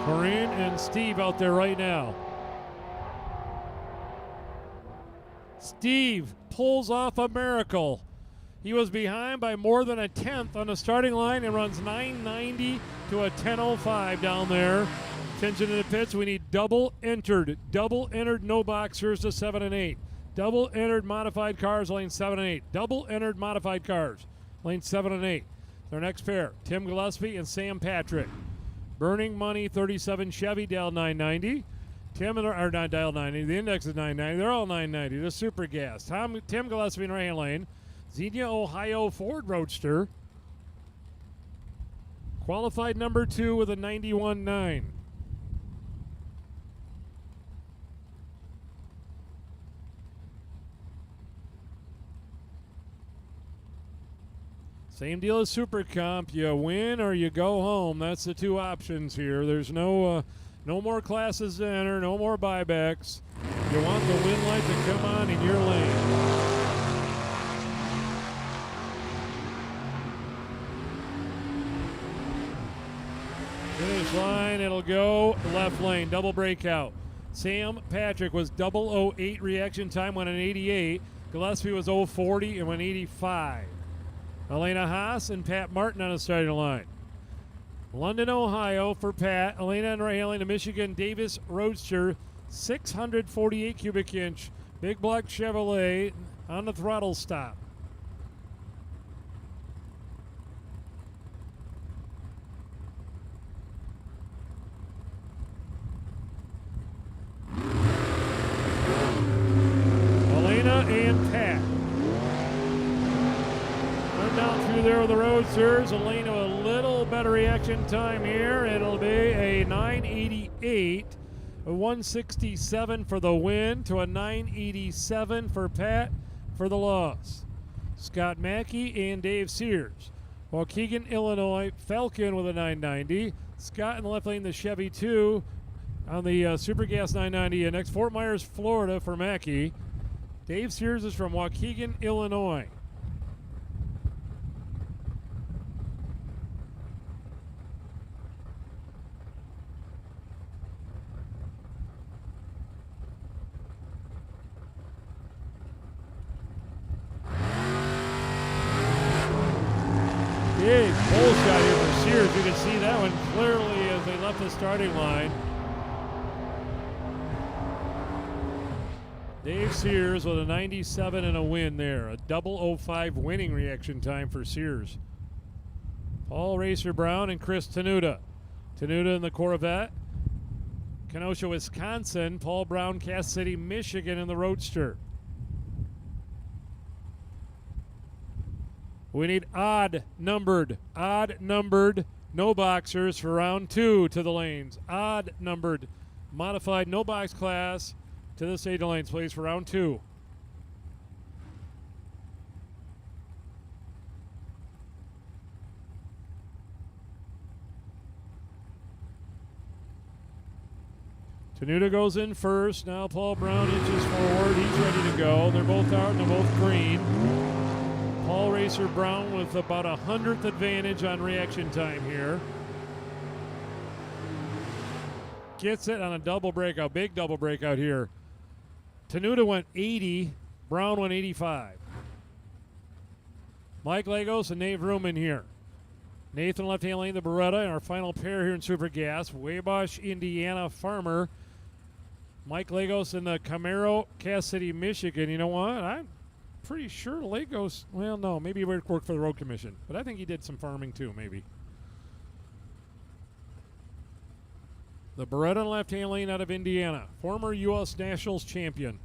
A: Corinne and Steve out there right now. Steve pulls off a miracle. He was behind by more than a tenth on the starting line and runs 990 to a 10:05 down there. Attention to the pits. We need double entered, no boxers to 7 and 8. Double entered modified cars, lane 7 and 8. Double entered modified cars, lane 7 and 8. Their next pair, Tim Gillespie and Sam Patrick. Burning Money 37 Chevy Dell 990. Tim or not Dial 90. The index is 990. They're all 990. The super gas. Tim Gillespie in right-hand lane. Xenia, Ohio Ford Roadster. Qualified number 2 with a 91.9. Same deal as Super Comp. You win or you go home. That's the two options here. There's no more classes to enter, no more buybacks. You want the win light to come on in your lane. Finish line, it'll go left lane, double breakout. Sam Patrick was 008 reaction time, went an 88. Gillespie was 040 and went 85. Elena Haas and Pat Martin on the starting line. London, Ohio for Pat. Elena and right lane to Michigan Davis Roadster, 648 cubic inch. Big block Chevrolet on the throttle stop. Elena and Pat. Down through there with the Roadsters. Elena with a little better reaction time here. It'll be a 988, a 167 for the win to a 987 for Pat for the loss. Scott Mackey and Dave Sears. Waukegan, Illinois, Falcon with a 990. Scott in the left lane, the Chevy 2 on the Super Gas 990. And next, Fort Myers, Florida for Mackey. Dave Sears is from Waukegan, Illinois. Big pole shot here for Sears. You can see that one clearly as they left the starting line. Dave Sears with a 97 and a win there. A 005 winning reaction time for Sears. Paul Racer Brown and Chris Tenuta. Tenuta in the Corvette. Kenosha, Wisconsin. Paul Brown, Cass City, Michigan in the Roadster. We need odd numbered, no boxers for round 2 to the lanes. Odd numbered, modified, no box class to the stage lanes, please, for round 2. Tenuta goes in first. Now Paul Brown inches forward. He's ready to go. They're both out and they're both green. Paul Racer Brown with about a 100th advantage on reaction time here. Gets it on a double breakout, big double breakout here. Tenuta went 80, Brown went 85. Mike Lagos and Nate Ruman here. Nathan left-hand lane, the Beretta, and our final pair here in Super Gas. Wabash, Indiana Farmer Mike Lagos in the Camaro, Cass City, Michigan. You know what? I'm pretty sure Lagos, well, no, maybe he worked for the Road Commission, but I think he did some farming too, maybe. The Beretta left-hand lane out of Indiana, former U.S. Nationals champion.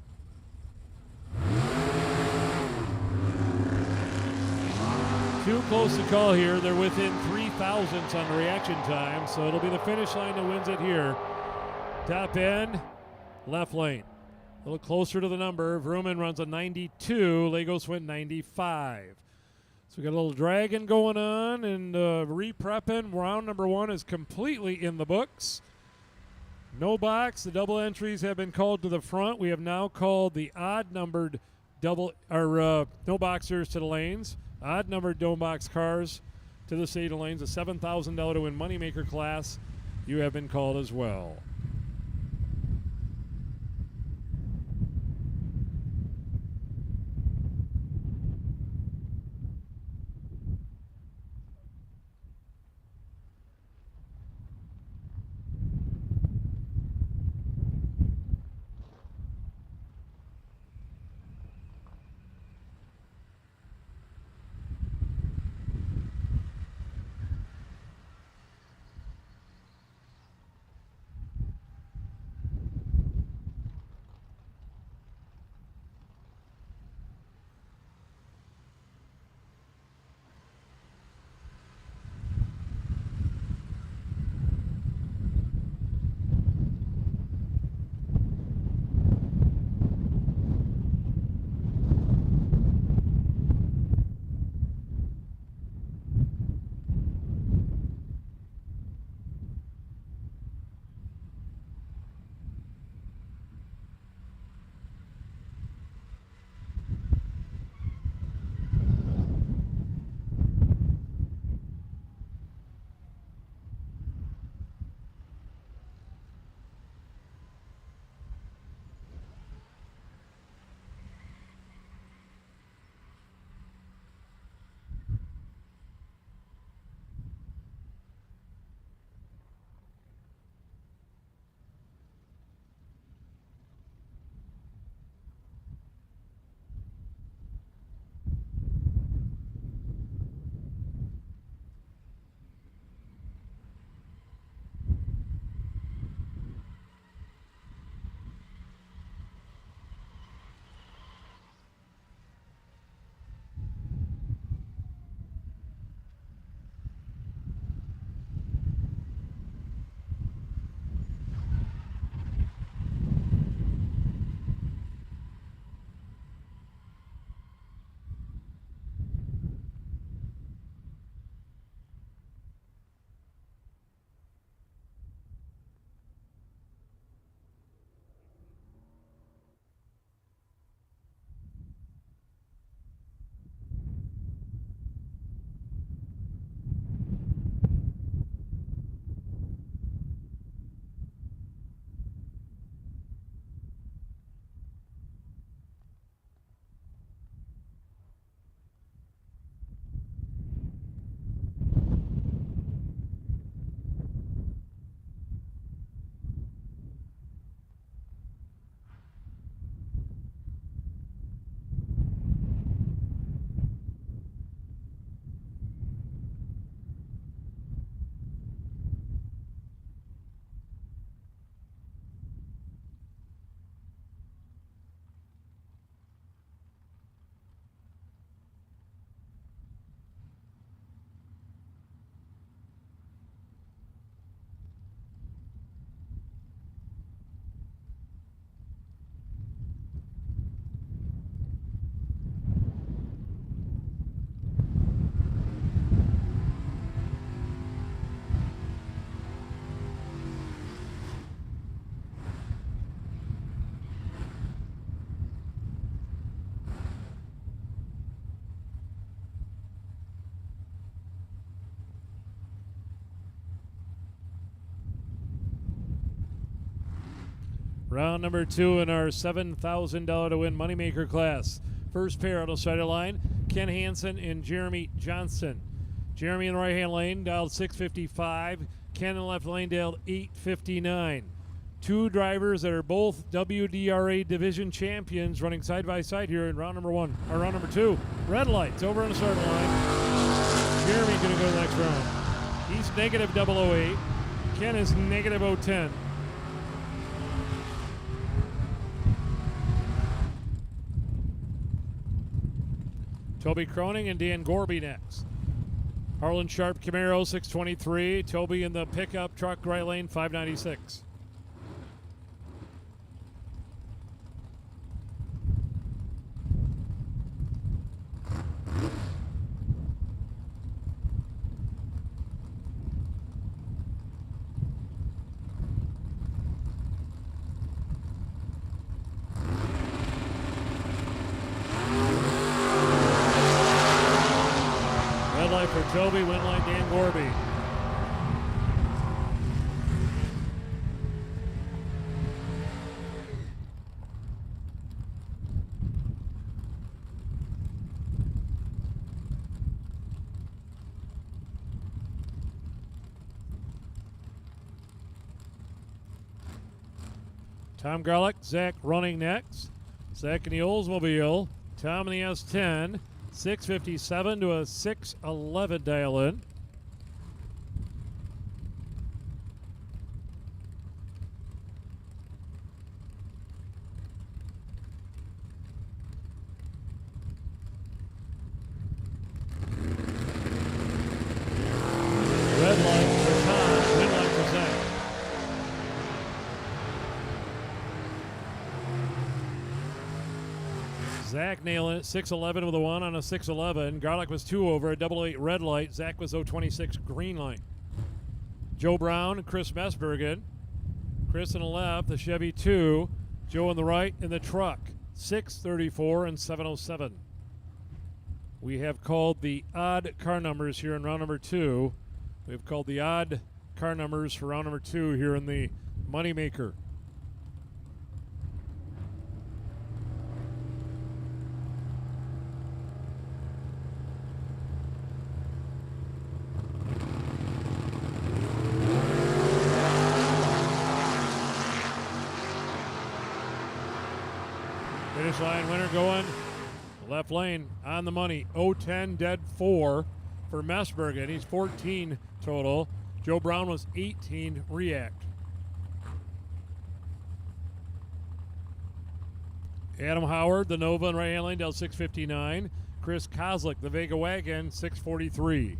A: Too close to call here. They're within 3 thousandths on the reaction time, so it'll be the finish line that wins it here. Top end, left lane. A little closer to the number. Vrooman runs a 92. Lagos went 95. So we got a little dragging going on and re-prepping. Round number 1 is completely in the books. No box. The double entries have been called to the front. We have now called the odd-numbered no boxers to the lanes. Odd-numbered no box cars to the state of lanes. A $7,000 to win moneymaker class. You have been called as well. Round number 2 in our $7,000 to win moneymaker class. First pair on the side of the line, Ken Hansen and Jeremy Johnson. Jeremy in the right-hand lane, dialed 655. Ken in the left lane, dialed 859. Two drivers that are both WDRA division champions running side by side here in round number 2. Red lights over on the start line. Jeremy going to go to the next round. He's negative 008. Ken is negative 010. Toby Croning and Dan Gorby next. Harlan Sharp Camaro 623. Toby in the pickup truck right lane 596. For Toby, win line Dan Gorby. Tom Garlick, Zach running next. Zach in the Oldsmobile. Tom in the S10. 657 to a 611 dial in. Red light for Tom, green light for Zach. Zach nailing it, 611 with a 1 on a 611. Garlick was 2 over, a 88 red light. Zach was 026 green light. Joe Brown and Chris Messbergen. Chris on the left, the Chevy 2. Joe on the right in the truck, 634 and 707. We have called the odd car numbers here in round number 2. We've called the odd car numbers for round number 2 here in the Moneymaker. Finish line winner going left lane on the money. 010 dead 4 for Messbergen. He's 14 total. Joe Brown was 18 react. Adam Howard, the Nova in right hand lane, dealt 659. Chris Kozlik, the Vega Wagon, 643.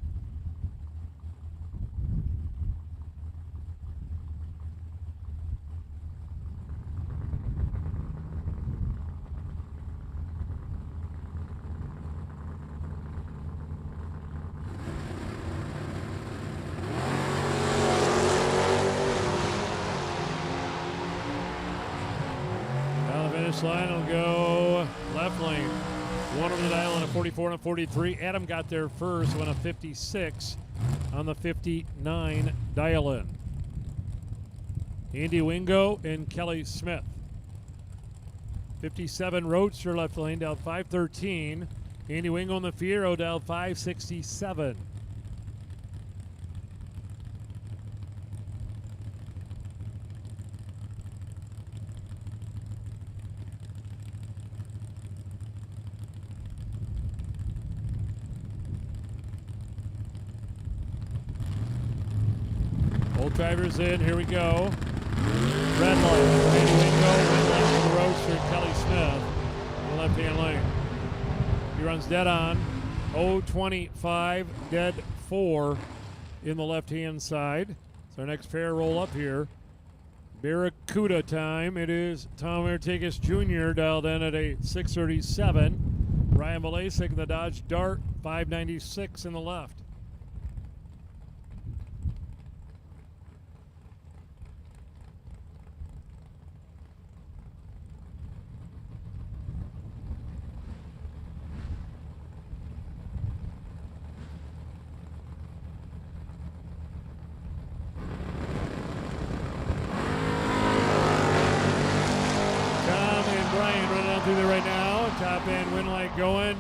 A: Line will go left lane. One over the dial on a 44 and a 43. Adam got there first, went a 56 on the 59 dial in. Andy Wingo and Kelly Smith. 57 Roadster left lane, down 513. Andy Wingo on the Fiero, down 567. Both drivers in, here we go. Red light, Andy Wingo, red light for the Roadster, Kelly Smith in the left-hand lane. He runs dead on, 025, dead 4 in the left-hand side. So our next fair roll up here. Barracuda time, it is Tom Artigas Jr. dialed in at a 637. Ryan Malasik in the Dodge Dart, 596 in the left. Top end win light going.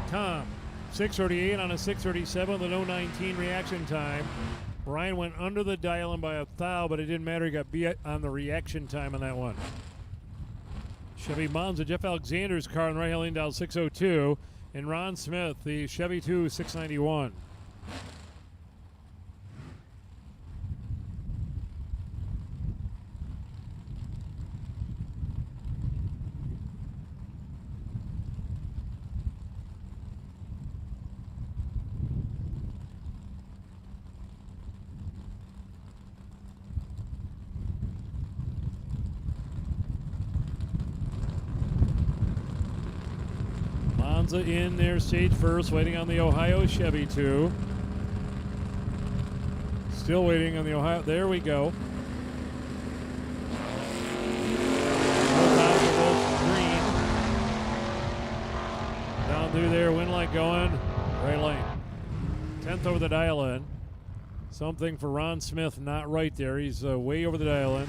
A: Tom, 638 on a 637 with a no 19 reaction time. Brian went under the dial-in by a thou, but it didn't matter. He got beat on the reaction time on that one. Chevy Monza, Jeff Alexander's car in the right lane down 602. And Ron Smith, the Chevy 2, 691. Monza in their stage first, waiting on the Ohio Chevy 2. Still waiting on the Ohio. There we go. Green. Down through there, wind light going. Right lane. 10th over the dial-in. Something for Ron Smith not right there. He's way over the dial-in.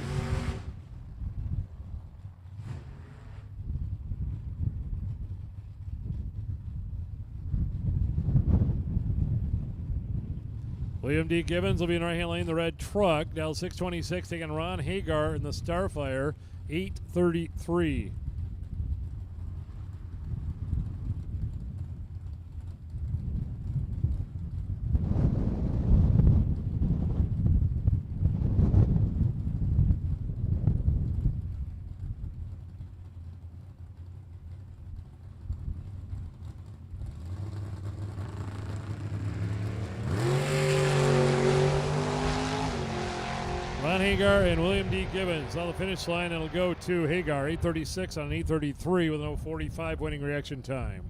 A: William D. Gibbons will be in right-hand lane, the red truck. Down 626, taking Ron Hagar in the Starfire, 833. Hagar and William D. Gibbons on the finish line. It'll go to Hagar, 8:36 on an 8:33 with an 0:45 winning reaction time.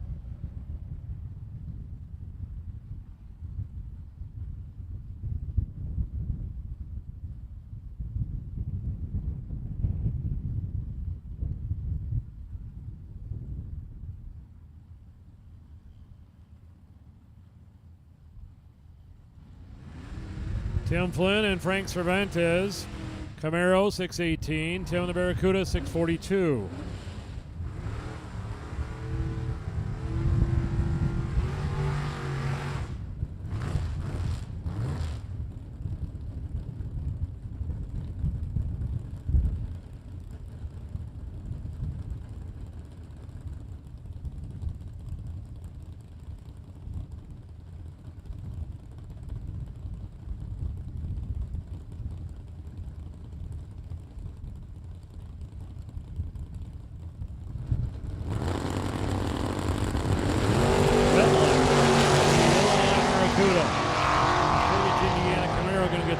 A: Tim Flynn and Frank Cervantes. Camaro, 618. Tim and the Barracuda, 642.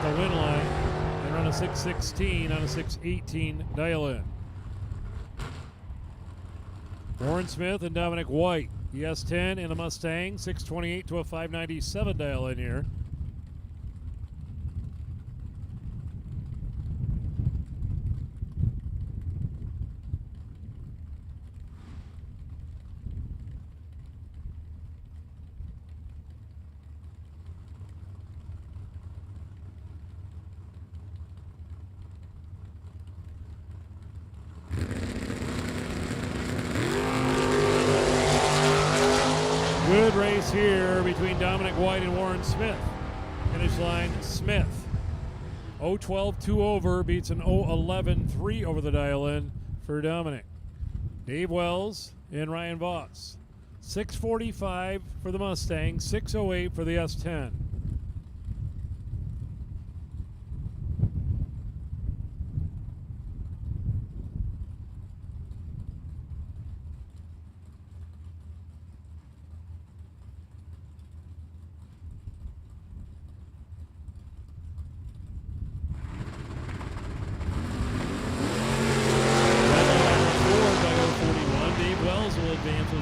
A: The win line and run a 616 on a 618 dial-in. Warren Smith and Dominic White, the S10 and the Mustang, 628 to a 597 dial-in here. Good race here between Dominic White and Warren Smith. Finish line, Smith. 012 2 over beats an 011 3 over the dial-in for Dominic. Dave Wells and Ryan Voss. 645 for the Mustang, 608 for the S10.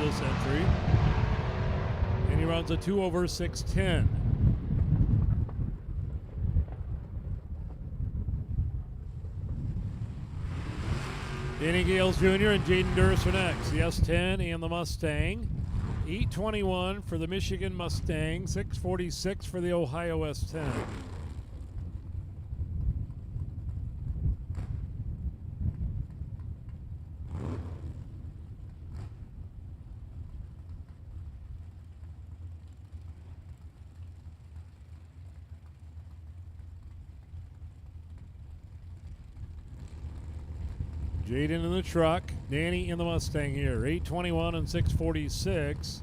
A: This entry, and he runs a 2 over 610. Danny Gales Jr. and Jaden Durst for next. The S10 and the Mustang. 821 for the Michigan Mustang, 646 for the Ohio S10. Jaden in the truck. Danny in the Mustang here. 8:21 and 6:46.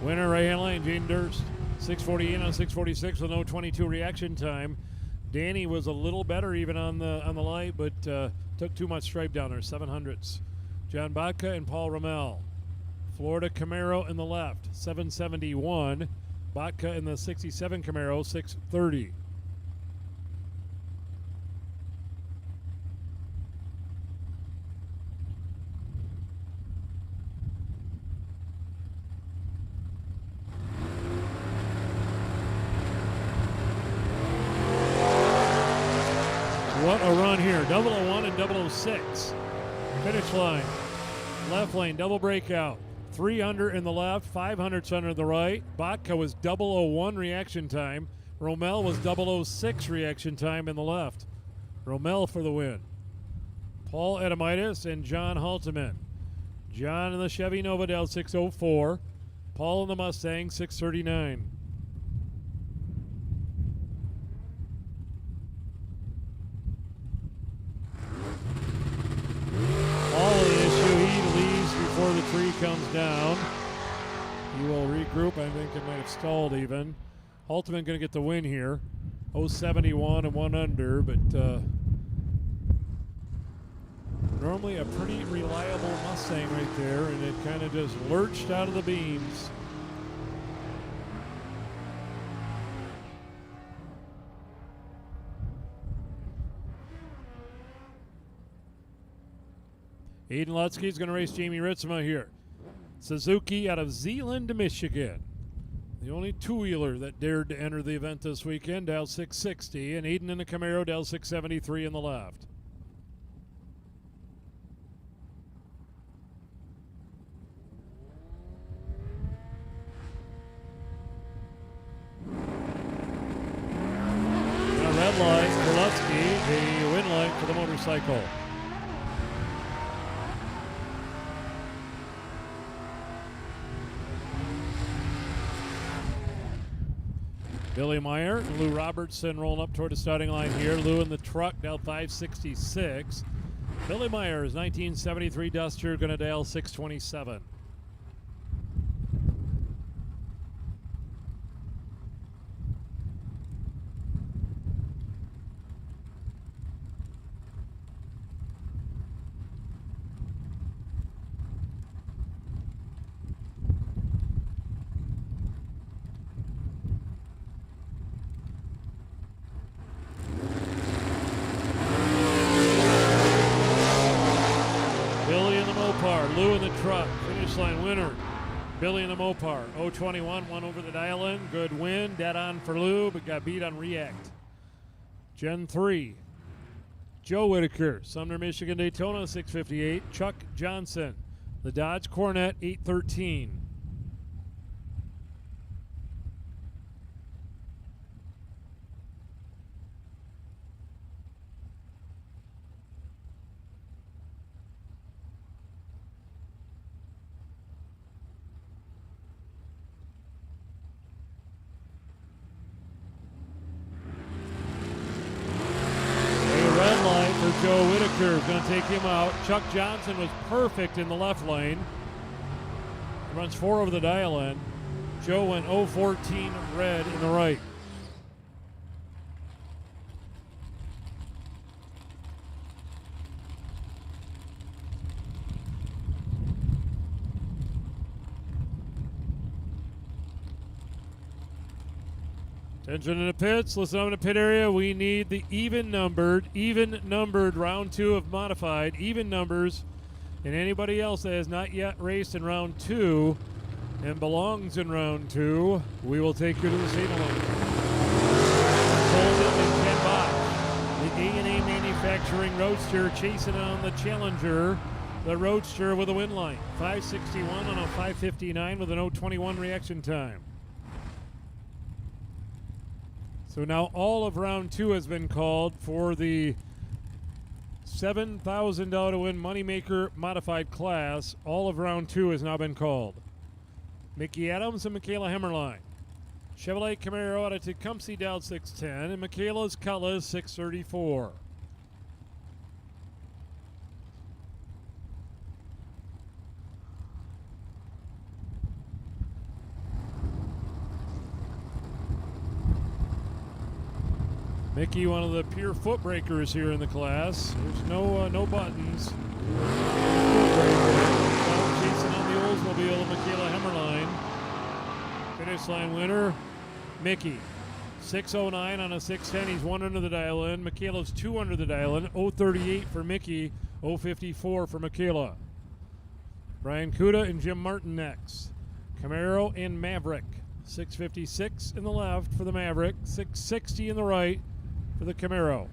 A: Winner right-hand lane, Jaden Durst. 6:48 on 6:46 with no 22 reaction time. Danny was a little better even on the light, but took too much stripe down there. 700s. John Bodka and Paul Ramel. Florida Camaro in the left, 771. Bodka in the 67 Camaro, 630. What a run here. 001 and 006. Finish line. Left lane, double breakout. 300 in the left, 500 under the right. Bodka was 001 reaction time. Romel was 006 reaction time in the left. Romel for the win. Paul Adamitis and John Halteman. John in the Chevy Novadell, 604. Paul in the Mustang, 639. Before the tree comes down, he will regroup. I think it might have stalled even. Halteman going to get the win here. 071 and 1 under, but normally a pretty reliable Mustang right there, and it kind of just lurched out of the beams. Aiden Lutsky is going to race Jamie Ritzma here. Suzuki out of Zeeland, Michigan. The only two-wheeler that dared to enter the event this weekend, Dow 660, and Aiden in the Camaro, Dow 673 in the left. A red light for Lutsky, a win light for the motorcycle. Billy Meyer and Lou Robertson rolling up toward the starting line here. Lou in the truck, Dale 566. Billy Meyer's 1973 Duster, going to Dale 627. Lou in the truck, finish line winner. Billy in the Mopar, 021, one over the dial-in. Good win, dead on for Lou, but got beat on React. Gen 3, Joe Whitaker, Sumner, Michigan, Daytona, 658. Chuck Johnson, the Dodge Coronet, 813. Joe Whitaker is going to take him out. Chuck Johnson was perfect in the left lane. Runs 4 over the dial-in. Joe went 014 red in the right. Attention in the pits. Listen up in the pit area. We need the even numbered round 2 of modified, even numbers, and anybody else that has not yet raced in round 2 and belongs in round 2, we will take you to the scene alone. Colton and Ken Bosch, the A&A Manufacturing Roadster chasing on the Challenger, the Roadster with a win line. 561 on a 559 with an 021 reaction time. So now all of round 2 has been called for the $7,000 to win Moneymaker Modified Class. All of round 2 has now been called. Mickey Adams and Michaela Hemmerline. Chevrolet Camaro out of Tecumseh Dowd 610, and Michaela's Cutlass 634. Mickey, one of the pure foot breakers here in the class. There's no buttons. Chasing on the Oldsmobile of Michaela Hemmerline. Finish line winner, Mickey. 6:09 on a 6:10. He's 1 under the dial in. Michaela's 2 under the dial in. 0:38 for Mickey. 0:54 for Michaela. Brian Kuda and Jim Martin next. Camaro and Maverick. 6:56 in the left for the Maverick. 6:60 in the right for the Camaro.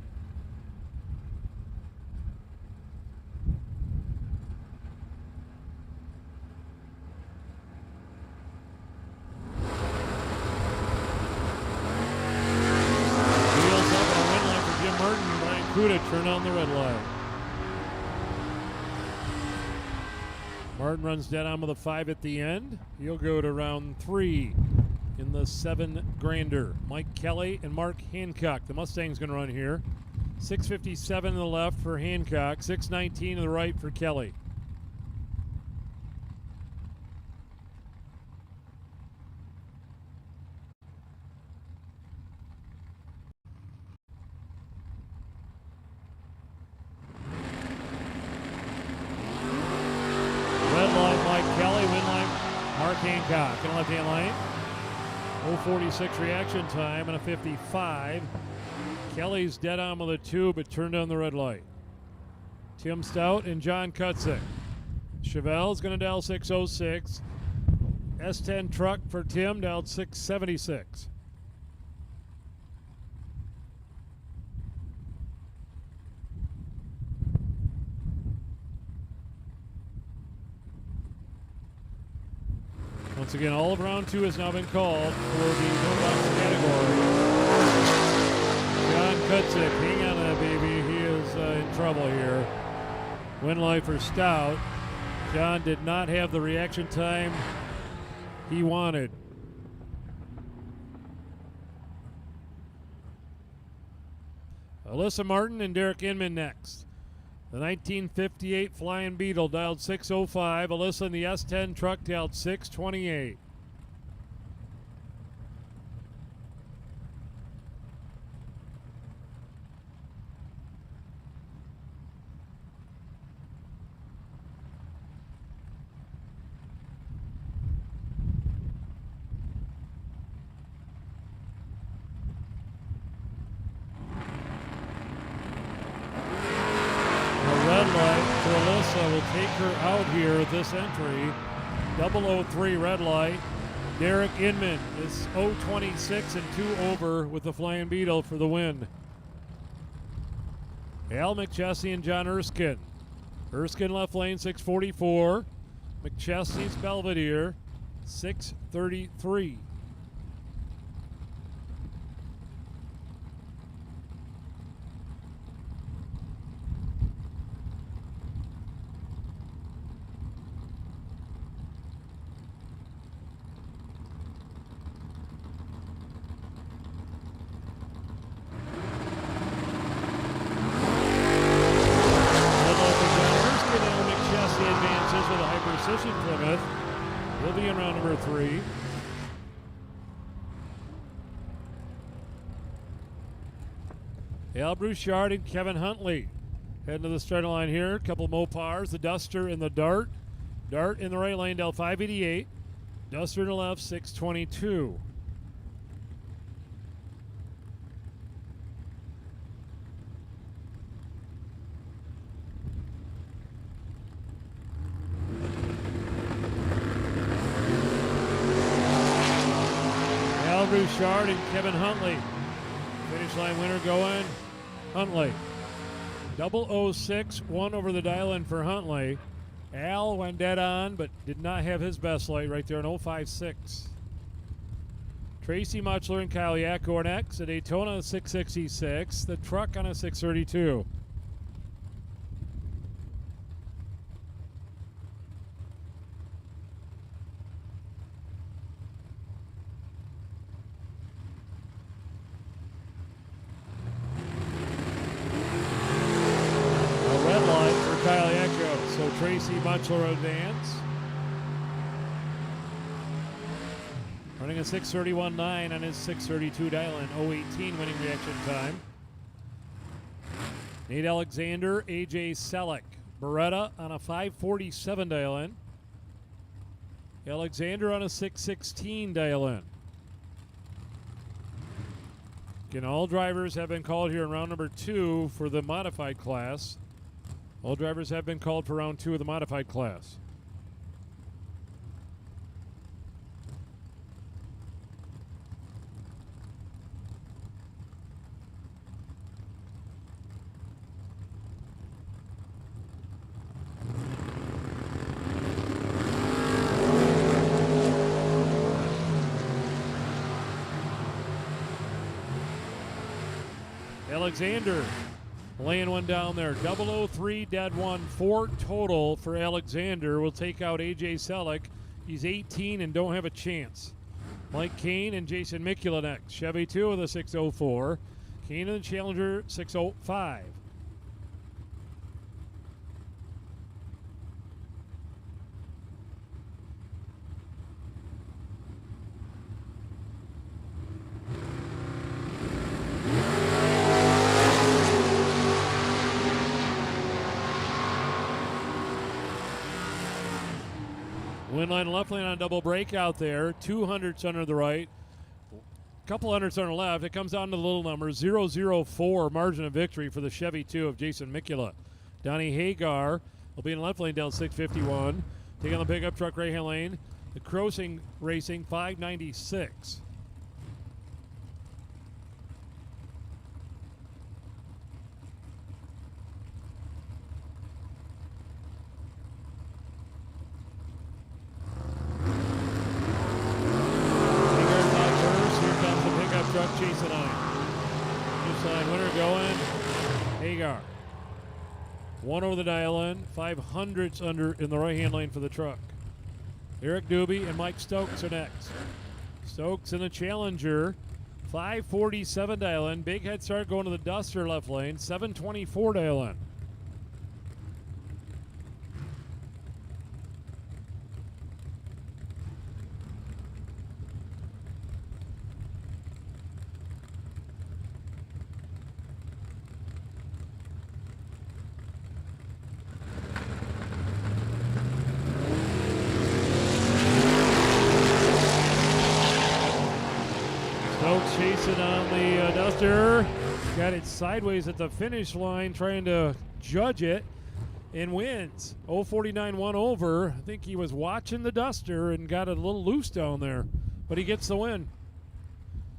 A: Wheels up on the red line for Jim Martin. Brian Kuda turn on the red light. Martin runs dead on with a 5 at the end. He'll go to round 3 in the 7 grander. Mike Kelly and Mark Hancock. The Mustang's going to run here. 6:57 in the left for Hancock. 6:19 to the right for Kelly. Red line Mike Kelly, win line Mark Hancock. In the left-hand lane. 0:46 reaction time and a 55. Kelly's dead on with a 2, but turned on the red light. Tim Stout and John Kutzik. Chevelle's going to dial 6:06. S10 truck for Tim, dialed 6:76. Once again, all of round 2 has now been called for the no box category. John Kutzik, hang on that baby. He is in trouble here. Win light for Stout. John did not have the reaction time he wanted. Alyssa Martin and Derek Inman next. The 1958 Flying Beetle dialed 6:05. Alyssa in the S10 truck dialed 6:28. Will take her out here at this entry. 003 red light. Derek Inman is 026 and 2 over with the Flying Beetle for the win. Al McChesney and John Erskine. Erskine left lane 6:44. McChesney's Belvedere 6:33. Plymouth. He'll be in round number 3. Al Brouchard and Kevin Huntley heading to the starting line here. A couple Mopars, the Duster and the Dart. Dart in the right lane, Del 588. Duster in the left, 622. Brouchard and Kevin Huntley. Finish line winner going Huntley. 006, 1 over the dial in for Huntley. Al went dead on, but did not have his best light right there in 056. Tracy Muchler and Kyle Yakornex at Daytona 666. The truck on a 632. J.C. Muchler advance. Running a 6:31.9 on his 6:32 dial in 0:18 winning reaction time. Nate Alexander, A.J. Selleck. Beretta on a 5:47 dial in. Alexander on a 6:16 dial in. Again, all drivers have been called here in round number 2 for the modified class. All drivers have been called for round 2 of the modified class. Alexander laying one down there. 003 dead one. 4 total for Alexander. Will take out A.J. Selleck. He's 18 and don't have a chance. Mike Kane and Jason Mikula next. Chevy 2 with a 6:04. Kane and the Challenger 6:05. Win line left lane on a double breakout there. 200s under the right. Couple hundreds on the left. It comes down to the little number. 004 margin of victory for the Chevy 2 of Jason Mikula. Donnie Hagar will be in left lane down 651. Taking on the pickup truck right hand lane. The Crossing Racing 596. Truck chasing on him. New side winner going. Hagar. 1 over the dial in. 500s under in the right hand lane for the truck. Eric Doobie and Mike Stokes are next. Stokes in the Challenger. 547 dial in. Big head start going to the Duster left lane. 724 dial in. Chasing on the Duster. Got it sideways at the finish line, trying to judge it, and wins. 049 over. I think he was watching the Duster and got it a little loose down there, but he gets the win.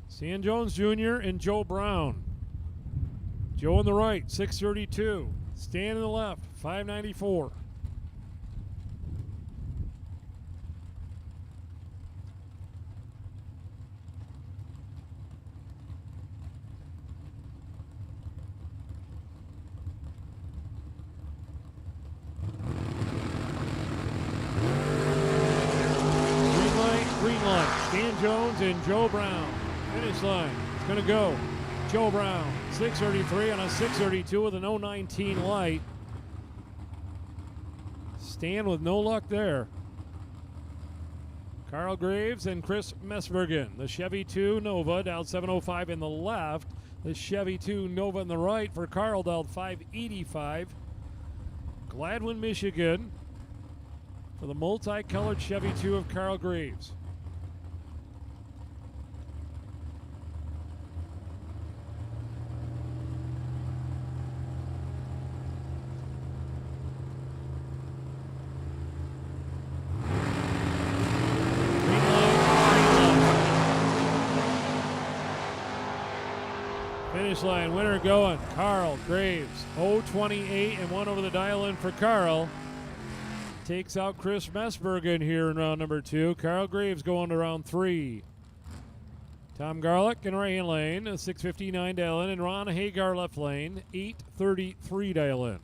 A: Stan Jones Jr. and Joe Brown. Joe on the right, 632. Stan on the left, 594. Stan Jones and Joe Brown. Finish line. It's going to go. Joe Brown, 633 on a 632 with an 019 light. Stan with no luck there. Carl Graves and Chris Messbergen. The Chevy 2 Nova dialed 705 in the left. The Chevy 2 Nova in the right for Carl dialed 585. Gladwin, Michigan for the multicolored Chevy 2 of Carl Graves. Finish line winner going Carl Graves. 028 and 1 over the dial in for Carl. Takes out Chris Messbergen here in round number 2. Carl Graves going to round 3. Tom Garlick in right hand lane, a 659 dial in, and Ron Hagar left lane, 833 dial in.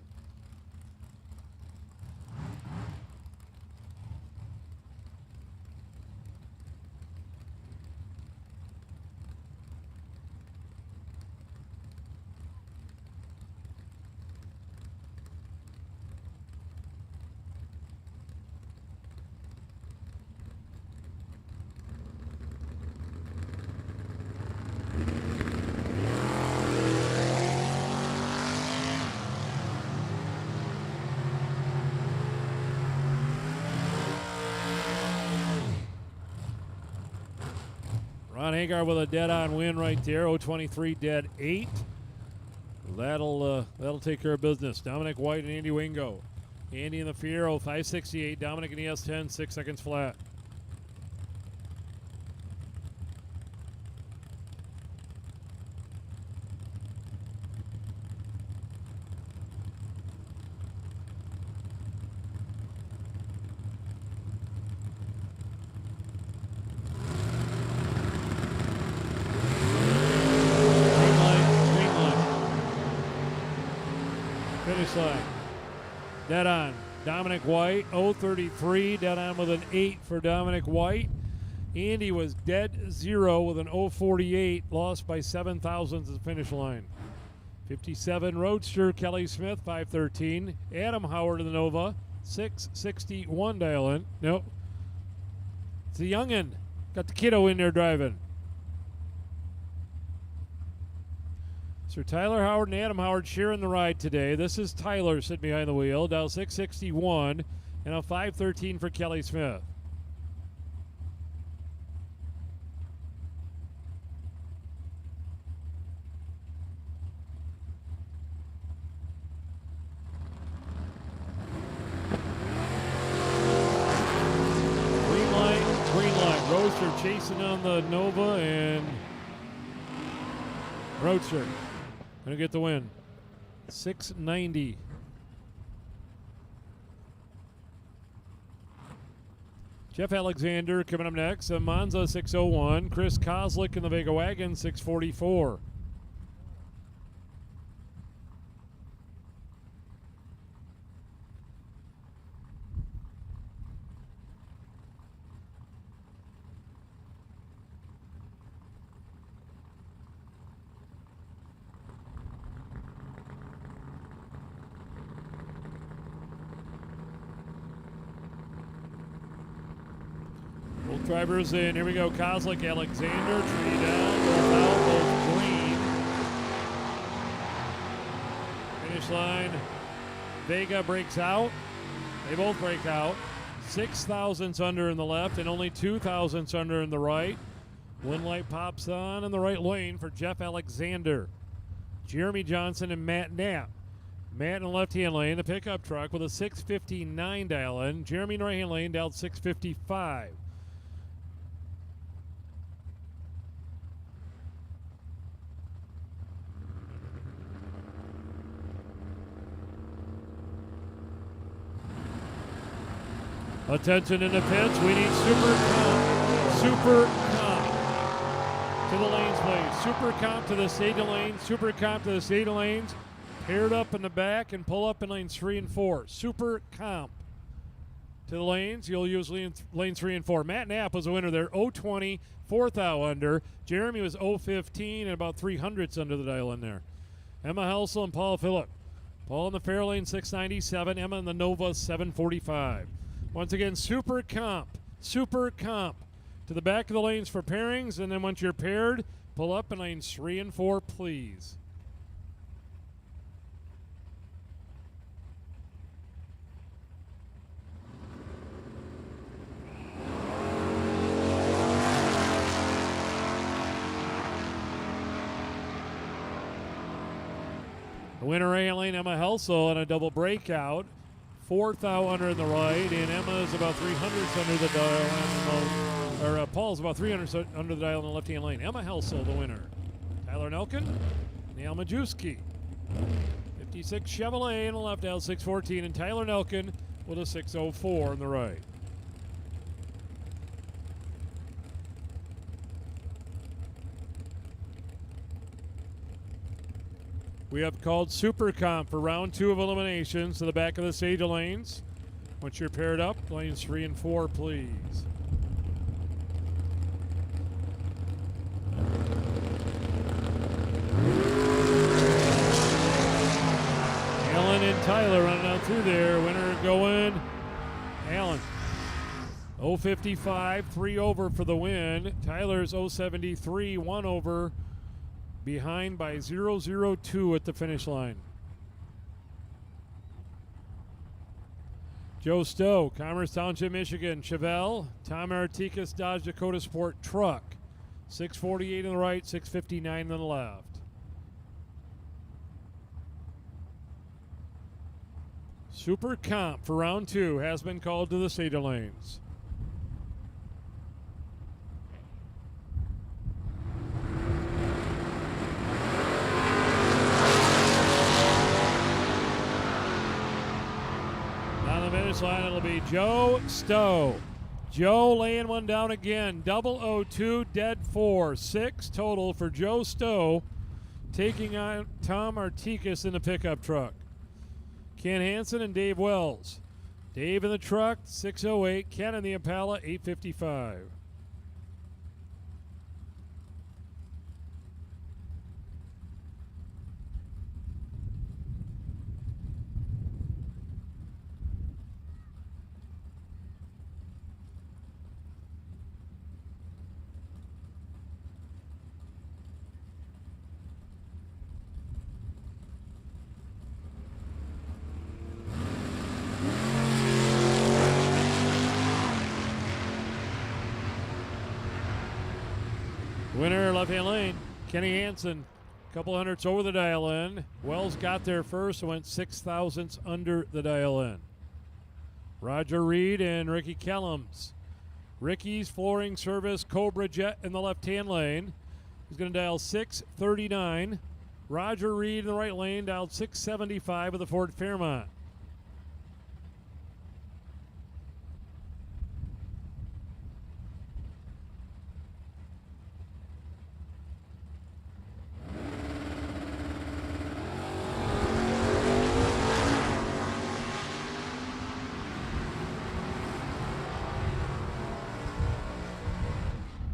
A: Ron Hagar with a dead-on win right there. 023 dead 8. That'll take care of business. Dominic White and Andy Wingo. Andy in the Fiero 568. Dominic in ES10 6 seconds flat. Finish line. Dead on. Dominic White, 033. Dead on with an 8 for Dominic White. Andy was dead 0 with an 048. Lost by 7 thousandths at the finish line. 57 Roadster, Kelly Smith, 513. Adam Howard of the Nova, 661 dial in. Nope. It's the youngin'. Got the kiddo in there driving. Sir Tyler Howard and Adam Howard sharing the ride today. This is Tyler sitting behind the wheel, dial 661, and a 513 for Kelly Smith. Green light. Roadster chasing on the Nova, and Roadster gonna get the win. 690. Jeff Alexander coming up next. A Monza 601. Chris Kozlik in the Vega Wagon 644. Drivers in. Here we go. Kozlik, Alexander, tree down, both out, both green. Finish line. Vega breaks out. They both break out. 6 thousandths under in the left and only 2 thousandths under in the right. Wind light pops on in the right lane for Jeff Alexander. Jeremy Johnson and Matt Knapp. Matt in the left-hand lane, the pickup truck with a 659 dial in. Jeremy in the right-hand lane dialed 655. Attention in the pits. We need super comp. Super comp. To the lanes, please. Super comp to the stadium lanes. Super comp to the stadium lanes. Paired up in the back and pull up in lanes 3 and 4. Super comp to the lanes. You'll use lanes 3 and 4. Matt Knapp was a winner there. 020, 4th thou under. Jeremy was 015 and about 300ths under the dial in there. Emma Helsel and Paul Phillip. Paul in the fair lane 697. Emma in the Nova 745. Once again, super comp to the back of the lanes for pairings, and then once you're paired, pull up in lanes 3 and 4, please. The winner right lane, Emma Helsel, on a double breakout. 4th thou under in the right, and Emma is about 300ths under the dial, Paul's about 300 under the dial in the left-hand lane. Emma Helsel, the winner. Tyler Nelkin, Neil Majewski. 56 Chevrolet in the left dial, 614, and Tyler Nelkin with a 604 in the right. We have called Super Comp for round 2 of eliminations to the back of the stage lanes. Once you're paired up, lanes 3 and 4, please. Alan and Tyler running out through there. Winner going, Alan. 055, 3 over for the win. Tyler's 073, 1 over. Behind by 002 at the finish line. Joe Stowe, Commerce Township, Michigan. Chevelle, Tom Artikas, Dodge Dakota Sport Truck. 648 on the right, 659 on the left. Super Comp for round 2 has been called to the state lanes. On the finish line, it'll be Joe Stowe. Joe laying one down again. 002, dead 4. 6 total for Joe Stowe, taking on Tom Artikas in the pickup truck. Ken Hansen and Dave Wells. Dave in the truck, 608. Ken in the Impala, 855. Winner, left-hand lane, Kenny Hansen. Couple hundredths over the dial in. Wells got there first and went 6 thousandths under the dial in. Roger Reed and Ricky Kellums. Ricky's flooring service Cobra Jet in the left-hand lane. He's going to dial 639. Roger Reed in the right lane dialed 675 with the Ford Fairmont.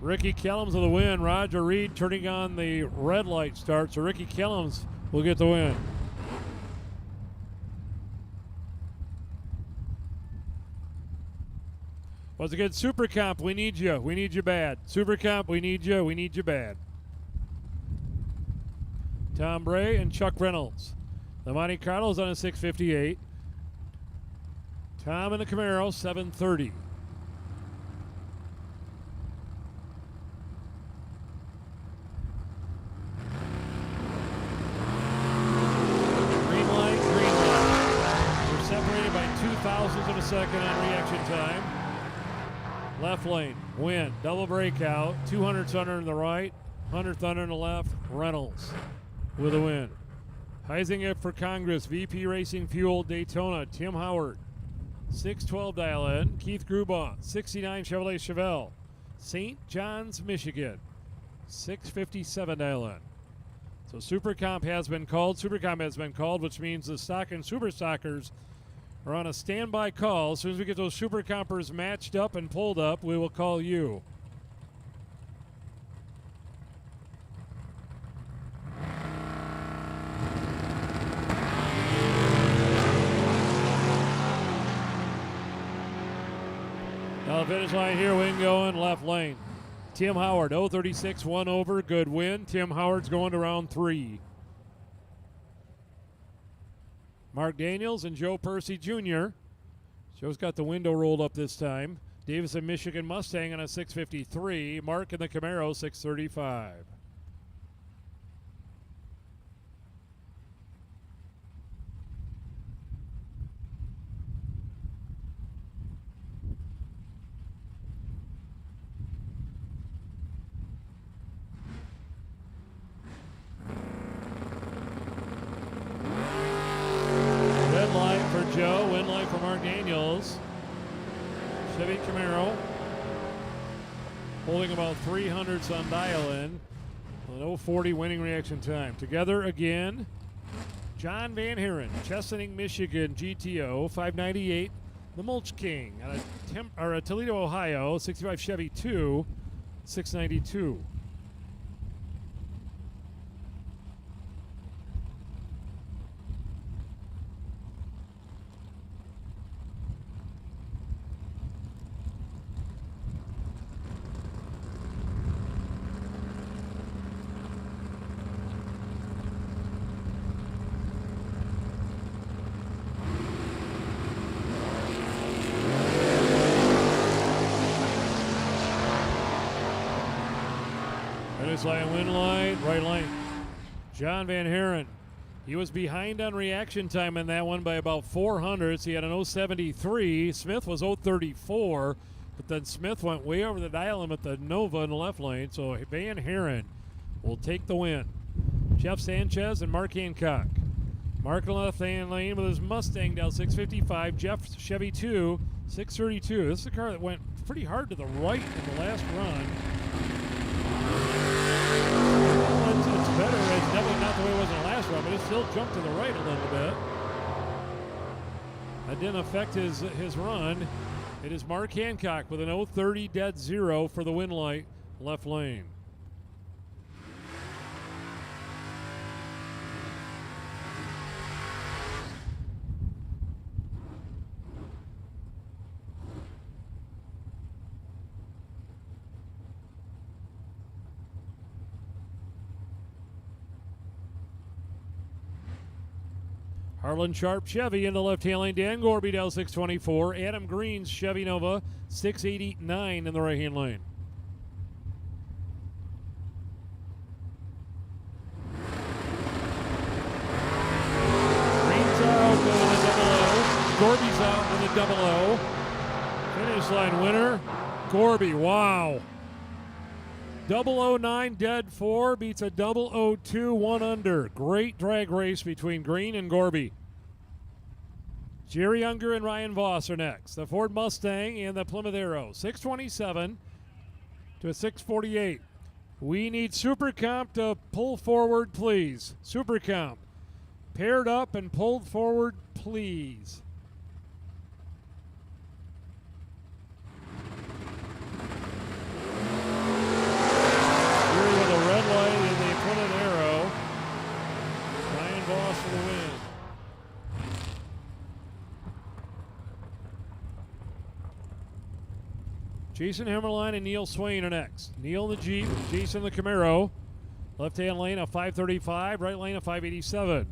A: Ricky Kellums with the win. Roger Reed turning on the red light start, so Ricky Kellums will get the win. Once again, Super Comp, we need you. We need you bad. Super Comp, we need you. We need you bad. Tom Bray and Chuck Reynolds. The Monte Carlo's on a 658. Tom in the Camaro, 730. Thousandths of a second on reaction time. Left lane, win, double breakout, 200ths under in the right, 100th under in the left, Reynolds with a win. Heisinger for Congress, VP Racing Fuel, Daytona, Tim Howard, 612 dial in, Keith Grubaugh, 69 Chevrolet Chevelle, St. John's, Michigan, 657 dial in. So Super Comp has been called, which means the stock and Super Stockers are on a standby call. As soon as we get those Super Compers matched up and pulled up, we will call you. Now the finish line here, wing going left lane. Tim Howard, 036, 1 over, good win. Tim Howard's going to round 3. Mark Daniels and Joe Percy Jr. Joe's got the window rolled up this time. Davison, Michigan Mustang on a 653. Mark in the Camaro, 635. Joe, win light for Mark Daniels. Chevy Camaro holding about 300ths on dial-in. An 040 winning reaction time. Together again, John Van Haren, Chesaning, Michigan GTO 598. The Mulch King out of Toledo, Ohio, 65 Chevy 2, 692. Finish line, win line, right lane. John Van Haren. He was behind on reaction time in that one by about 400s. He had an 073. Smith was 034, but then Smith went way over the dial limit at the Nova in the left lane, so Van Haren will take the win. Jeff Sanchez and Mark Hancock. Mark in the left-hand lane with his Mustang down 655. Jeff Chevy 2, 632. This is a car that went pretty hard to the right in the last run. It's better. It's definitely not the way it was in the last run, but it still jumped to the right a little bit. That didn't affect his run. It is Mark Hancock with an 030 dead zero for the win light left lane. Harlan Sharp Chevy in the left-hand lane. Dan Gorby down 624. Adam Green's Chevy Nova 689 in the right-hand lane. Green's out with a double O. Gorby's out with a double O. Finish line winner, Gorby. Wow. 009 dead 4 beats a 002 1 under. Great drag race between Green and Gorby. Jerry Unger and Ryan Voss are next. The Ford Mustang and the Plymouth Arrow. 627 to a 648. We need Super Comp to pull forward, please. Super Comp. Paired up and pulled forward, please. For the win. Jason Hemmerline and Neil Swain are next. Neil in the Jeep, Jason in the Camaro. Left-hand lane a 535, right lane a 587.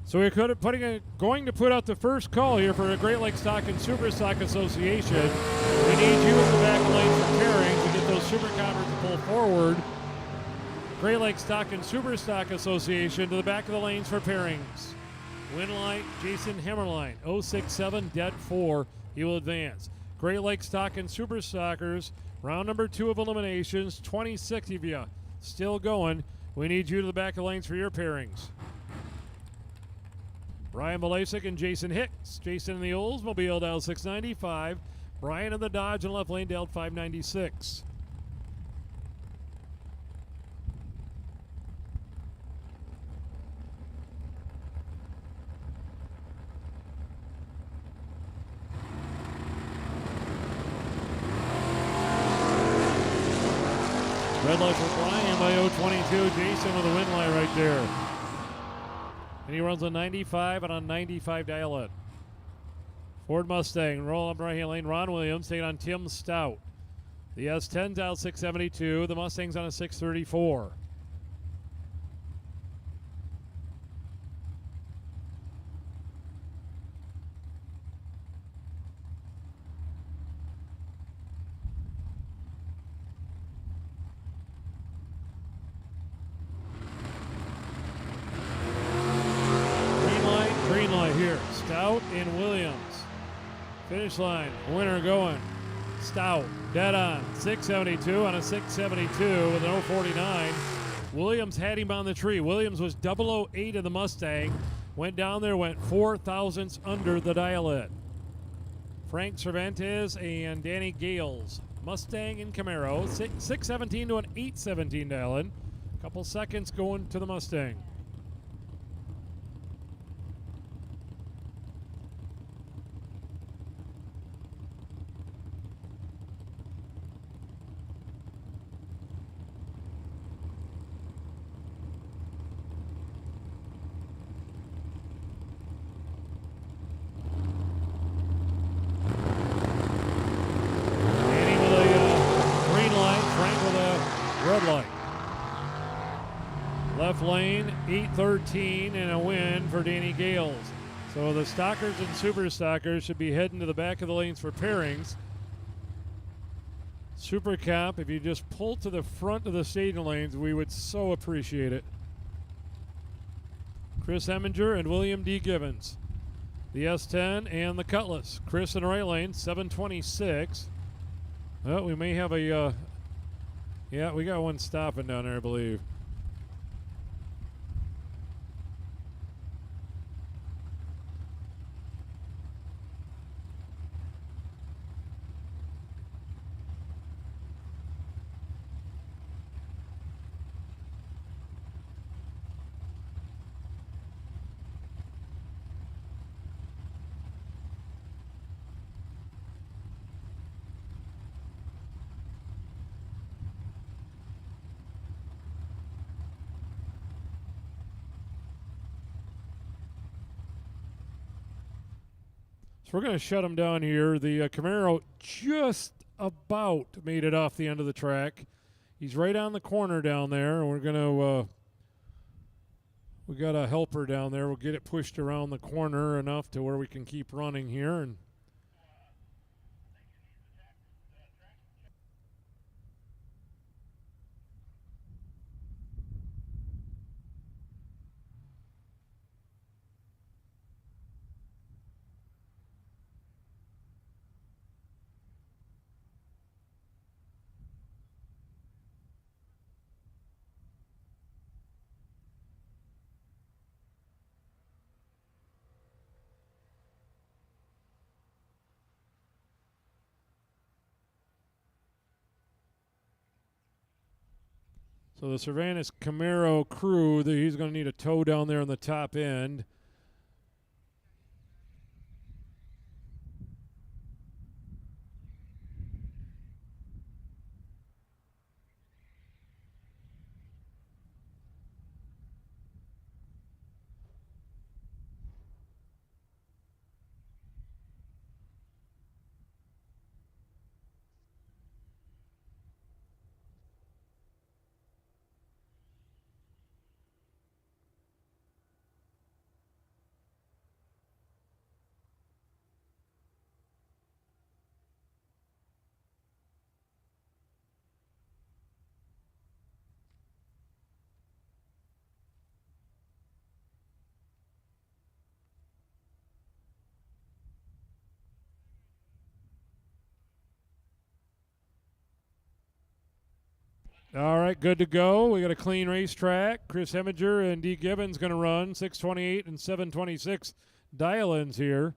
A: So we're going to put out the first call here for a Great Lakes Stock and Super Stock Association. We need you in the back lane for carrying to get those Super Commers to pull forward. Great Lakes Stock and Super Stock Association to the back of the lanes for pairings. Win light, Jason Hemmerline, 067, dead 4. He will advance. Great Lakes Stock and Super Stockers, round number 2 of eliminations, 26 of you still going. We need you to the back of the lanes for your pairings. Ryan Malasik and Jason Hicks. Jason in the Oldsmobile down 695. Brian in the Dodge in left lane down 596. Red light for Brian by 022. Jason with a win light right there. And he runs a 95 and a 95 dial it. Ford Mustang, roll up right hand lane. Ron Williams taking on Tim Stout. The S10's out 672. The Mustang's on a 634. Green light here. Stout and Williams. Finish line. Winner going. Stout. Dead on. 672 on a 672 with an 049. Williams had him on the tree. Williams was 008 of the Mustang. Went down there, went 4 thousandths under the dial-it. Frank Cervantes and Danny Gales. Mustang and Camaro. 617 to an 817 dial-in. Couple seconds going to the Mustang. Red light. Left lane, 8:13, and a win for Danny Gales. So the Stockers and Super Stockers should be heading to the back of the lanes for pairings. Super Comp, if you just pull to the front of the staging lanes, we would so appreciate it. Chris Heminger and William D. Gibbons. The S10 and the Cutlass. Chris in the right lane, 7:26. Well, we may have a, yeah, we got one stopping down there, I believe. So we're going to shut them down here. The Camaro just about made it off the end of the track. He's right on the corner down there. And we're going to, we got a helper down there. We'll get it pushed around the corner enough to where we can keep running here. And so the Cervantes Camaro crew, he's going to need a tow down there on the top end. All right, good to go. We got a clean racetrack. Chris Heminger and D. Gibbons going to run 6:28 and 7:26 dial-ins here.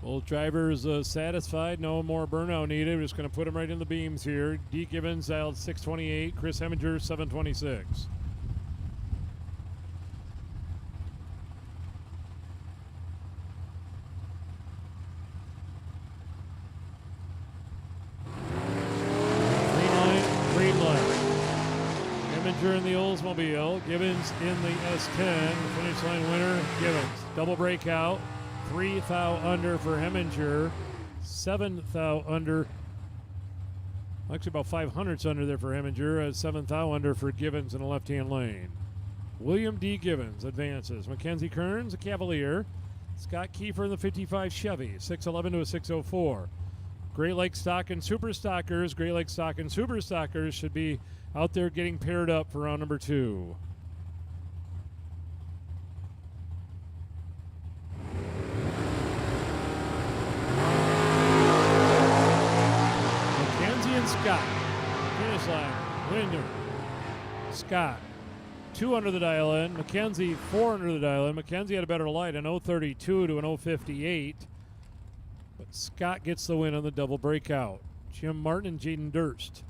A: Both drivers satisfied. No more burnout needed. We're just going to put them right in the beams here. D. Gibbons dialed 6:28. Chris Heminger 7:26. Green line, green light. Heminger in the Oldsmobile. Gibbons in the S10. Finish line winner, Gibbons. Double breakout. 3 thou under for Heminger, 7 thou under, actually about 500ths under there for Heminger, 7 thou under for Gibbons in the left-hand lane. William D. Gibbons advances. Mackenzie Kearns, a Cavalier. Scott Kiefer in the 55 Chevy, 611 to a 604. Great Lakes Stock and Super Stockers. Great Lakes Stock and Super Stockers should be out there getting paired up for round number 2. Scott, finish line, winner, Scott, 2 under the dial-in, Mackenzie 4 under the dial-in. Mackenzie had a better light, an 032 to an 058, but Scott gets the win on the double breakout. Jim Martin and Jaden Durst.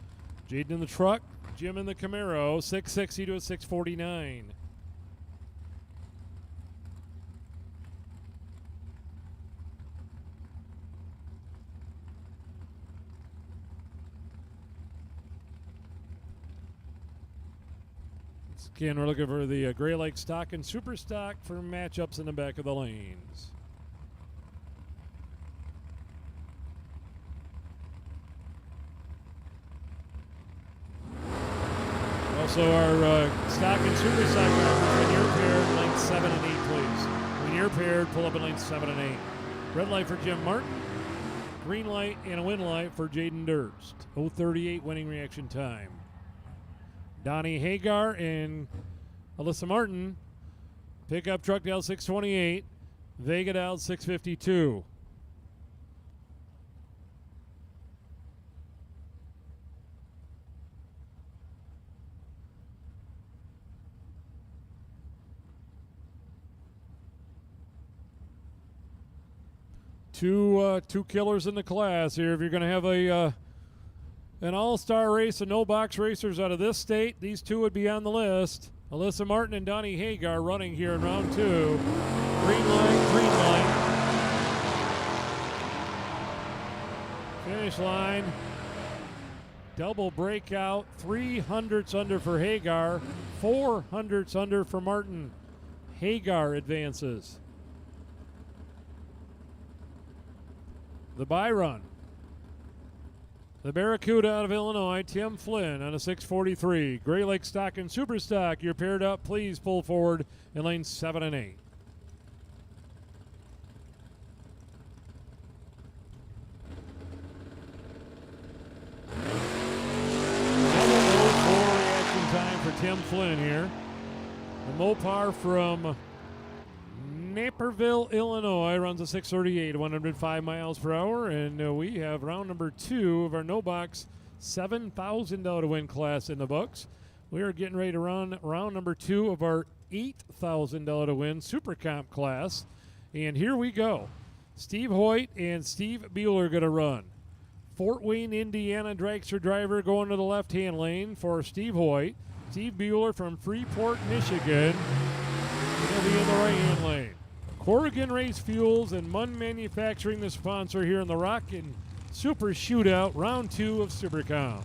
A: Jaden in the truck, Jim in the Camaro, 660 to a 649. Again, we're looking for the Gray Lake Stock and Super Stock for matchups in the back of the lanes. Also, our Stock and Super Stock drivers, when you're paired, lanes 7 and 8, please. When you're paired, pull up in lanes 7 and 8. Red light for Jim Martin. Green light and a win light for Jaden Durst. 0:38 winning reaction time. Donnie Hagar and Alyssa Martin. Pickup truck down 628. Vega down 652. Two killers in the class here. If you're going to have an all-star race of no box racers out of this state, these two would be on the list. Alyssa Martin and Donnie Hagar running here in round 2. Green light, green light. Finish line. Double breakout. 300ths under for Hagar. 400ths under for Martin. Hagar advances. The bye run. The Barracuda out of Illinois, Tim Flynn on a 643. Gray Lake Stock and Super Stock, you're paired up. Please pull forward in lanes 7 and 8. Double 04 reaction time for Tim Flynn here. The Mopar from Naperville, Illinois runs a 638, 105 miles per hour, and we have round number 2 of our no box $7,000 to win class in the books. We are getting ready to run round number 2 of our $8,000 to win Super Comp class, and here we go. Steve Hoyt and Steve Bueller are going to run. Fort Wayne, Indiana dragster driver going to the left-hand lane for Steve Hoyt. Steve Bueller from Freeport, Michigan. He'll be in the right-hand lane. Corrigan Race Fuels and Munn Manufacturing, the sponsor here in the Rockin Super Shootout, round 2 of SuperComp.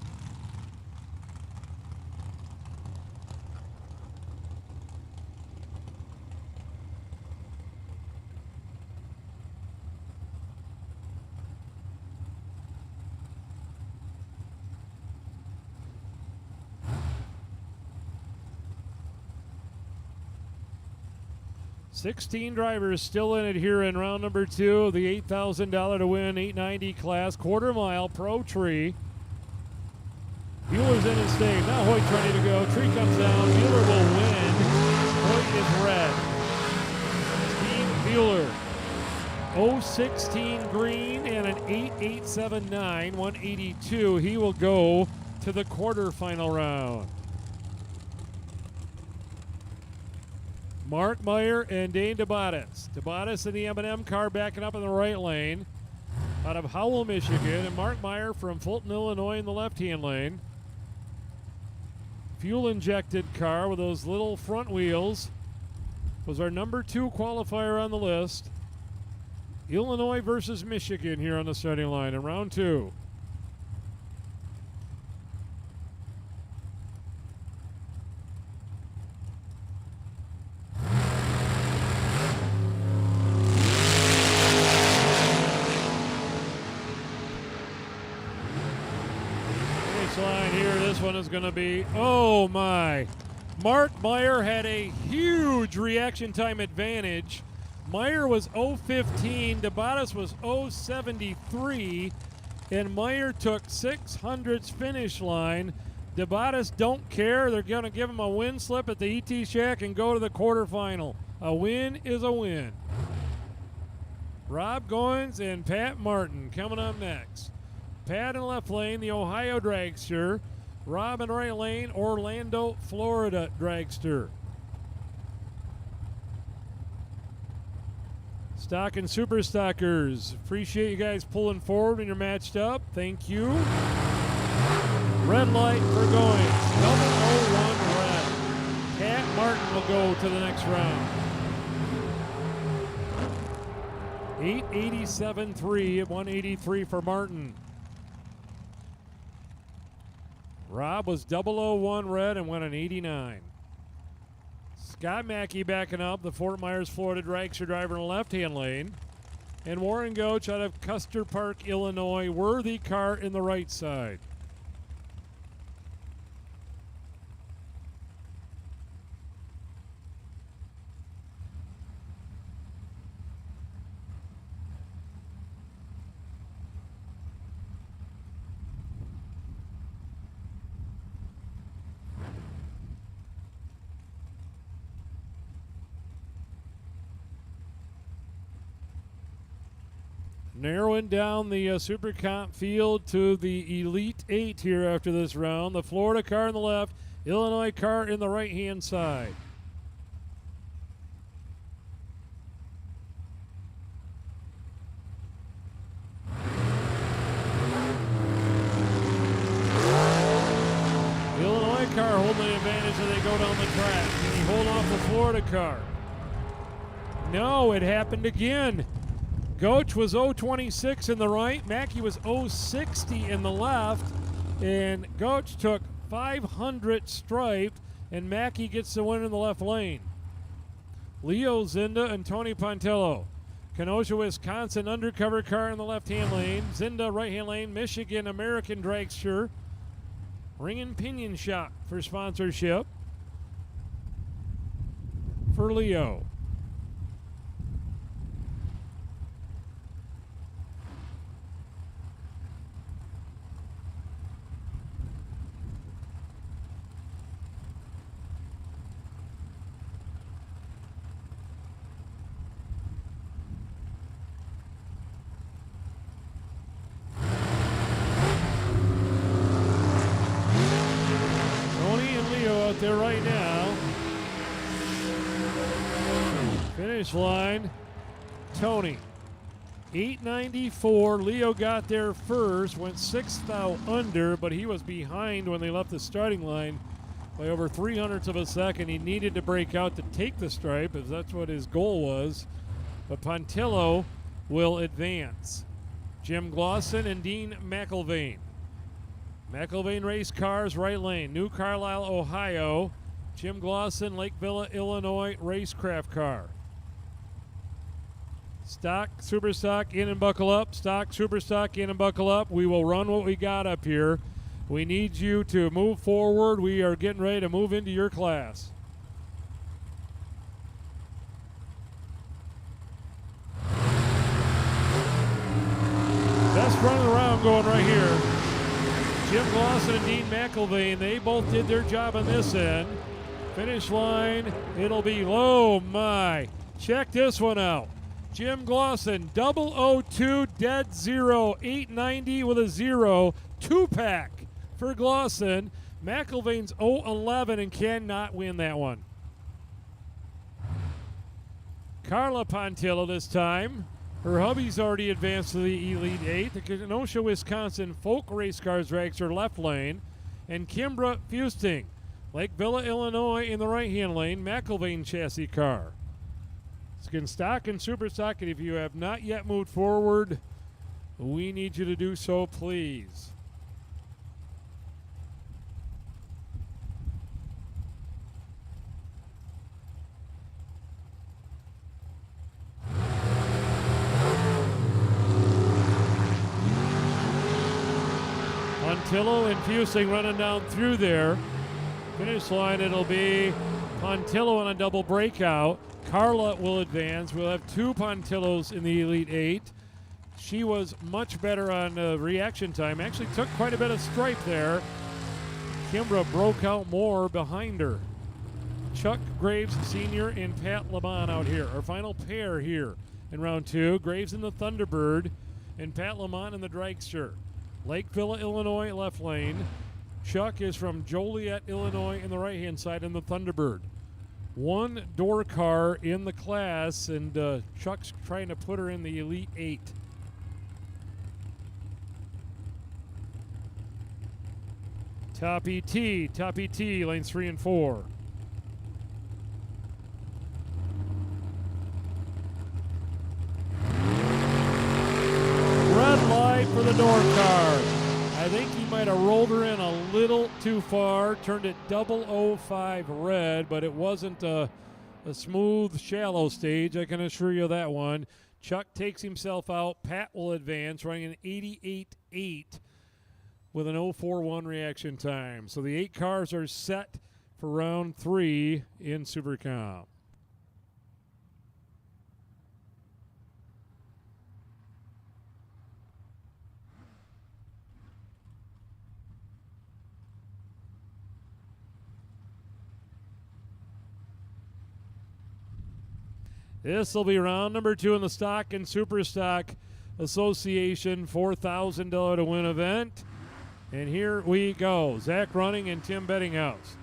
A: $16 drivers still in it here in round number 2 of the $8,000 to win 890 class quarter mile pro tree. Bueller's in his stage. Now Hoyt's ready to go. Tree comes down. Bueller will win. Hoyt is red. Steve Bueller. 016 green and an 8879, 182. He will go to the quarterfinal round. Mark Meyer and Dane DeBatis. DeBatis in the M&M car backing up in the right lane out of Howell, Michigan. And Mark Meyer from Fulton, Illinois in the left-hand lane. Fuel-injected car with those little front wheels. Was our number 2 qualifier on the list. Illinois versus Michigan here on the starting line in round 2. Line here, this one is going to be, oh my. Mark Meyer had a huge reaction time advantage. Meyer was 015, DeBatis was 073, and Meyer took 600ths finish line. DeBatis don't care. They're going to give him a win slip at the ET Shack and go to the quarterfinal. A win is a win. Rob Goins and Pat Martin coming up next. Pat in left lane, the Ohio dragster. Rob in right lane, Orlando, Florida dragster. Stock and Super Stockers. Appreciate you guys pulling forward when you're matched up. Thank you. Red light for Goins. 001 red. Pat Martin will go to the next round. 887.3 at 183 for Martin. Rob was 001 red and went an 89. Scott Mackey backing up, the Fort Myers, Florida dragster driver in the left-hand lane. And Warren Goach out of Custer Park, Illinois, worthy car in the right side. Narrowing down the Super Comp field to the Elite 8 here after this round. The Florida car on the left, Illinois car in the right-hand side. The Illinois car holding the advantage as they go down the track. Can he hold off the Florida car? No, it happened again. Goach was 0.26 in the right, Mackey was 0.60 in the left, and Goach took 500 striped, and Mackey gets the win in the left lane. Leo Zinda and Tony Pontillo. Kenosha, Wisconsin undercover car in the left-hand lane. Zinda right-hand lane. Michigan American dragster. Ring and Pinion Shop for sponsorship for Leo. There right now. Finish line, Tony. 894. Leo got there first, went 6th out under, but he was behind when they left the starting line by over 0.03 of a second. He needed to break out to take the stripe, as that's what his goal was. But Pontillo will advance. Jim Glosson and Dean McIlvain. McIlvain Race Cars, right lane. New Carlisle, Ohio. Jim Glosson, Lake Villa, Illinois, racecraft car. Stock, super stock, in and buckle up. Stock, super stock, in and buckle up. We will run what we got up here. We need you to move forward. We are getting ready to move into your class. Best run of the round going right here. Jim Glosson and Dean McIlvain, they both did their job on this end. Finish line, it'll be, oh my. Check this one out. Jim Glosson, 002 dead zero, 890 with a 0, 2-pack for Glosson. McIlvain's 011 and cannot win that one. Carla Pontillo this time. Her hubby's already advanced to the Elite 8. The Kenosha, Wisconsin Folk Race Cars dragster left lane. And Kimbra Fusting, Lake Villa, Illinois in the right-hand lane. McIlvain chassis car. Skin stock and super stock. And if you have not yet moved forward, we need you to do so, please. Pontillo and Fusing running down through there. Finish line, it'll be Pontillo on a double breakout. Carla will advance. We'll have 2 Pontillos in the Elite 8. She was much better on reaction time. Actually took quite a bit of stripe there. Kimbra broke out more behind her. Chuck Graves Sr. and Pat Lamont out here. Our final pair here in round 2. Graves in the Thunderbird and Pat Lamont in the dragster. Lake Villa, Illinois, left lane. Chuck is from Joliet, Illinois, in the right-hand side in the Thunderbird. 1 door car in the class, and Chuck's trying to put her in the Elite 8. Top ET, lanes 3 and 4. Red light for the door car. I think he might have rolled her in a little too far, turned it 005 red, but it wasn't a smooth, shallow stage, I can assure you that one. Chuck takes himself out. Pat will advance, running an 88.8 with an 0.41 reaction time. So the 8 cars are set for round 3 in SuperCom. This will be round number 2 in the Stock and Super Stock Association $4,000 to win event. And here we go. Zach Running and Tim Bettinghouse.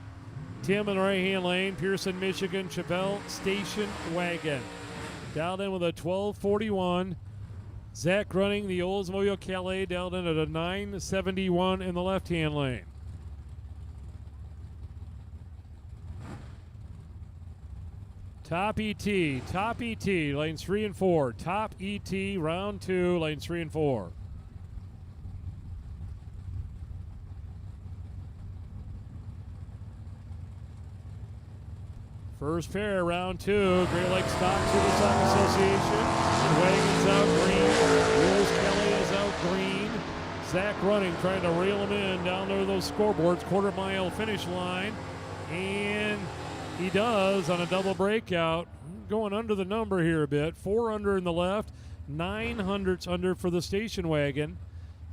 A: Tim in the right-hand lane, Pearson, Michigan, Chevelle Station Wagon. Dialed in with a 1241. Zach Running, the Oldsmobile Calais, dialed in at a 971 in the left-hand lane. Top ET, lanes 3 and 4. Top ET, round 2, lanes 3 and 4. First pair, round 2, Great Lakes Stock Super Stock Association. Wagon's out green, Wills Kelly is out green. Zach Running trying to reel him in down there those scoreboards, quarter-mile finish line. And he does on a double breakout, going under the number here a bit. 4 under in the left, 9 hundredths under for the station wagon.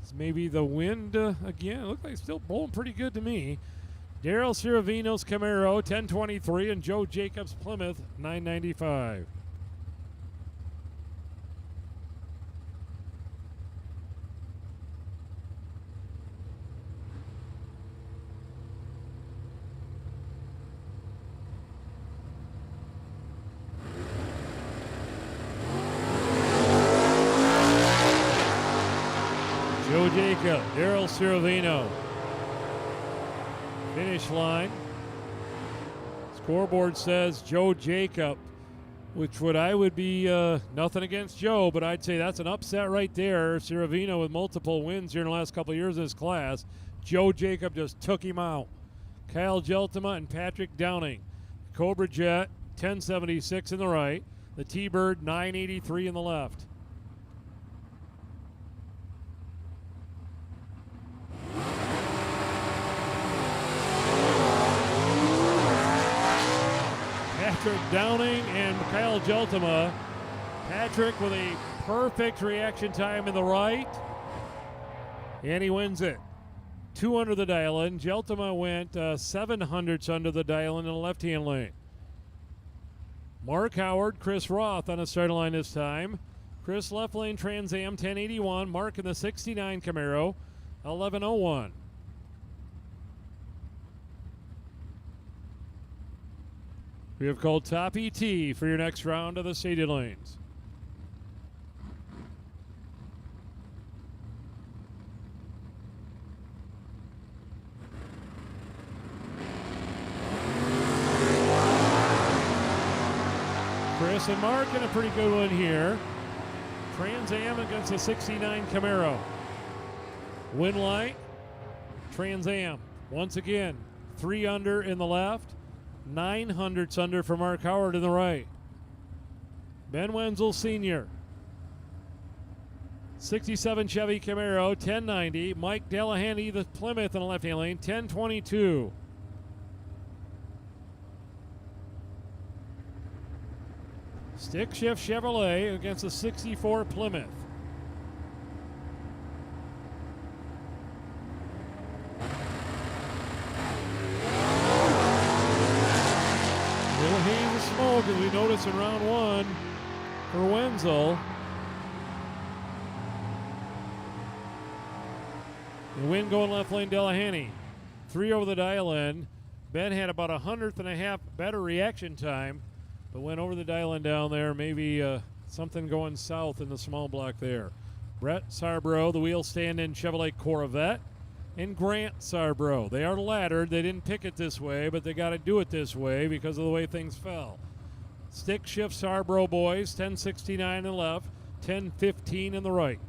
A: It's maybe the wind again. It looked like it's still blowing pretty good to me. Daryl Ciravino's Camaro, 1023, and Joe Jacobs' Plymouth, 995. Joe Jacob, Daryl Ciravino. Finish line. Scoreboard says Joe Jacob, which would be nothing against Joe, but I'd say that's an upset right there. Ciravino with multiple wins here in the last couple of years in his class. Joe Jacob just took him out. Kyle Geltema and Patrick Downing. Cobra Jet, 1076 in the right. The T-Bird, 983 in the left. Patrick Downing and Kyle Geltema. Patrick with a perfect reaction time in the right. And he wins it. 2 under the dial-in. Geltema went 7 hundredths under the dial-in the left-hand lane. Mark Howard, Chris Roth on the starting line this time. Chris left lane Trans Am 1081. Mark in the 69 Camaro 1101. We have called Top ET for your next round of the shaded lanes. Chris and Mark in a pretty good one here. Trans Am against the 69 Camaro. Win light, Trans Am. Once again, 3 under in the left. 9 hundredths under for Mark Howard in the right. Ben Wenzel Sr. 67 Chevy Camaro, 1090. Mike Delahanty, the Plymouth in the left-hand lane, 1022. Stick shift Chevrolet against the 64 Plymouth. Smoke as we noticed in round 1 for Wenzel. The win going left lane Delahanty. 3 over the dial-in. Ben had about 100th and a half better reaction time, but went over the dial-in down there. Maybe something going south in the small block there. Brett Sarbro, the wheel stand-in Chevrolet Corvette. And Grant Sarbro. They are laddered. They didn't pick it this way, but they got to do it this way because of the way things fell. Stick shift Sarbro boys, 1069 in the left, 1015 in the right.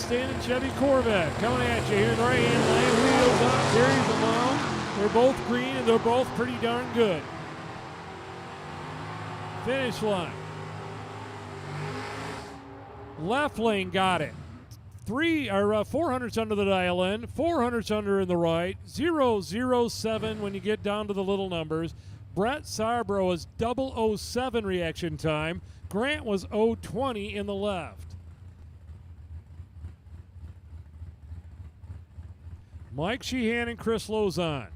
A: Stanton Chevy Corvette coming at you here in the right-hand lane. Wheels up, carries them on. They're both green and they're both pretty darn good. Finish line. Left lane got it. 400s under the dial in, 400s under in the right, 007 when you get down to the little numbers. Brett Sarbro was 007 reaction time. Grant was 020 in the left. Mike Sheehan and Chris Lozon.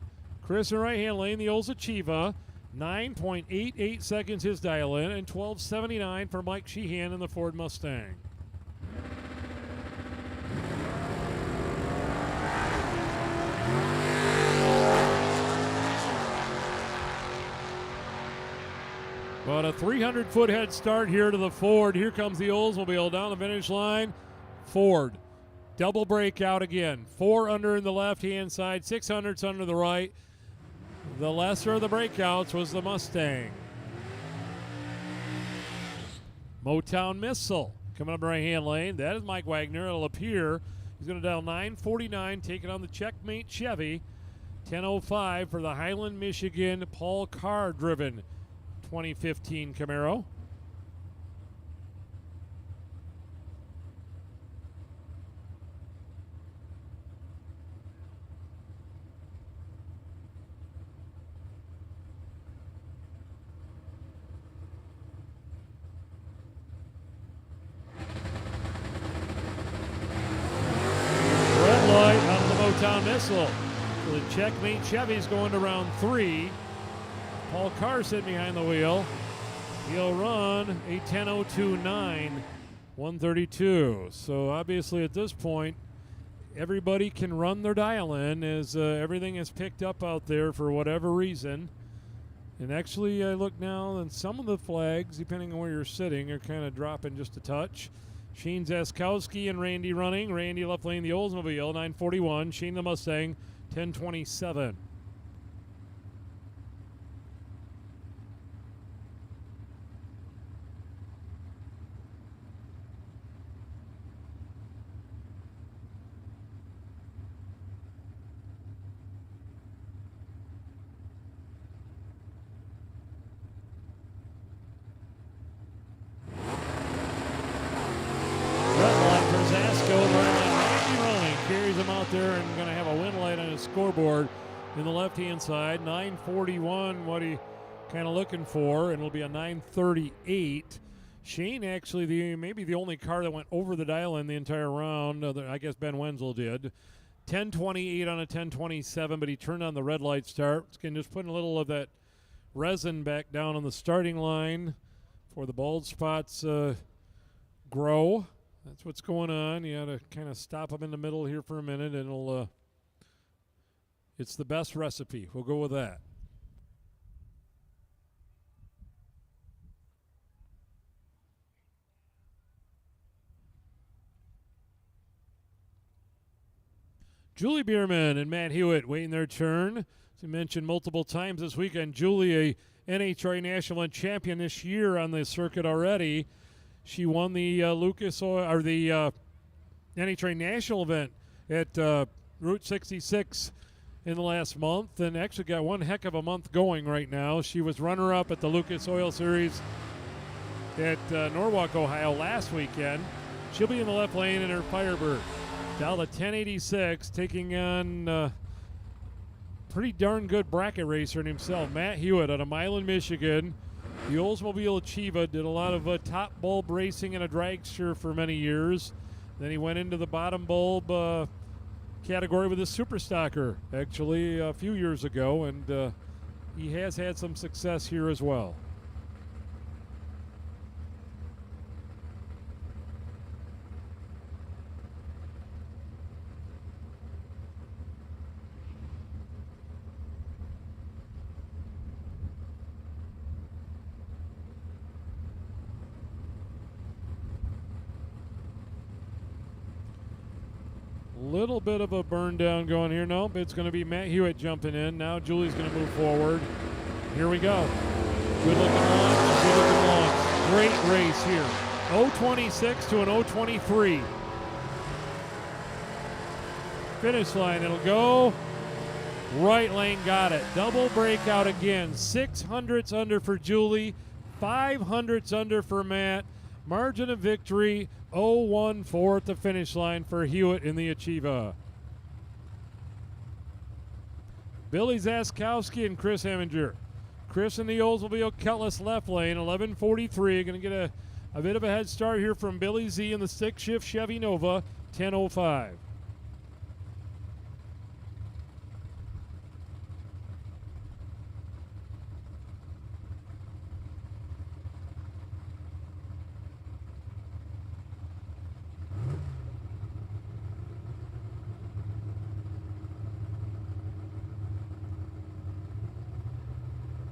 A: Chris in right-hand lane, the Olds Achieva. 9.88 seconds his dial in, and 12.79 for Mike Sheehan in the Ford Mustang. About a 300-foot head start here to the Ford. Here comes the Oldsmobile down the finish line. Ford, double breakout again. 4 under in the left-hand side, 600s under the right. The lesser of the breakouts was the Mustang. Motown Missile coming up the right-hand lane. That is Mike Wagner. It'll appear he's going to dial 949, taking on the Checkmate Chevy. 10:05 for the Highland, Michigan, Paul Carr-driven 2015 Camaro. Red light on the Motown Missile. So the Checkmate Chevy's going to round 3. Paul Carr sitting behind the wheel. He'll run a 10:02.9, 132. So obviously at this point, everybody can run their dial in as everything is picked up out there for whatever reason. And actually, I look now, and some of the flags, depending on where you're sitting, are kind of dropping just a touch. Shane Zaskowski and Randy running. Randy left lane, the Oldsmobile, 9:41. Shane the Mustang, 10:27. There and going to have a win light on his scoreboard in the left-hand side. 9:41, what he kind of looking for, and it'll be a 9:38. Shane actually maybe the only car that went over the dial in the entire round. I guess Ben Wenzel did. 10:28 on a 10:27, but he turned on the red light start. Just putting a little of that resin back down on the starting line for the bald spots grow. That's what's going on. You got to kind of stop them in the middle here for a minute, and it's the best recipe. We'll go with that. Julie Bierman and Matt Hewitt waiting their turn. As I mentioned multiple times this weekend, Julie, a NHRA National champion this year on the circuit already. She won the NHRA National event at Route 66 in the last month, and actually got one heck of a month going right now. She was runner-up at the Lucas Oil Series at Norwalk, Ohio last weekend. She'll be in the left lane in her Firebird. Down to 1086, taking on pretty darn good bracket racer in himself, Matt Hewitt out of Milan, Michigan. The Oldsmobile Achieva did a lot of top bulb racing in a dragster for many years. Then he went into the bottom bulb category with a Superstocker, actually, a few years ago, and he has had some success here as well. Little bit of a burn down going here. Nope, it's going to be Matt Hewitt jumping in. Now Julie's going to move forward. Here we go. Good looking launch. Good looking launch. Great race here. 0.26 to an 0.23. finish line. It'll go right lane, got it. Double breakout again. 600ths under for Julie, 500ths under for Matt. Margin of victory 0-1-4 at the finish line for Hewitt in the Achieva. Billy Zaskowski and Chris Heminger. Chris in the Oldsmobile Cutlass left lane, 11:43. Going to get a bit of a head start here from Billy Z in the stick shift Chevy Nova, 10:05.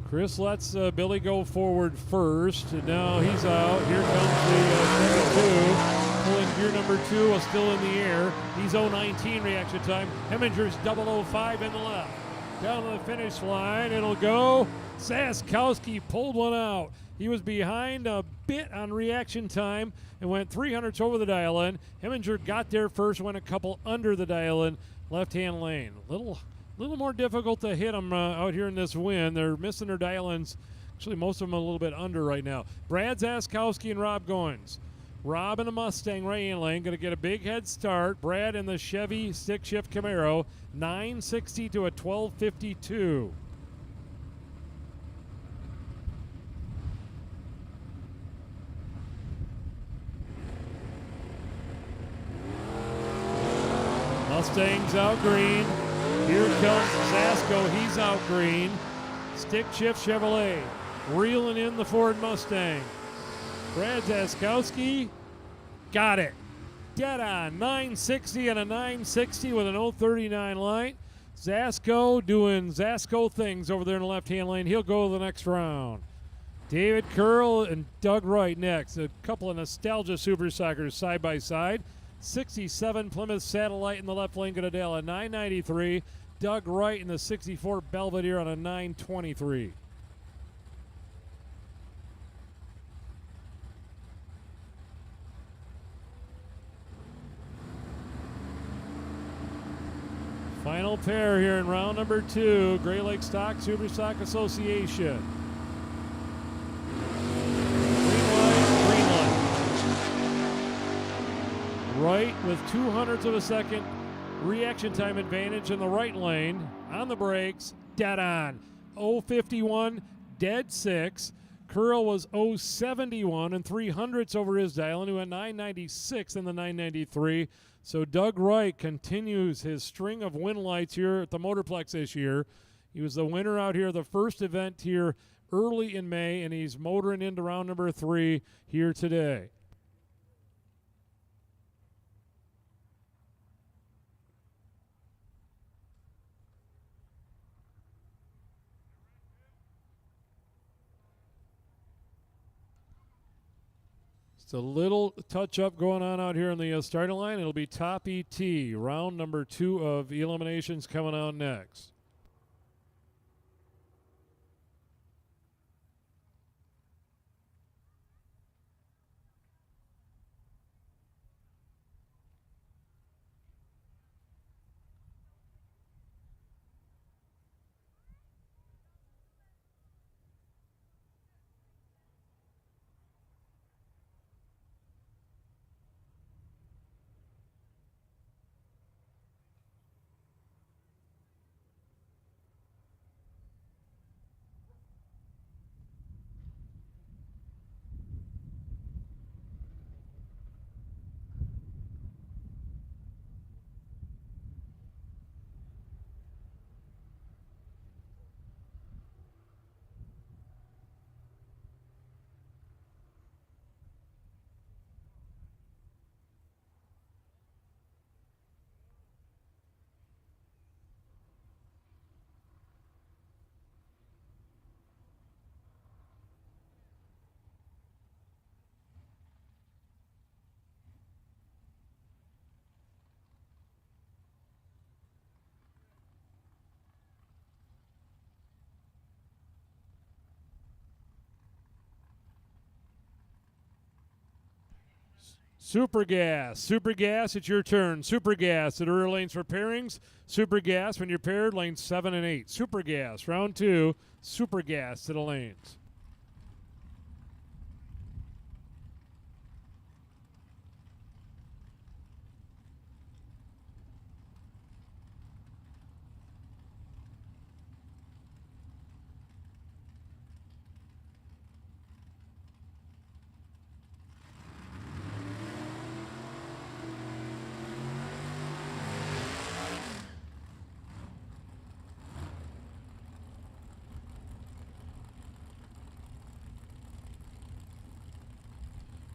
A: Chris lets Billy go forward first. And now he's out. Here comes the Chevy 2. Pulling gear number 2 while still in the air. He's 0-19 reaction time. Hemminger's 0-05 in the left. Down to the finish line. It'll go. Zaskowski pulled one out. He was behind a bit on reaction time and went 300ths over the dial-in. Hemminger got there first, went a couple under the dial-in, left-hand lane. Little more difficult to hit them out here in this wind. They're missing their dial-ins. Actually, most of them a little bit under right now. Brad Zaskowski and Rob Goins. Rob in the Mustang right-hand lane, going to get a big head start. Brad in the Chevy stick-shift Camaro, 960 to a 1252. Mustang's out green. Here comes Zasko, he's out green. Stick shift Chevrolet, reeling in the Ford Mustang. Brad Zaskowski, got it. Dead on, 960 and a 960 with an 039 line. Zasko doing Zasko things over there in the left-hand lane. He'll go to the next round. David Curl and Doug Wright next. A couple of nostalgia Super Soccers side by side. 67 Plymouth Satellite in the left lane, Goodell at 993. Doug Wright in the 64 Belvedere on a 923. Final pair here in round number 2, Gray Lake Stock Super Stock Association. Green light. Right with 200ths of a second reaction time advantage in the right lane. On the brakes, dead on. 051, dead 6. Curl was 071 and 300ths over his dial, and he went 996 in the 993. So Doug Wright continues his string of win lights here at the Motorplex this year. He was the winner out here, the first event here early in May, and he's motoring into round number 3 here today. It's a little touch-up going on out here in the starting line. It'll be top ET, round number 2 of eliminations coming out next. Super Gas. Super Gas, it's your turn. Super Gas to the rear lanes for pairings. Super Gas when you're paired, lanes 7 and 8. Super Gas, round 2. Super Gas to the lanes.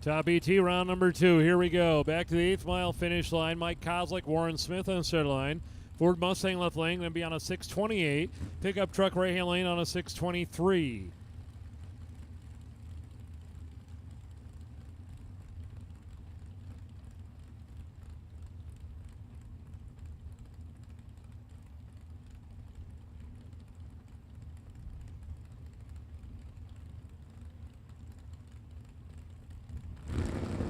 A: Top ET round number 2. Here we go. Back to the 8th mile finish line. Mike Kozlik, Warren Smith on the center line. Ford Mustang left lane going to be on a 628. Pickup truck right hand lane on a 623.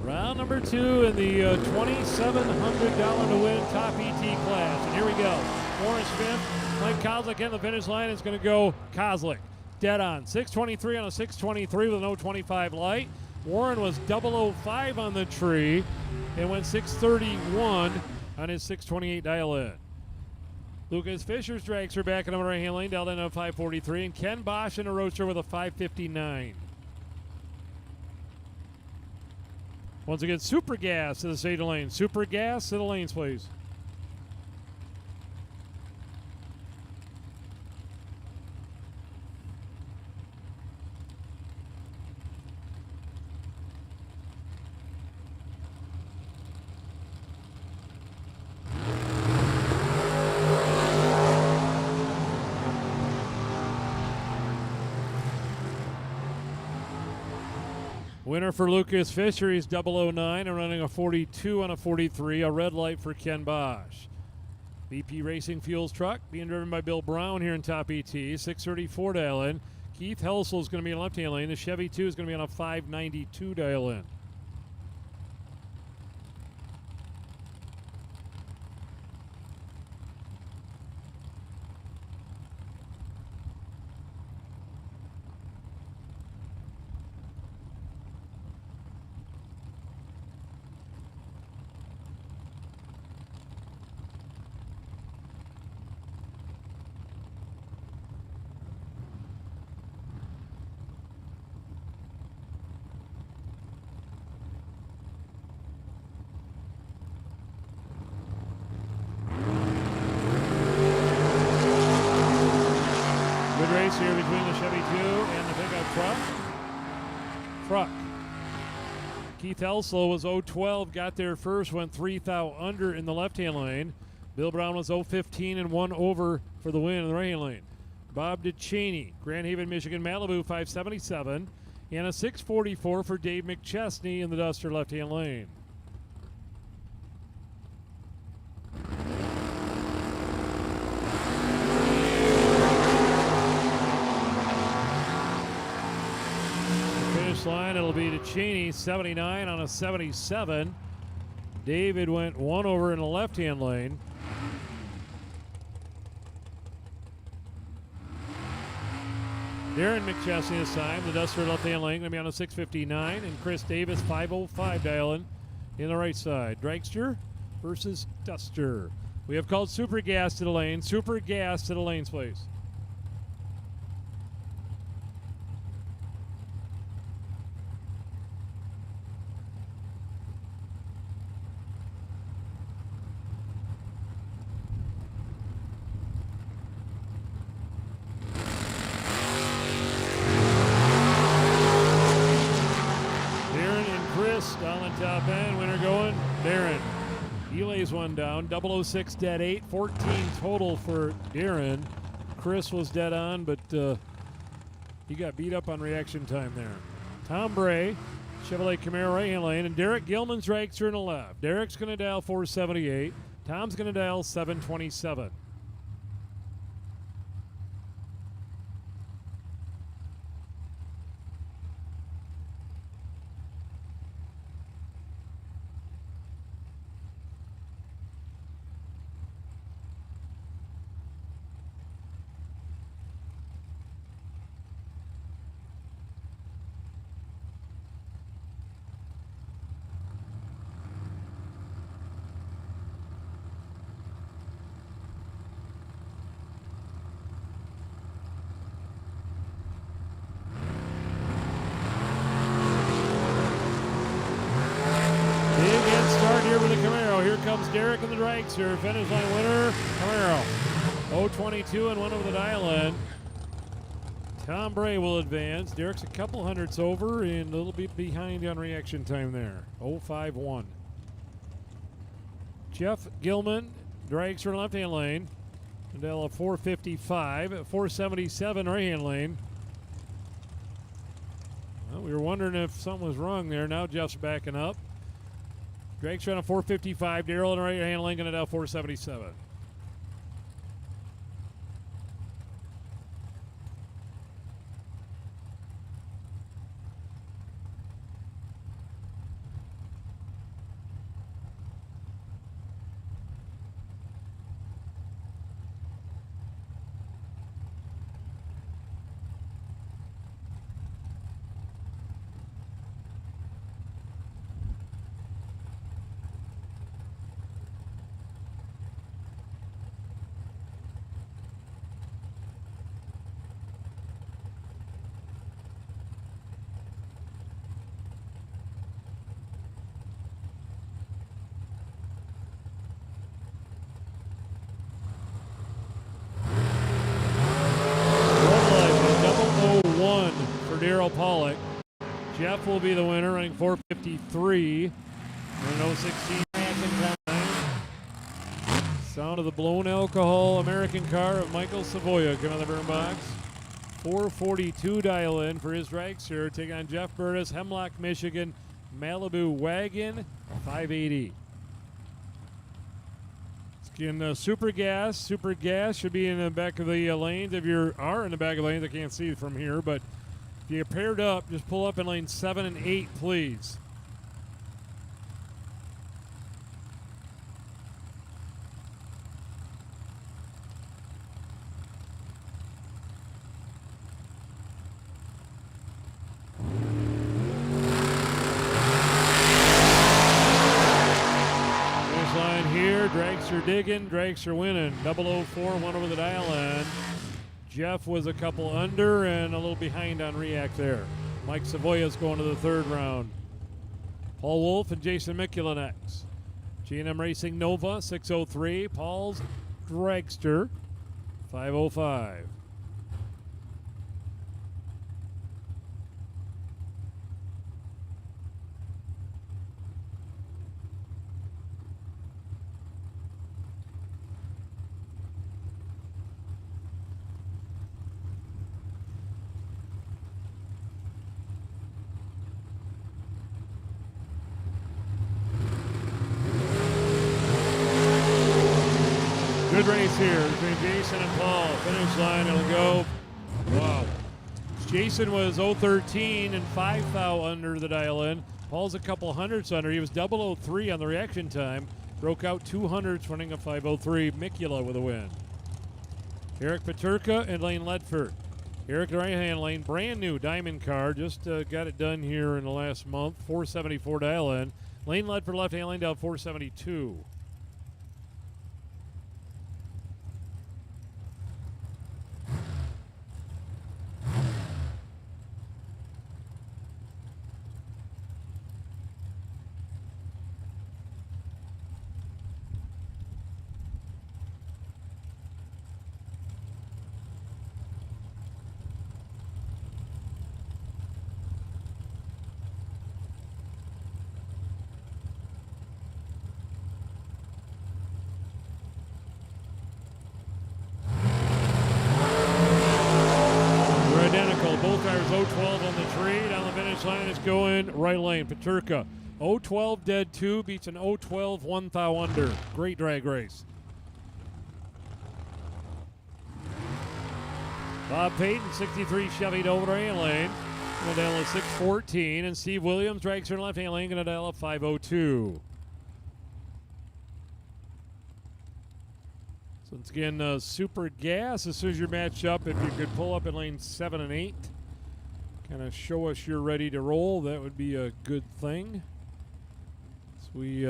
A: Round number 2 in the $2,700 to win top ET class. And here we go. Warren Smith, Mike Kozlik in the finish line. It's going to go Kozlik. Dead on. 623 on a 623 with an 025 light. Warren was 005 on the tree and went 631 on his 628 dial in. Lucas Fisher's dragster back in the right hand lane, dialed in at 543. And Ken Bosch in a roadster with a 559. Once again, Super Gas to the state lane. Super Gas to the lanes, please. Winner for Lucas Fisher, he's 009 and running a 42 on a 43, a red light for Ken Bosch. VP Racing Fuels truck being driven by Bill Brown here in top ET, 634 dial in. Keith Helsel is going to be in left-hand lane. The Chevy 2 is going to be on a 592 dial in. Here between the Chevy 2 and the pickup truck. Keith Helsel was 012, got there first, went 3 thou under in the left-hand lane. Bill Brown was 015 and 1 over for the win in the right-hand lane. Bob DeChaney, Grand Haven, Michigan, Malibu 577, and a 644 for Dave McChesney in the Duster left-hand lane. Line, it'll be to Cheney, 79 on a 77. David went 1 over in the left-hand lane. Darren McChesney this time, the Duster left-hand lane, going to be on a 659, and Chris Davis 505 dialing in the right side. Dragster versus Duster. We have called Super Gas to the lane. Super Gas to the lanes, please. Down the top end, winner going, Darren. He lays one down, 006 dead 8, 14 total for Darren. Chris was dead on, but he got beat up on reaction time there. Tom Bray, Chevrolet Camaro right-hand lane, and Derek Gilman's dragster in the left. Derek's going to dial 478. Tom's going to dial 727. Derek in the dragster. Finish line winner, Camaro. 0.22 and 1 over the dial-in. Tom Bray will advance. Derek's a couple hundredths over and a little bit behind on reaction time there. 0.51. Jeff Gilman, dragster left-hand lane. Mandela 455, 477 right-hand lane. Well, we were wondering if something was wrong there. Now Jeff's backing up. Dragster on a 455. Darrell in right-hand lane going to down 477. Darrell Pollock. Jeff will be the winner, running 453. And 016 passing time. Sound of the blown alcohol American car of Michael Savoya coming out of the burn box. 442 dial in for his dragster. Take on Jeff Burtis, Hemlock, Michigan, Malibu Wagon, 580. In Super Gas. Super Gas should be in the back of the lanes. If you are in the back of the lanes, I can't see it from here, but if you're paired up, just pull up in lane 7 and 8, please. Finish line here, dragster digging, dragster winning. 004, 1 over the dial end. Jeff was a couple under and a little behind on react there. Mike Savoya's going to the third round. Paul Wolf and Jason Mikula next. G&M Racing Nova, 603. Paul's dragster, 505. Good race here between Jason and Paul. Finish line, it'll go. Wow. Jason was 013 and 5 thou under the dial in. Paul's a couple hundredths under. He was 003 on the reaction time. Broke out 200s, running a 503. Mikula with a win. Eric Paterka and Lane Ledford. Eric, the right-hand lane, brand new diamond car. Just got it done here in the last month. 474 dial in. Lane Ledford left-hand lane down 472. Both cars 012 on the tree. Down the finish line is going right lane. Paterka 012 dead 2 beats an 012 1 thou under. Great drag race. Bob Payton 63 Chevy Dover right lane. Ganadella 614 and Steve Williams drags her in left hand lane. Ganadella 502. So once again, Super Gas, as soon as you match up, if you could pull up in lanes 7 and 8, kind of show us you're ready to roll, that would be a good thing. So we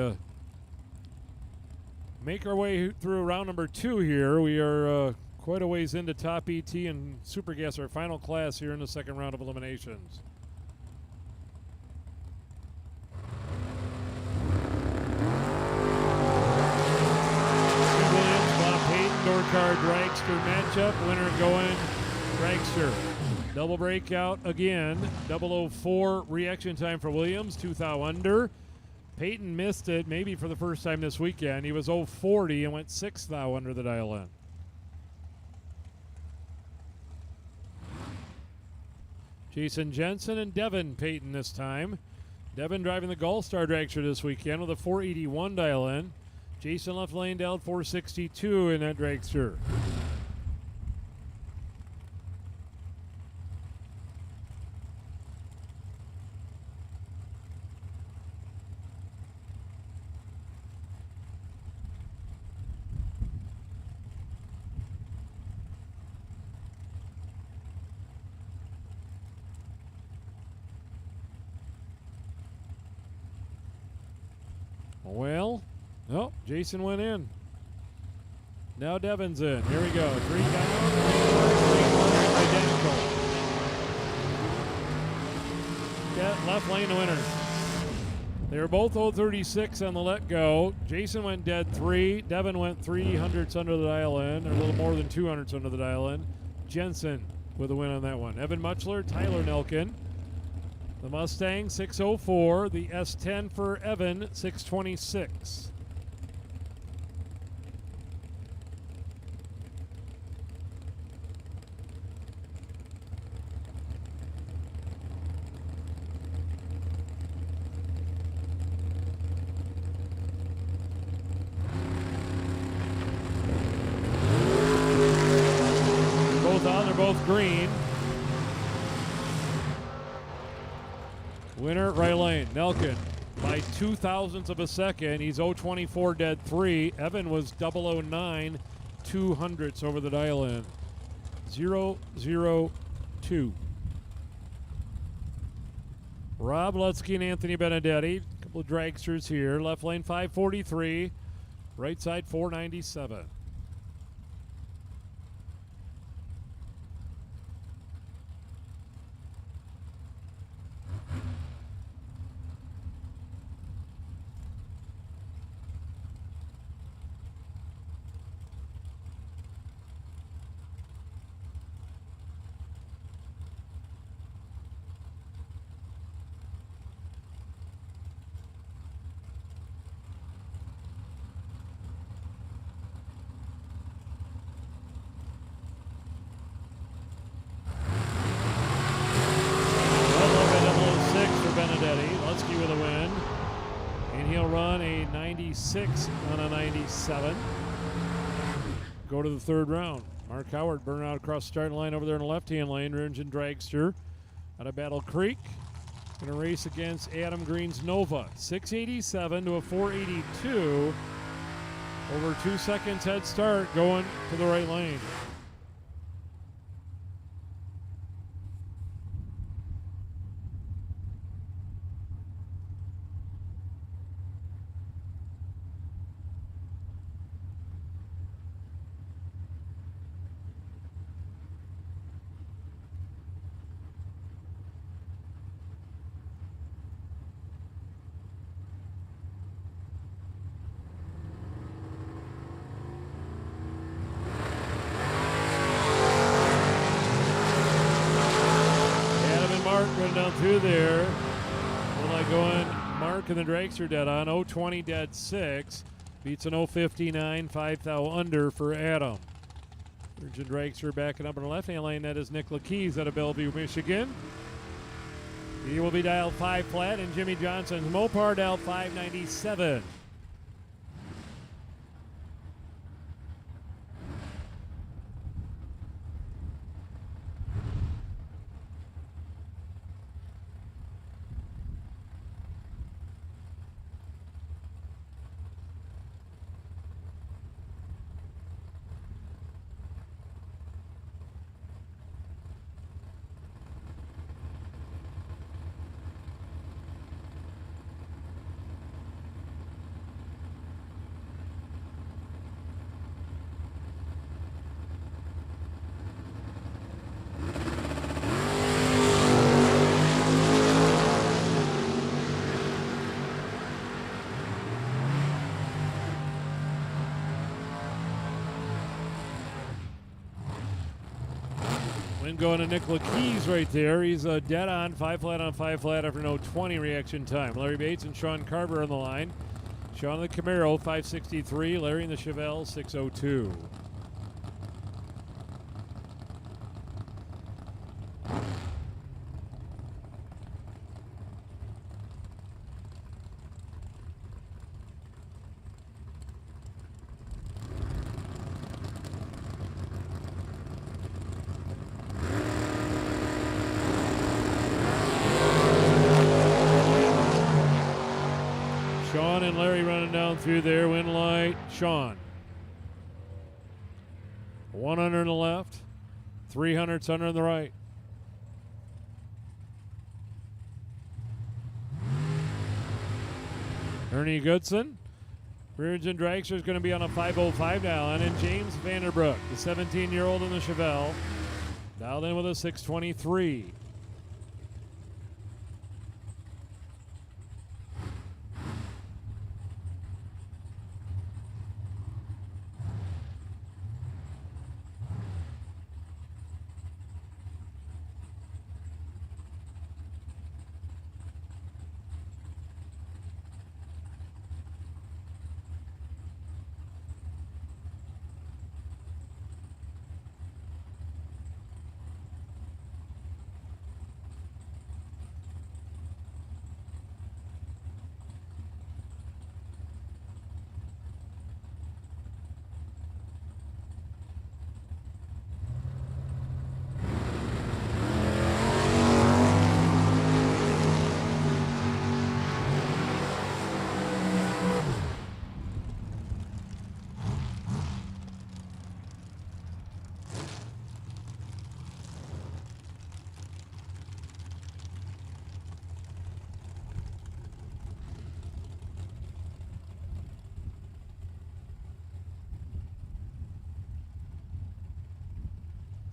A: make our way through round number 2 here. We are quite a ways into Top ET and Super Gas, our final class here in the second round of eliminations. car dragster matchup. Winner going dragster. Double breakout again. 004 reaction time for Williams. 2 thou under. Peyton missed it maybe for the first time this weekend. He was 040 and went 6 thou under the dial in. Jason Jensen and Devin Peyton this time. Devin driving the Gulf Star dragster this weekend with a 481 dial in. Jason left lane down 462 in that dragster. Well, oh, Jason went in. Now Devin's in. Here we go. 3 down. Identical. Yeah, left lane winner. They were both 036 on the let go. Jason went dead 3. Devin went 300ths under the dial in, or a little more than 200ths under the dial in. Jensen with a win on that one. Evan Muchler, Tyler Nelkin. The Mustang 604, the S10 for Evan 626. Both on, they're both green. Winner, right lane, Nelkin by 0.02 of a second. He's 024 dead 3. Evan was 009 200ths over the dial in. 002. Rob Lutzky and Anthony Benedetti. A couple of dragsters here. Left lane 543. Right side 497. Benedetti. Lutzky with a win. And he'll run a 96 on a 97. Go to the third round. Mark Howard burning out across the starting line over there in the left-hand lane. Engine dragster out of Battle Creek. Going to race against Adam Green's Nova. 687 to a 482. Over 2 seconds head start going to the right lane. Running down through there. Well, I go in. Mark and the dragster dead on. 020 dead 6. Beats an 059. 5 thou under for Adam. Virgin dragster backing up in the left hand lane. That is Nick Lakeys out of Bellevue, Michigan. He will be dialed 5 flat. And Jimmy Johnson's Mopar dialed 597. Win going to Nicola Keys right there. He's dead on 5 flat on 5 flat after no 20 reaction time. Larry Bates and Sean Carver on the line. Sean in the Camaro 563. Larry in the Chevelle 602. Sean and Larry running down through there. Win light, Sean. 100 on the left, 300 under on the right. Ernie Goodson. Rear engine dragster is going to be on a 505 dial. And James Vanderbrook, the 17-year-old in the Chevelle, dialed in with a 623.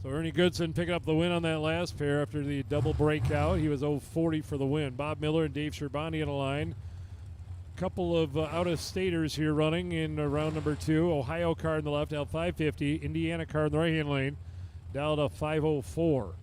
A: So Ernie Goodson picking up the win on that last pair after the double breakout. He was 040 for the win. Bob Miller and Dave Sherbani on the line. Couple of out-of-staters here running in round number 2. Ohio car in the left, out 550. Indiana car in the right-hand lane, down to 504.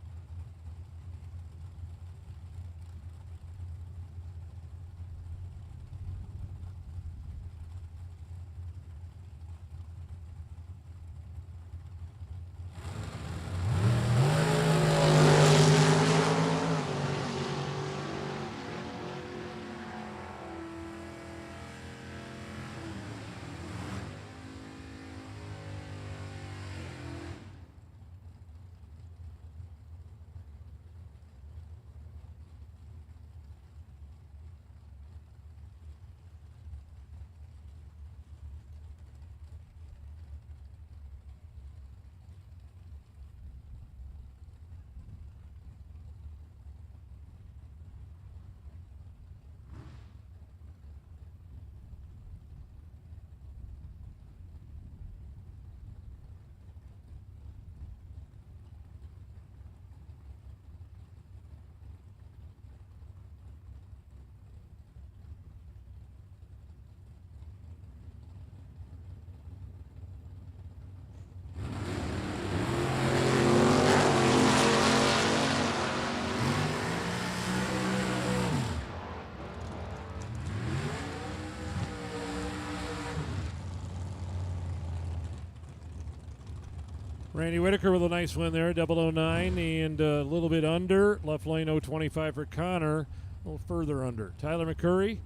A: Randy Whitaker with a nice win there, 009 and a little bit under. Left lane 025 for Connor, a little further under. Tyler McCurry,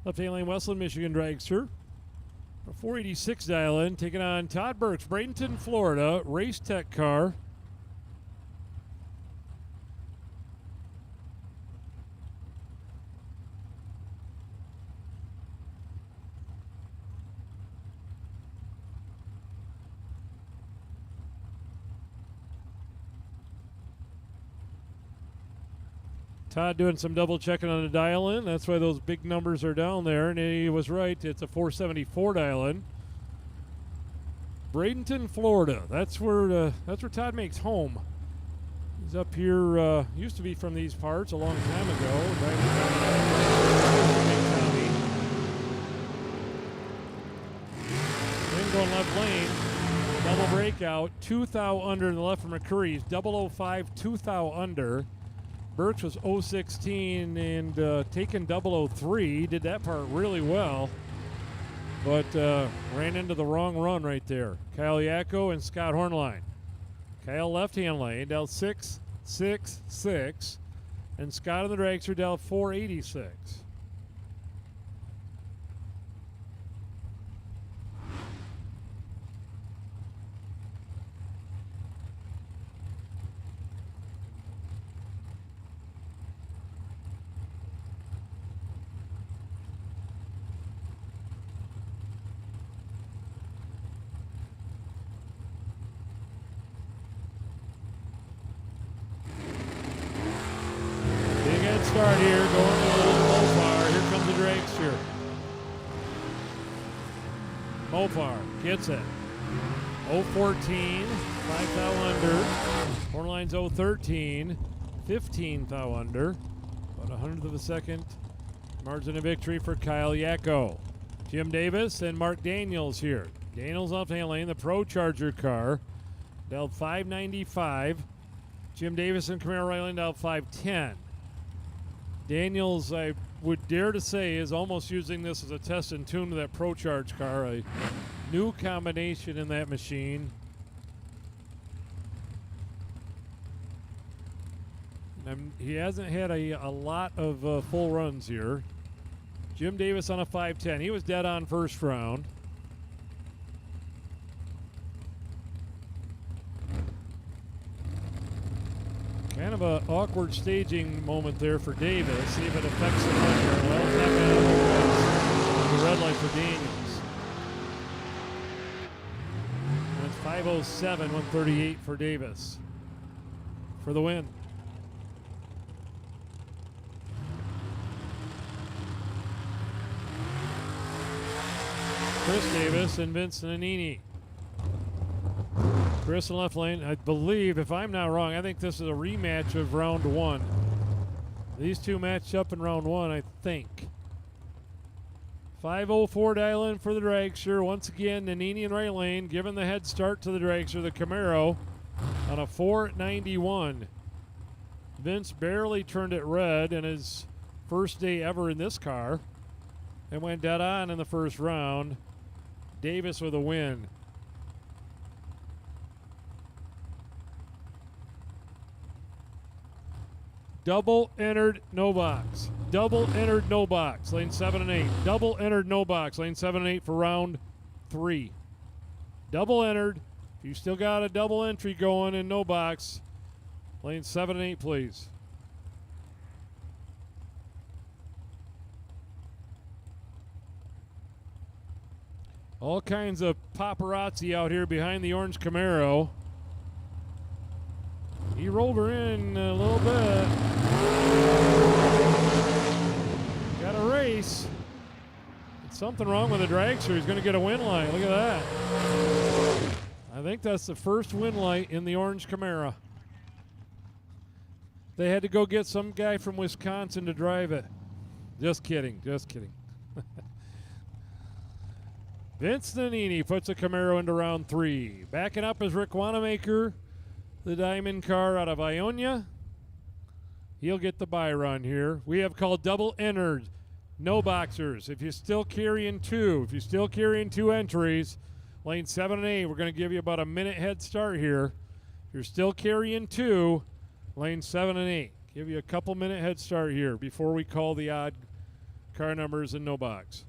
A: left hand lane Westland, Michigan dragster. A 486 dial in, taking on Todd Burks, Bradenton, Florida, Race Tech car. Todd doing some double checking on the dial in. That's why those big numbers are down there. And he was right. It's a 474 dial in. Bradenton, Florida. That's where Todd makes home. He's up here. Used to be from these parts a long time ago. Then going left lane. final breakout, 2 thou under in the left for McCurry's, 005, 2 thou under. Birch was 016 and taking 003. Did that part really well, but ran into the wrong run right there. Kyle Yacko and Scott Hornline. Kyle left-hand lane, dealt 666, and Scott on the dragster dealt 486. Start here, going a little Mopar. Here comes the dragster. Mopar gets it. 014, 5 thou under. Hornline's 013, 15 thou under. About a hundredth of a second margin of victory for Kyle Yacko. Jim Davis and Mark Daniels here. Daniels left-hand lane, the Pro Charger car. Dealt 595. Jim Davis and Camaro right lane dealt 510. Daniels, I would dare to say, is almost using this as a test and tune to that Pro Charge car. A new combination in that machine. He hasn't had a lot of full runs here. Jim Davis on a 510. He was dead on first round. Kind of an awkward staging moment there for Davis. See if it affects the run here. Well, it's not going to the red light for Daniels. And it's 5:07, 138 for Davis for the win. Chris Davis and Vince Nannini. Chris in left lane, I believe, if I'm not wrong, I think this is a rematch of round one. These two matched up in round one, I think. 5:04 dial in for the dragster. Once again, Nannini in right lane, giving the head start to the dragster, the Camaro, on a 491. Vince barely turned it red in his first day ever in this car and went dead on in the first round. Davis with a win. Double entered, no box. Double entered, no box. Lane 7 and 8. Double entered, no box. Lane 7 and 8 for round 3. Double entered. If you still got a double entry going in no box, lane 7 and 8, please. All kinds of paparazzi out here behind the orange Camaro. He rolled her in a little bit. Got a race. It's something wrong with the dragster. He's going to get a win light. Look at that. I think that's the first win light in the orange Camaro. They had to go get some guy from Wisconsin to drive it. Just kidding. Just kidding. Vince Nannini puts a Camaro into round 3. Backing up is Rick Wanamaker, the diamond car out of Ionia. He'll get the bye run here. We have called double entered, no boxers. If you're still carrying two entries, lane 7 and 8, we're going to give you about a minute head start here. If you're still carrying two, lane 7 and 8. Give you a couple minute head start here before we call the odd car numbers and no box.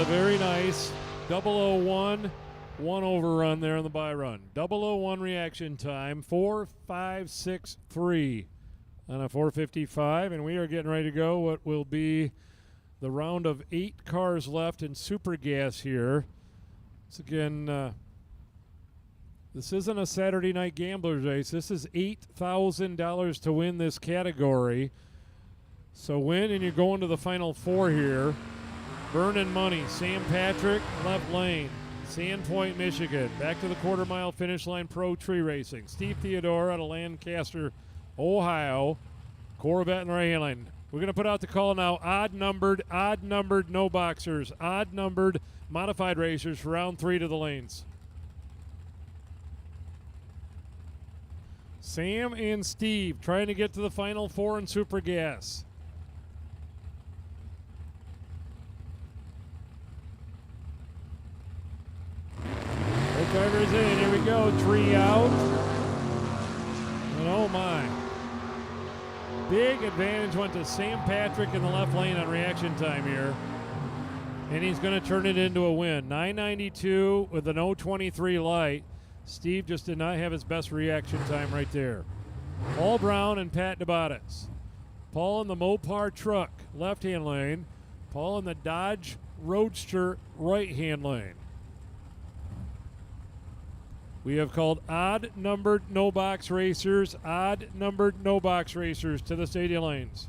A: Very nice 001, one overrun there on the bye run. 001 reaction time, 4.563 on a 4:55, and we are getting ready to go what will be the round of 8 cars left in Super Gas here. Once again, this isn't a Saturday night gambler's race. This is $8,000 to win this category. So win and you're going to the final 4 here. Burning money, Sam Patrick, left lane. Sandpoint, Michigan. Back to the quarter-mile finish line, Pro Tree Racing. Steve Theodore out of Lancaster, Ohio. Corvette and right line. We're going to put out the call now. Odd-numbered, no boxers. Odd-numbered, modified racers for round 3 to the lanes. Sam and Steve trying to get to the final 4 in Super Gas. Both drivers in. Here we go. Tree out. And oh my. Big advantage went to Sam Patrick in the left lane on reaction time here. And he's going to turn it into a win. 992 with an 023 light. Steve just did not have his best reaction time right there. Paul Brown and Pat DeBatis. Paul in the Mopar truck, left-hand lane. Paul in the Dodge Roadster, right-hand lane. We have called odd-numbered no-box racers, odd-numbered no-box racers to the stadium lanes.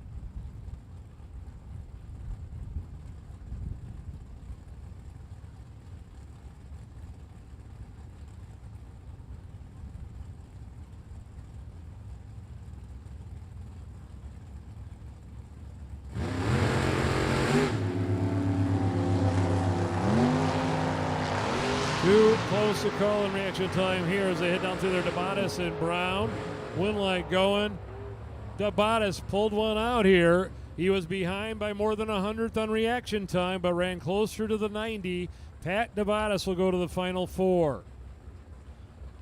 A: Too close to call in reaction time here as they head down through their DeBatis and Brown. Wind light going. DeBatis pulled one out here. He was behind by more than 100th on reaction time, but ran closer to the 90. Pat DeBatis will go to the final 4.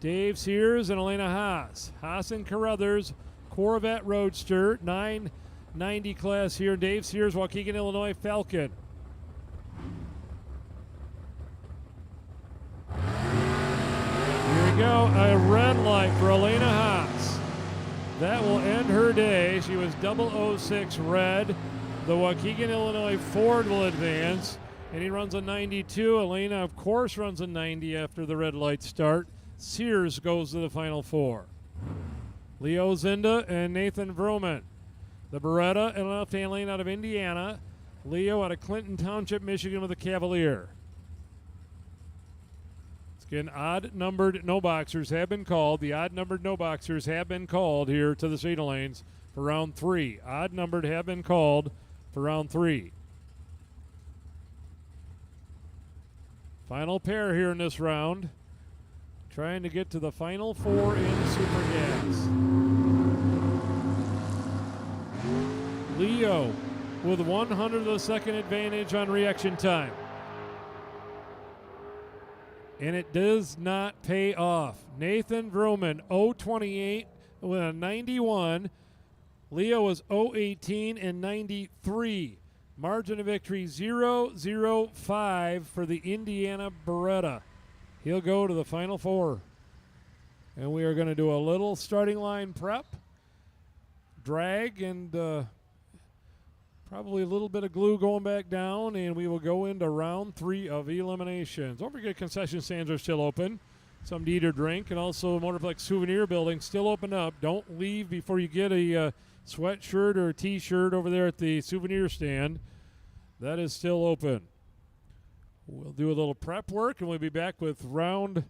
A: Dave Sears and Elena Haas. Haas and Carruthers, Corvette Roadster, 990 class here. Dave Sears, Waukegan, Illinois, Falcon. Here we go, a red light for Elena Haas. That will end her day. She was 006 red. The Waukegan, Illinois Ford will advance, and he runs a 92. Elena, of course, runs a 90 after the red light start. Sears goes to the final 4. Leo Zinda and Nathan Vroman. The Beretta and left-hand lane out of Indiana. Leo out of Clinton Township, Michigan with a Cavalier. Again, odd-numbered no-boxers have been called. The odd-numbered no-boxers have been called here to the stadium lanes for round 3. Odd-numbered have been called for round 3. Final pair here in this round. Trying to get to the final 4 in Super Gas. Leo with 100th of a second advantage on reaction time. And it does not pay off. Nathan Vroman, 028 with a 91. Leo was 018 and 93. Margin of victory 005 for the Indiana Beretta. He'll go to the final 4. And we are going to do a little starting line prep, drag, and probably a little bit of glue going back down, and we will go into round 3 of eliminations. Don't forget, concession stands are still open. Some to eat or drink, and also Motorplex Souvenir Building still open up. Don't leave before you get a sweatshirt or a T-shirt over there at the souvenir stand. That is still open. We'll do a little prep work, and we'll be back with round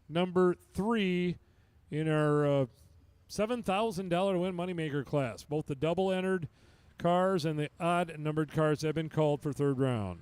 A: number 3 in our $7,000 win moneymaker class. Both the double-entered cars and the odd-numbered cars have been called for third round.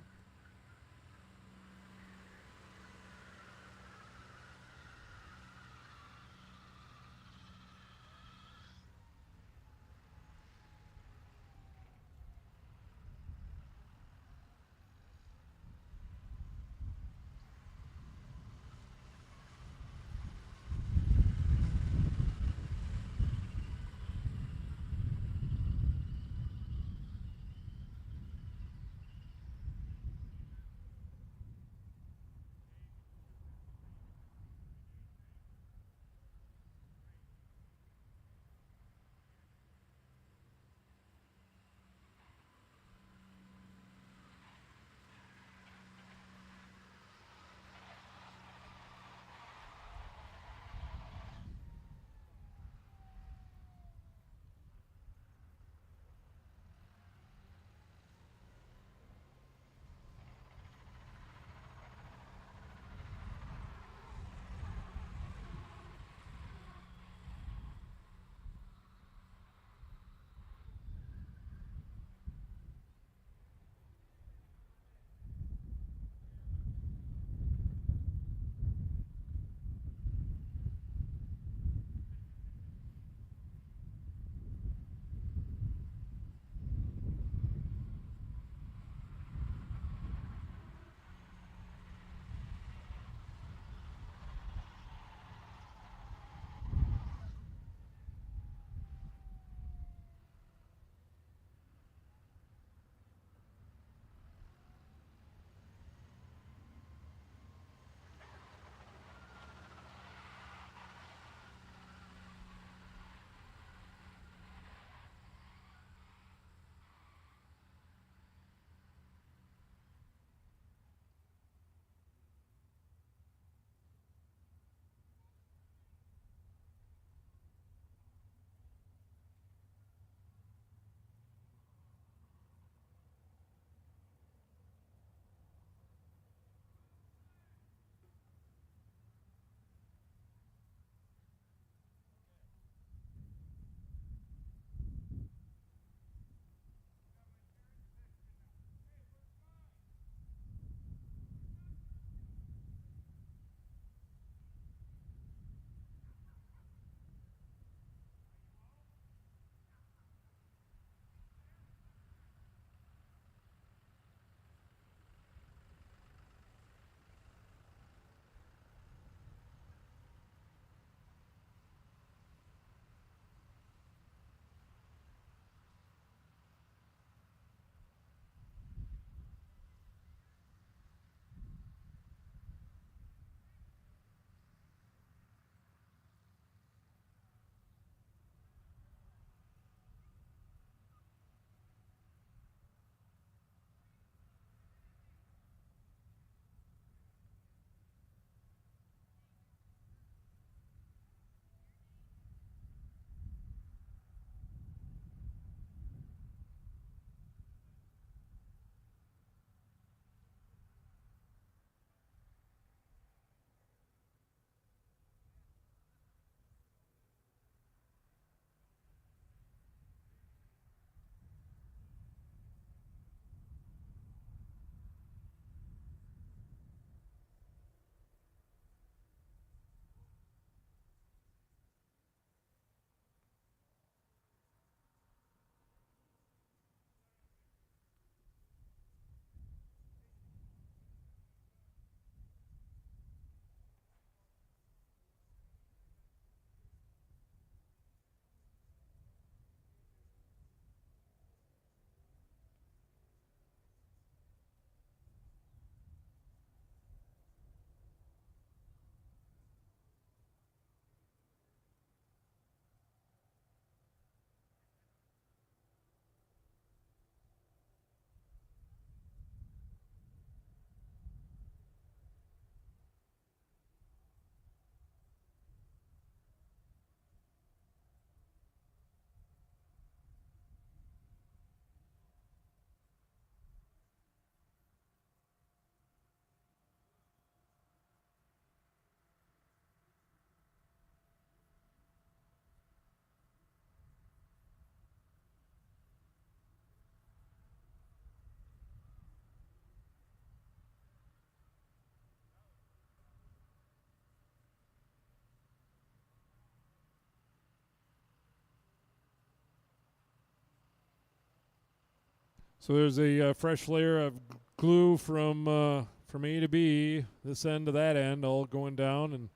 A: So there's a fresh layer of glue from A to B, this end to that end, all going down, and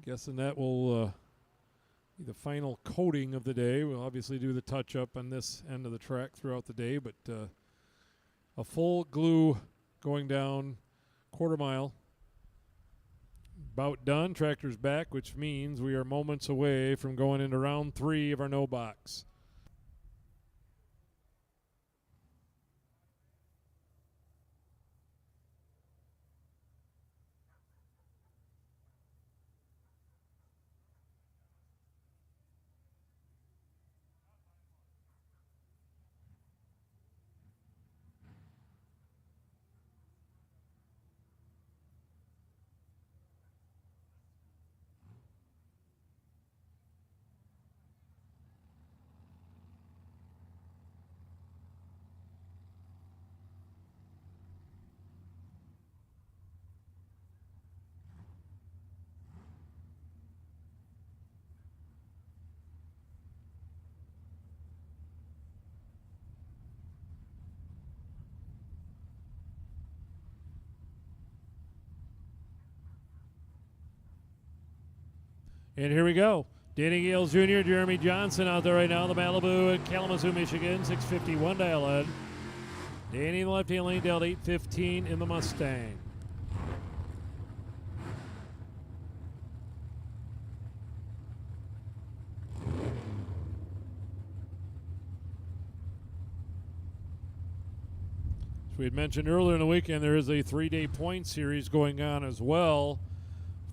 A: guessing that will be the final coating of the day. We'll obviously do the touch-up on this end of the track throughout the day, but a full glue going down quarter mile. About done. Tractor's back, which means we are moments away from going into round 3 of our no box. And here we go. Danny Gales Jr., Jeremy Johnson out there right now, the Malibu in Kalamazoo, Michigan, 6:51 dial in. Danny in the left-hand lane, down 8:15 in the Mustang. As we had mentioned earlier in the weekend, there is a 3-day point series going on as well,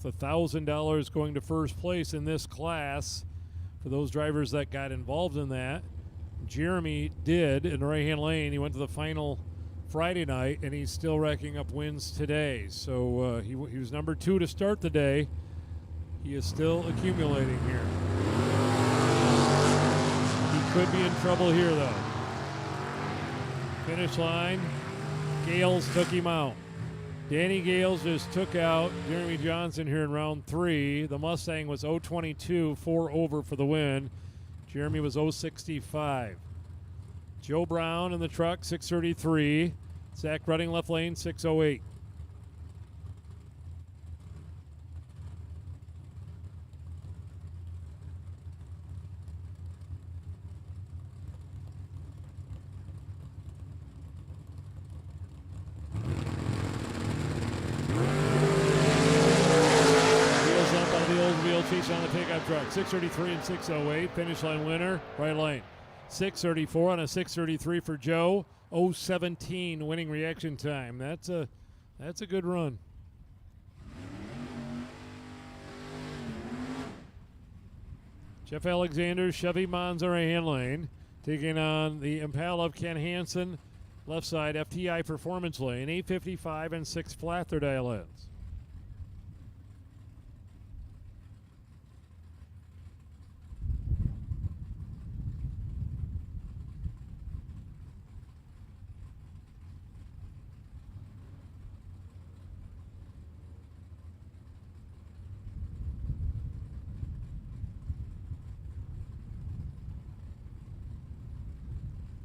A: with $1,000 going to first place in this class for those drivers that got involved in that. Jeremy did in the right-hand lane. He went to the final Friday night, and he's still racking up wins today. So he was number 2 to start the day. He is still accumulating here. He could be in trouble here, though. Finish line, Gales took him out. Danny Gales just took out Jeremy Johnson here in round 3. The Mustang was 0.22, 4 over for the win. Jeremy was 0.65. Joe Brown in the truck, 6:33. Zach Redding left lane, 6:08. Chase on the pickup truck, 6:33 and 6:08. Finish line winner, right lane. 6:34 on a 6:33 for Joe. 0:17 winning reaction time. That's a good run. Jeff Alexander, Chevy Monza right-hand lane, taking on the Impala of Ken Hansen, left side FTI Performance lane, 8:55 and 6 flat their dial ends.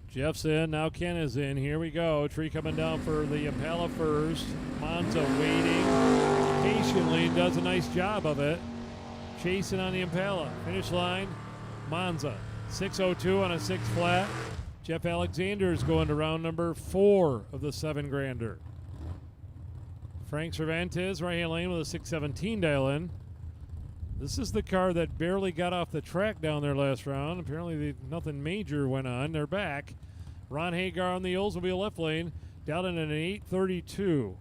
A: Jeff's in, now Ken is in. Here we go. Tree coming down for the Impala first. Monza waiting patiently, does a nice job of it. Chasing on the Impala. Finish line, Monza. 6:02 on a 6 flat. Jeff Alexander is going to round number 4 of the 7 grander. Frank Cervantes, right-hand lane with a 6:17 dial in. This is the car that barely got off the track down there last round. Apparently nothing major went on. They're back. Ron Hagar on the Oldsmobile left lane, down in an 8:32.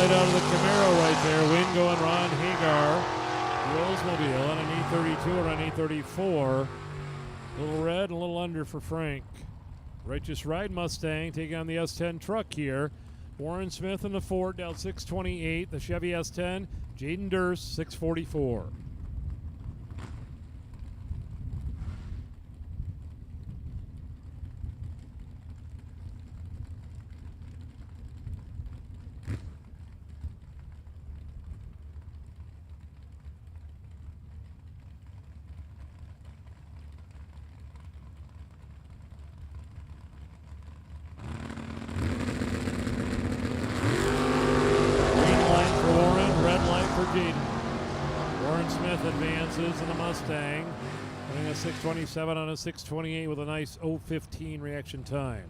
A: Out of the Camaro right there. Wind going Ron Hagar. The Oldsmobile on an 8:32 or an 8:34. A little red and a little under for Frank. Righteous Ride Mustang taking on the S10 truck here. Warren Smith in the Ford down 6:28. The Chevy S10. Jaden Durst 6:44. Jaden. Warren Smith advances in the Mustang. Running a 6:27 on a 6:28 with a nice 0:15 reaction time.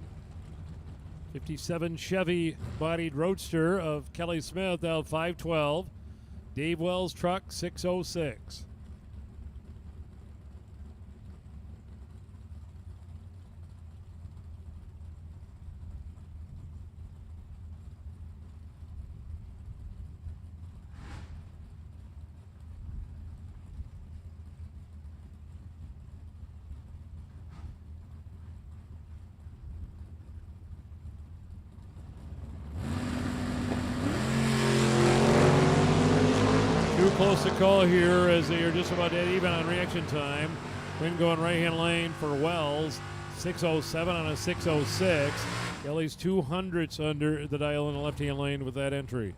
A: 57 Chevy bodied Roadster of Kelly Smith out 5:12. Dave Wells truck 6:06. Close to call here as they are just about dead even on reaction time. Wind going right-hand lane for Wells. 6:07 on a 6:06. Kelly's 200ths under the dial in the left-hand lane with that entry.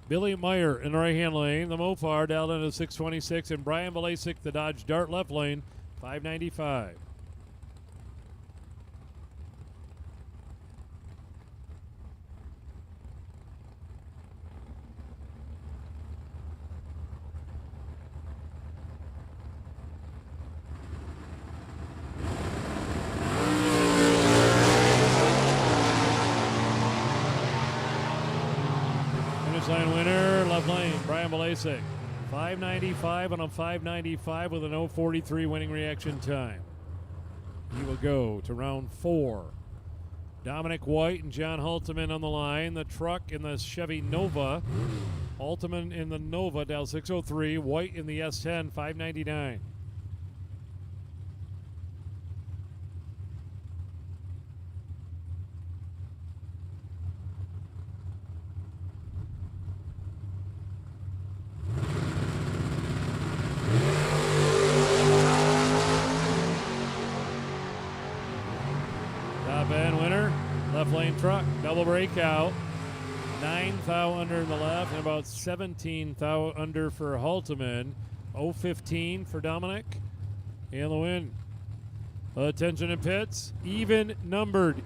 A: Billy Meyer in the right-hand lane. The Mopar dialed into 6:26, and Brian Valasic, the Dodge Dart left lane, 5:95. Finish line winner, left lane, Brian Valasic. 5:95 on a 5:95 with an 0:43 winning reaction time. He will go to round 4. Dominic White and John Halteman on the line. The truck in the Chevy Nova. Halteman in the Nova, dial 603. White in the S10, 5:99. Left lane truck, double breakout. 9 thou under in the left and about 17 thou under for Halteman. 0:15 for Dominic. And the win. Attention in pits. Even numbered.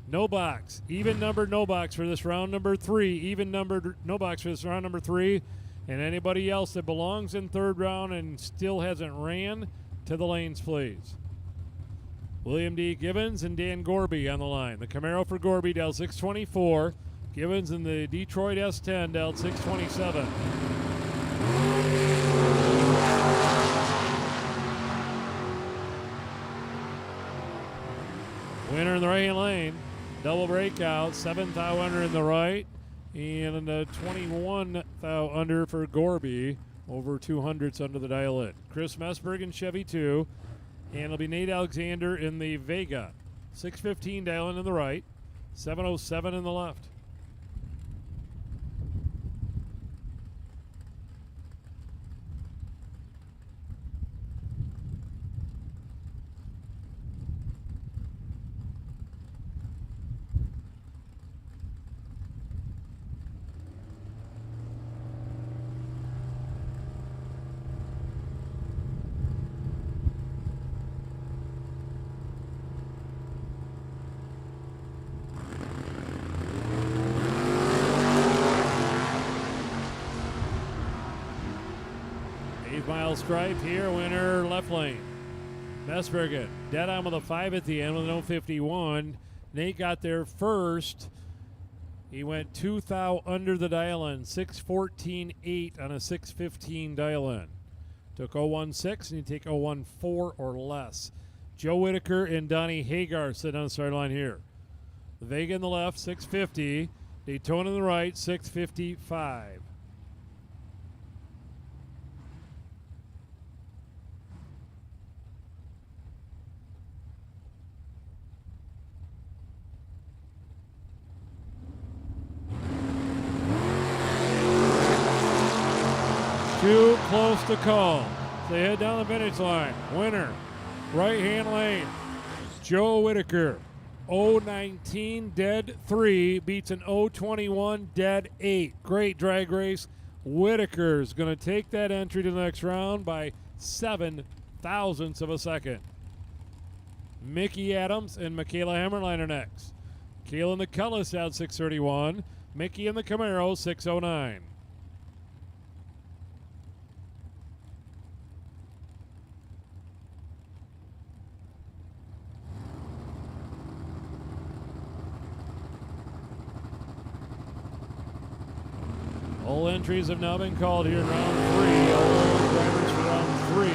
A: No box. Even numbered, no box for this round number 3. Even numbered, no box for this round number 3. And anybody else that belongs in third round and still hasn't ran, to the lanes, please. William D. Gibbons and Dan Gorby on the line. The Camaro for Gorby, dialed 624. Gibbons in the Detroit S10, dialed 627. Winner in the right-hand lane. Double breakout. 7 thou under in the right. And 21 thou under for Gorby. Over 200ths under the dial in. Chris Messberg in Chevy 2. And it'll be Nate Alexander in the Vega. 6:15 dial in the right. 7:07 in the left. Mile stripe here, winner left lane. Messbergen dead on with a 5 at the end with an 0:51. Nate got there first. He went 2 thou under the dial in, 6:14.8 on a 6:15 dial in. Took 0:16 and you take 0:14 or less. Joe Whitaker and Donnie Hagar sit on the start line here. The Vega in the left, 6:50. Daytona in the right, 6:55. Too close to call. They head down the finish line. Winner, right-hand lane, Joe Whitaker. 0:19 dead 3 beats an 0:21 dead 8. Great drag race. Whitaker's going to take that entry to the next round by 7 thousandths of a second. Mickey Adams and Michaela Hammerline are next. Kayla McCullis out 6:31. Mickey in the Camaro 6:09. All entries have now been called here in round 3. All drivers for round 3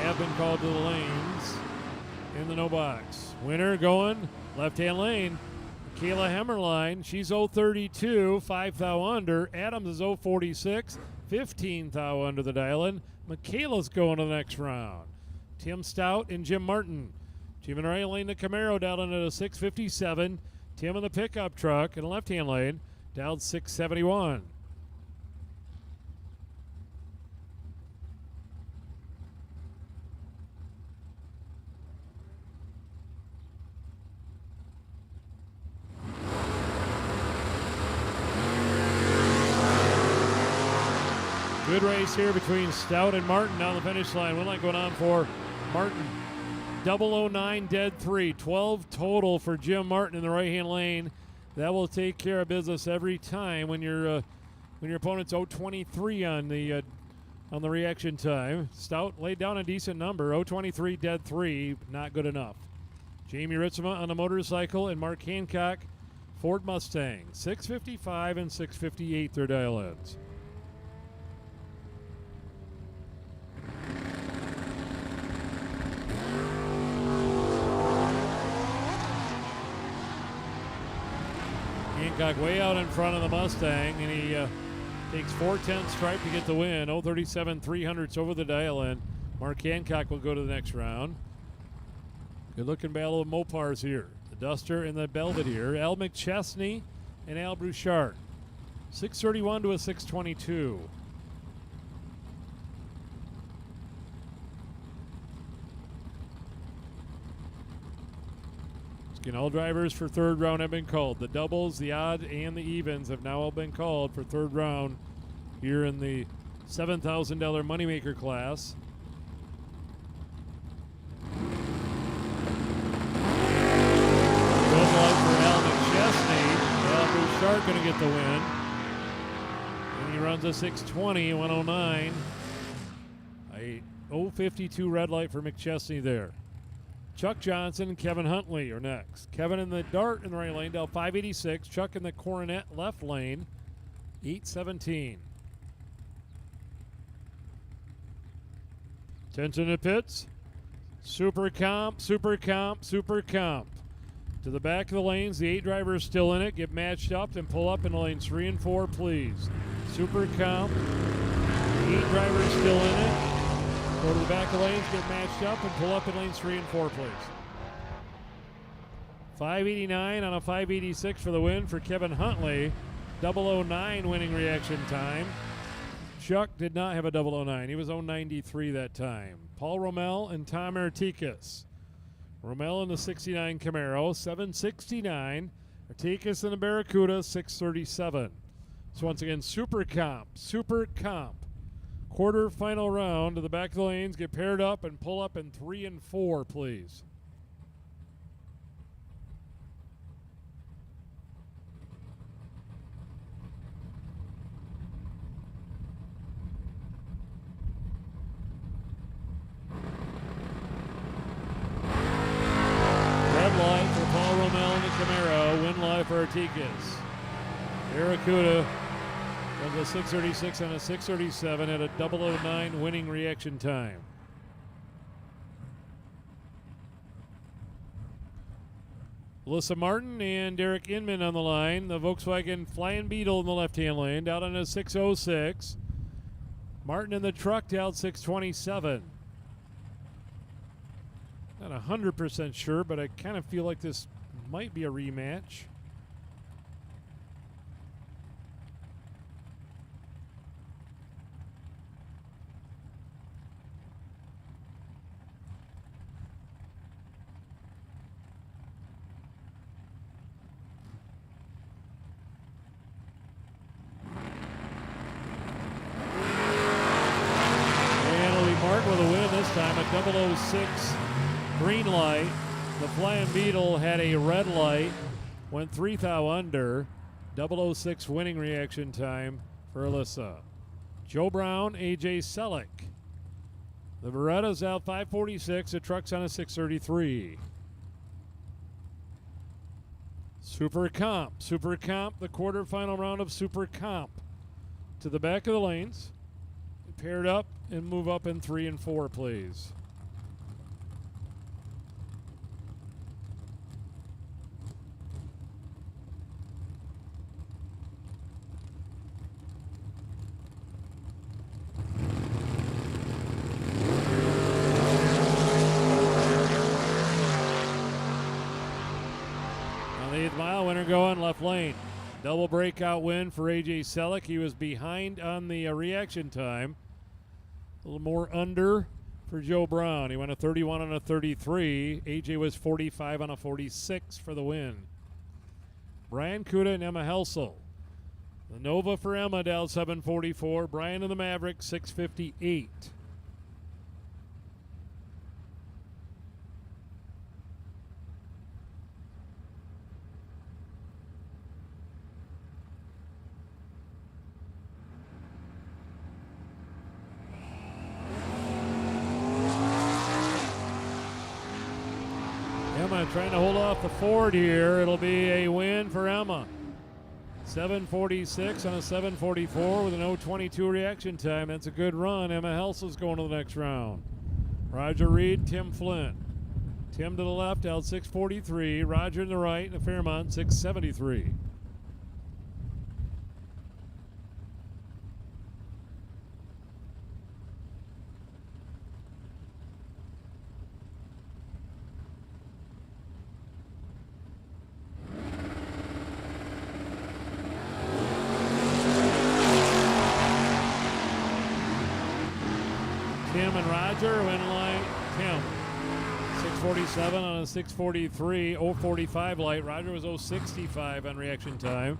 A: have been called to the lanes in the no box. Winner going left-hand lane. Kayla Hammerline, she's 0.32, 5 thou under. Adams is 0.46, 15 thou under the dial-in. Michaela's going to the next round. Tim Stout and Jim Martin. Jim in the right lane, the Camaro down into a 6.57. Tim in the pickup truck in the left-hand lane, down 6.71. Good race here between Stout and Martin down the finish line. One light going on for Martin. 009 dead 3. 12 total for Jim Martin in the right-hand lane. That will take care of business every time when your opponent's 0.23 on the reaction time. Stout laid down a decent number. 0.23 dead 3, not good enough. Jamie Ritzema on the motorcycle and Mark Hancock Ford Mustang. 6.55 and 6.58 their dial-ins. Hancock way out in front of the Mustang, and he takes 4/10 stripe to get the win. 0.37 300ths over the dial-in. Mark Hancock will go to the next round. Good looking battle of Mopars here. The Duster and the Belvedere. Al McChesney and Al Bouchard. 6:31 to a 6:22. Again, all drivers for third round have been called. The doubles, the odd, and the evens have now all been called for third round here in the $7,000 moneymaker class. Good luck for Al McChesney. Al Bouchard going to get the win. And he runs a 6:20, 109. A 0.52 red light for McChesney there. Chuck Johnson and Kevin Huntley are next. Kevin in the Dart in the right lane, down 5.86. Chuck in the Coronet left lane, 8.17. Attention to pits. Super comp, super comp, super comp. To the back of the lanes, the 8 drivers still in it. Get matched up and pull up in lanes 3 and 4, please. Super comp. 8 drivers still in it. Go to the back of the lanes, get matched up, and pull up in lanes 3 and 4, please. 5.89 on a 5.86 for the win for Kevin Huntley. 009 winning reaction time. Chuck did not have a 009. He was 093 that time. Paul Romel and Tom Artikas. Romel in the 69 Camaro, 769. Artikas in the Barracuda, 637. So once again, super comp, super comp. Quarter final round to the back of the lanes. Get paired up and pull up in 3 and 4, please. Red light for Paul Romel in the Camaro. Win light for Artikas. Barracuda was a 6:36 and a 6:37 at a 009 winning reaction time. Alyssa Martin and Derek Inman on the line. The Volkswagen Flying Beetle in the left-hand lane, down on a 6:06. Martin in the truck down 6:27. Not 100% sure, but I kind of feel like this might be a rematch. time, a 006 green light. The Flying Beetle had a red light, went 3 thou under. 006 winning reaction time for Alyssa. Joe Brown, AJ Selleck. The Beretta's out 5:46. The truck's on a 6:33. Super Comp, the quarterfinal round of Super Comp. To the back of the lanes, paired up and move up in 3 and 4, please. On the 8th mile, winner going left lane. Double breakout win for AJ Selleck. He was behind on the reaction time. A little more under for Joe Brown. He went a 31 on a 33. AJ was 45 on a 46 for the win. Brian Kuda and Emma Helsel. The Nova for Emma down 7:44. Brian and the Maverick 6:58. Emma trying to hold off the Ford here. It'll be a win for Emma. 7:46 on a 7:44 with an 0:22 reaction time. That's a good run. Emma Helsel's going to the next round. Roger Reed, Tim Flynn. Tim to the left, out 6:43. Roger in the right, and a Fairmont 6:73. Tim and Roger win line. Tim, 6:47 on a 6:43, 0:45 light. Roger was 0:65 on reaction time.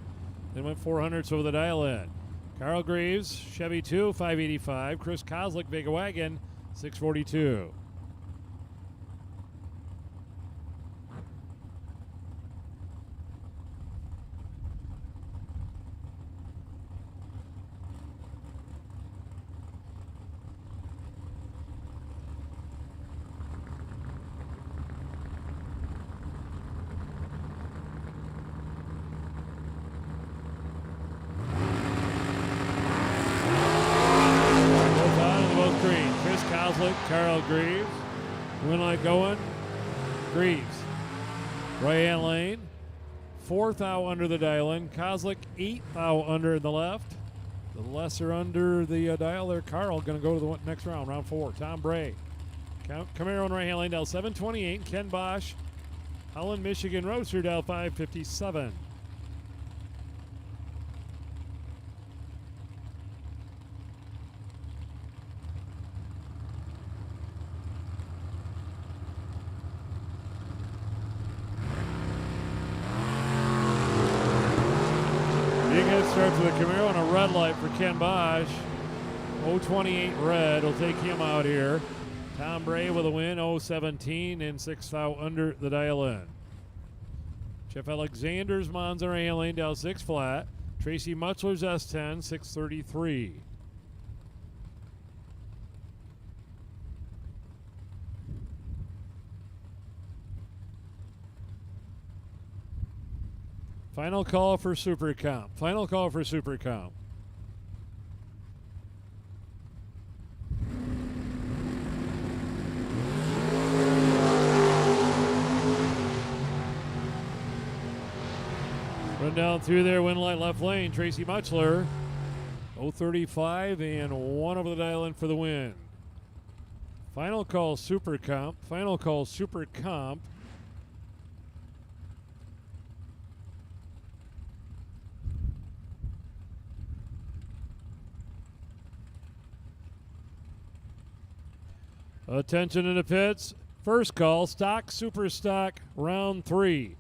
A: Then went 400s over the dial in. Carl Greaves, Chevy 2, 585. Chris Kozlik, Vega Wagon, 6:42. Carl Greaves. Win light going. Greaves. Right hand lane. 4 thou under the dial in. Kozlik 8 thou under the left. The lesser under the dial there. Carl going to go to the next round, round 4. Tom Bray. Camaro in right hand lane, dial 728. Ken Bosch. Holland, Michigan Roadster, dial 557. Starts with a Camaro and a red light for Ken Bosch. 028 red will take him out here. Tom Bray with a win, 017 and 6 thou under the dial in. Jeff Alexander's Monza right lane down 6 flat. Tracy Mutzler's S10, 633. Final call for Super Comp. Final call for Super Comp. Run down through there, win light left lane. Tracy Mutzler, 035 and 1 over the dial in for the win. Final call Super Comp. Final call Super Comp. Attention in the pits. First call, stock, super stock, round 3.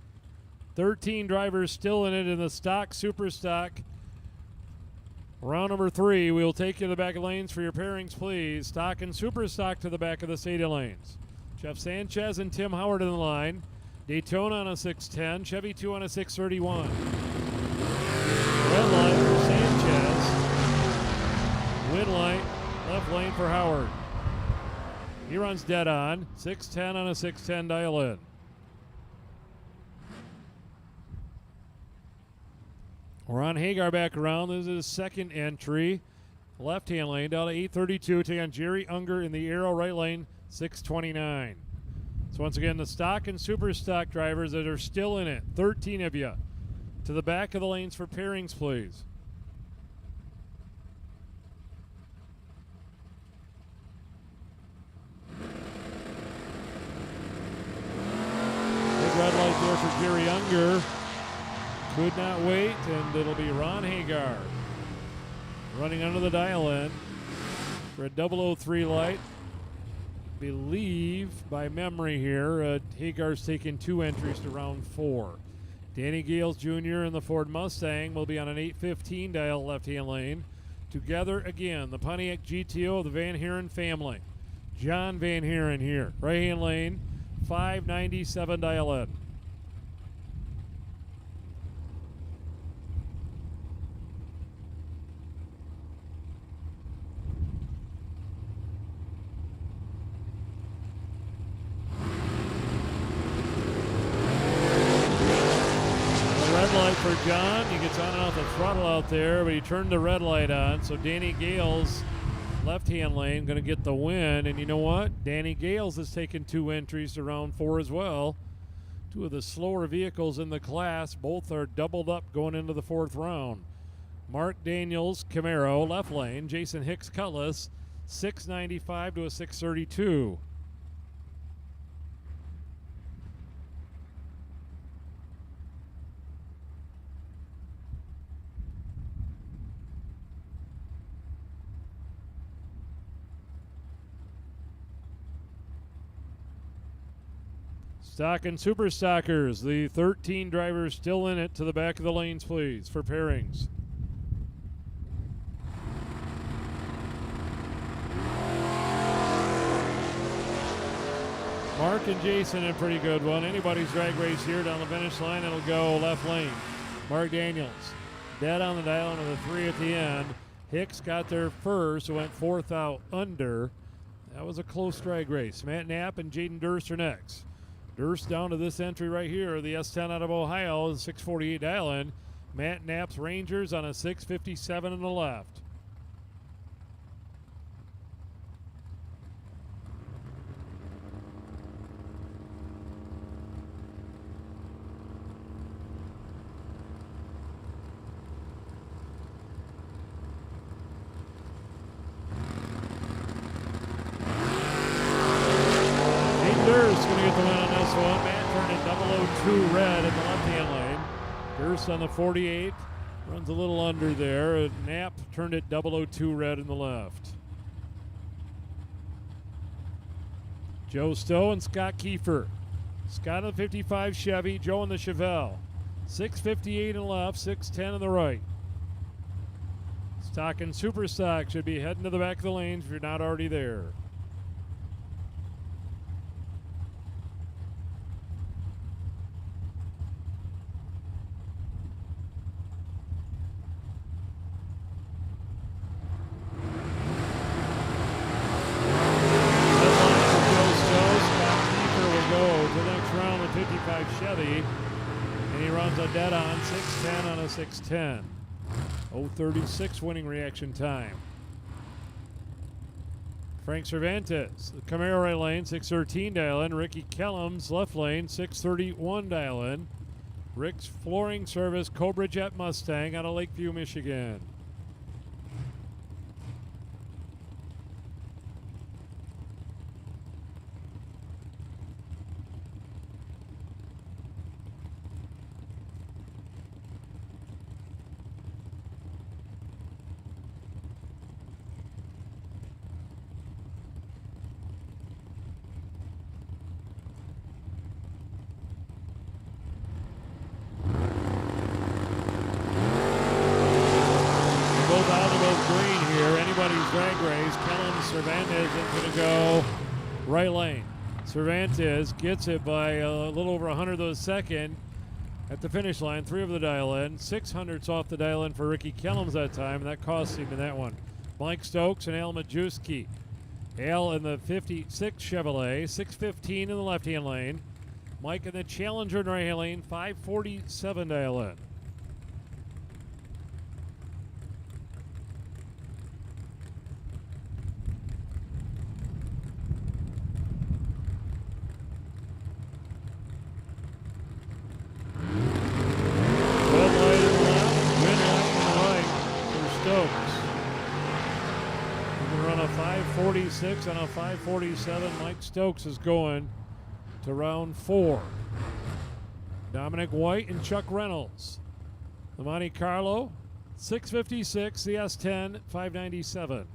A: 13 drivers still in it in the stock, super stock Round number 3, we'll take you to the back of lanes for your pairings, please. Stock and super stock to the back of the stadium lanes. Jeff Sanchez and Tim Howard in the line. Daytona on a 610, Chevy 2 on a 631. Red light for Sanchez. Win light, left lane for Howard. He runs dead on, 610 on a 610 dial in. Ron Hagar back around. This is his second entry. Left-hand lane down to 832. Take on Jerry Unger in the Arrow right lane, 629. So once again, the stock and super stock drivers that are still in it, 13 of you. To the back of the lanes for pairings, please. Big red light there for Jerry Unger. Could not wait, and it'll be Ron Hagar running under the dial-in for a 003 light. Believe, by memory here, Hagar's taken 2 entries to round 4. Danny Gales Jr. in the Ford Mustang will be on an 815 dial left-hand lane. Together again, the Pontiac GTO of the Van Haren family. John Van Haren here, right-hand lane, 597 dial in. For John, he gets on and off the throttle out there, but he turned the red light on. So Danny Gales, left-hand lane, going to get the win. And you know what? Danny Gales has taken 2 entries to round 4 as well. 2 of the slower vehicles in the class. Both are doubled up going into the 4th round. Mark Daniels, Camaro, left lane. Jason Hicks, Cutlass, 695 to a 632. Stock and super stockers, the 13 drivers still in it, to the back of the lanes, please, for pairings. Mark and Jason, a pretty good one. Anybody's drag race here down the finish line, it'll go left lane. Mark Daniels, dead on the dial into the 3 at the end. Hicks got there first, so went 4th out under. That was a close drag race. Matt Knapp and Jaden Durst are next. Durst down to this entry right here, the S10 out of Ohio, 648 dial-in. Matt Knapp's Rangers on a 657 on the left. Durst going to get the win on this one. Matt turned it 002 red in the left-hand lane. Durst on the 48 runs a little under there. Knapp turned it 002 red in the left. Joe Stowe and Scott Kiefer. Scott on the 55 Chevy, Joe on the Chevelle. 658 in the left, 610 in the right. Stock and super stock should be heading to the back of the lanes if you're not already there. Chevy, and he runs a dead on 610 on a 610. 036 winning reaction time. Frank Cervantes, the Camaro right lane, 613 dial in. Ricky Kellums, left lane, 631 dial in. Rick's Flooring Service Cobra Jet Mustang out of Lakeview, Michigan. everybody's drag race. Kellum Cervantes is going to go right lane. Cervantes gets it by a little over 100th of a second at the finish line. 3 over the dial in. 600ths off the dial in for Ricky Kellums that time, and that cost him in that one. Mike Stokes and Al Majewski. Al in the 56 Chevrolet, 615 in the left-hand lane. Mike in the Challenger in the right-hand lane, 547 dial in. Red light in the left, green light in the right for Stokes. We're going to run a 546 and a 547. Mike Stokes is going to round 4. Dominic White and Chuck Reynolds. The Monte Carlo, 656, the S10, 597.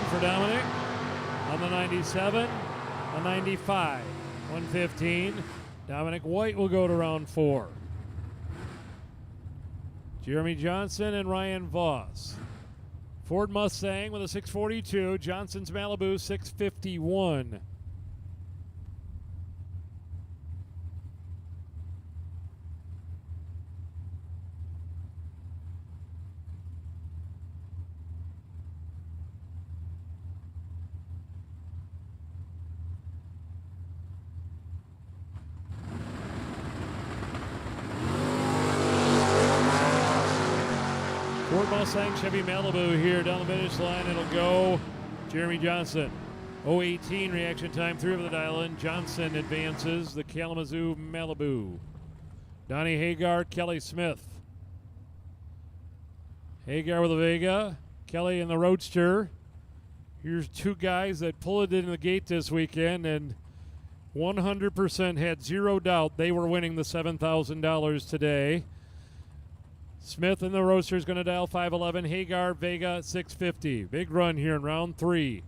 A: For Dominic on the 97, a 95, 115. Dominic White will go to round 4. Jeremy Johnson and Ryan Voss. Ford Mustang with a 642. Johnson's Malibu 651. Ford Mustang, Chevy Malibu here down the finish line. It'll go Jeremy Johnson. 018 reaction time, 3 over the dial in. Johnson advances the Kalamazoo Malibu. Donnie Hagar, Kelly Smith. Hagar with a Vega, Kelly in the Roadster. Here's 2 guys that pulled it in the gate this weekend and 100% had zero doubt they were winning the $7,000 today. Smith in the Roadster is going to dial 511. Hagar, Vega, 650. Big run here in round 3.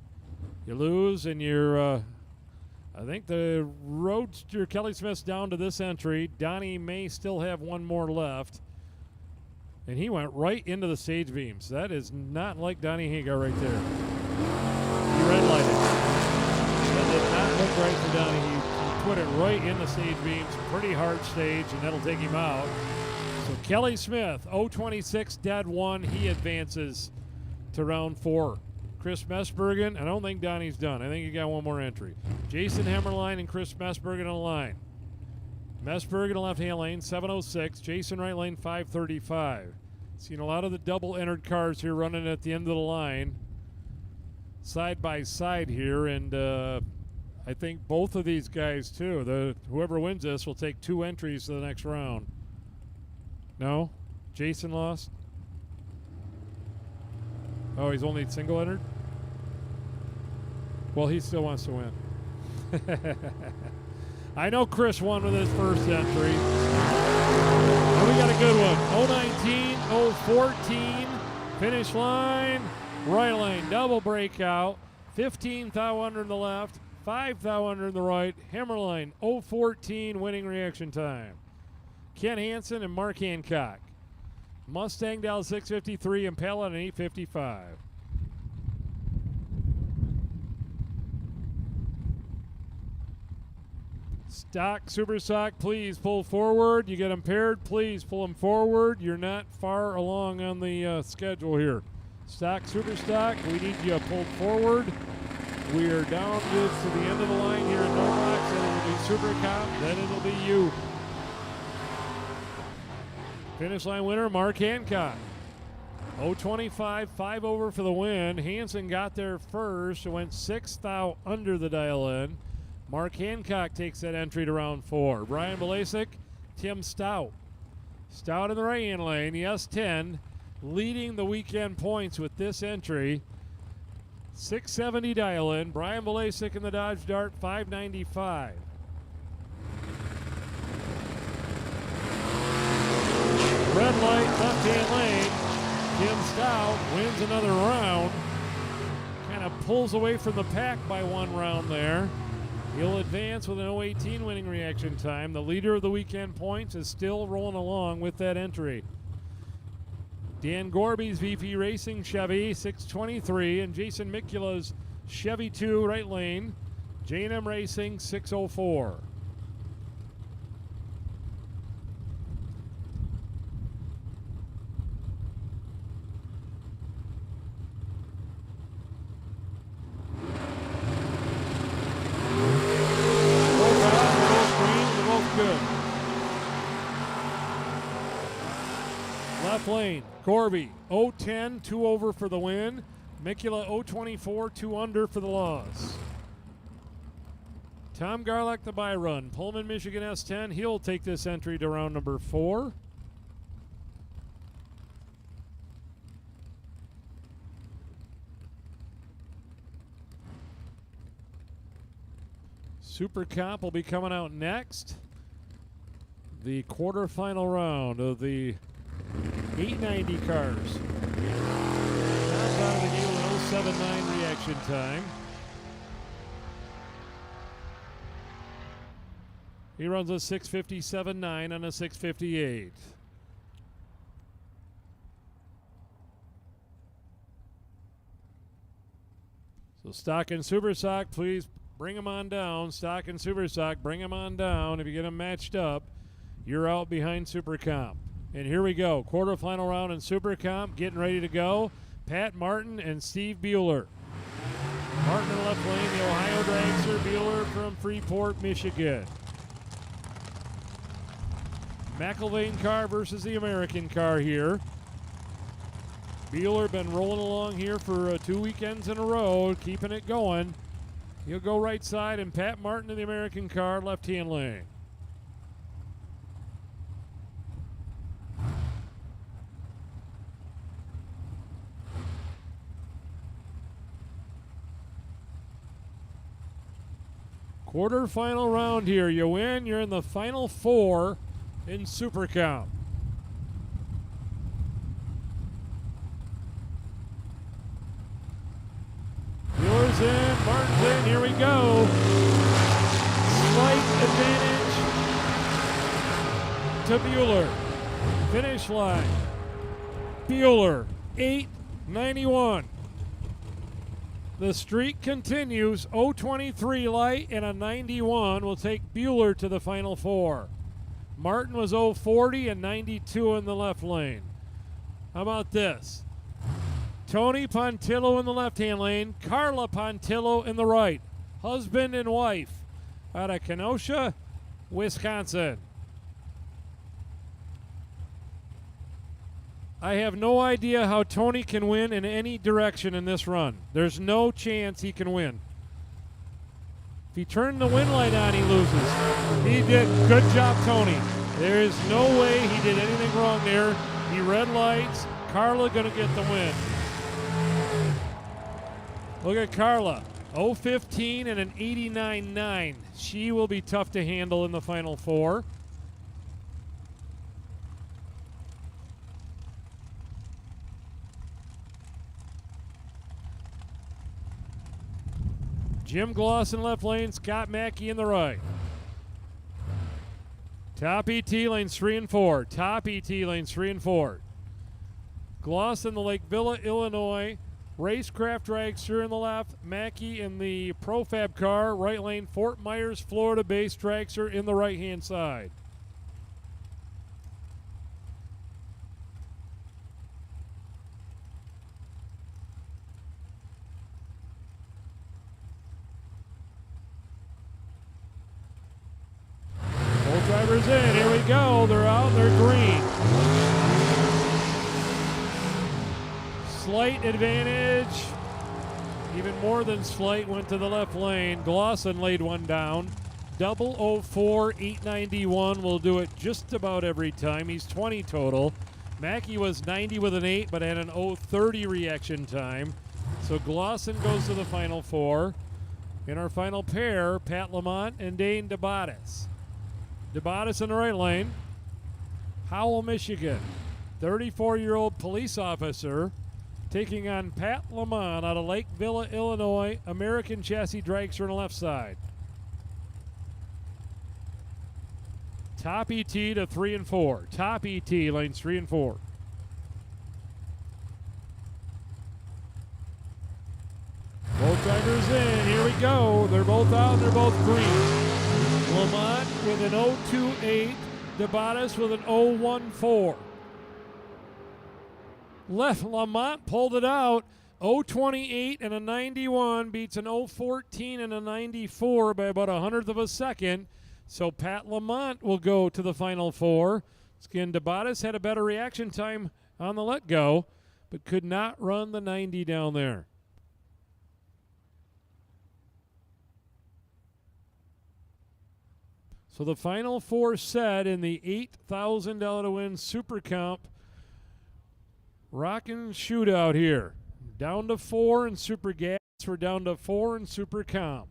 A: You lose, and you're, I think the Roadster, Kelly Smith's down to this entry. Donnie may still have one more left. And he went right into the stage beams. That is not like Donnie Hagar right there. He red-lighted. That did not look right for Donnie. He put it right in the stage beams. Pretty hard stage, and that'll take him out. So Kelly Smith, 026, dead 1. He advances to round 4. Chris Messbergen, I don't think Donnie's done. I think he got one more entry. Jason Hemmerline and Chris Messbergen on the line. Messbergen left-hand lane, 706. Jason right lane, 535. Seen a lot of the double-entered cars here running at the end of the line. Side by side here, and I think both of these guys, too. Whoever wins this will take 2 entries to the next round. No? Jason lost? Oh, he's only single entered? Well, he still wants to win. I know Chris won with his first entry. And we got a good one. 019, 014, finish line, right lane, double breakout, 15 thou under in the left, 5 thou under in the right, Hammerline, 014 winning reaction time. Ken Hansen and Mark Hancock. Mustang dial 653, Impala at an 855. Stock, super stock, please pull forward. You get them paired, please pull them forward. You're not far along on the schedule here. Stock, super stock, we need you pulled forward. We are down to the end of the line here in Norbox, then it'll be Super Cop, then it'll be you. Finish line winner, Mark Hancock. 025, 5 over for the win. Hansen got there first, went 6 thou under the dial in. Mark Hancock takes that entry to round 4. Brian Balasic, Tim Stout. Stout in the right-hand lane, the S10, leading the weekend points with this entry. 670 dial in. Brian Belasik in the Dodge Dart, 595. Red light, left-hand lane. Jim Stout wins another round. Kind of pulls away from the pack by one round there. He'll advance with an 018 winning reaction time. The leader of the weekend points is still rolling along with that entry. Dan Gorby's VP Racing Chevy 623 and Jason Mikula's Chevy 2 right lane. J&M Racing 604. Left lane, Corby, 010, 2 over for the win. Mikula, 024, 2 under for the loss. Tom Garlock, the bye run. Pullman, Michigan S10. He'll take this entry to round number 4. Super Comp will be coming out next. The quarterfinal round of the 890 cars. Tom's out of the gate with an 079 reaction time. He runs a 657.9 on a 658. So Stock and Super Sock, please bring them on down. Stock and Super Sock, bring them on down. If you get them matched up, you're out behind Super Comp. And here we go, quarterfinal round in Super Comp, getting ready to go. Pat Martin and Steve Bueller. Martin in the left lane, the Ohio dragster, Bueller from Freeport, Michigan. McIlvain car versus the American car here. Bueller been rolling along here for 2 weekends in a row, keeping it going. He'll go right side, and Pat Martin in the American car, left-hand lane. Quarterfinal round here. You win, you're in the final 4 in Super Comp. Bueller's in, Martin's in, here we go. Slight advantage to Bueller. Finish line. Bueller, 891. The streak continues. 023 light and a 91 will take Bueller to the final 4. Martin was 040 and 92 in the left lane. How about this? Tony Pontillo in the left-hand lane, Carla Pontillo in the right. Husband and wife out of Kenosha, Wisconsin. I have no idea how Tony can win in any direction in this run. There's no chance he can win. If he turned the win light on, he loses. He did. Good job, Tony. There is no way he did anything wrong there. He red lights. Carla going to get the win. Look at Carla. 015 and an 89.9. She will be tough to handle in the final 4. Jim Gloss in left lane, Scott Mackey in the right. Top ET lanes 3 and 4. Top ET lanes 3 and 4. Gloss in the Lake Villa, Illinois. Racecraft dragster in the left. Mackey in the Profab car, right lane. Fort Myers, Florida based dragster in the right hand side. Drivers in, here we go, they're out, they're green. Slight advantage, even more than slight, went to the left lane. Glosson laid one down. 004, 891 will do it just about every time. He's 20 total. Mackey was 90 with an 8, but had an 030 reaction time. So Glosson goes to the Final Four. In our final pair, Pat Lamont and Dane DeBatis. DeBatis in the right lane. Howell, Michigan. 34-year-old police officer taking on Pat Lamont out of Lake Villa, Illinois. American chassis dragster on the left side. Top ET to 3 and 4. Top ET, lanes 3 and 4. Both drivers in. Here we go. They're both out and they're both green. Lamont with an 0.28. DeBatis with an 0.14. Left Lamont pulled it out. 0.28 and a 91 beats an 0.14 and a 94 by about 100th of a second. So Pat Lamont will go to the Final Four. Again, DeBatis had a better reaction time on the let go, but could not run the 90 down there. So the Final Four set in the $8,000 to win Super Comp Rockin' Shootout here. Down to 4 in Super Gas. We're down to 4 in Super Comp.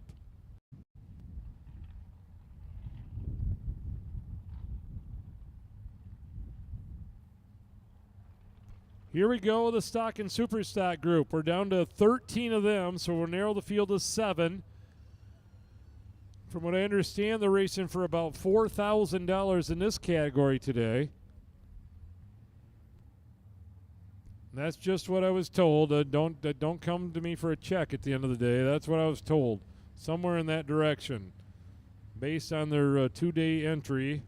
A: Here we go, the stock and super stock group. We're down to 13 of them, so we'll narrow the field to 7. From what I understand, they're racing for about $4,000 in this category today. That's just what I was told. Don't come to me for a check at the end of the day. That's what I was told. Somewhere in that direction, based on their 2-day entry.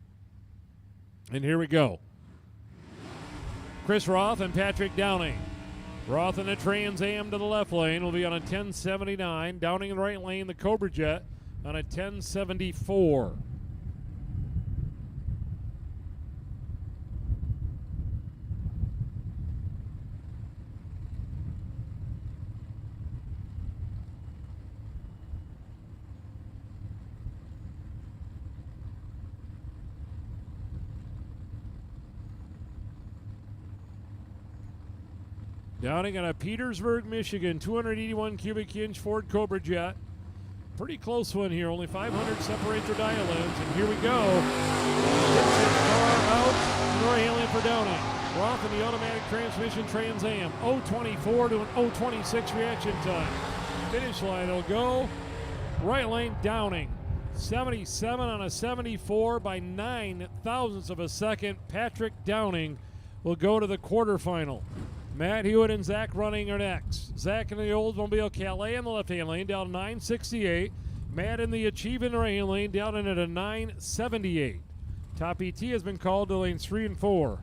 A: And here we go. Chris Roth and Patrick Downing. Roth in the Trans Am to the left lane will be on a 1079. Downing in the right lane, the Cobra Jet on a 1074. Downing on a Petersburg, Michigan, 281 cubic inch Ford Cobra Jet. Pretty close one here. Only 500 separate their dial ends. And here we go. Car out. Nora Haley for Downing. Roth in the automatic transmission Trans Am. 0.24 to an 0.26 reaction time. Finish line will go. Right lane Downing. 77 on a 74 by 9 thousandths of a second. Patrick Downing will go to the quarterfinal. Matt Hewitt and Zach Running are next. Zach in the Oldsmobile Calais in the left-hand lane down to 968. Matt in the Achieve in the right-hand lane down in at a 978. Top ET has been called to lanes 3 and 4.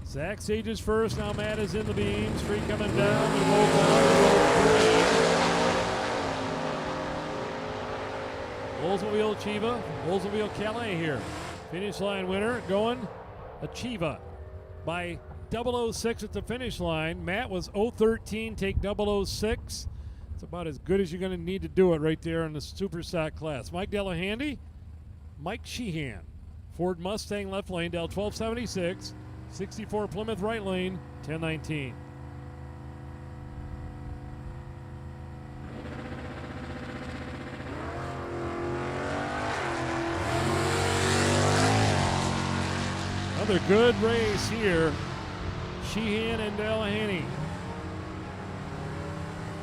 A: Zach Sages first, now Matt is in the beams. 3 coming down. They're both on. Oldsmobile Achieva, Oldsmobile Calais here. Finish line winner going Achieva by 006 at the finish line. Matt was 013, take 006. It's about as good as you're going to need to do it right there in the super stock class. Mike Delahanty, Mike Sheehan. Ford Mustang left lane, Del 1276. 64 Plymouth right lane, 1019. Another good race here. Sheehan and Delahanty.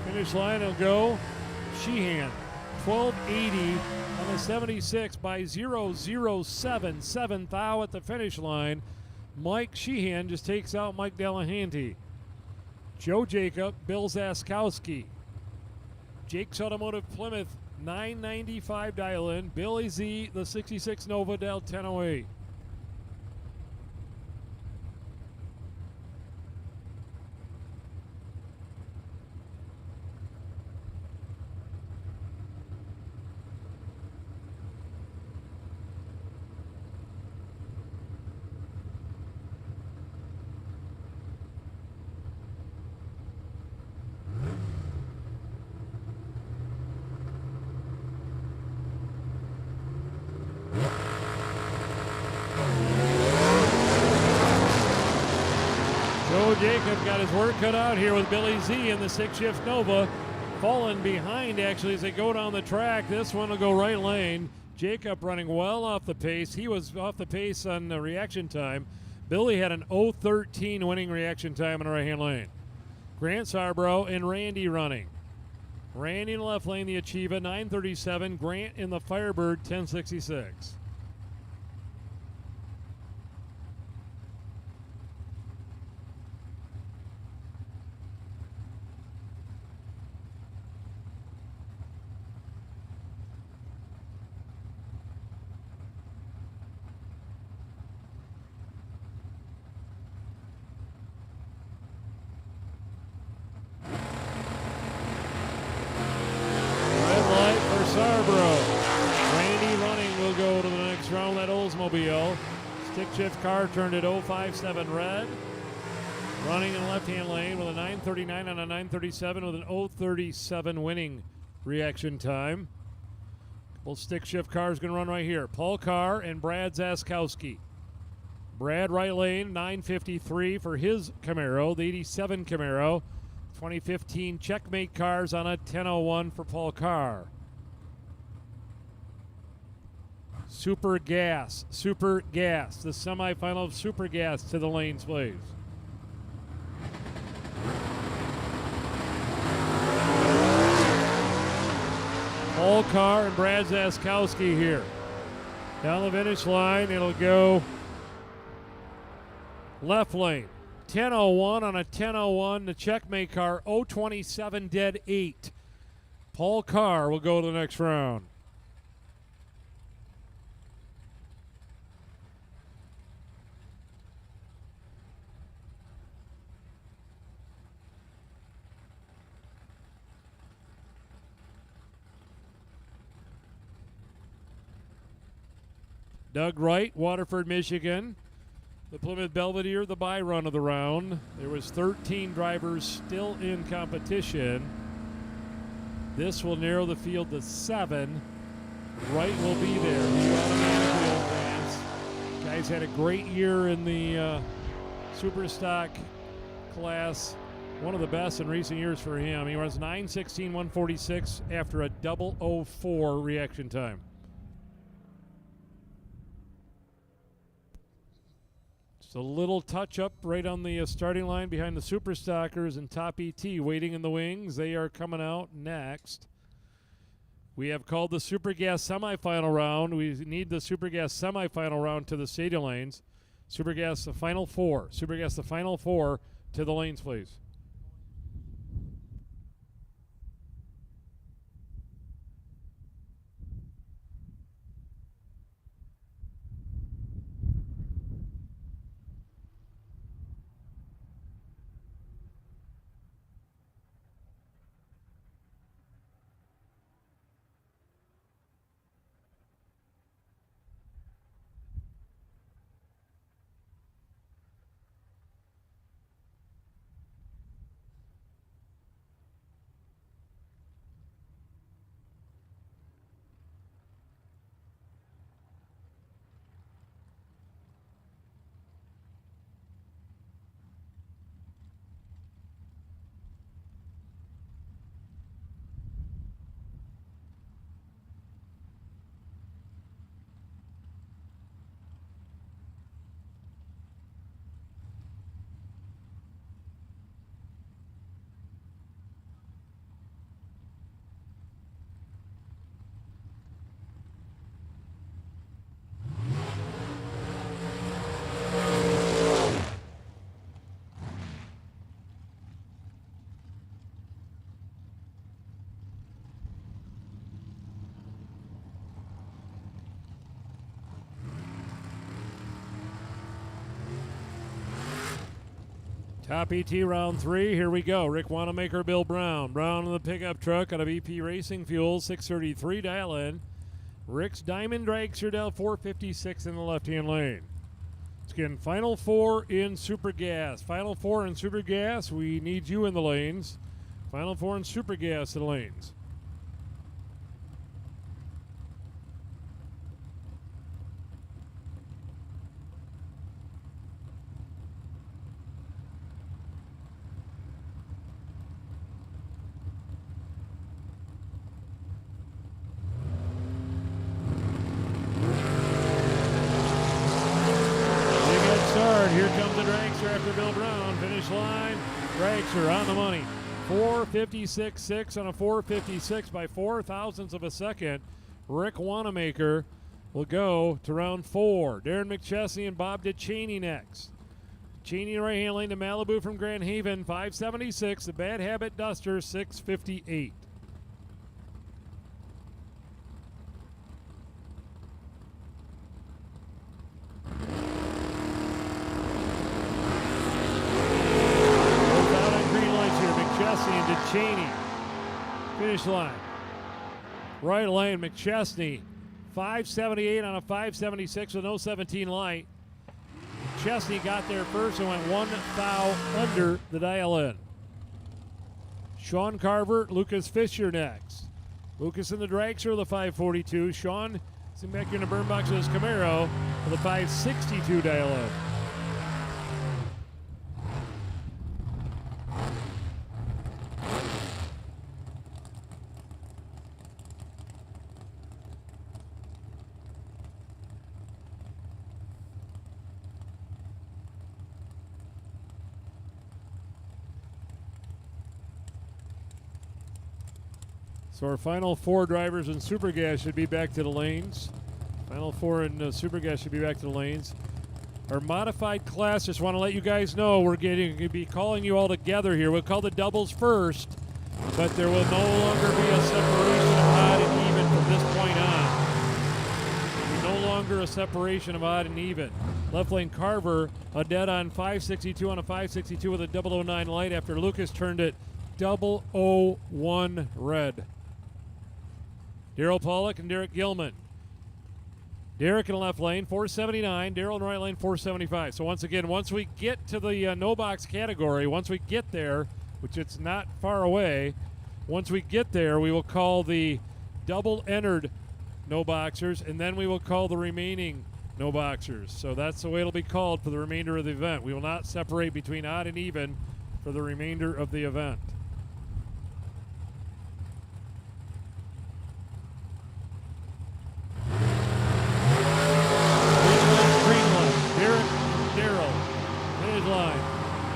A: Finish line will go Sheehan. 1280 on the 76 by 0.077 thou at the finish line. Mike Sheehan just takes out Mike Delahanty. Joe Jacob, Bill Zaskowski. Jake's Automotive Plymouth, 995 dial in. Billy Z, the 66 Nova Del 1008. Jacob got his work cut out here with Billy Z in the 6-shift Nova. Falling behind, actually, as they go down the track. This one will go right lane. Jacob running well off the pace. He was off the pace on the reaction time. Billy had an 0:13 winning reaction time in the right-hand lane. Grant Sarborough and Randy running. Randy in the left lane, the Achieva, 9:37. Grant in the Firebird, 10:66. Oldsmobile. Stick shift car turned at 057 red. Running in the left-hand lane with a 9:39 on a 9:37 with an 0:37 winning reaction time. Couple stick shift cars going to run right here. Paul Carr and Brad Zaskowski. Brad right lane, 9:53 for his Camaro, the 87 Camaro. 2015 Checkmate cars on a 10:01 for Paul Carr. Super Gas, the semifinal of Super Gas to the lanes, please. Paul Carr and Brad Zaskowski here. Down the finish line, it'll go left lane. 10:01 on a 10:01. The Checkmate car, 0:27 dead 8. Paul Carr will go to the next round. Doug Wright, Waterford, Michigan. The Plymouth Belvedere, the bye run of the round. There was 13 drivers still in competition. This will narrow the field to 7. Wright will be there. He automatically will advance. Guys had a great year in the Super Stock class. One of the best in recent years for him. He runs 9:16.146 after a 0:04 reaction time. A little touch-up right on the starting line behind the Super Stockers and Top ET waiting in the wings. They are coming out next. We have called the Super Gas semifinal round. We need the Super Gas semifinal round to the stadium lanes. Super Gas the final 4. Super Gas the final 4 to the lanes, please. Top ET round 3, here we go. Rick Wanamaker, Bill Brown. Brown in the pickup truck out of EP Racing Fuel, 633 dial in. Rick's Diamond Dragster down 456 in the left-hand lane. It's again final 4 in Super Gas. Final 4 in Super Gas, we need you in the lanes. Final 4 in Super Gas in the lanes. line. Dragster on the money. 4:56.6 on a 4:56 by 0.04 of a second. Rick Wanamaker will go to round 4. Darren McChesney and Bob DeChaney next. Cheney right hand lane to Malibu from Grand Haven, 5:76. The Bad Habit Duster, 6:58. And DeChaney. Finish line. Right lane, McChesney. 5:78 on a 5:76 with no 17 light. McChesney got there first and went 1 thou under the dial in. Sean Carver, Lucas Fisher next. Lucas in the dragster with a 5:42. Sean sitting back here in the burn box with his Camaro with a 5:62 dial in. So our final 4 drivers in Super Gas should be back to the lanes. Final 4 in Super Gas should be back to the lanes. Our modified class, just want to let you guys know we're going to be calling you all together here. We'll call the doubles first, but there will no longer be a separation of odd and even from this point on. No longer a separation of odd and even. Left lane Carver, a dead on 5:62 on a 5:62 with a 009 light after Lucas turned it 001 red. Daryl Pollock and Derek Gilman. Derek in the left lane, 479. Daryl in the right lane, 475. So once again, once we get to the no box category, once we get there, which it's not far away, once we get there, we will call the double entered no boxers, and then we will call the remaining no boxers. So that's the way it'll be called for the remainder of the event. We will not separate between odd and even for the remainder of the event.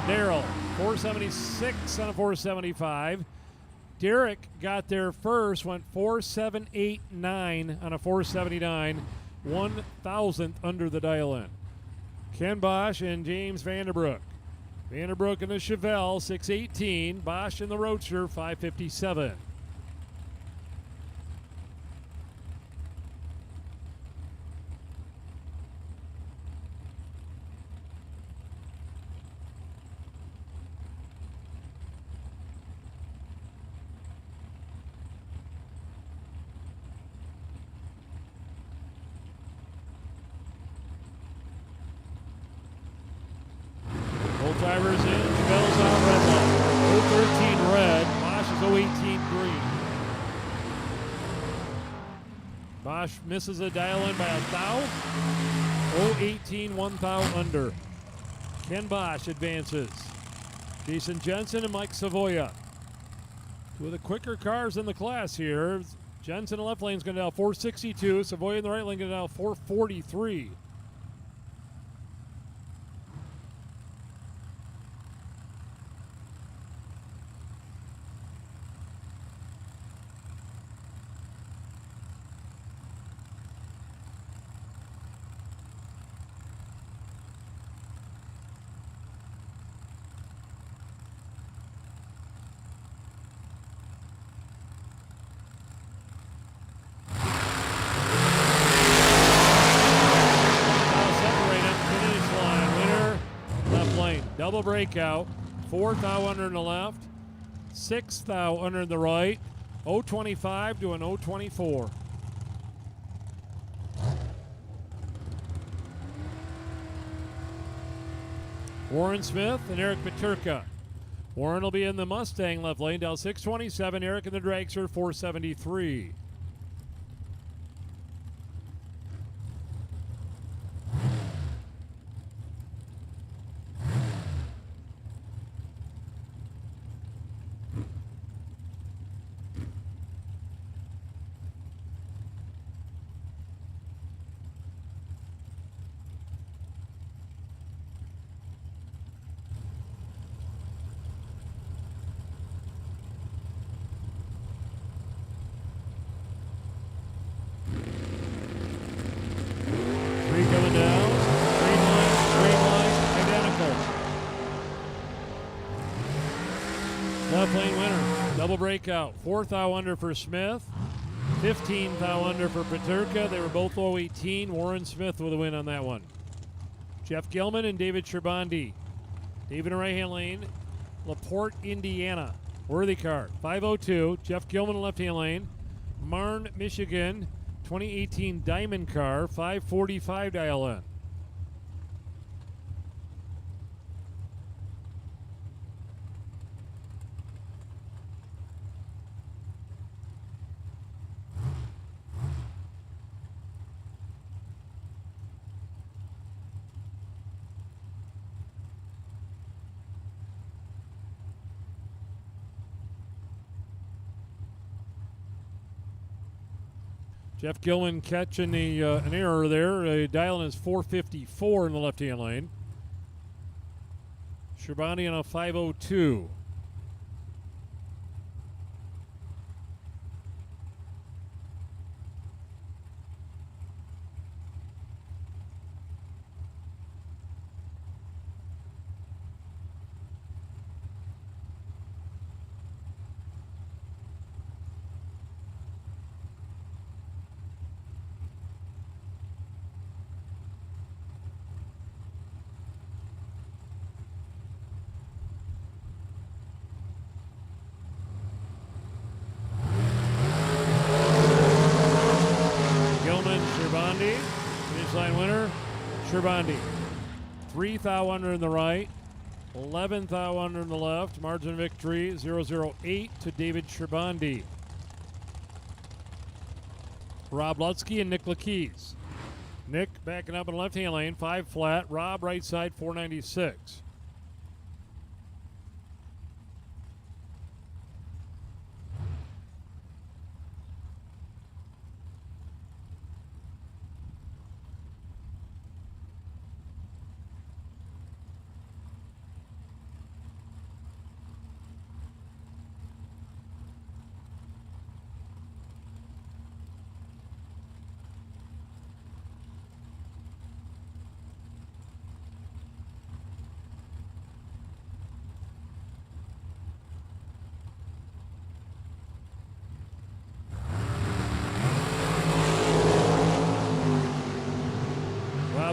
A: Daryl, 476 on a 475. Derek got there first, went 4.789 on a 479, 1,000th under the dial in. Ken Bosch and James Vanderbroek. Vanderbroek in the Chevelle, 618. Bosch in the Roadster, 557. Drivers in, Chevelle's on red line. 013 red, Bosch is 018 green. Bosch misses a dial in by a thou. 018, 1 thou under. Ken Bosch advances. Jason Jensen and Mike Savoya. Two of the quicker cars in the class here. Jensen in the left lane is going to dial 462. Savoya in the right lane going to dial 443. Double breakout, 4 thou under in the left, 6 thou under in the right, 025 to an 024. Warren Smith and Eric Maturka. Warren will be in the Mustang left lane, down 627. Eric in the dragster, 473. Double breakout. 4th thou under for Smith. 15th thou under for Paterka. They were both low 18. Warren Smith with a win on that one. Jeff Gilman and David Scherbandi. David in right-hand lane. LaPorte, Indiana. Worthy car. 502. Jeff Gilman in left-hand lane. Marne, Michigan. 2018 Diamond car. 545 dial in. Jeff Gilman catching an error there. Dialing is 454 in the left-hand lane. Scherbani on a 502. Finish line winner, Scherbandi. 3th thou under in the right, 11th thou under in the left. Margin of victory 008 to David Scherbandi. Rob Lutzke and Nick Lakeys. Nick backing up in the left-hand lane, 5 flat. Rob right side, 496.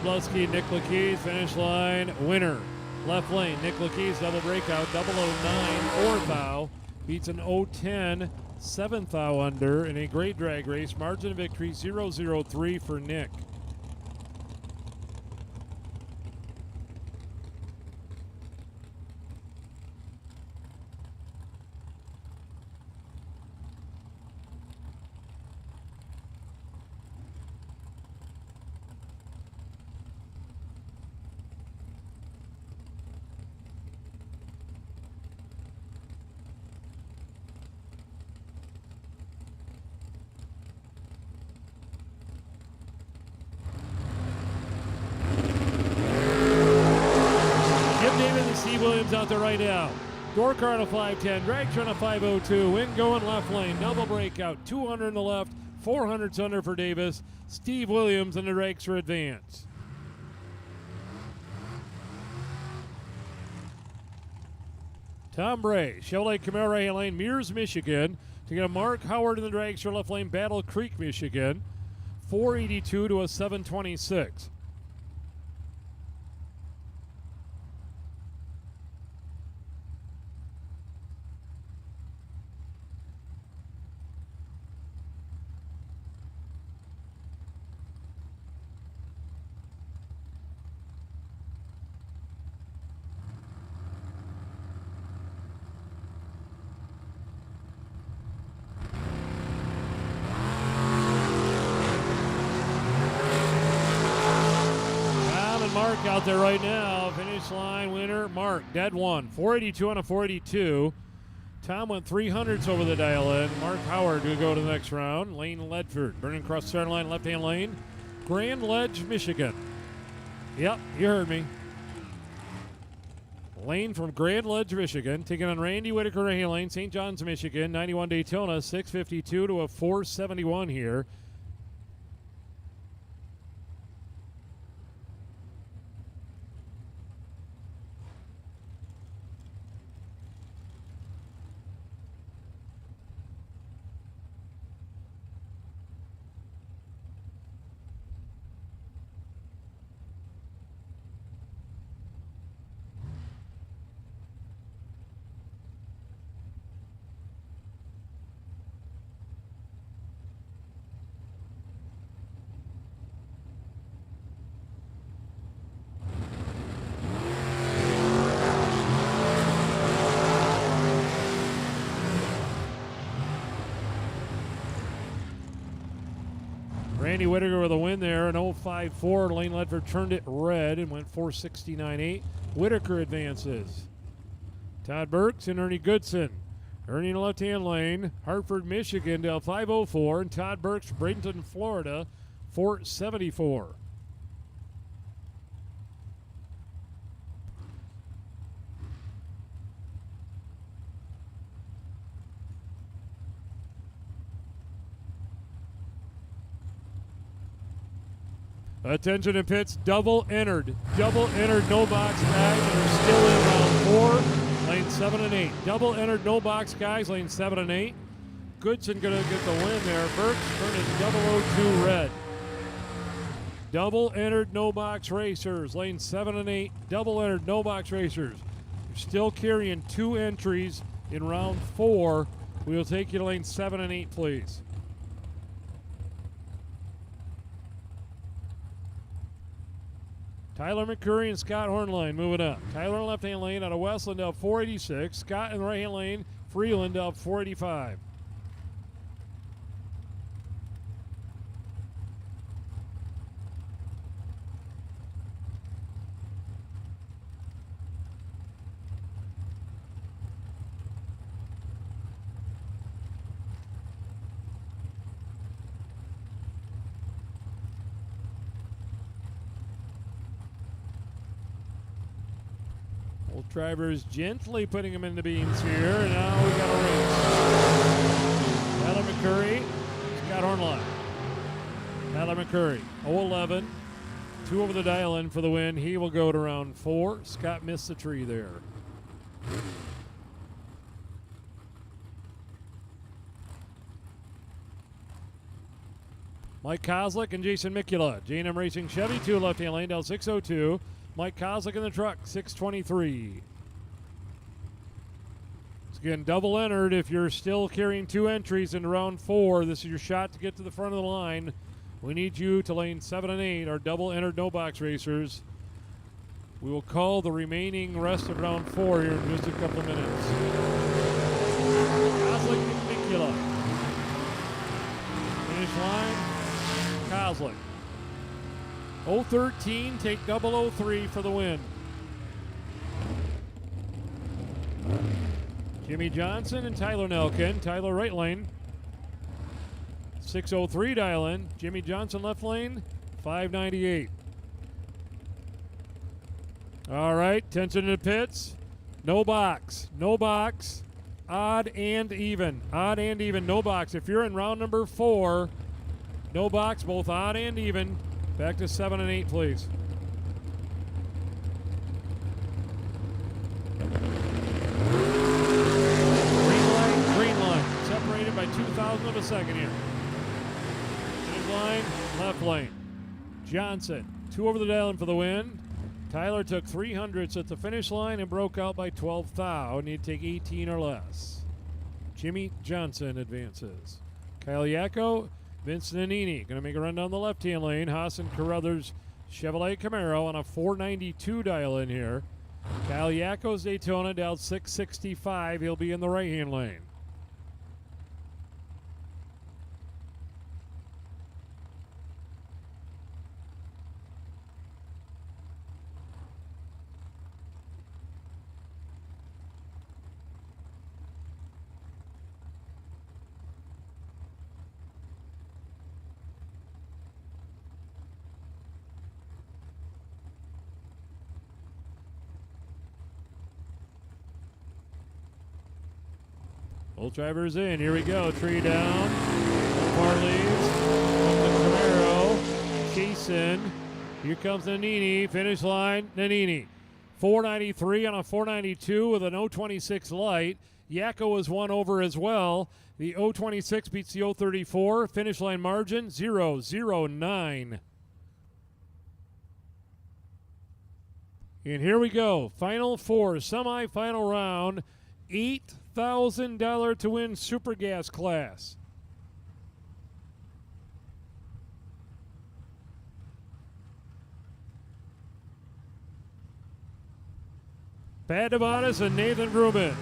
A: Lusky, Nick Lakeys, finish line winner. Left lane, Nick Lakeys, double breakout, 009, 4th thou. Beats an 010, 7th thou under in a great drag race. Margin of victory 003 for Nick. Williams out there right now. Door car on a 510, drag on a 502, wind going left lane, double breakout, 200 in the left, 400s under for Davis. Steve Williams in the drags for advance. Tom Bray, Chevrolet Camaro right lane, Mears, Michigan. To get a Mark Howard in the drags for left lane, Battle Creek, Michigan. 482 to a 726. Mark out there right now. Finish line winner, Mark. Dead one. 482 on a 482. Tom went 300s over the dial in. Mark Howard will go to the next round. Lane Ledford. Burning across the center line, left-hand lane. Grand Ledge, Michigan. Yep, you heard me. Lane from Grand Ledge, Michigan. Taking on Randy Whitaker, right-hand lane. St. John's, Michigan. 91 Daytona. 652 to a 471 here. Randy Whitaker with a win there, an 0.54. Lane Ledford turned it red and went 4.69.8. Whitaker advances. Todd Burks and Ernie Goodson. Ernie in the left-hand lane. Hartford, Michigan, down 5.04. And Todd Burks, Bradenton, Florida, 4.74. Attention in pits, double entered, no box guys that are still in round 4, lane 7 and 8. Double entered, no box guys, lane 7 and 8. Goodson gonna get the win there. Burks turning 002 red. Double entered, no box racers, lane 7 and 8. Double entered, no box racers. You're still carrying 2 entries in round 4. We will take you to lane 7 and 8, please. Tyler McCurry and Scott Hornline moving up. Tyler in the left-hand lane out of Westland up 486. Scott in the right-hand lane, Freeland up 485. Both drivers gently putting him in the beans here, and now we got a race. Tyler McCurry, Scott Hornline. Tyler McCurry, 0-11, 2 over the dial-in for the win. He will go to round 4. Scott missed the tree there. Mike Kozlik and Jason Mikula. J&M Racing Chevy, 2 left-hand lane down 602. Mike Kozlik in the truck, 623. It's again double entered. If you're still carrying 2 entries in round 4, this is your shot to get to the front of the line. We need you to lane 7 and 8, our double entered no box racers. We will call the remaining rest of round 4 here in just a couple of minutes. Kozlik and Mikula. Finish line, Kozlik. 013, take 003 for the win. Jimmy Johnson and Tyler Nelkin. Tyler right lane. 603 dial in. Jimmy Johnson left lane. 598. All right, attention to the pits. No box. No box. Odd and even. Odd and even. No box. If you're in round number 4, no box, both odd and even. Back to 7 and 8, please. Green line. Separated by 2,000 of a second here. Finish line, left lane. Johnson, 2 over the dial-in for the win. Tyler took 300s at the finish line and broke out by 12 thou. Need to take 18 or less. Jimmy Johnson advances. Kyle Yacko, Vince Nannini going to make a run down the left-hand lane. Hassan Carruthers Chevrolet Camaro on a 492 dial-in here. Kyle Yacko's Daytona down 665. He'll be in the right-hand lane. Both drivers in. Here we go. Tree down. Far leaves. The Camaro. Chasing. Here comes Nannini. Finish line. Nannini. 493 on a 492 with an 026 light. Yacko was 1 over as well. The 026 beats the 034. Finish line margin 009. And here we go. Final 4. Semi-final round. $8,000 to win Super Gas class. Pat Devadas and Nathan Grumman.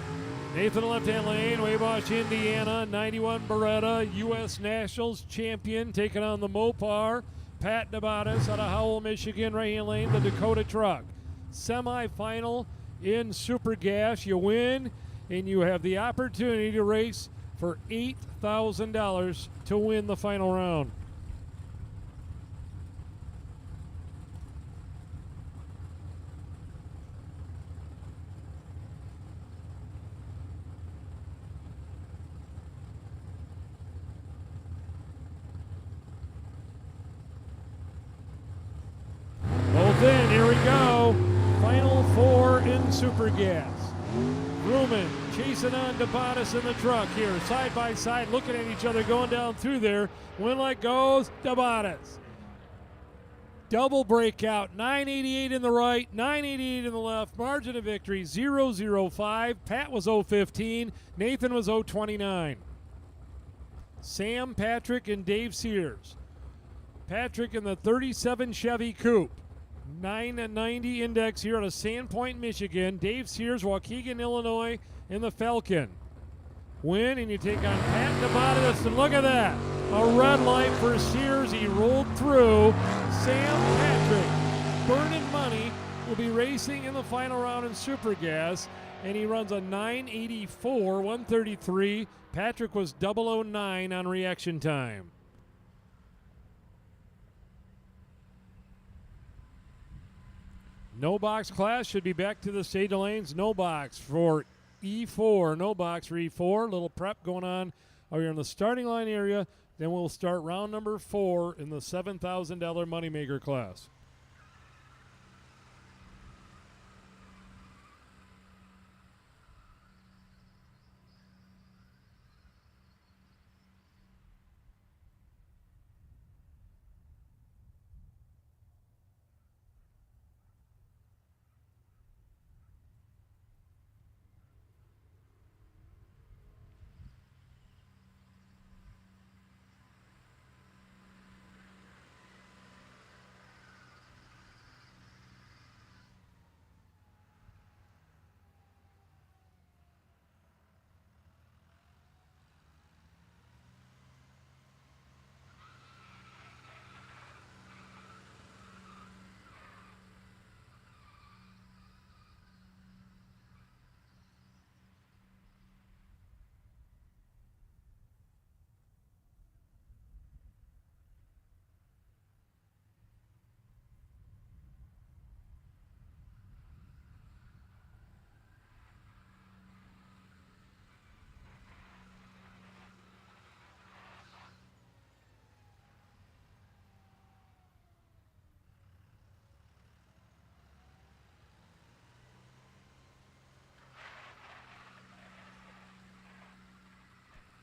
A: Nathan left-hand lane, Wabash, Indiana, 91 Beretta, U.S. Nationals champion, taking on the Mopar. Pat Nabatas out of Howell, Michigan, right-hand lane, the Dakota truck. Semi-final in Super Gas. You win, and you have the opportunity to race for $8,000 to win the final round. Both in, here we go. Final four in Super Gas. Ruman chasing on Dabatis in the truck here, side by side, looking at each other, going down through there. Winlight goes, Dabatis. Double breakout, 988 in the right, 988 in the left. Margin of victory, 0.005. Pat was 0.15. Nathan was 0.29. Sam, Patrick, and Dave Sears. Patrick in the 37 Chevy Coupe. 990 index here out of Sandpoint, Michigan. Dave Sears, Waukegan, Illinois, in the Falcon. Win, and you take on Pat Nabatas, and look at that. A red light for Sears. He rolled through. Sam Patrick, burning money, will be racing in the final round in Super Gas, and he runs a 984, 133. Patrick was 009 on reaction time. No box class should be back to the stage of lanes. No box for E4. No box for E4. Little prep going on over here in the starting line area. Then we'll start round number 4 in the $7,000 moneymaker class.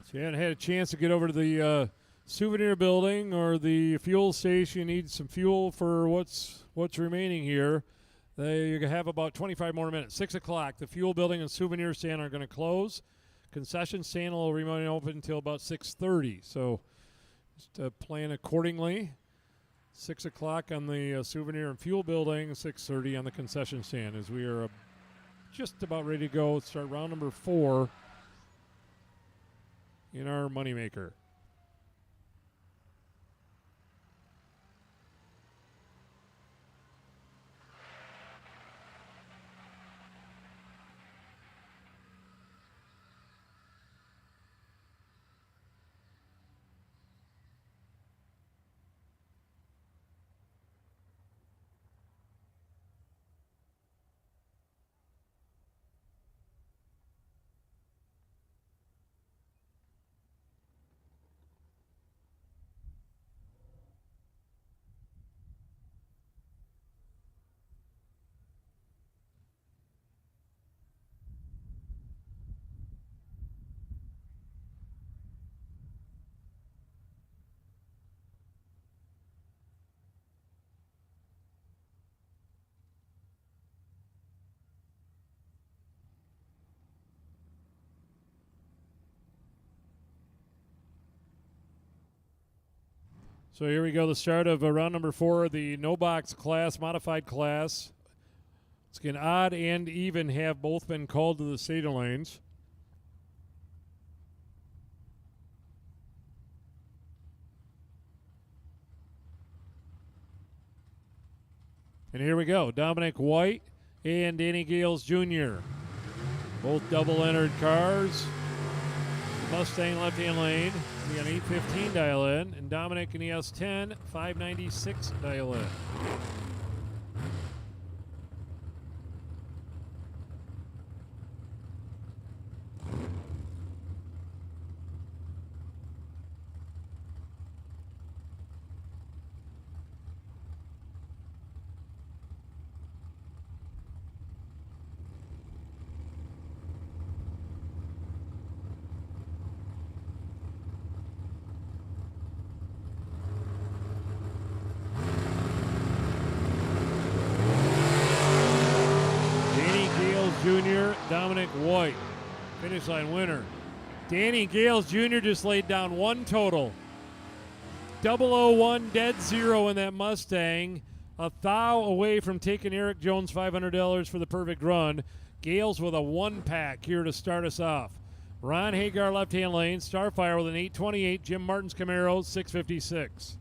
A: So you haven't had a chance to get over to the souvenir building or the fuel station. You need some fuel for what's remaining here. You have about 25 more minutes. 6 o'clock, the fuel building and souvenir stand are going to close. Concession stand will remain open until about 6:30. So just plan accordingly. 6 o'clock on the souvenir and fuel building, 6:30 on the concession stand, as we are just about ready to go. Start round number 4 in our moneymaker. So here we go, the start of round number 4, the no box class, modified class. It's going odd and even have both been called to the state lanes. And here we go. Dominic White and Danny Gales Jr. Both double-entered cars. Mustang left-hand lane. We got an 815 dial in. And Dominic in the S10, 596 dial in. Jr., Dominic White. Finish line winner. Danny Gales Jr. just laid down one total. 001 dead zero in that Mustang. A thou away from taking Eric Jones $500 for the perfect run. Gales with a one pack here to start us off. Ron Hagar left-hand lane. Starfire with an 828. Jim Martin's Camaro 656.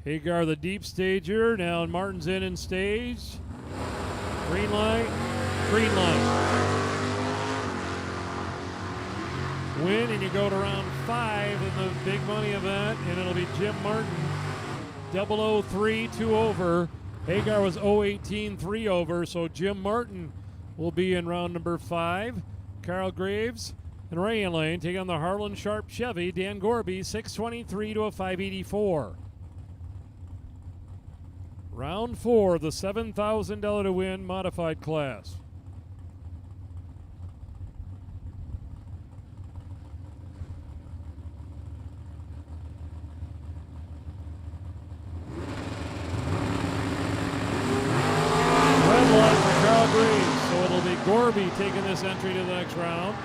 A: Hagar, the deep stager. Now Martin's in stage. Green light. Green light. Win, and you go to round 5 in the big money event, and it'll be Jim Martin. 003, 2 over. Hagar was 018, 3 over, so Jim Martin will be in round number 5. Carl Graves and right-hand lane take on the Harlan Sharp Chevy. Dan Gorby, 623 to a 584. Round 4, the $7,000 to win modified class. Red light for Carl Graves, so it'll be Gorby taking this entry to the next round.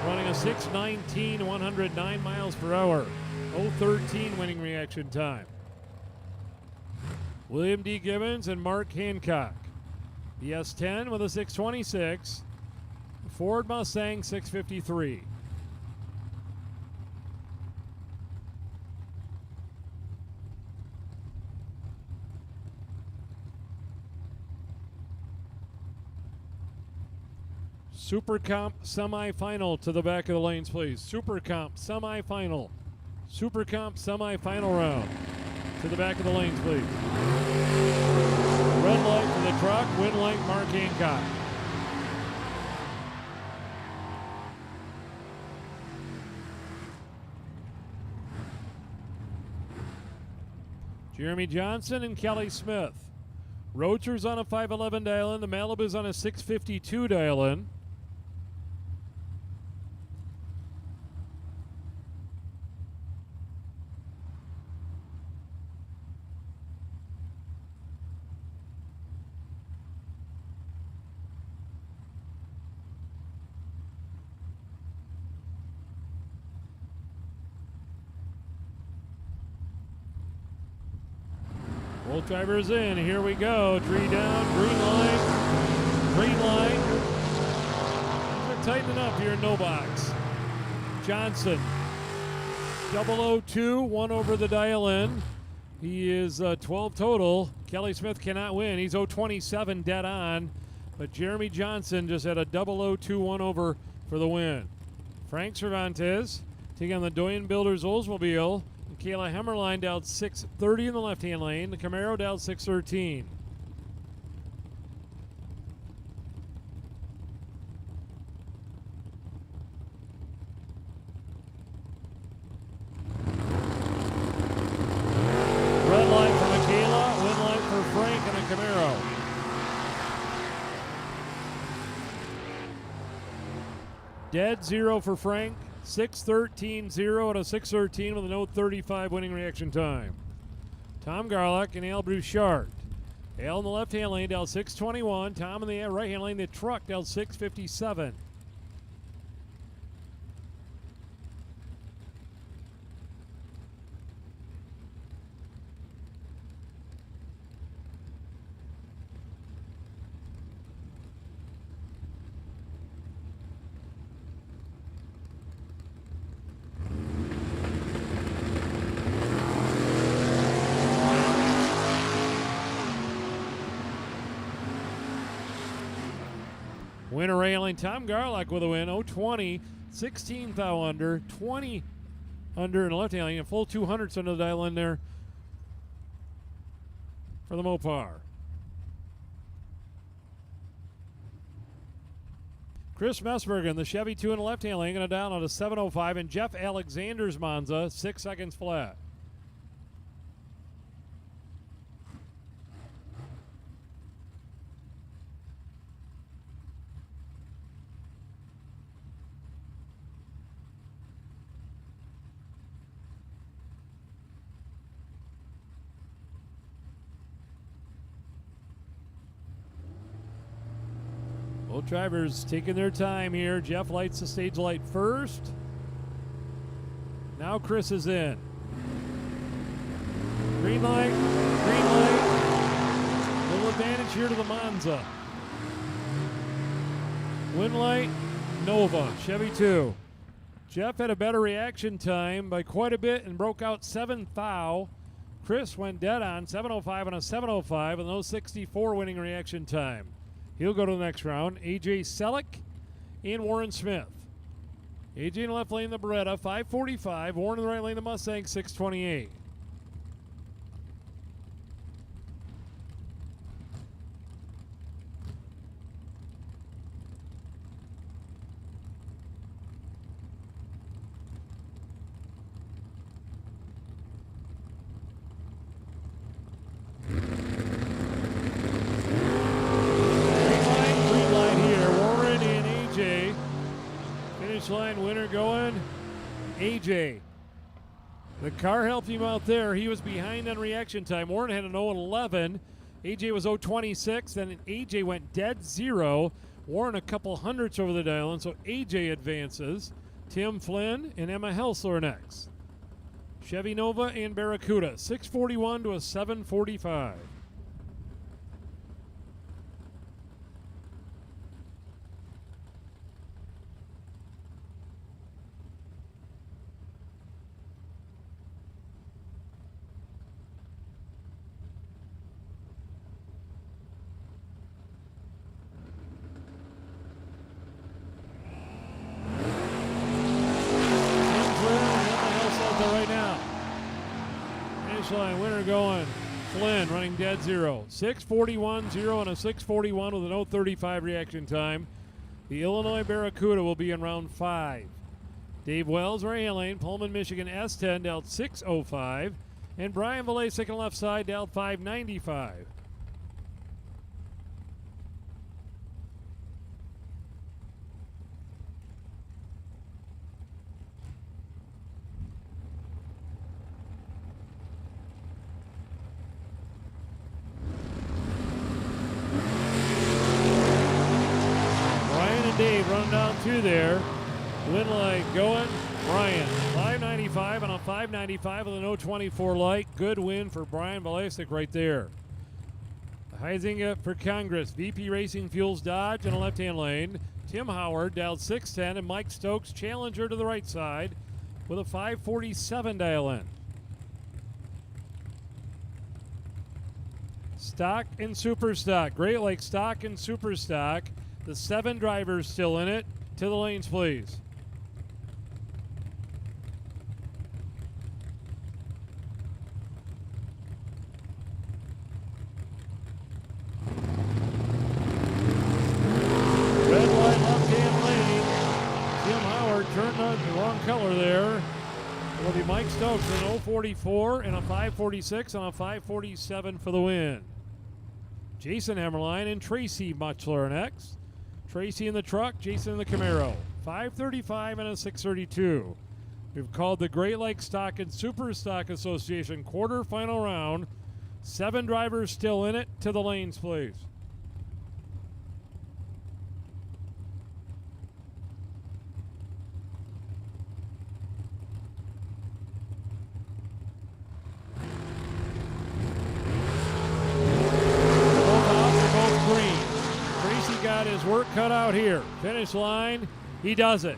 A: Running a 6:19, 109 miles per hour. 0:13 winning reaction time. William D. Gibbons and Mark Hancock. The S10 with a 626. Ford Mustang 653. Super Comp semifinal to the back of the lanes, please. Super Comp semifinal. Super Comp semifinal round. To the back of the lanes, please. Red light for the truck, win light Mark Hancock. Jeremy Johnson and Kelly Smith. Rocher's on a 511 dial-in. The Malibu's on a 652 dial-in. Both drivers in. Here we go. Tree down. Green line. Green line. They're tightening up here in no box. Johnson. 002. 1 over the dial-in. He is 12 total. Kelly Smith cannot win. He's 027 dead on. But Jeremy Johnson just had a 002 1 over for the win. Frank Cervantes taking on the Doyen Builders Oldsmobile. Kayla Hemmerline down 630 in the left-hand lane. The Camaro down 613. Red light for Michaela, win light for Frank and a Camaro. Dead zero for Frank. 6:13.0 and a 6:13 with a 0:35 winning reaction time. Tom Garlock and Al Bouchard. Al in the left-hand lane down 6:21. Tom in the right-hand lane, the truck down 6:57. Winner railing Tom Garlock with a win, 020, 16 thou under, 20 under in the left hand lane, a full 200s under the dial in there for the Mopar. Chris Messbergen, the Chevy 2 in the left hand lane, going to down on a 705, and Jeff Alexander's Monza, 6 seconds flat. Both drivers taking their time here. Jeff lights the stage light first. Now Chris is in. Green light, green light. Little advantage here to the Monza. Win light, Nova, Chevy 2. Jeff had a better reaction time by quite a bit and broke out 7 thou. Chris went dead on, 705 on a 705 with no 64 winning reaction time. He'll go to the next round. A.J. Selleck and Warren Smith. A.J. in the left lane, the Beretta, 545. Warren in the right lane, the Mustang, 628. Line winner going, AJ. The car helped him out there. He was behind on reaction time. Warren had an 0-11. AJ was 0-26. Then AJ went dead zero. Warren a couple hundredths over the dial, and so AJ advances. Tim Flynn and Emma Helsler next. Chevy Nova and Barracuda, 641 to a 745. Line winner going Flynn running dead zero, 641 0 and a 641 with an 035 reaction time. The Illinois Barracuda will be in round 5. Dave Wells right hand lane, Pullman Michigan S10 dealt 605, and Brian Valasic on the left side dealt 595. Dave running down through there. Win light going. Brian, 595 on a 595 with an 024 light. Good win for Brian Valasic right there. Heisinger for Congress. VP Racing Fuels Dodge in a left-hand lane. Tim Howard dialed 610, and Mike Stokes Challenger to the right side with a 547 dial in. Stock and Super Stock. Great Lake Stock and Super Stock. The 7 drivers still in it. To the lanes, please. Red light left-hand lane. Tim Howard turned on the wrong color there. It'll be Mike Stokes in 044 and a 546 and a 547 for the win. Jason Hammerline and Tracy Muchler next. Tracy in the truck, Jason in the Camaro. 535 and a 632. We've called the Great Lakes Stock and Super Stock Association quarterfinal round. 7 drivers still in it. To the lanes, please. Got his work cut out here. Finish line, he does it.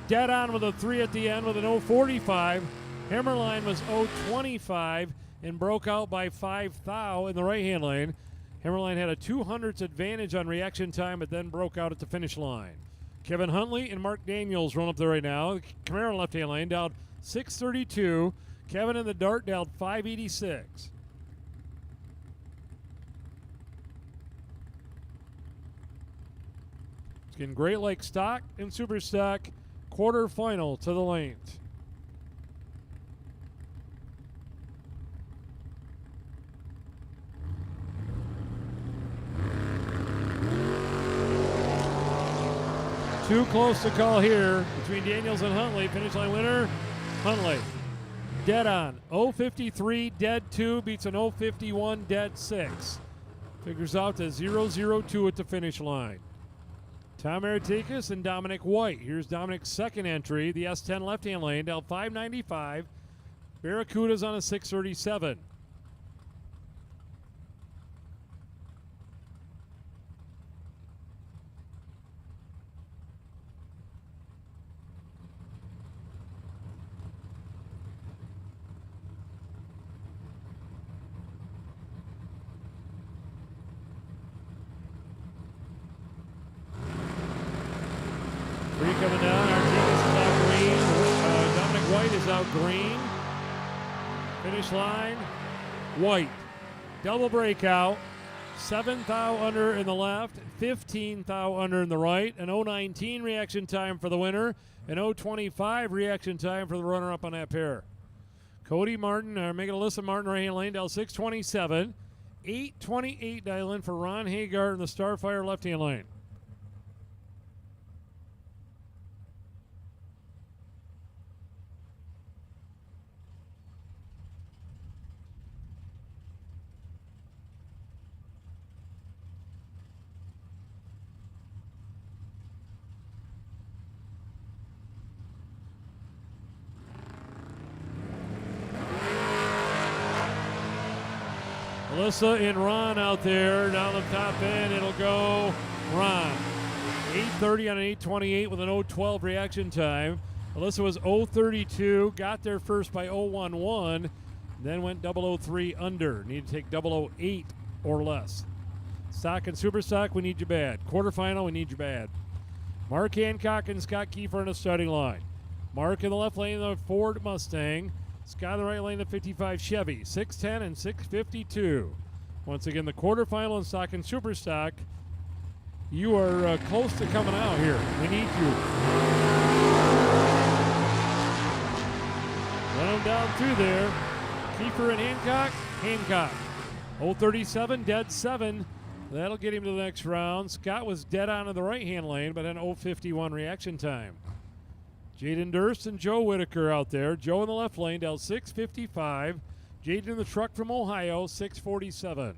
A: Dead on with a 3 at the end with an 045. Hammerline was 025 and broke out by 5 thou in the right-hand lane. Hammerline had a 200ths advantage on reaction time, but then broke out at the finish line. Kevin Huntley and Mark Daniels run up there right now. Camaro in left-hand lane down 632. Kevin in the Dart down 586. It's getting Great Lakes stock and super stock quarterfinal to the lanes. Too close to call here between Daniels and Huntley. Finish line winner, Huntley. Dead on. 0.53, dead 2, beats an 0.51, dead 6. Figures out to 0.02 at the finish line. Tom Aratikis and Dominic White. Here's Dominic's second entry, the S10 left-hand lane, down 595. Barracuda's on a 637. Three coming down. Artigas is out green. Dominic White is out green. Finish line, White. Double breakout. 7 thou under in the left, 15 thou under in the right. An 0.19 reaction time for the winner. An 0.25 reaction time for the runner-up on that pair. Cody Martin, making Alyssa Martin right-hand lane down 627. 8.28 dial in for Ron Hagar in the Starfire left-hand lane. Alyssa and Ron out there down the top end. It'll go Ron. 8:30 on an 8:28 with an 0:12 reaction time. Alyssa was 0:32, got there first by 0:11, then went 0:03 under. Need to take 0:08 or less. Stock and super stock, we need you bad. Quarterfinal, we need you bad. Mark Hancock and Scott Kiefer in the starting line. Mark in the left lane, the Ford Mustang. Scott in the right lane, the 55 Chevy, 610 and 652. Once again, the quarterfinal in stock and super stock. You are close to coming out here. We need you. Run them down through there. Kiefer and Hancock. Hancock. 037, dead 7. That'll get him to the next round. Scott was dead on in the right-hand lane, but an 051 reaction time. Jaden Durst and Joe Whitaker out there. Joe in the left lane down 655. Jaden in the truck from Ohio, 647.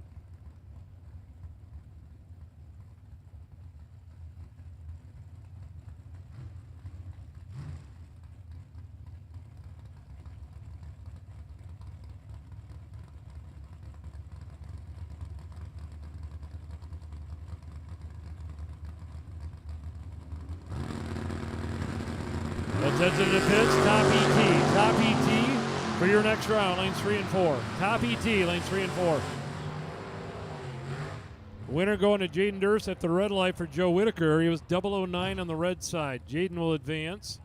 A: Attention to the pitch, top ET. Top ET for your next round, lanes 3 and 4. Top ET, lanes 3 and 4. Winner going to Jaden Durst at the red light for Joe Whitaker. He was 009 on the red side. Jaden will advance.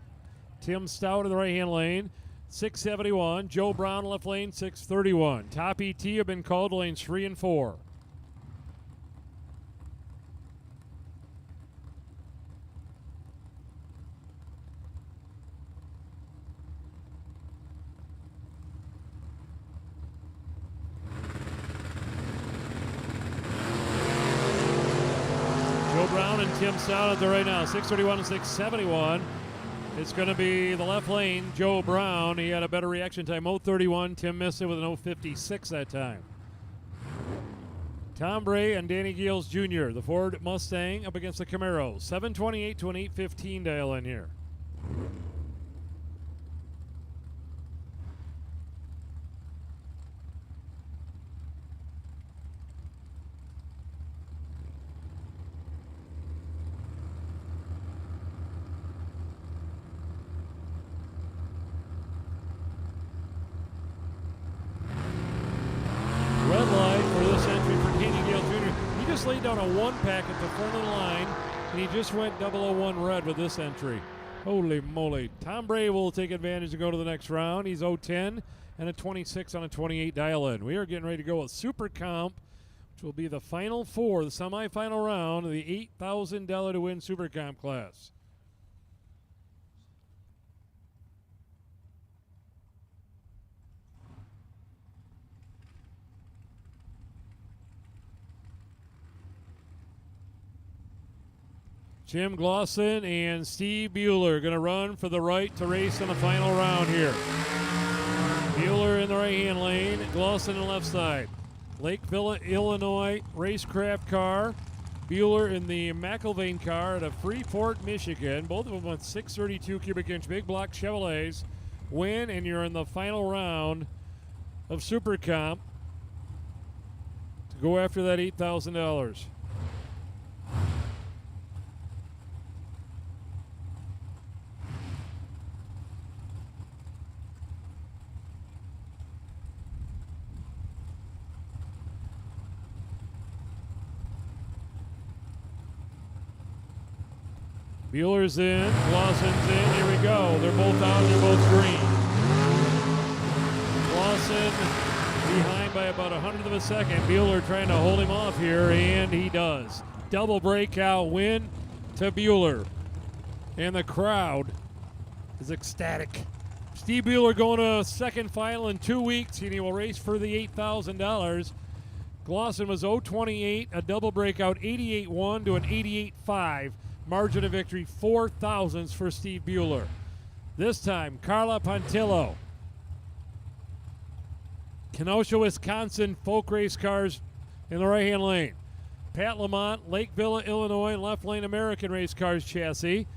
A: Tim Stout in the right-hand lane, 671. Joe Brown left lane, 631. Top ET have been called lanes 3 and 4. Brown and Tim Stout out there right now, 631 and 671. It's going to be the left lane, Joe Brown. He had a better reaction time, 031. Tim missed it with an 056 that time. Tom Bray and Danny Giles Jr., the Ford Mustang up against the Camaro. 728 to an 815 dial in here. laid down a 1-pack at the front of the line, and he just went 001 red with this entry. Holy moly. Tom Bray will take advantage and go to the next round. He's 0-10 and a 26 on a 28 dial-in. We are getting ready to go with Super Comp, which will be the final four, the semifinal round of the $8,000 to win Super Comp class. Jim Glosson and Steve Bueller going to run for the right to race in the final round here. Bueller in the right-hand lane, Glosson in the left side. Lakeville, Illinois racecraft car. Bueller in the McIlvain car out of Freeport, Michigan. Both of them with 632 cubic inch big block Chevrolets. Win, and you're in the final round of Super Comp to go after that $8,000. Bueller's in, Glossen's in, here we go. They're both out, they're both green. Glosson behind by about 100th of a second. Bueller trying to hold him off here, and he does. Double breakout win to Bueller. And the crowd is ecstatic. Steve Bueller going to a second final in 2 weeks, and he will race for the $8,000. Glosson was 0-28, a double breakout 88-1 to an 88-5. Margin of victory, 4 thousandths for Steve Bueller. This time, Carla Pontillo. Kenosha, Wisconsin folk race cars in the right-hand lane. Pat Lamont, Lakeville, Illinois, left lane American race cars chassis.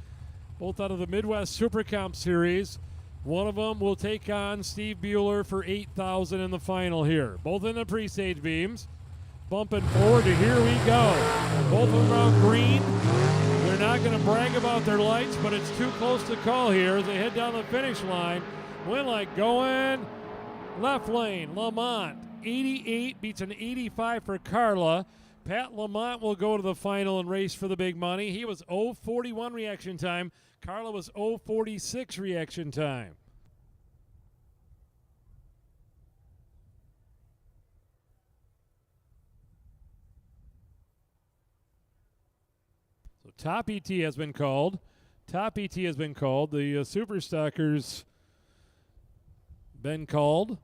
A: Both out of the Midwest Super Comp Series. One of them will take on Steve Bueller for $8,000 in the final here. Both in the pre-stage beams. Bumping forward to here we go. Both of them are green. They're not going to brag about their lights, but it's too close to call here as they head down the finish line. Winlight going left lane. Lamont, 88 beats an 85 for Carla. Pat Lamont will go to the final and race for the big money. He was 0:41 reaction time. Carla was 0:46 reaction time. Top ET has been called. Top ET has been called. The Super Stockers been called.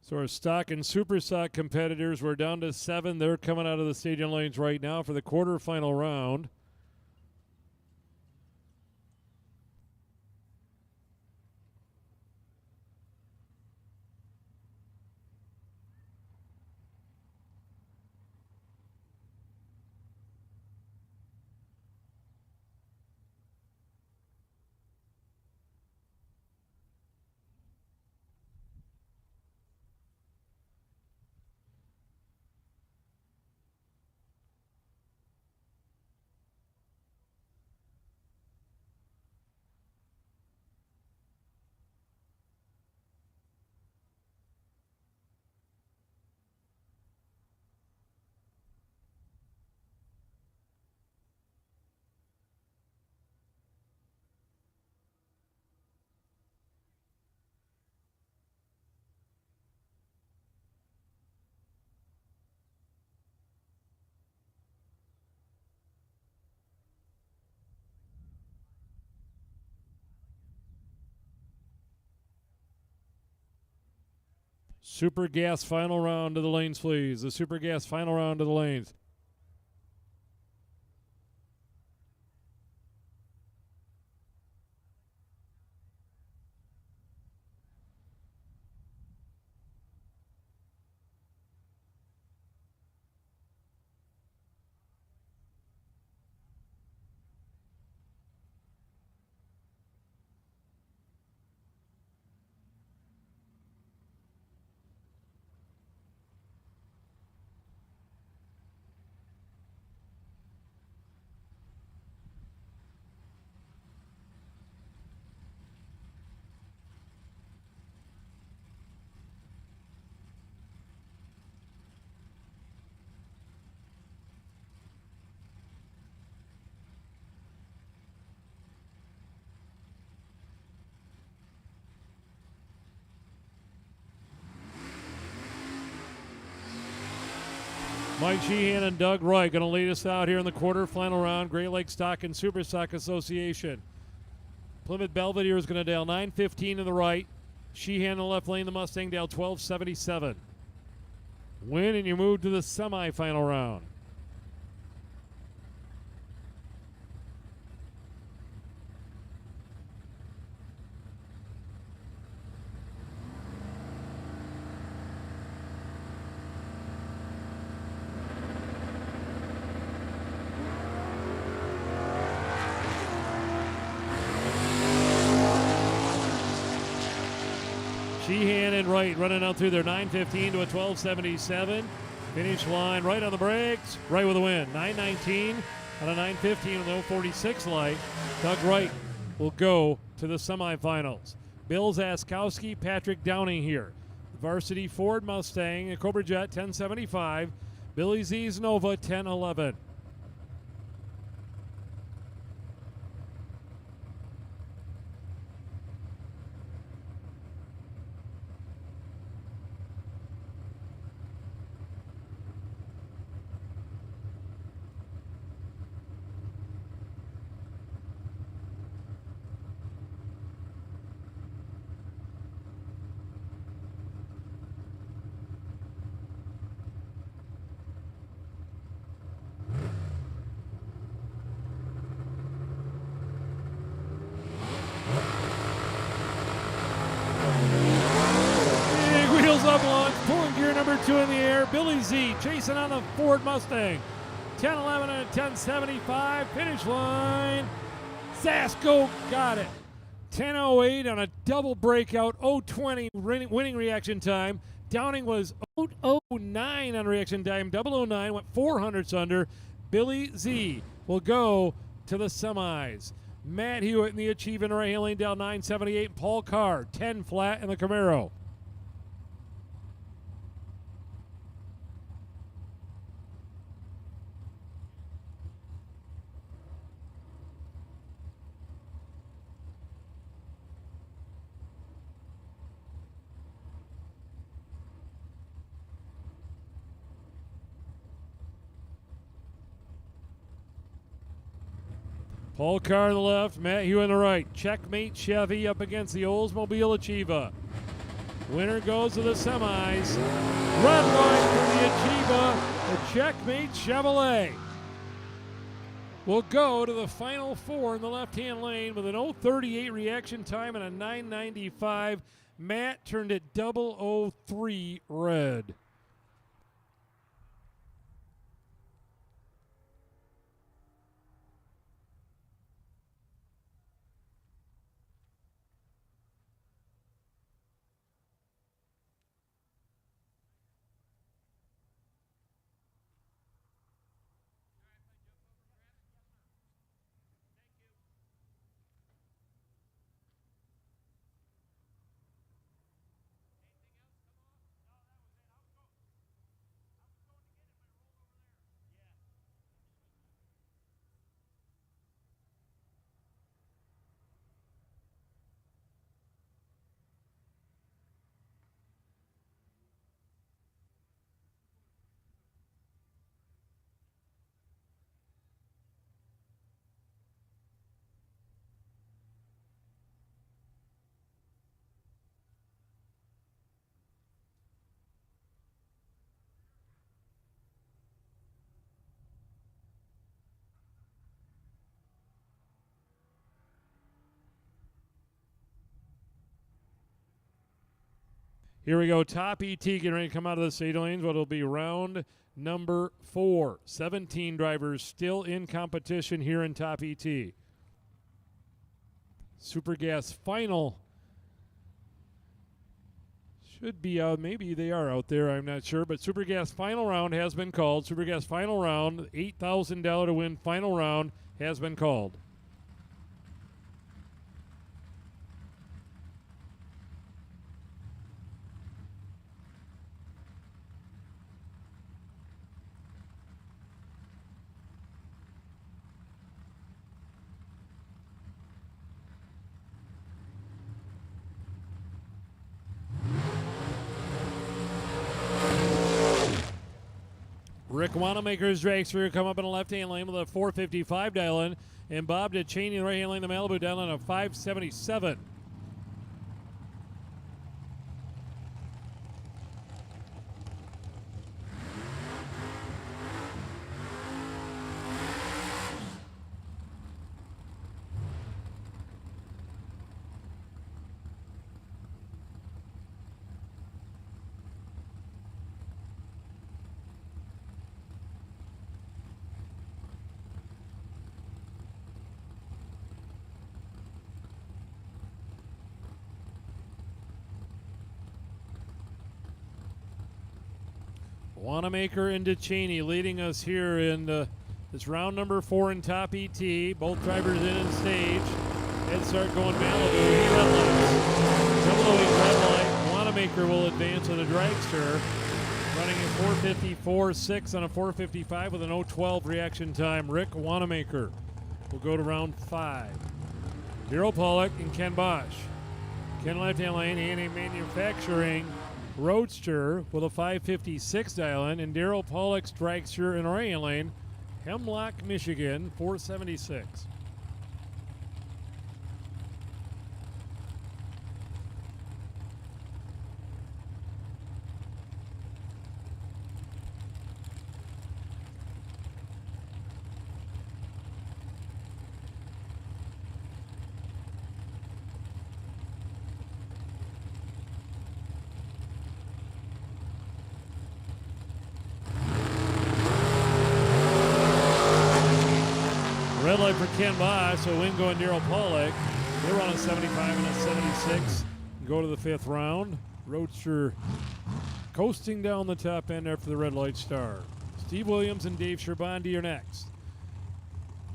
A: So our stock and super stock competitors were down to 7. They're coming out of the stadium lanes right now for the quarterfinal round. Super Gas final round to the lanes, please. The Super Gas final round to the lanes. Mike Sheehan and Doug Roy going to lead us out here in the quarterfinal round. Great Lakes Stock and Super Stock Association. Plymouth Belvedere is going to dial 9:15 to the right. Sheehan in the left lane, the Mustang dial 12:77. Win and you move to the semifinal round. Sheehan and Wright running out through there, 9:15 to a 12:77. Finish line right on the brakes, right with a win. 9:19 on a 9:15 with no 46 light. Doug Wright will go to the semifinals. Bill Zaskowski, Patrick Downing here. Varsity Ford Mustang, a Cobra Jet 1075. Billy Z's Nova 1011. Up launch, pulling gear number 2 in the air. Billy Z chasing on the Ford Mustang. 10:11 and a 10:75. Finish line. Sasko got it. 10:08 on a double breakout. 0:20 winning reaction time. Downing was 0:09 on reaction time. 0:09 went 400ths under. Billy Z will go to the semis. Matt Hewitt in the Achievement right hand lane down 9:78. Paul Carr 10 flat in the Camaro. Paul Carr on the left, Matt Hugh on the right. Checkmate Chevy up against the Oldsmobile Achieva. Winner goes to the semis. Red line for the Achieva. The Checkmate Chevrolet will go to the final 4 in the left-hand lane with an 0:38 reaction time and a 9:95. Matt turned it 003 red. Here we go. Top ET getting ready to come out of the stage lanes. What will be round number 4. 17 drivers still in competition here in Top ET. Super Gas final should be out. Maybe they are out there. I'm not sure. But Super Gas final round has been called. Super Gas final round, $8,000 to win final round has been called. Rick Wanamaker's dragster come up in the left-hand lane with a 455 dial in, and Bob DeChaney in the right-hand lane, the Malibu dial in a 577. Wanamaker and DeChaney leading us here in this round number 4 in Top ET. Both drivers in and stage. Head start going Malibu. Red lights. Double red light. Wanamaker will advance with a dragster. Running at 454.6 on a 455 with an 012 reaction time. Rick Wanamaker will go to round 5. Daryl Pollock and Ken Bosch. Ken left-hand lane, A&A Manufacturing Roadster with a 556 dial in, and Daryl Pollock's dragster in right-hand lane, Hemlock, Michigan, 476. Red light for Ken Bosch, so win going Daryl Pollock. They run a 75 and a 76. Go to the 5th round. Roadster coasting down the top end after the red light star. Steve Williams and Dave Scherbandi are next.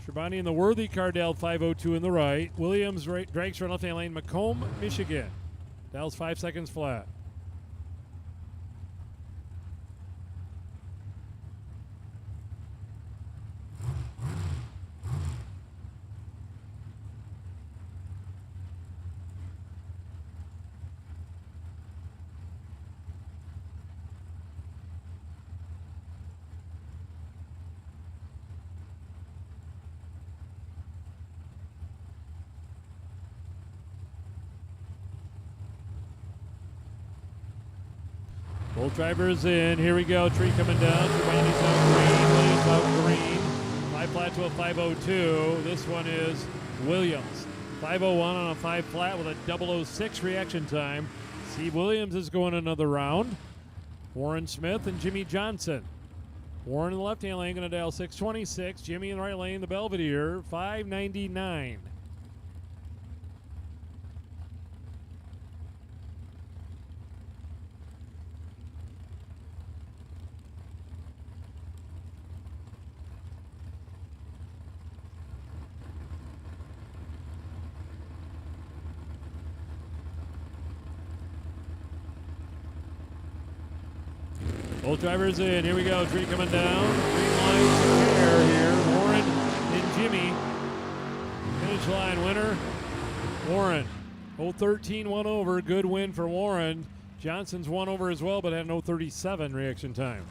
A: Scherbandi in the Worthy Cardell 502 in the right. Williams dragster in left-hand lane, Macomb, Michigan. Dials 5 seconds flat. Both drivers in. Here we go. Tree coming down. Scherbani's out green. Williams out green. 5 flat to a 502. This one is Williams. 501 on a 5 flat with a 006 reaction time. Steve Williams is going another round. Warren Smith and Jimmy Johnson. Warren in the left-hand lane going to dial 626. Jimmy in the right lane, the Belvedere, 599. Both drivers in. Here we go. Tree coming down. Green lights air here. Warren and Jimmy. Finish line winner, Warren. 013 1 over. Good win for Warren. Johnson's 1 over as well, but had an 037 reaction time.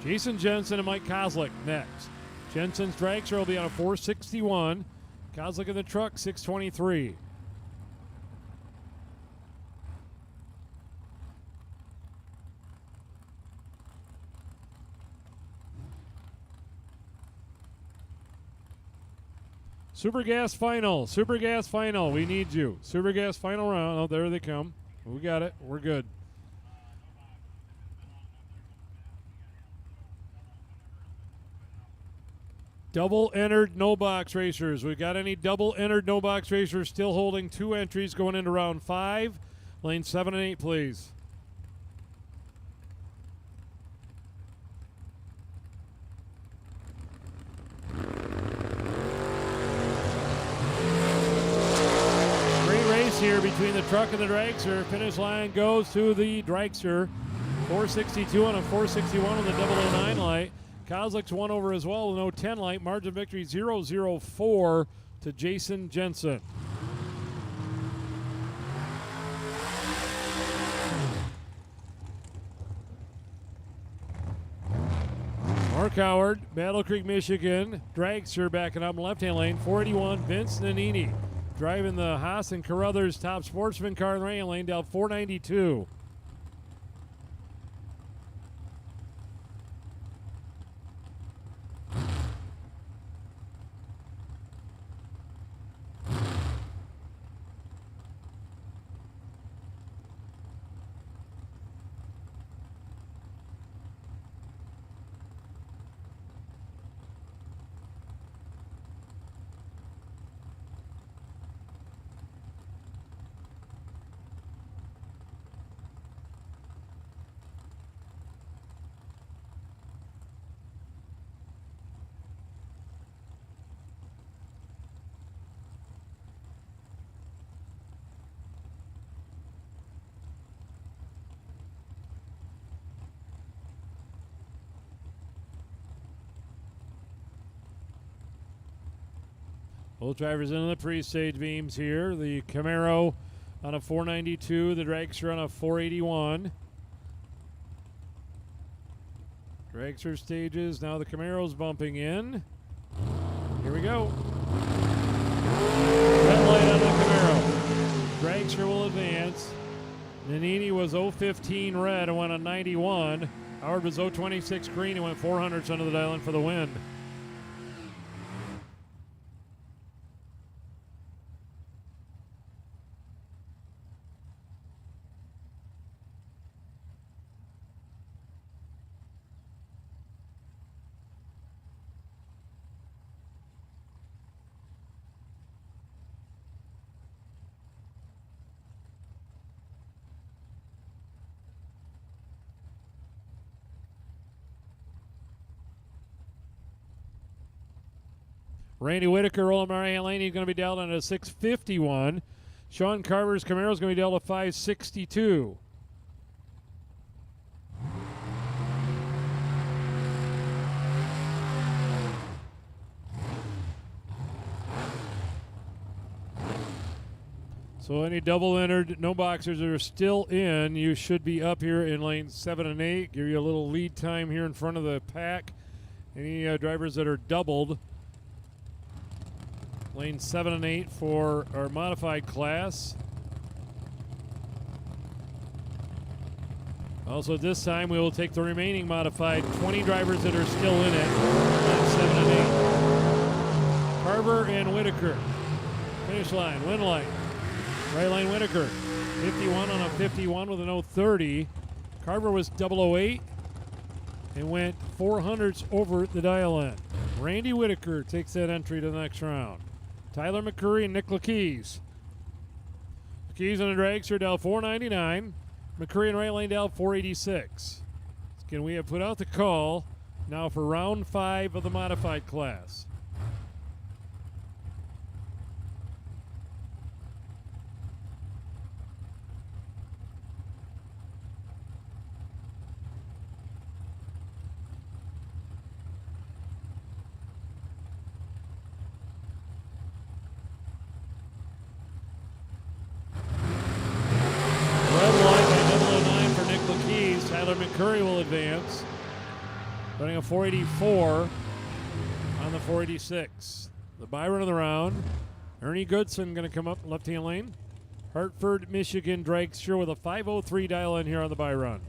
A: Jason Jensen and Mike Kozlik next. Jensen's dragster will be on a 461. Kozlik in the truck, 623. Super Gas final. Super Gas final. We need you. Super Gas final round. Oh, there they come. We got it. We're good. Double entered, no box racers. We got any double entered, no box racers still holding 2 entries going into round 5? Lane 7 and 8, please. Great race here between the truck and the dragster. Finish line goes to the dragster. 462 on a 461 with a 009 light. Kozlik's won over as well with no 10 light. Margin victory 004 to Jason Jensen. Mark Howard, Battle Creek, Michigan. Dragster backing up in left-hand lane. 481, Vince Nannini. Driving the Haas and Carruthers top Sportsman car in the right-hand lane down 492. Both drivers into the pre-stage beams here. The Camaro on a 492, the dragster on a 481. Dragster stages, now the Camaro's bumping in. Here we go. Red light on the Camaro. Dragster will advance. Nannini was 015 red and went on 91. Howard was 026 green and went 400s under the dial in for the win. Randy Whitaker rolling my right-hand lane. He's going to be dealt on a 651. Sean Carver's Camaro is going to be dealt a 562. So any double entered, no boxers that are still in, you should be up here in lanes 7 and 8. Give you a little lead time here in front of the pack. Any drivers that are doubled. Lane 7 and 8 for our modified class. Also this time we will take the remaining modified 20 drivers that are still in it. Lane 7 and 8. Carver and Whitaker. Finish line, win line. Right lane Whitaker. 51 on a 51 with an 030. Carver was 008 and went 400s over the dial in. Randy Whitaker takes that entry to the next round. Tyler McCurry and Nick Lakeys. Lakeys on the dragster down 499. McCurry in right lane down 486. Again, we have put out the call now for round 5 of the modified class. McCurry will advance, running a 484 on the 486. The buy run of the round, Ernie Goodson going to come up left-hand lane. Hartford, Michigan dragster with a 503 dial in here on the buy run.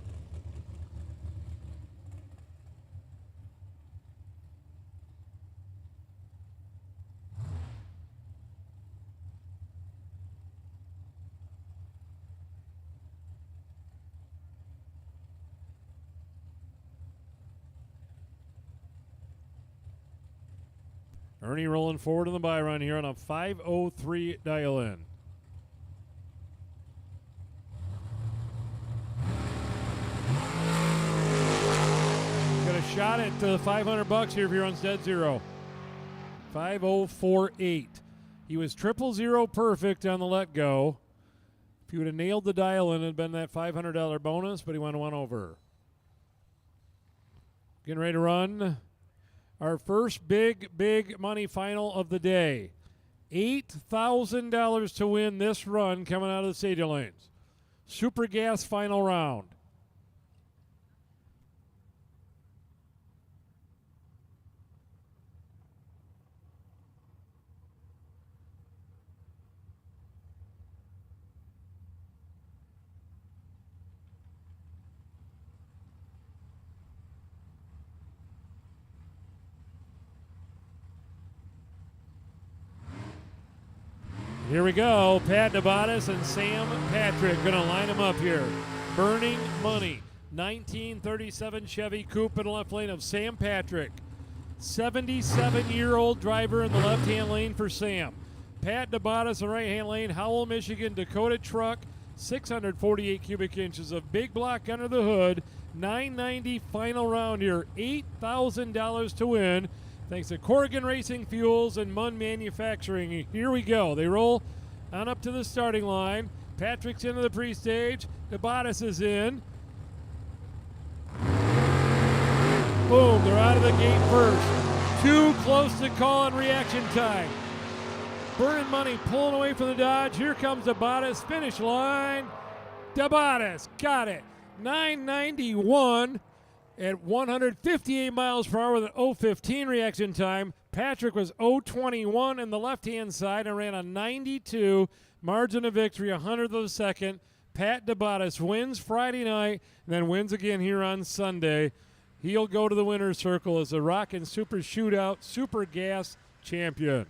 A: Ernie rolling forward in the by run here on a 5:03 dial in. Got a shot at $500 here if he runs dead zero. 5:048. He was 000 perfect on the let go. If he would have nailed the dial in, it'd been that $500 bonus, but he went one over. Getting ready to run our first big money final of the day. $8,000 to win this run coming out of the stadium lanes. Super Gas final round. Here we go. Pat Nabatis and Sam Patrick going to line them up here. Burning money. 1937 Chevy Coupe in the left lane of Sam Patrick. 77-year-old driver in the left-hand lane for Sam. Pat Nabatis in the right-hand lane. Howell, Michigan, Dakota truck. 648 cubic inches of big block under the hood. 990 final round here. $8,000 to win. Thanks to Corrigan Racing Fuels and Munn Manufacturing. Here we go. They roll on up to the starting line. Patrick's into the pre-stage. Nabatis is in. Boom, they're out of the gate first. Too close to call on reaction time. Burning money pulling away from the Dodge. Here comes Nabatis. Finish line. Nabatis got it. 991. At 158 miles per hour with an 0:15 reaction time. Patrick was 0:21 in the left-hand side and ran a 92. Margin of victory, 100th of a second. Pat Nabatis wins Friday night and then wins again here on Sunday. He'll go to the winner's circle as the Rockin' Super Shootout Super Gas champion.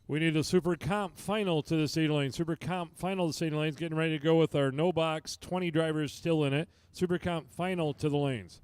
A: We need a Super Comp final to the City Lane. Super Comp final to the City Lanes. Getting ready to go with our no box. 20 drivers still in it. Super Comp final to the lanes.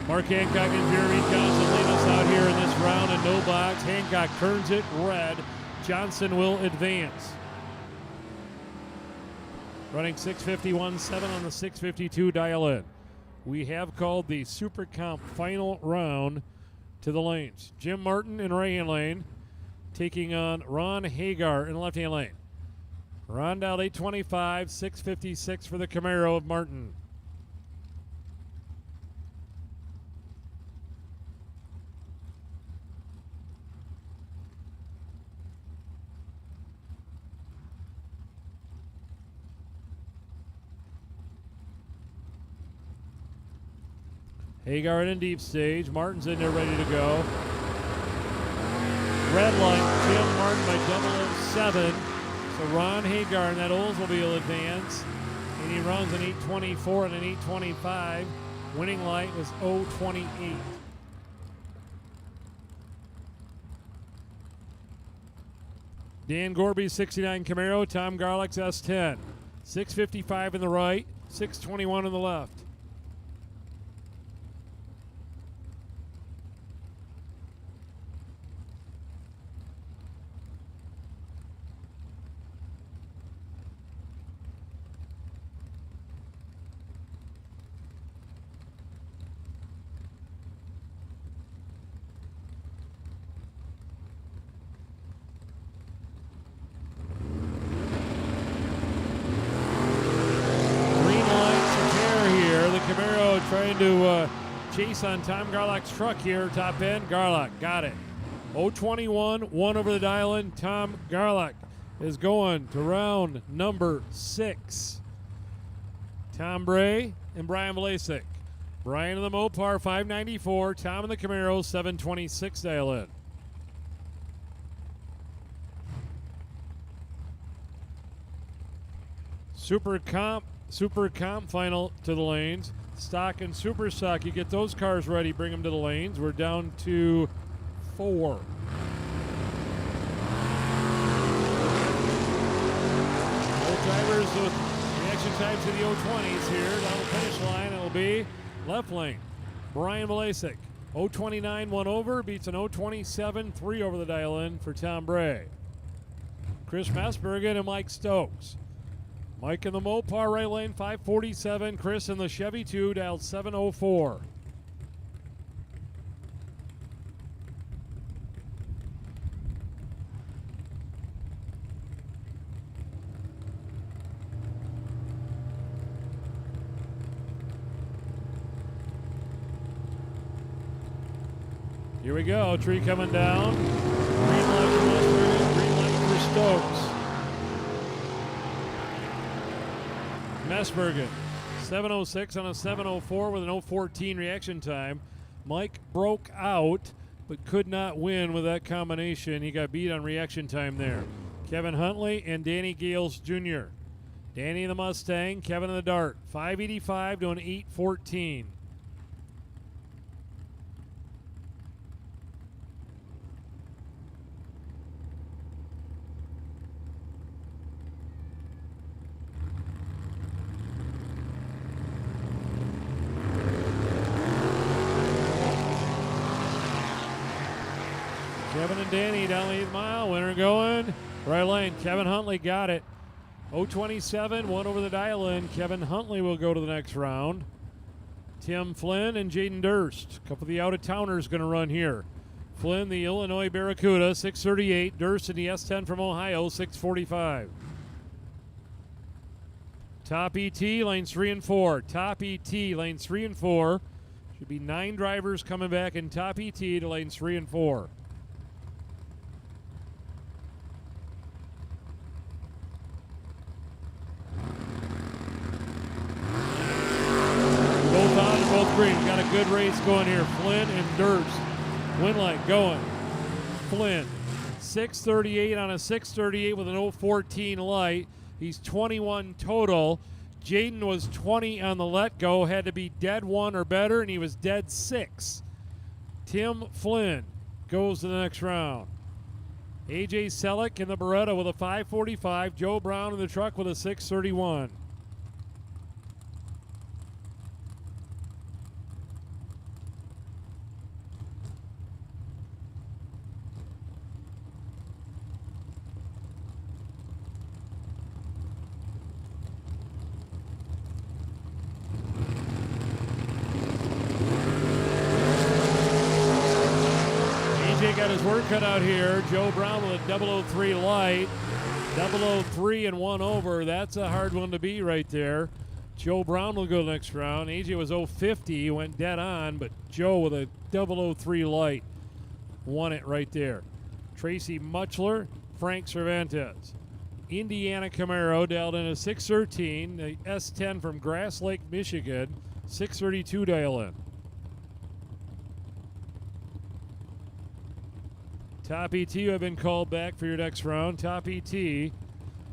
A: Mark Hancock and Jeremy Johnson lead us out here in this round in no box. Hancock turns it red. Johnson will advance. Running 6:51.7 on the 6:52 dial in. We have called the Super Comp final round to the lanes. Jim Martin in right-hand lane taking on Ron Hagar in the left-hand lane. Ron dialed 825, 6:56 for the Camaro of Martin. Hagar in deep stage. Martin's in there ready to go. Red light, Jim Martin by 007. So Ron Hagar in that Oldsmobile advance. And he runs an 824 and an 825. Winning light was 028. Dan Gorby, 69 Camaro. Tom Garlick's S10. 655 in the right, 621 in the left. Trying to chase on Tom Garlock's truck here, top end. Garlock got it. 021, 1 over the dial in. Tom Garlock is going to round number 6. Tom Bray and Brian Vlasic. Brian in the Mopar, 594. Tom in the Camaro, 726 dial in. Super Comp final to the lanes. Stock and Super Stock, you get those cars ready, bring them to the lanes. We're down to 4. Both drivers with reaction times to the 020s here. Down the finish line, it'll be left lane. Brian Vlasic, 029, 1 over, beats an 027, 3 over the dial in for Tom Bray. Chris Messbergen and Mike Stokes. Mike in the Mopar right lane, 547. Chris in the Chevy 2, dialed 704. Here we go, tree coming down. Green light for Messbergen, green light for Stokes. Messbergen, 706 on a 704 with an 014 reaction time. Mike broke out, but could not win with that combination. He got beat on reaction time there. Kevin Huntley and Danny Gales Jr. Danny in the Mustang, Kevin in the Dart. 585 to an 814. Kevin and Danny down the 8th mile. Winner going. Right lane. Kevin Huntley got it. 0:27, 1 over the dial-in. Kevin Huntley will go to the next round. Tim Flynn and Jaden Durst. A couple of the out-of-towners going to run here. Flynn, the Illinois Barracuda, 6:38. Durst in the S10 from Ohio, 6:45. Top ET, lanes 3 and 4. Top ET, lanes 3 and 4. Should be 9 drivers coming back in Top ET to lanes 3 and 4. Both on and both green. Got a good race going here. Flynn and Durst. Winlight going. Flynn, 6:38 on a 6:38 with an 0:14 light. He's 21 total. Jaden was 20 on the let go. Had to be dead 1 or better, and he was dead 6. Tim Flynn goes to the next round. AJ Selleck in the Beretta with a 5:45. Joe Brown in the truck with a 6:31. Got his work cut out here. Joe Brown with a 003 light. 003 and 1 over. That's a hard one to beat right there. Joe Brown will go next round. AJ was 050. He went dead on, but Joe with a 003 light won it right there. Tracy Mutchler, Frank Cervantes. Indiana Camaro dialed in a 613. The S10 from Grass Lake, Michigan, 632 dial in. Top ET, you have been called back for your next round. Top ET, you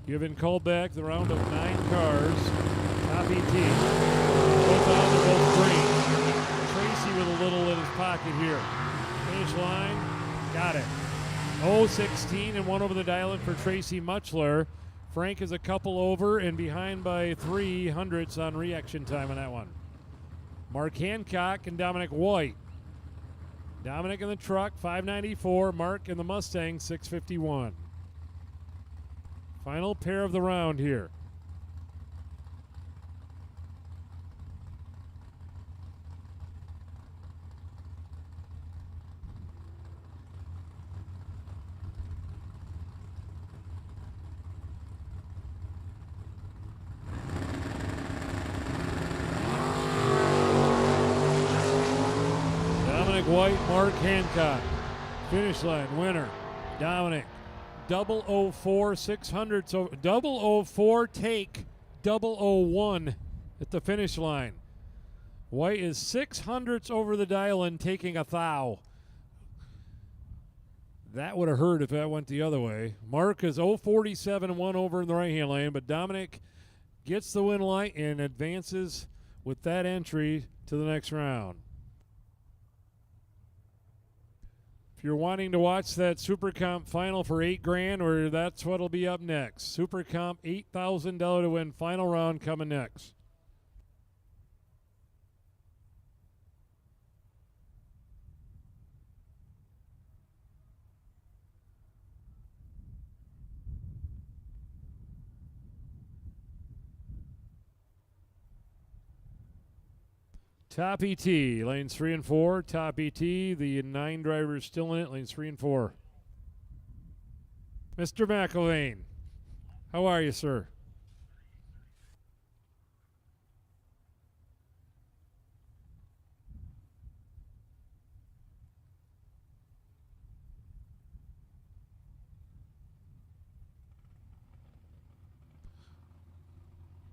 A: have been called back the round of 9 cars. Top ET, both on, they're both green. Tracy with a little in his pocket here. Finish line, got it. 0:16 and 1 over the dial-in for Tracy Mutchler. Frank is a couple over and behind by 300ths on reaction time on that one. Mark Hancock and Dominic White. Dominic in the truck, 594. Mark in the Mustang, 651. Final pair of the round here. White, Mark Hancock. Finish line, winner, Dominic. 004, 600, so 004, take 001 at the finish line. White is 600ths over the dial-in, taking a thou. That would have hurt if that went the other way. Mark is 047 and 1 over in the right-hand lane, but Dominic gets the win light and advances with that entry to the next round. If you're wanting to watch that Super Comp final for $8,000, or that's what'll be up next. Super Comp, $8,000 to win final round coming next. Top ET, lanes 3 and 4. Top ET, the 9 drivers still in it, lanes 3 and 4. Mr. McElvain, how are you, sir?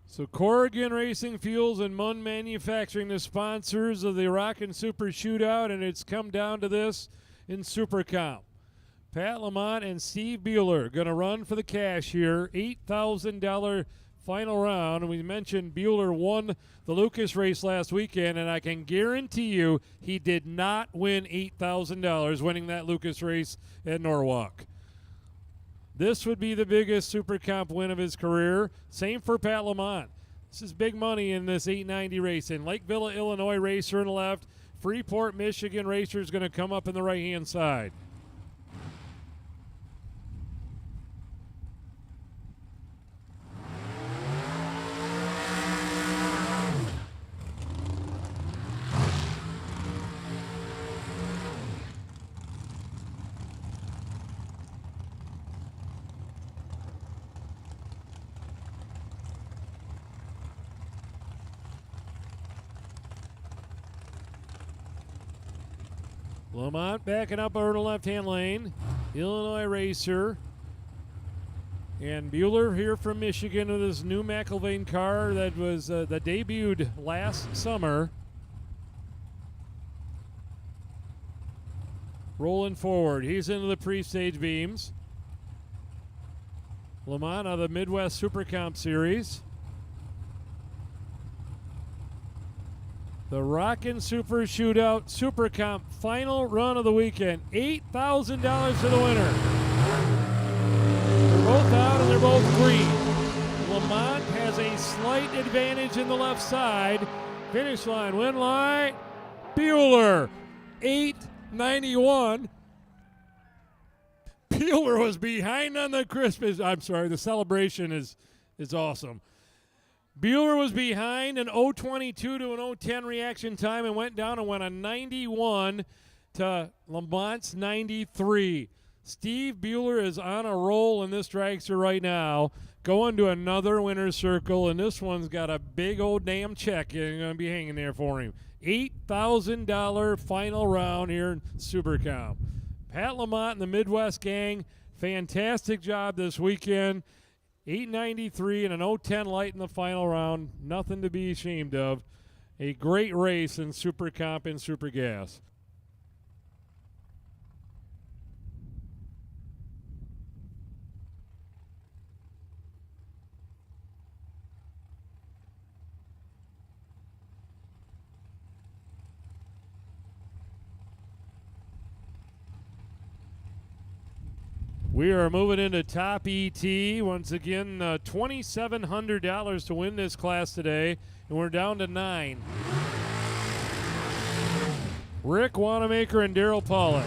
A: So Corrigan Racing Fuels and Munn Manufacturing, the sponsors of the Rockin' Super Shootout, and it's come down to this in Super Comp. Pat Lamont and Steve Bueller going to run for the cash here. $8,000 final round. And we mentioned Bueller won the Lucas race last weekend, and I can guarantee you he did not win $8,000 winning that Lucas race at Norwalk. This would be the biggest Super Comp win of his career. Same for Pat Lamont. This is big money in this 890 race. In Lake Villa, Illinois racer in the left. Freeport, Michigan racer is going to come up in the right-hand side. Lamont backing up over the left-hand lane. Illinois racer. And Bueller here from Michigan with his new McIlvain car that was that debuted last summer. Rolling forward. He's into the pre-stage beams. Lamont of the Midwest Super Comp Series. The Rockin' Super Shootout Super Comp final run of the weekend. $8,000 to the winner. They're both out and they're both green. Lamont has a slight advantage in the left side. Finish line, win line. Bueller, 891. Bueller was behind on the Christmas. I'm sorry, the celebration is awesome. Bueller was behind an 0.22 to an 0.10 reaction time and went down and went a 91 to Lamont's 93. Steve Bueller is on a roll in this dragster right now, going to another winner's circle, and this one's got a big old damn check going to be hanging there for him. $8,000 final round here in Supercomp. Pat Lamont and the Midwest gang, fantastic job this weekend. 893 and an 010 light in the final round. Nothing to be ashamed of. A great race in Super Comp and Super Gas. We are moving into top ET. Once again, $2,700 to win this class today, and we're down to 9. Rick Wanamaker and Daryl Pollock.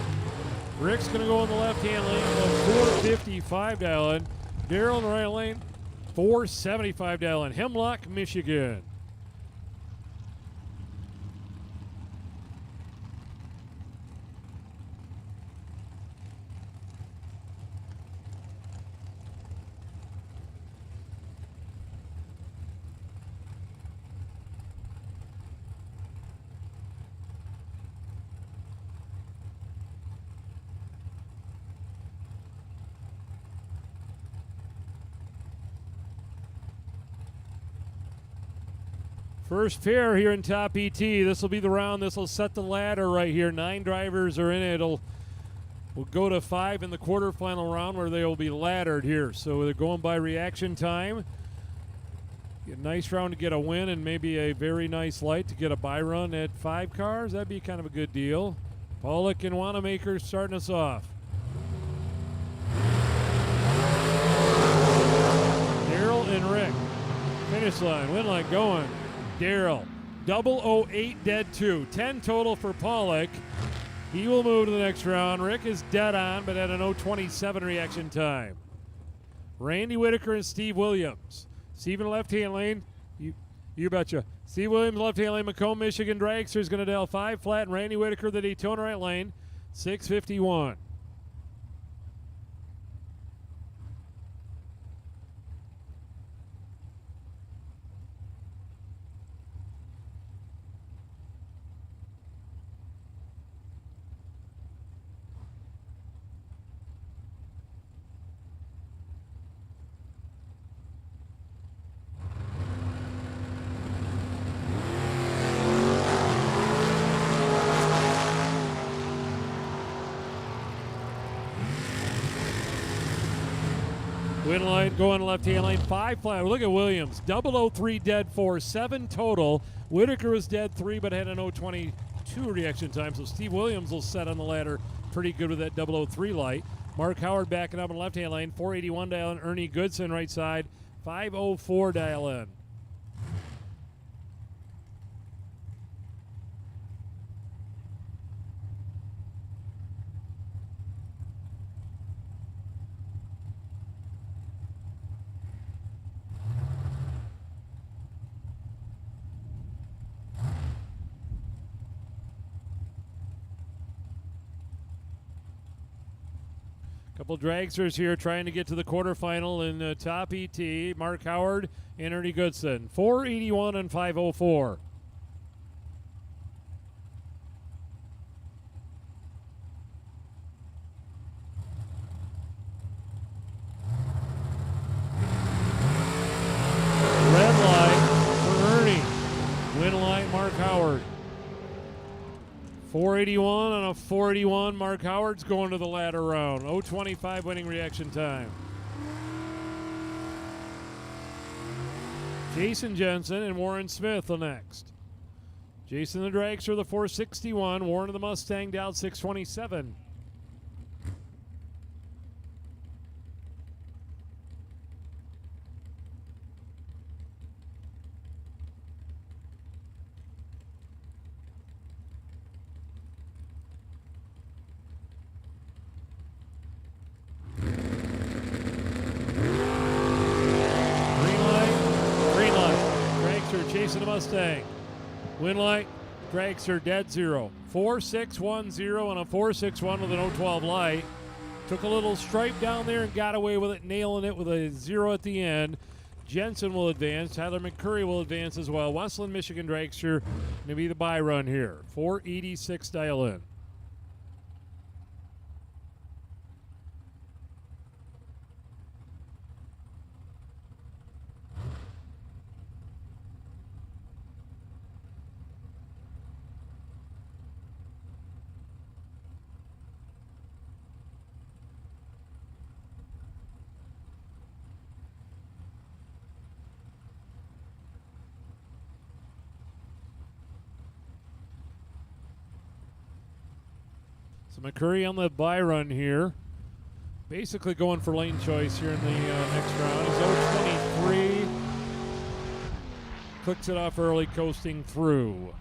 A: Rick's going to go in the left-hand lane with $455 dial in. Daryl in the right lane, $475 dial in. Hemlock, Michigan. First pair here in top ET. This will be the round. This will set the ladder right here. 9 drivers are in it. We'll go to 5 in the quarterfinal round where they will be laddered here. So they're going by reaction time. A nice round to get a win and maybe a very nice light to get a bye run at 5 cars. That'd be kind of a good deal. Pollock and Wanamaker starting us off. Daryl and Rick. Finish line, win line going. Daryl, 008 dead 2. 10 total for Pollock. He will move to the next round. Rick is dead on, but at an 027 reaction time. Randy Whitaker and Steve Williams. Steve in the left-hand lane. You betcha. Steve Williams, left-hand lane. Macomb, Michigan dragster is going to dial 5 flat, and Randy Whitaker, the Daytona right lane, 651. Win line going left-hand lane, 5 flat. Look at Williams, 003 dead 4, 7 total. Whitaker was dead 3, but had an 022 reaction time. So Steve Williams will set on the ladder pretty good with that 003 light. Mark Howard backing up in left-hand lane, 481 dial in. Ernie Goodson right side, 504 dial in. Couple dragsters here trying to get to the quarterfinal in top ET. Mark Howard and Ernie Goodson. 481 and 504. 481 on a 481. Mark Howard's going to the ladder round. 0:25 winning reaction time. Jason Jensen and Warren Smith the next. Jason the Dragster, the 461. Warren of the Mustang down 627. Chasing the Mustang. Win light, Dragster dead zero. 4.610 on a 4.61 with an 012 light. Took a little stripe down there and got away with it, nailing it with a 0 at the end. Jensen will advance. Tyler McCurry will advance as well. Westland, Michigan Dragster going to be the bye run here. 486 dial in. So McCurry on the bye run here. Basically going for lane choice here in the next round. He's 023. Clicks it off early, coasting through.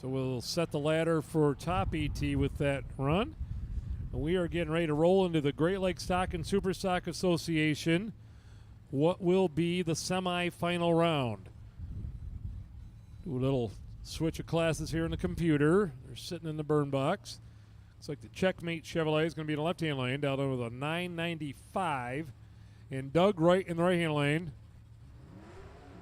A: So we'll set the ladder for top ET with that run. And we are getting ready to roll into the Great Lakes Stock and Super Stock Association. What will be the semi-final round? Do a little switch of classes here in the computer. They're sitting in the burn box. Looks like the Checkmate Chevrolet is going to be in the left-hand lane, down there with a 995. And Doug Wright in the right-hand lane.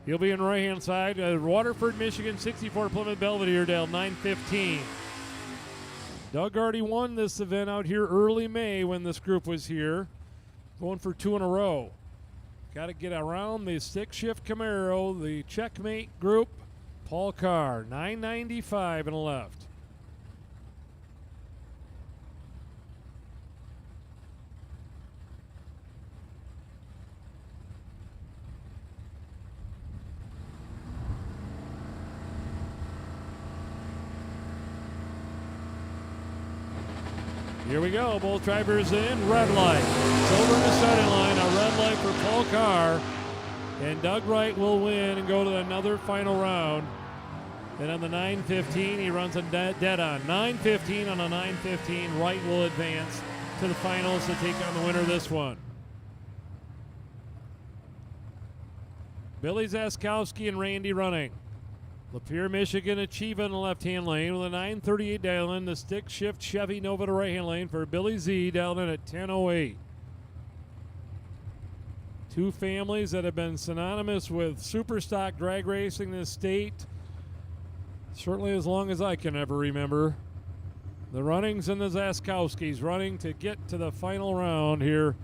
A: He'll be in the right-hand side. Waterford, Michigan, 64 Plymouth Belvedere, down 915. Doug already won this event out here early May when this group was here. Going for 2 in a row. Got to get around the stick-shift Camaro, the Checkmate group. Paul Carr, 995 in the left. Here we go, both drivers in, red light. Silver in the starting line, a red light for Paul Carr. And Doug Wright will win and go to another final round. And on the 915, he runs a dead on. 915 on a 915, Wright will advance to the finals to take on the winner of this one. Billy Zaskowski and Randy running. Lapeer, Michigan, Achieva in the left-hand lane with a 938 dial in. The stick shift Chevy Nova to right-hand lane for Billy Z down in at 10:08. Two families that have been synonymous with super stock drag racing in this state, certainly as long as I can ever remember. The Runnings and the Zaskowskis running to get to the final round here.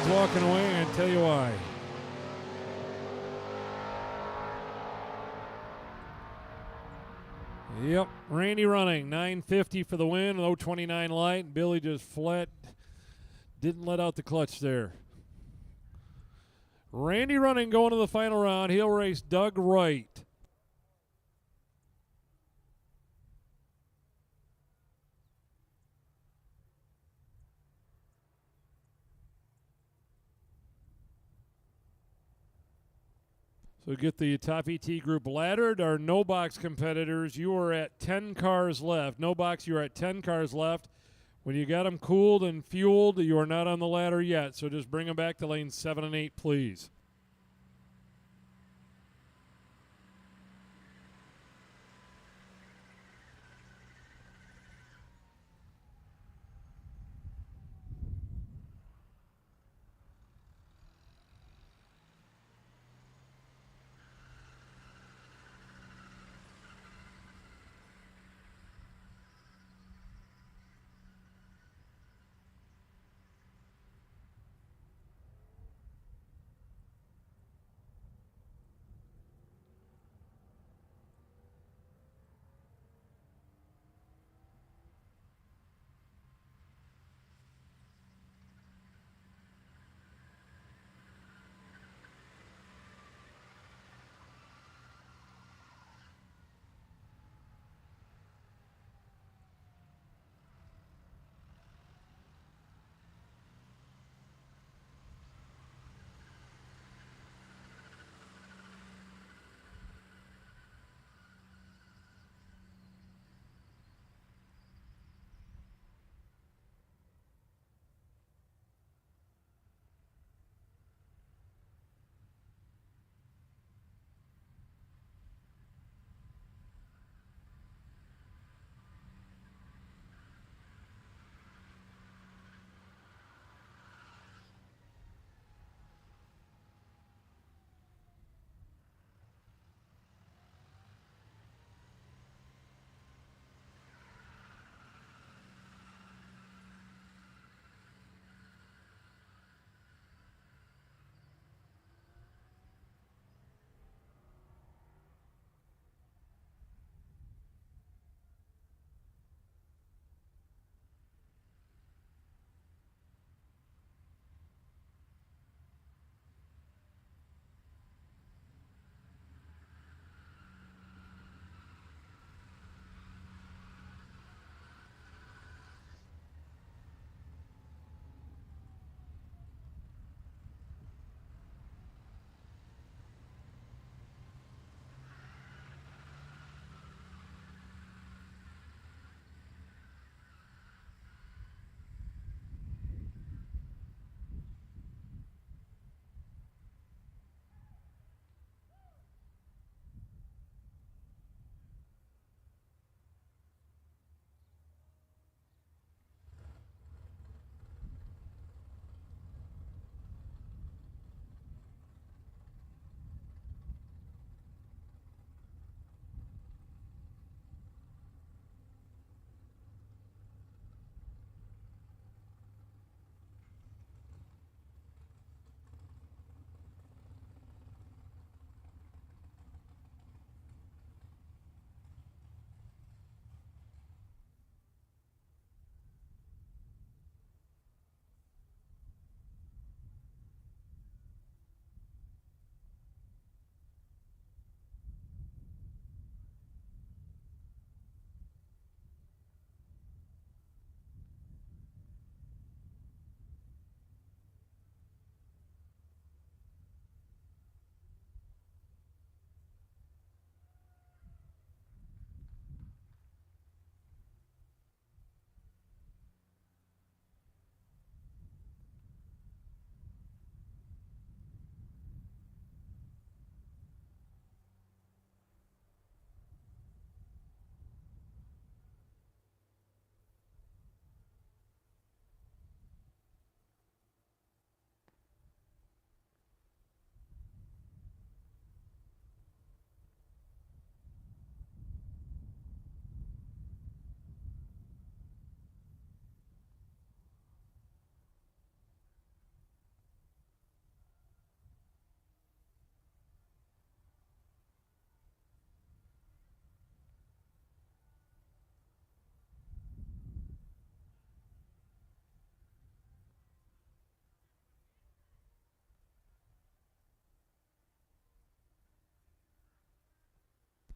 A: Walking away, and tell you why. Yep, Randy running 950 for the win, 029 light. Billy just flat didn't let out the clutch there. Randy running going to the final round. He'll race Doug Wright. So get the top ET group laddered. Our no box competitors, you are at 10 cars left. No box, you're at 10 cars left. When you got them cooled and fueled, you are not on the ladder yet. So just bring them back to lanes 7 and 8, please.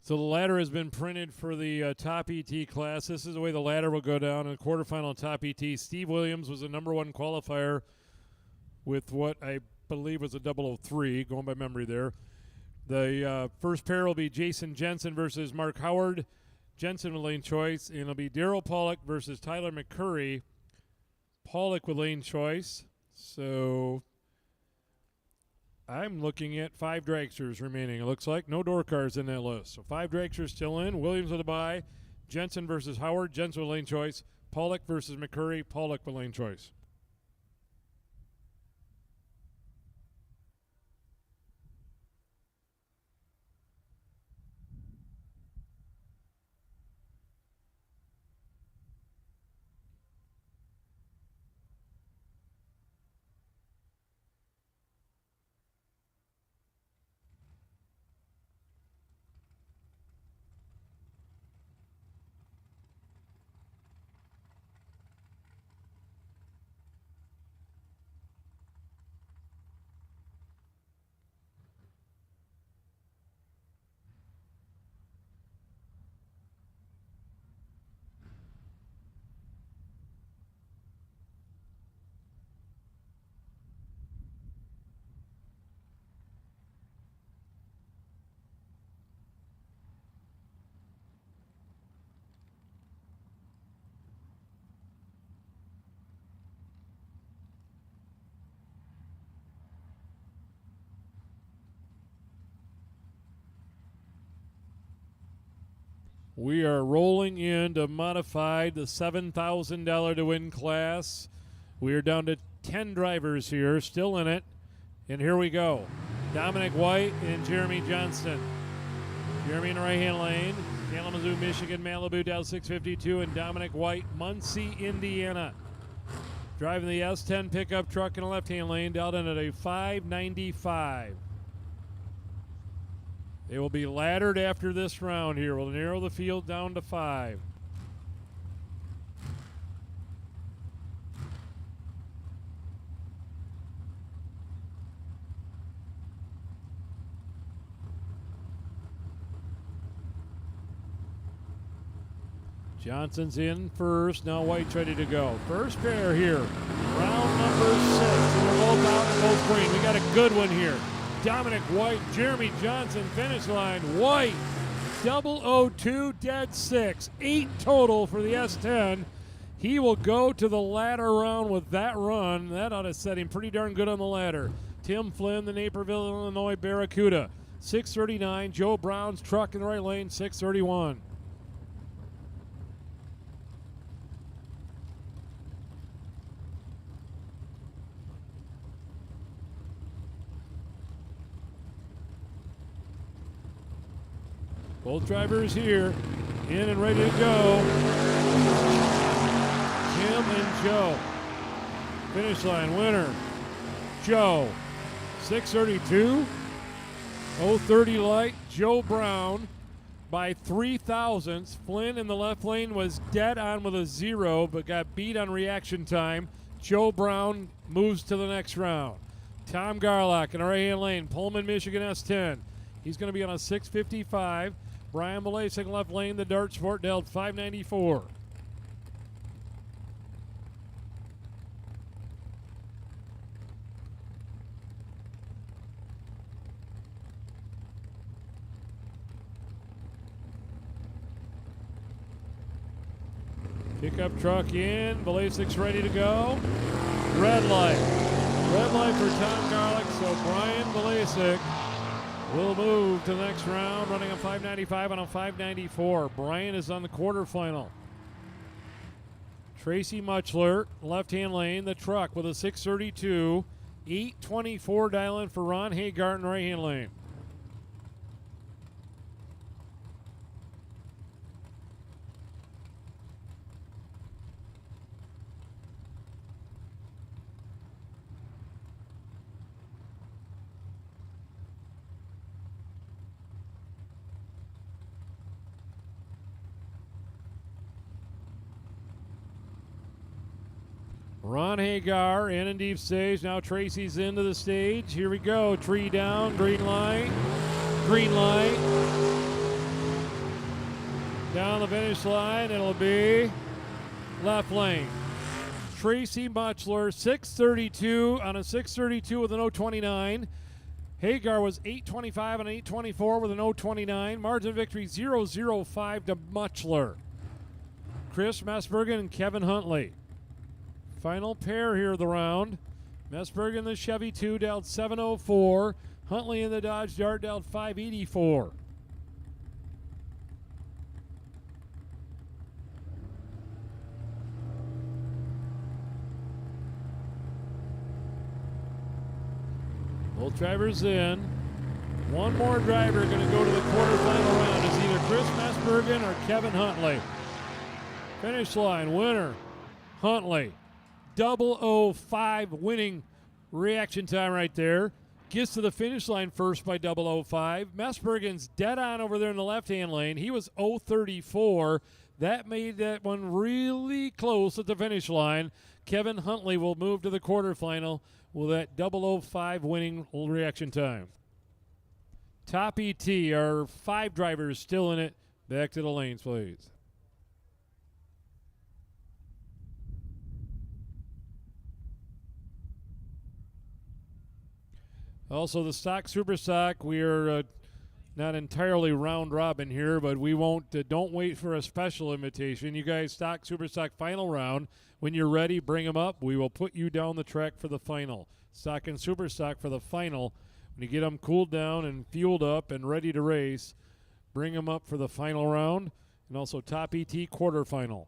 A: So the ladder has been printed for the top ET class. This is the way the ladder will go down in the quarterfinal top ET. Steve Williams was the number one qualifier with what I believe was a 003, going by memory there. The first pair will be Jason Jensen versus Mark Howard. Jensen with lane choice. And it'll be Darryl Pollock versus Tyler McCurry. Pollock with lane choice. So I'm looking at 5 dragsters remaining. It looks like no door cars in that list. So 5 dragsters still in. Williams with a bye. Jensen versus Howard. Jensen with lane choice. Pollock versus McCurry. Pollock with lane choice. We are rolling into modified, the $7,000 to win class. We are down to 10 drivers here, still in it. And here we go. Dominic White and Jeremy Johnston. Jeremy in the right-hand lane. Kalamazoo, Michigan, Malibu, Dow 652, and Dominic White, Muncie, Indiana. Driving the S10 pickup truck in the left-hand lane, down at a 595. They will be laddered after this round here. We'll narrow the field down to 5. Johnson's in first. Now White's ready to go. First pair here. Round number 6. And they're both out and both green. We got a good one here. Dominic White, Jeremy Johnson, finish line. White, 002, dead 6. 8 total for the S10. He will go to the ladder round with that run. That ought to set him pretty darn good on the ladder. Tim Flynn, the Naperville, Illinois Barracuda, 639. Joe Brown's truck in the right lane, 631. Both drivers here, in and ready to go. Tim and Joe. Finish line winner, Joe. 632. 030 light, Joe Brown by 3 thousandths. Flynn in the left lane was dead on with a 0, but got beat on reaction time. Joe Brown moves to the next round. Tom Garlock in the right-hand lane, Pullman, Michigan S10. He's going to be on a 655. Brian Malasik left lane, the Dart Sport dealt 594. Pickup truck in, Balasik's ready to go. Red light. Red light for Tom Garlick, so Brian Balasik will move to the next round, running a 595 on a 594. Brian is on the quarterfinal. Tracy Muchler, left-hand lane, the truck with a 632. 824 dial-in for Ron Hagar in right-hand lane. Ron Hagar in and deep stage. Now Tracy's into the stage. Here we go. Tree down. Green light. Green light. Down the finish line, it'll be left lane. Tracy Muchler, 6:32 on a 6:32 with an 0:29. Hagar was 8:25 on an 8:24 with an 0:29. Margin victory 0:05 to Muchler. Chris Messbergen and Kevin Huntley. Final pair here of the round. Messbergen in the Chevy 2 dealt 7:04. Huntley in the Dodge Dart dealt 5:84. Both drivers in. One more driver going to go to the quarterfinal round. It's either Chris Messbergen or Kevin Huntley. Finish line winner, Huntley. 0:05 winning reaction time right there. Gets to the finish line first by 0:05. Messbergen's dead on over there in the left-hand lane. He was 0:34. That made that one really close at the finish line. Kevin Huntley will move to the quarterfinal with that 0:05 winning reaction time. Top ET, our 5 drivers still in it. Back to the lanes, please. Also, the stock, super stock, we are not entirely round robin here, but we won't, don't wait for a special invitation. You guys, stock, super stock, final round. When you're ready, bring them up. We will put you down the track for the final. Stock and super stock for the final. When you get them cooled down and fueled up and ready to race, bring them up for the final round. And also top ET quarterfinal.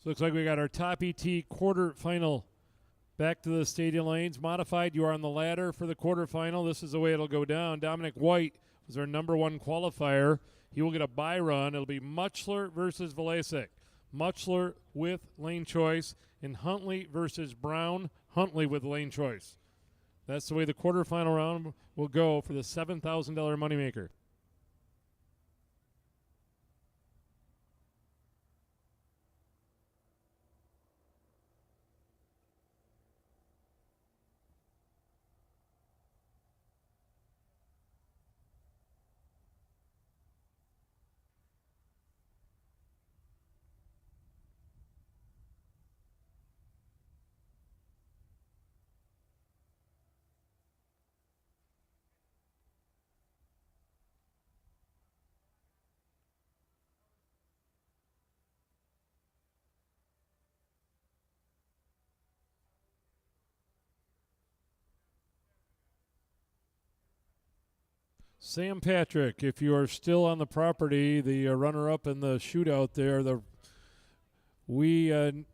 A: So looks like we got our top ET quarterfinal back to the stadium lanes. Modified, you are on the ladder for the quarterfinal. This is the way it'll go down. Dominic White was our number one qualifier. He will get a bye run. It'll be Muchler versus Vlasic. Muchler with lane choice, and Huntley versus Brown. Huntley with lane choice. That's the way the quarterfinal round will go for the $7,000 moneymaker. Sam Patrick, if you are still on the property, the runner-up in the shootout there, we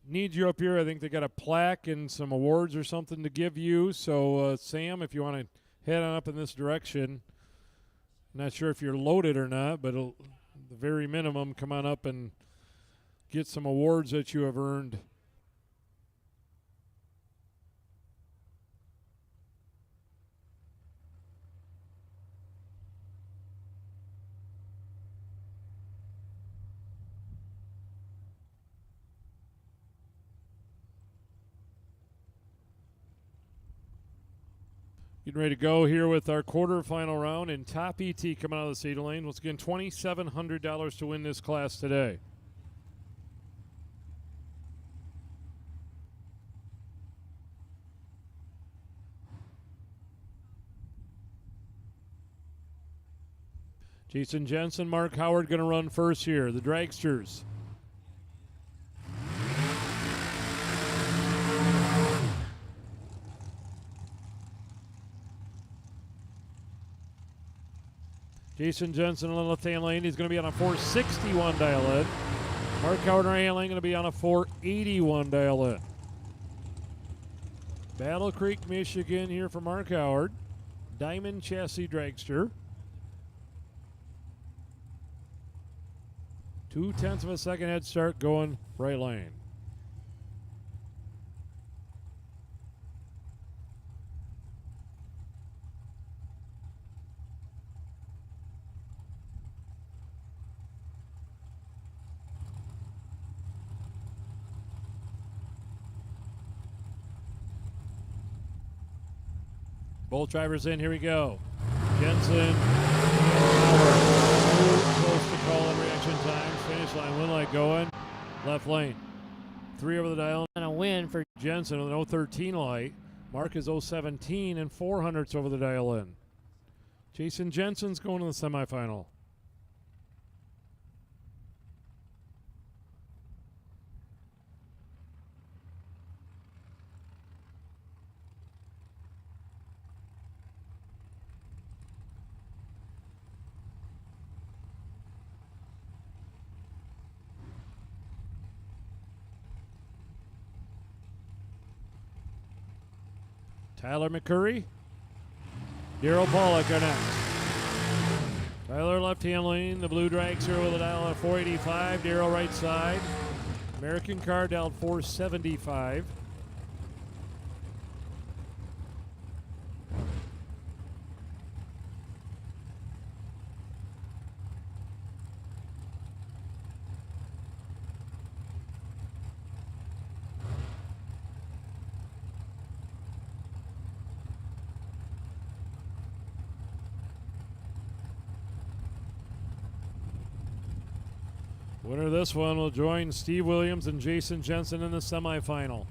A: need you up here. I think they got a plaque and some awards or something to give you. So, Sam, if you want to head on up in this direction, not sure if you're loaded or not, but at the very minimum, come on up and get some awards that you have earned. Getting ready to go here with our quarterfinal round, and top ET coming out of the stadium lane. Once again, $2,700 to win this class today. Jason Jensen, Mark Howard going to run first here. The Dragsters. Jason Jensen in the left-hand lane. He's going to be on a 461 dial in. Mark Howard in right lane going to be on a 481 dial in. Battle Creek, Michigan here for Mark Howard. Diamond Chassis Dragster. 0.2 of a second head start going right lane. Both drivers in, here we go. Jensen, close to call in reaction times. Finish line, wind light going. Left lane. 3 over the dial.
D: And a win for
A: Jensen with an 013 light. Mark is 017 and 400ths over the dial in. Jason Jensen's going to the semifinal. Tyler McCurry, Daryl Pollock are next. Tyler left-hand lane, the blue dragster with a dial at 485. Daryl right side. American car dialed 475. Winner of this one will join Steve Williams and Jason Jensen in the semifinal.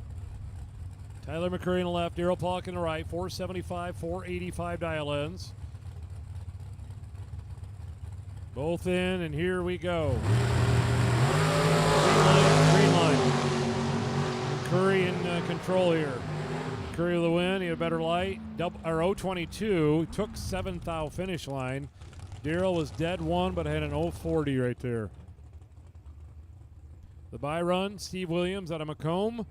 A: Tyler McCurry on the left, Daryl Pollock on the right, 475, 485 dial-ins. Both in, and here we go. Green line. McCurry in control here. McCurry with the win, he had a better light. 022, took 7th thou finish line. Daryl was dead one, but had an 040 right there. The by run, Steve Williams out of Macomb.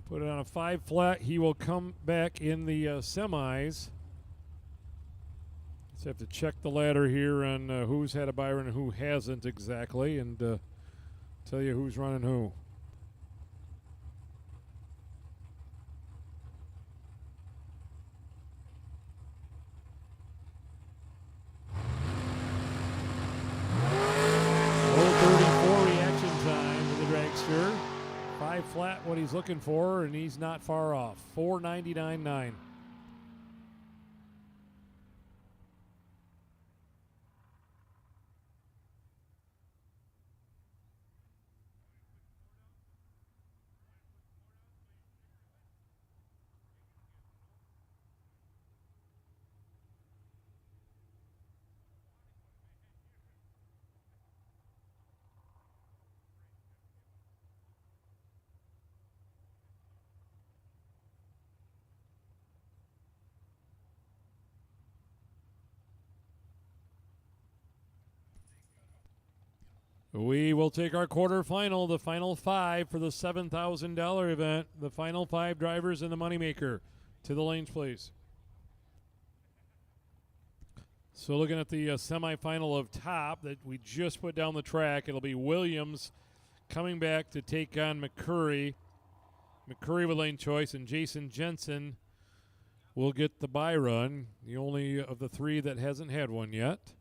A: Put it on a 5 flat. He will come back in the semis. Let's have to check the ladder here on who's had a by run and who hasn't exactly, and tell you who's running who. Reaction time for the dragster. 5 flat, what he's looking for, and he's not far off. 499.9. We will take our quarterfinal, the final 5 for the $7,000 event. The final 5 drivers in the moneymaker. To the lanes, please. So looking at the semifinal of top that we just put down the track, it'll be Williams coming back to take on McCurry. McCurry with lane choice, and Jason Jensen will get the by run, the only of the 3 that hasn't had one yet.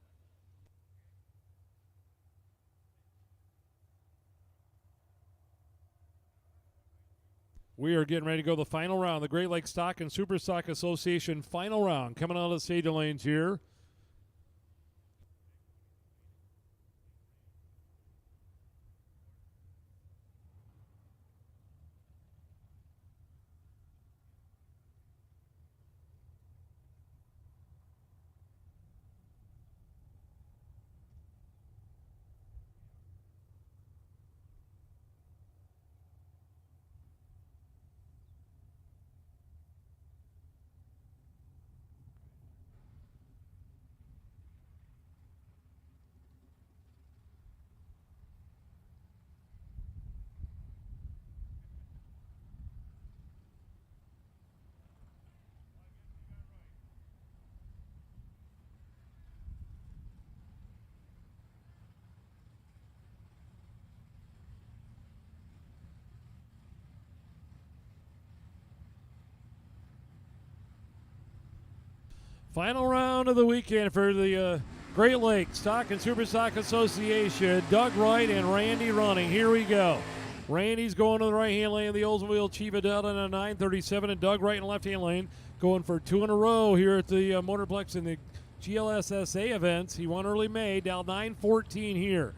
A: We are getting ready to go the final round. The Great Lakes Stock and Super Stock Association final round coming out of the stage lanes here. Final round of the weekend for the Great Lakes Stock and Super Stock Association. Doug Wright and Randy running. Here we go. Randy's going to the right-hand lane of the Oldsmobile Chiva Delta in a 937, and Doug Wright in the left-hand lane going for 2 in a row here at the Motorplex in the GLSSA events. He won early May, down 9:14 here.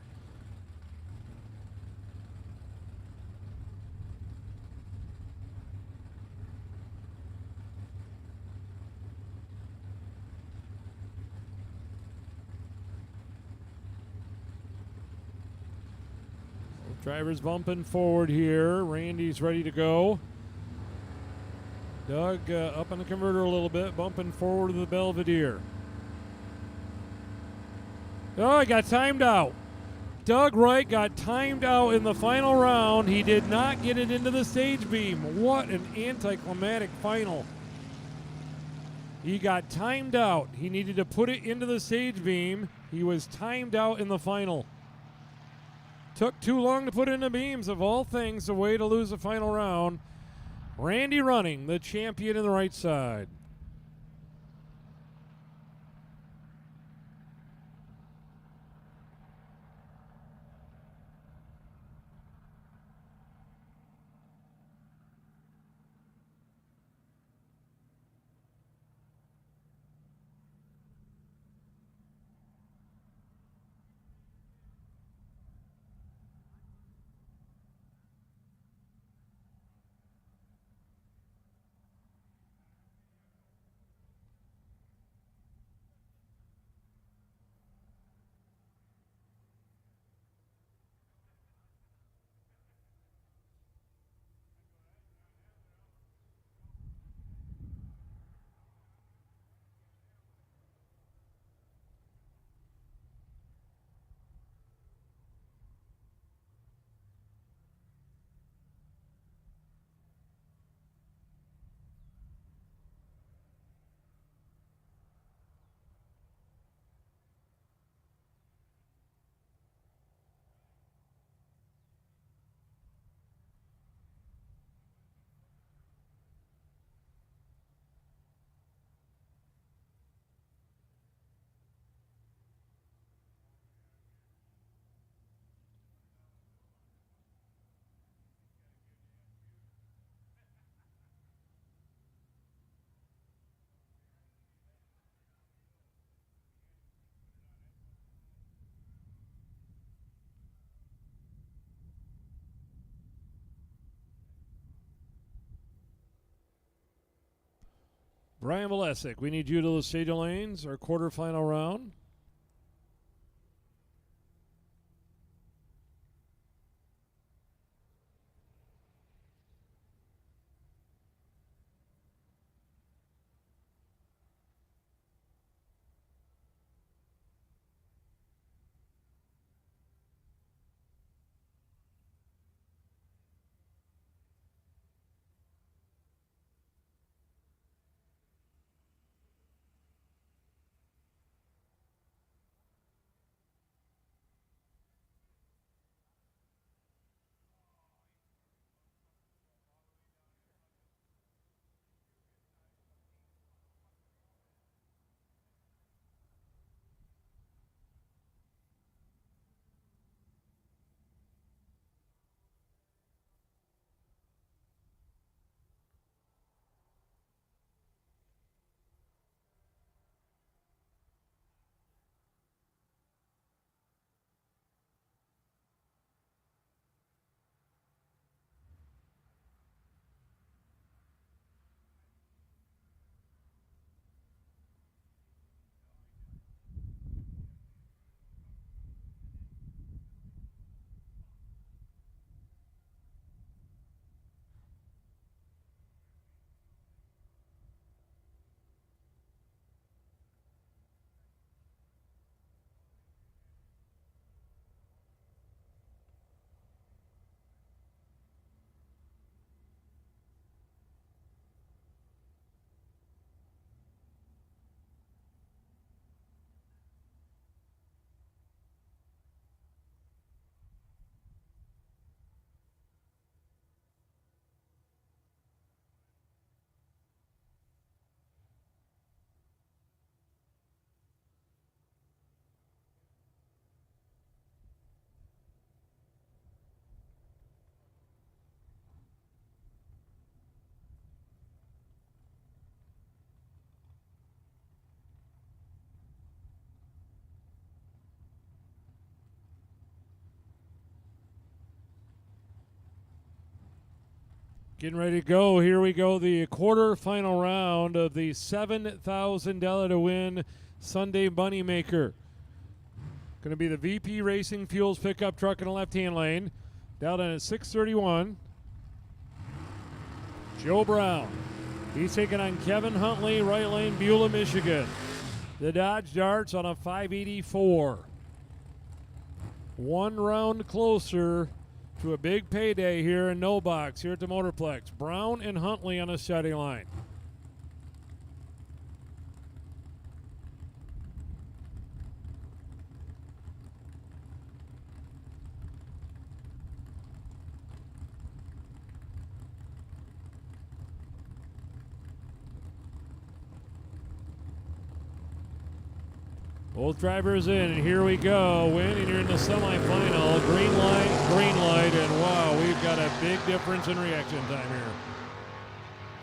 A: Drivers bumping forward here. Randy's ready to go. Doug up on the converter a little bit, bumping forward to the Belvedere. Oh, he got timed out. Doug Wright got timed out in the final round. He did not get it into the stage beam. What an anticlimactic final. He got timed out. He needed to put it into the stage beam. He was timed out in the final. Took too long to put in the beams, of all things, a way to lose the final round. Randy running, the champion in the right side. Brian Valesic, we need you to the stage lanes, our quarterfinal round. Getting ready to go. Here we go. The quarterfinal round of the $7,000 to win Sunday Moneymaker. Going to be the VP Racing Fuels pickup truck in the left-hand lane. Down at 631. Joe Brown. He's taking on Kevin Huntley, right lane, Beulah, Michigan. The Dodge Darts on a 584. One round closer to a big payday here in No Box here at the Motorplex. Brown and Huntley on the starting line. Both drivers in, and here we go. Win, and you're in the semifinal. Green light, and wow, we've got a big difference in reaction time here.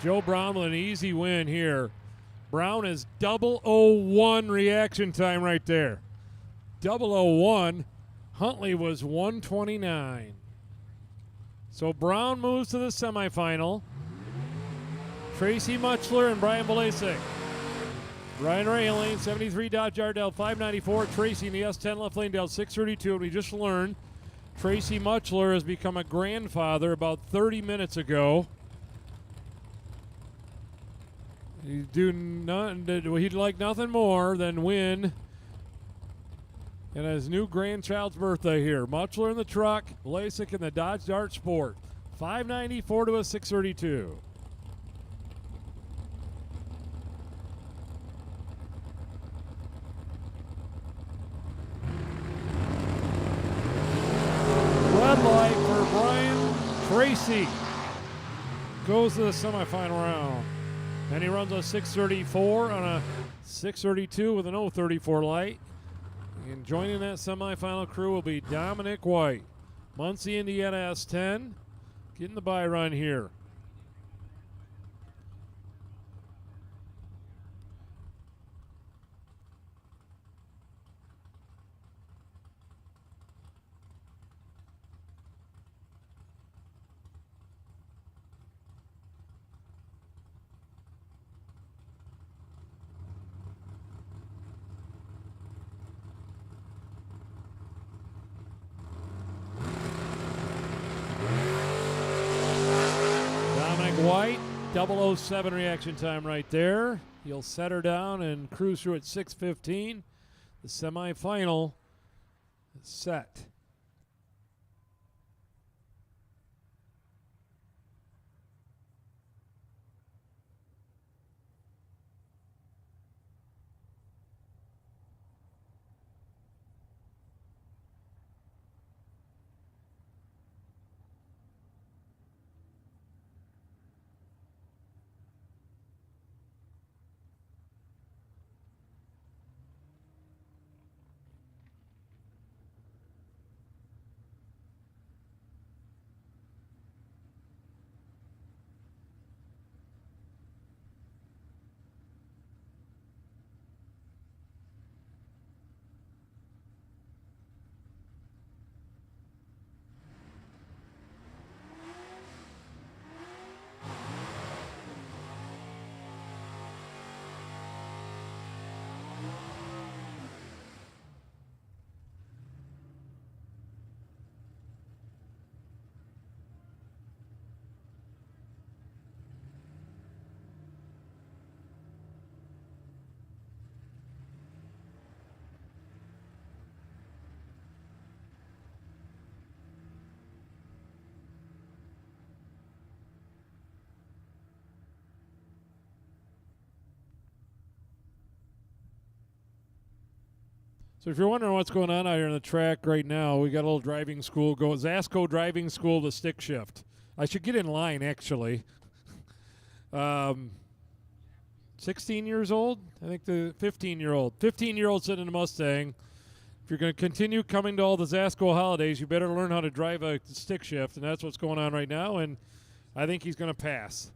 A: Joe Brown with an easy win here. Brown is 001 reaction time right there. 001. Huntley was 129. So Brown moves to the semifinal. Tracy Muchler and Brian Valesic. Ryan Ray lane 73 Dodge Ardell 594. Tracy in the S10 left lane Dell 632. And we just learned Tracy Muchler has become a grandfather about 30 minutes ago. He'd like nothing more than win and his new grandchild's birthday here. Muchler in the truck, Valesic in the Dodge Dart Sport. 594 to a 632. Red light for Brian Tracy. Goes to the semifinal round. And he runs a 634 on a 632 with an 034 light. And joining that semifinal crew will be Dominic White. Muncie, Indiana S10. Getting the bye run here. .007 reaction time right there. He'll set her down and cruise through at 6:15. The semifinal is set. So if you're wondering what's going on out here on the track right now, we got a little driving school going. Zasco Driving School, the stick shift. I should get in line, actually. 16 years old? I think the 15-year-old. 15-year-old sitting in a Mustang. If you're going to continue coming to all the Zasco holidays, you better learn how to drive a stick shift, and that's what's going on right now, and I think he's going to pass.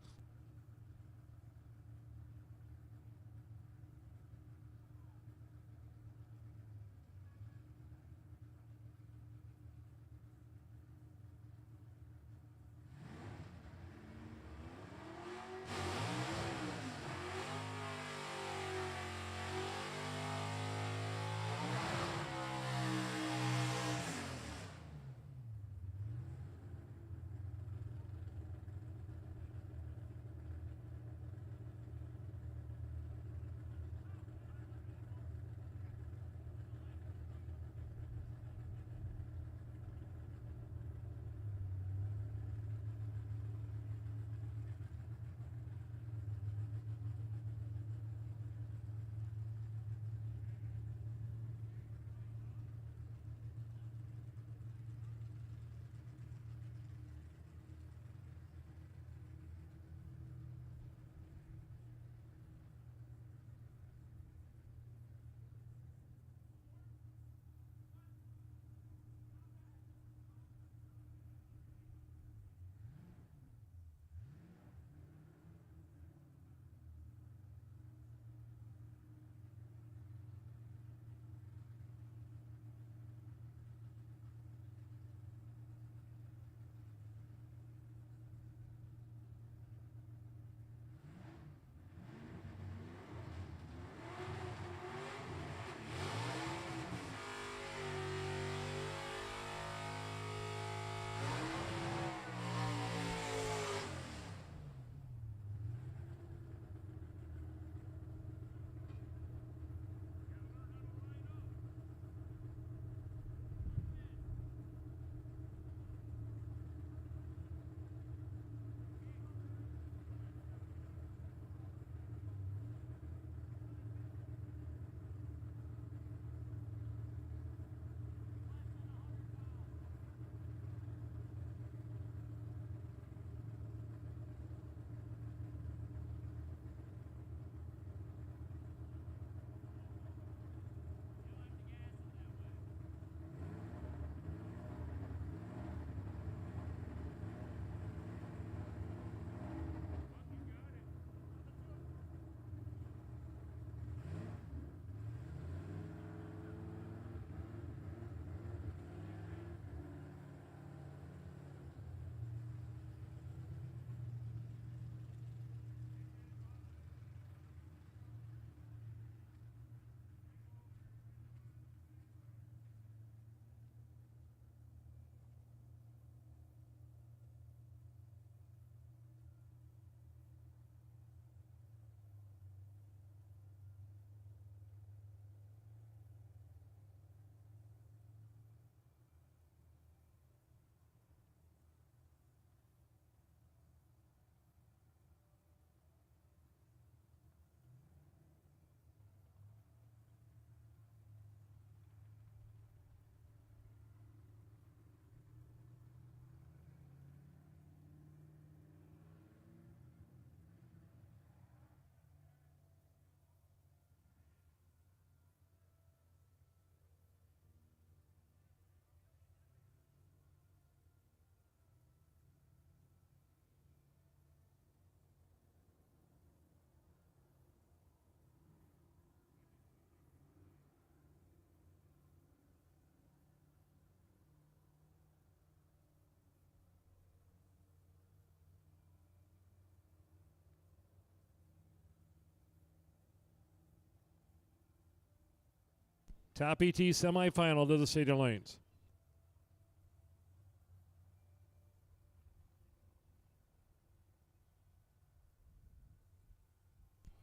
A: Top ET semifinal to the Cedar Lanes.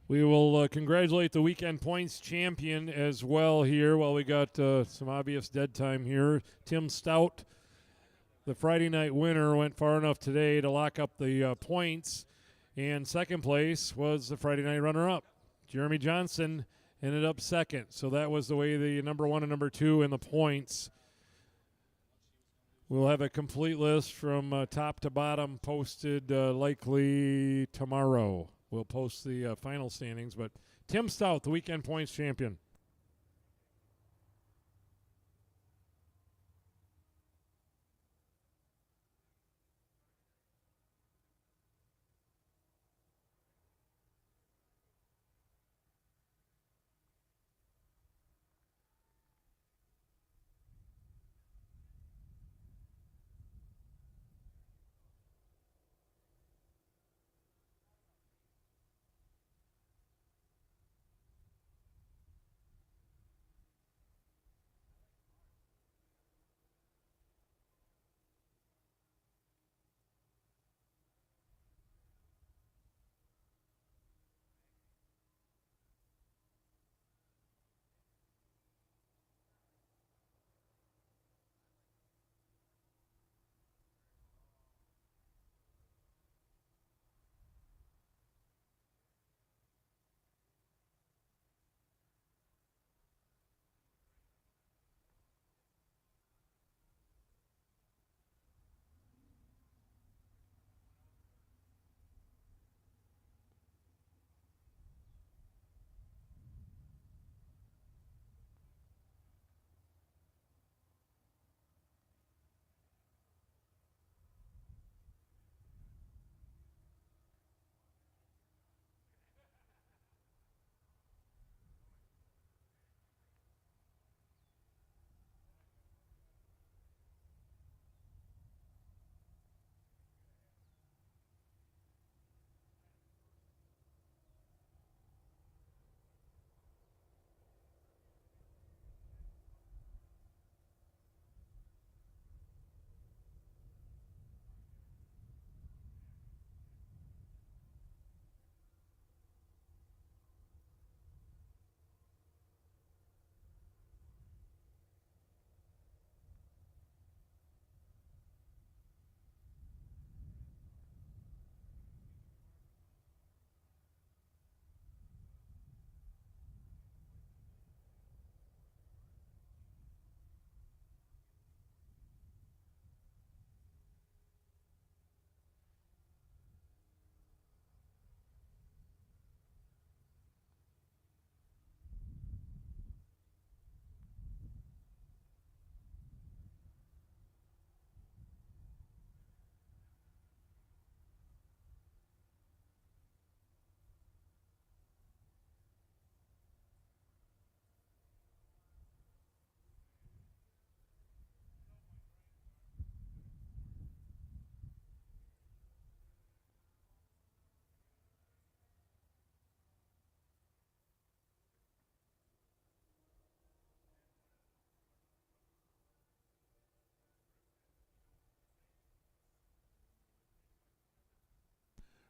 A: We will congratulate the weekend points champion as well here while we got some obvious dead time here. Tim Stout, the Friday night winner, went far enough today to lock up the points. And second place was the Friday night runner-up. Jeremy Johnson ended up second. So that was the way the number 1 and number 2 in the points. We'll have a complete list from top to bottom posted likely tomorrow. We'll post the final standings, but Tim Stout, the weekend points champion.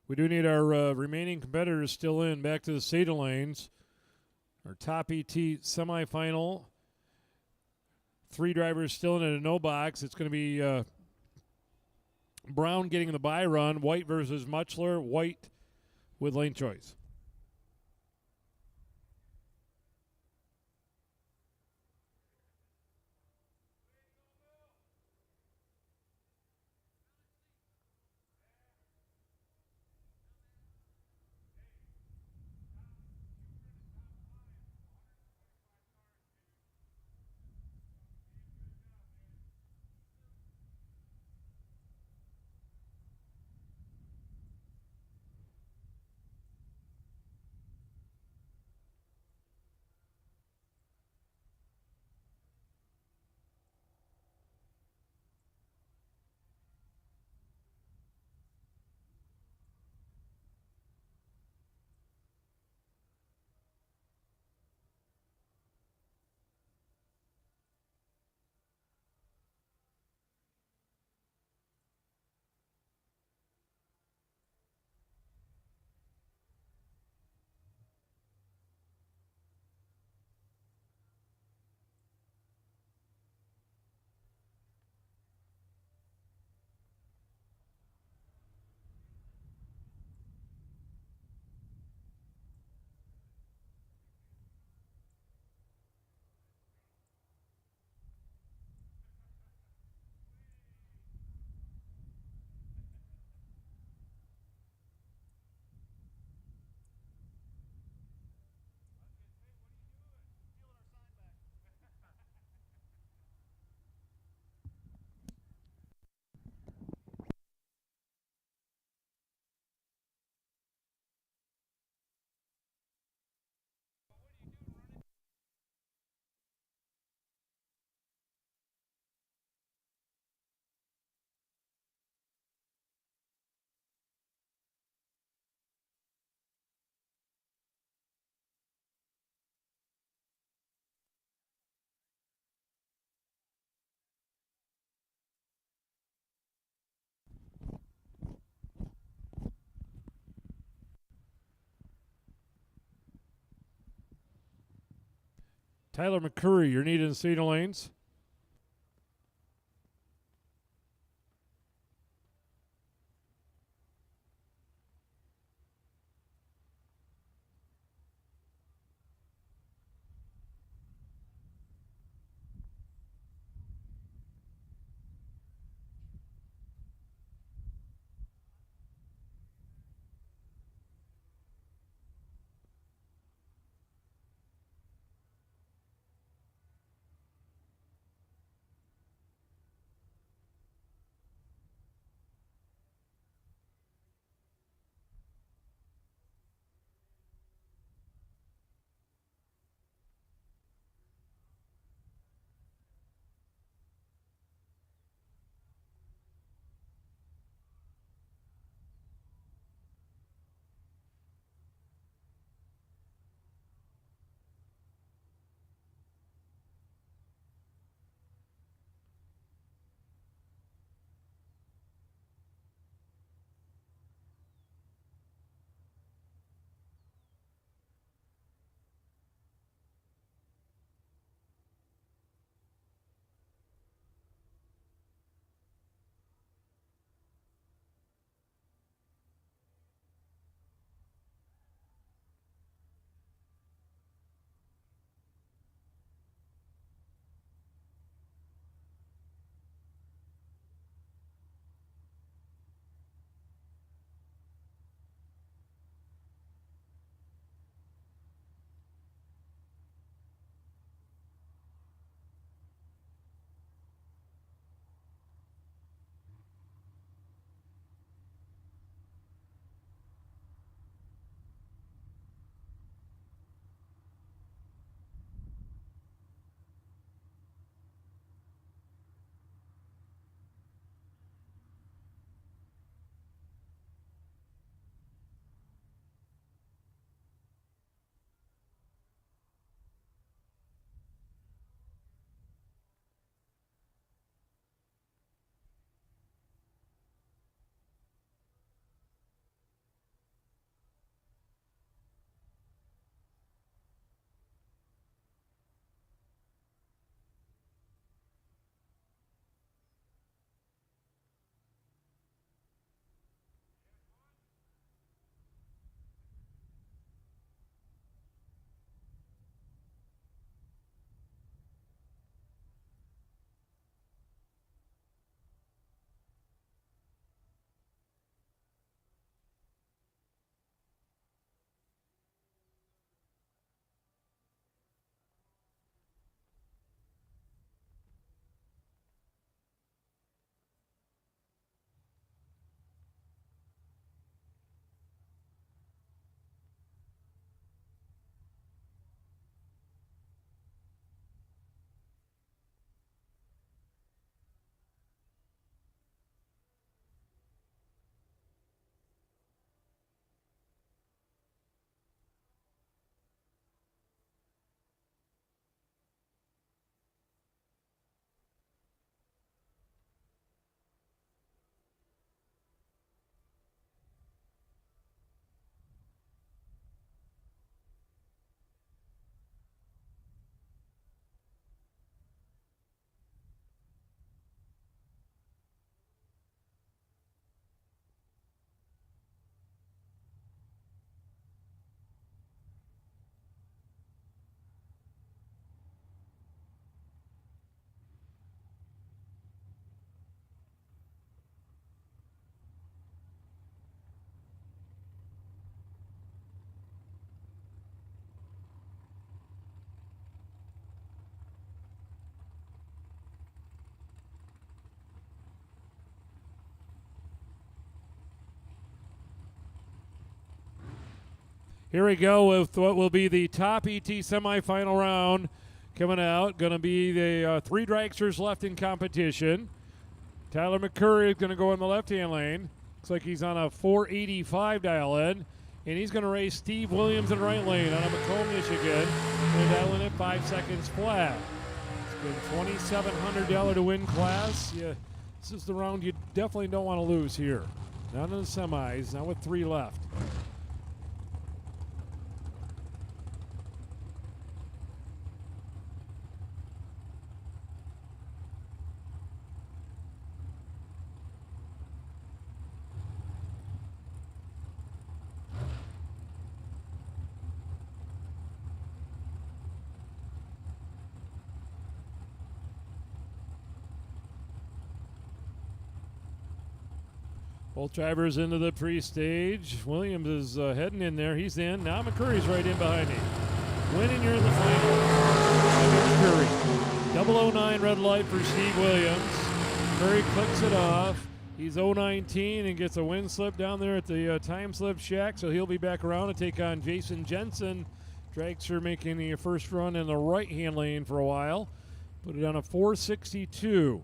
A: We do need our remaining competitors still in. Back to the Cedar Lanes. Our top ET semifinal. 3 drivers still in at a no box. It's going to be Brown getting the bye run. White versus Muchler. White with lane choice. Tyler McCurry, you're needed in cedar lanes. Here we go with what will be the top ET semifinal round coming out. Going to be the three dragsters left in competition. Tyler McCurry is going to go in the left-hand lane. Looks like he's on a 485 dial-in. And he's going to race Steve Williams in right lane out of Macomb, Michigan. And dial-in at 5 seconds flat. It's been $2,700 to win class. Yeah, this is the round you definitely don't want to lose here. Not in the semis, not with 3 left. Both drivers into the pre-stage. Williams is heading in there. He's in. Now McCurry's right in behind him. Winning, you're in the final. McCurry. 009 red light for Steve Williams. Curry clicks it off. He's 019 and gets a win slip down there at the time slip shack, so he'll be back around to take on Jason Jensen. Dragster making the first run in the right-hand lane for a while. Put it on a 462.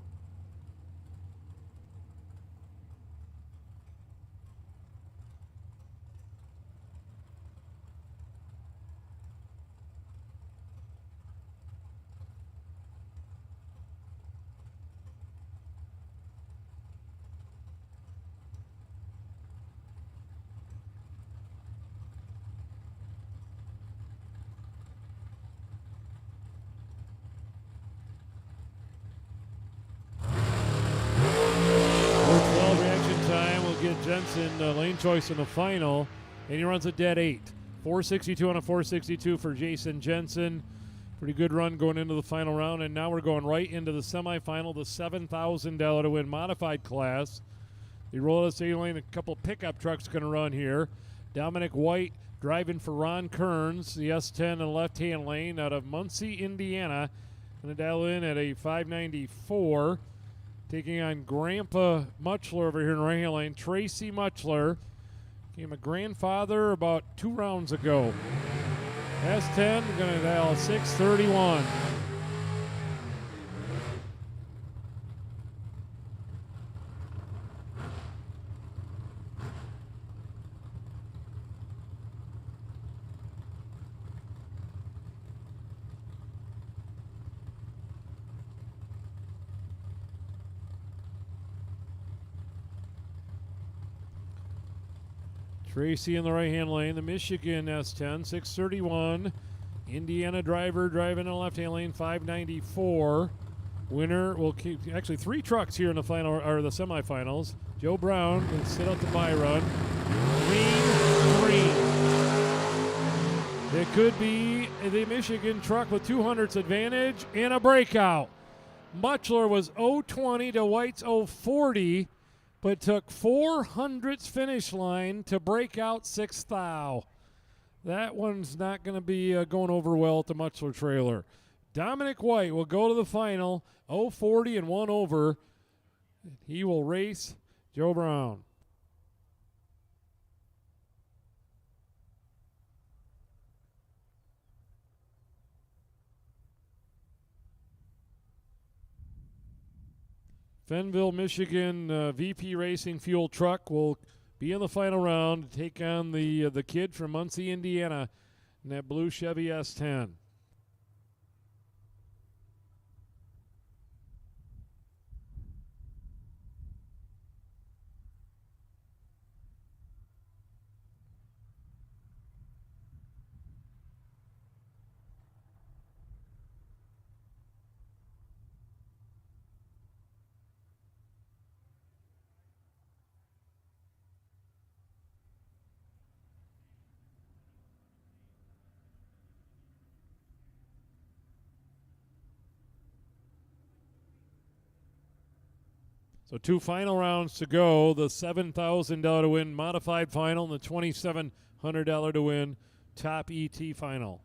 A: Jensen lane choice in the final, and he runs a dead 8. 462 on a 462 for Jason Jensen. Pretty good run going into the final round, and now we're going right into the semifinal, the $7,000 to win modified class. The roll stadium lane, a couple pickup trucks going to run here. Dominic White driving for Ron Kearns, the S10 in the left-hand lane out of Muncie, Indiana. Going to dial in at a 594. Taking on Grandpa Muchler over here in the right-hand lane. Tracy Muchler became a grandfather about 2 rounds ago. S10 going to dial 631. Tracy in the right-hand lane, the Michigan S10, 631. Indiana driver driving in the left-hand lane, 594. Winner will keep, actually 3 trucks here in the final, or the semifinals. Joe Brown can sit out the bye run. Green. It could be the Michigan truck with 200s advantage and a breakout. Muchler was 020 to White's 040. But took 400th finish line to break out 6th thou. That one's not going to be going over well at the Muchler trailer. Dominic White will go to the final, 040 and 1 over. He will race Joe Brown. Fenville, Michigan VP Racing Fuel truck will be in the final round to take on the kid from Muncie, Indiana, in that blue Chevy S10. So 2 final rounds to go. The $7,000 to win modified final and the $2,700 to win top ET final.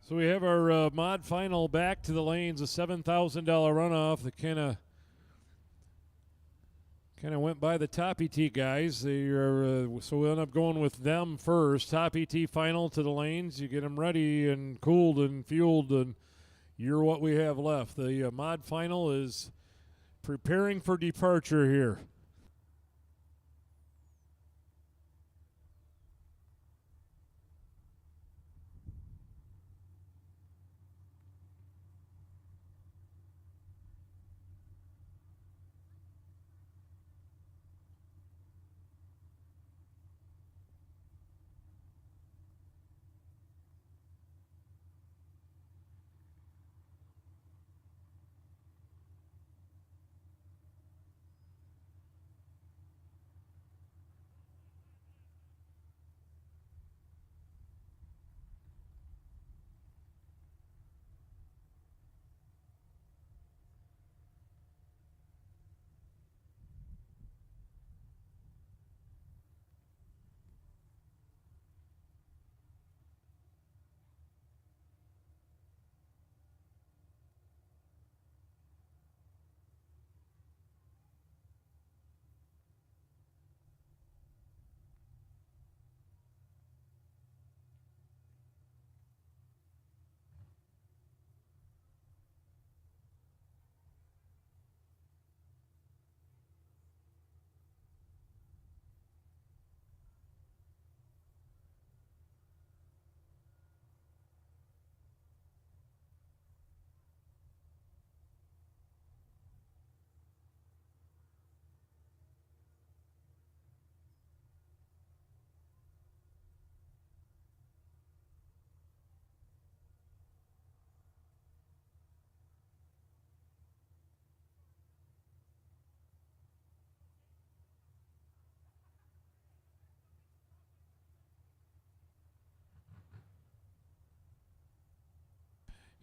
A: So we have our mod final back to the lanes, a $7,000 runoff that kind of went by the Top ET guys. They are so we end up going with them first. Top ET final to the lanes. You get them ready and cooled and fueled, and you're what we have left. The mod final is preparing for departure here.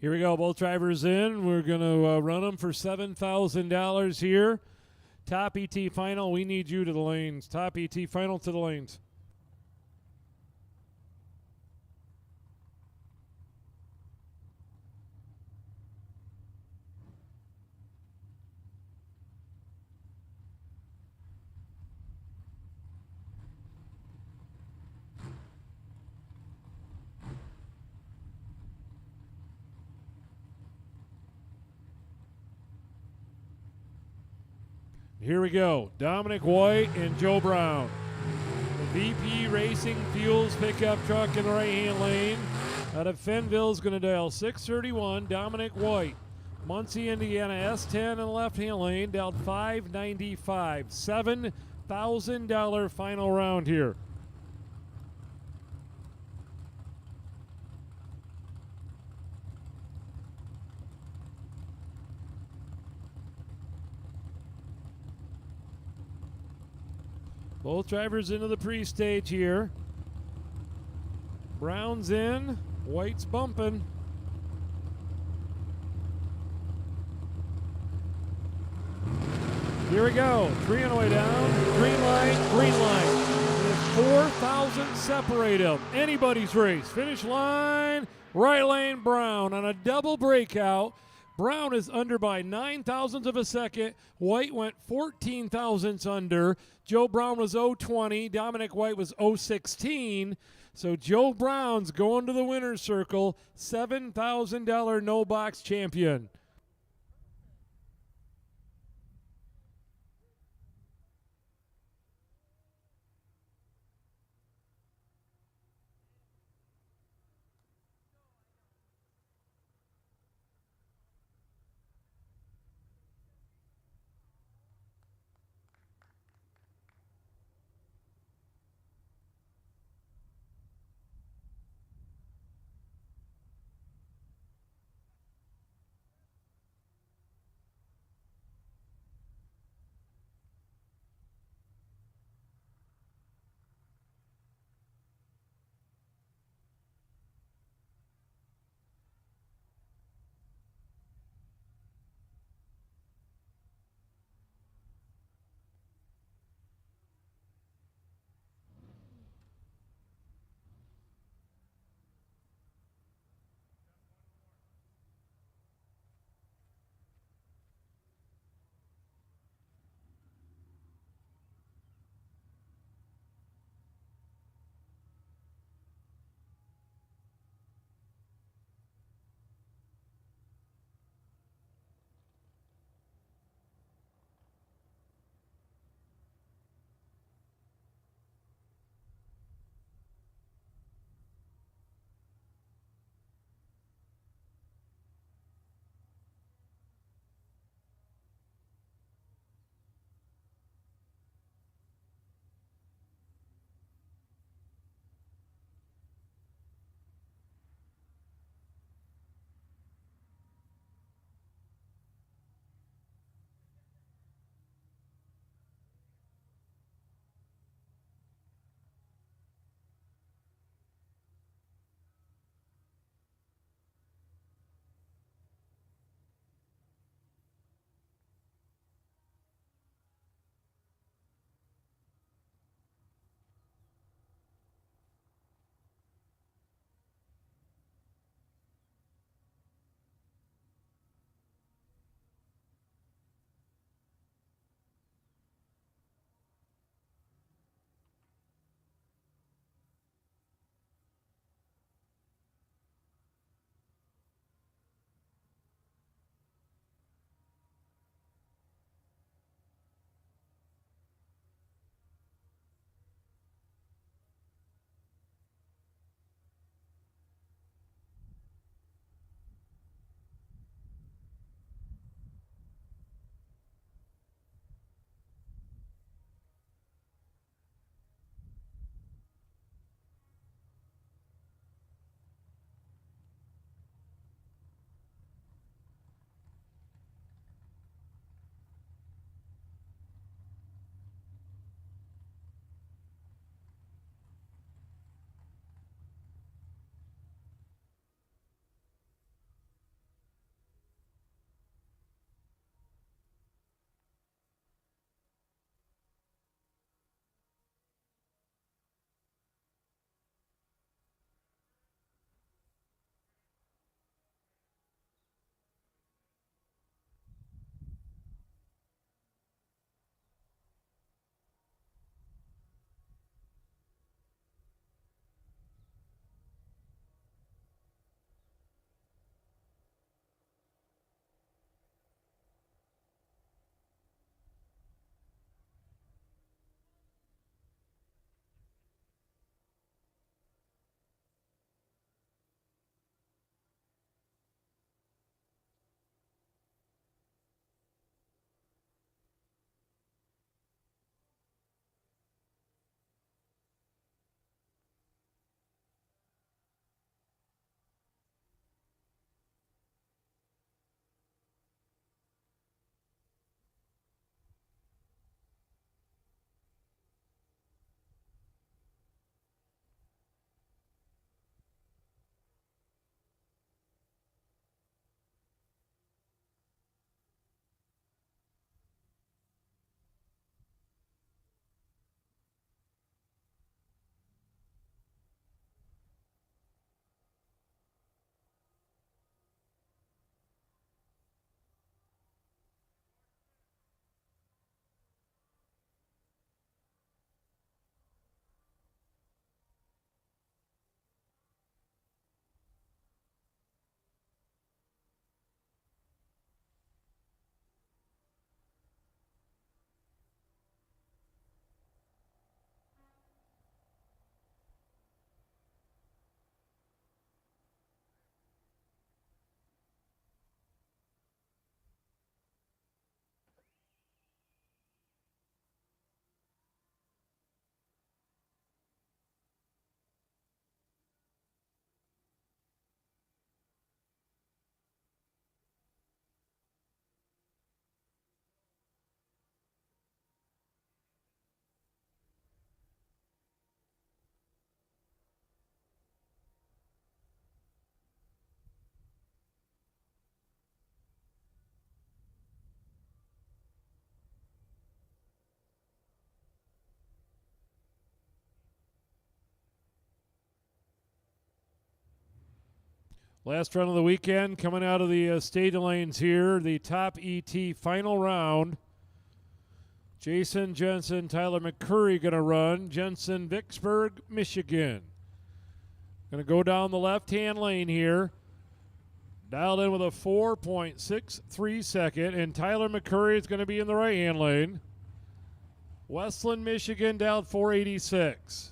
A: Here we go, both drivers in. We're going to run them for $7,000 here. Top ET final, we need you to the lanes. Top ET final to the lanes. Here we go. Dominic White and Joe Brown. The VP Racing Fuels pickup truck in the right-hand lane. Out of Fenville is going to dial 631. Dominic White. Muncie, Indiana, S10 in the left-hand lane. Dialed 595. $7,000 final round here. Both drivers into the pre-stage here. Brown's in, White's bumping. Here we go, 3 on the way down, green light, green light. There's 4,000 separate them. Anybody's race. Finish line, right lane Brown on a double breakout. Brown is under by 9 thousandths of a second. White went 14 thousandths under. Joe Brown was 0.20. Dominic White was 0.16. So Joe Brown's going to the winner's circle. $7,000 no box champion. Last run of the weekend coming out of the stadium lanes here. The top ET final round. Jason Jensen, Tyler McCurry going to run. Jensen, Vicksburg, Michigan. Going to go down the left-hand lane here. Dialed in with a 4.63 second. And Tyler McCurry is going to be in the right-hand lane. Westland, Michigan, dialed 486.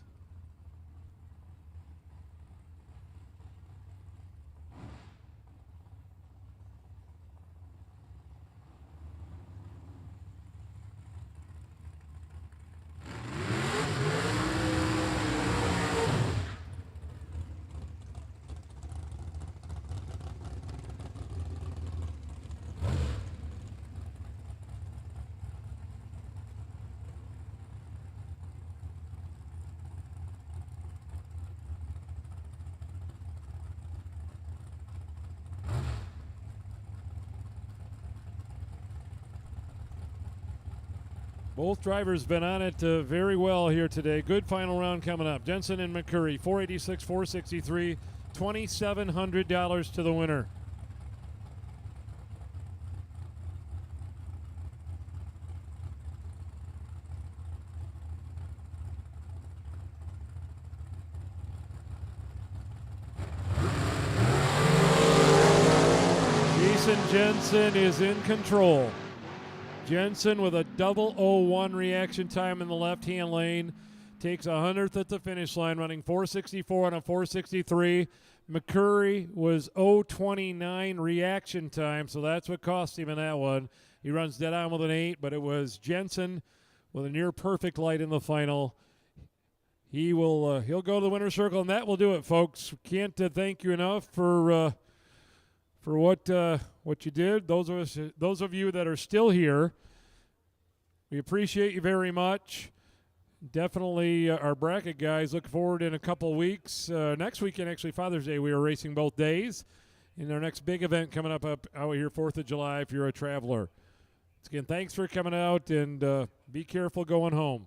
A: Both drivers been on it very well here today. Good final round coming up. Jensen and McCurry, 486, 463, $2,700 to the winner. Jason Jensen is in control. Jensen with a 001 reaction time in the left-hand lane. Takes 100th at the finish line, running 464 on a 463. McCurry was 029 reaction time, so that's what cost him in that one. He runs dead on with an 8, but it was Jensen with a near-perfect light in the final. He'll go to the winner's circle, and that will do it, folks. Can't thank you enough for what you did. Those of you that are still here, we appreciate you very much. Definitely our bracket guys. Look forward in a couple weeks. Next weekend, actually Father's Day, we are racing both days. In our next big event coming up out here 4th of July if you're a traveler. Once again, thanks for coming out, and be careful going home.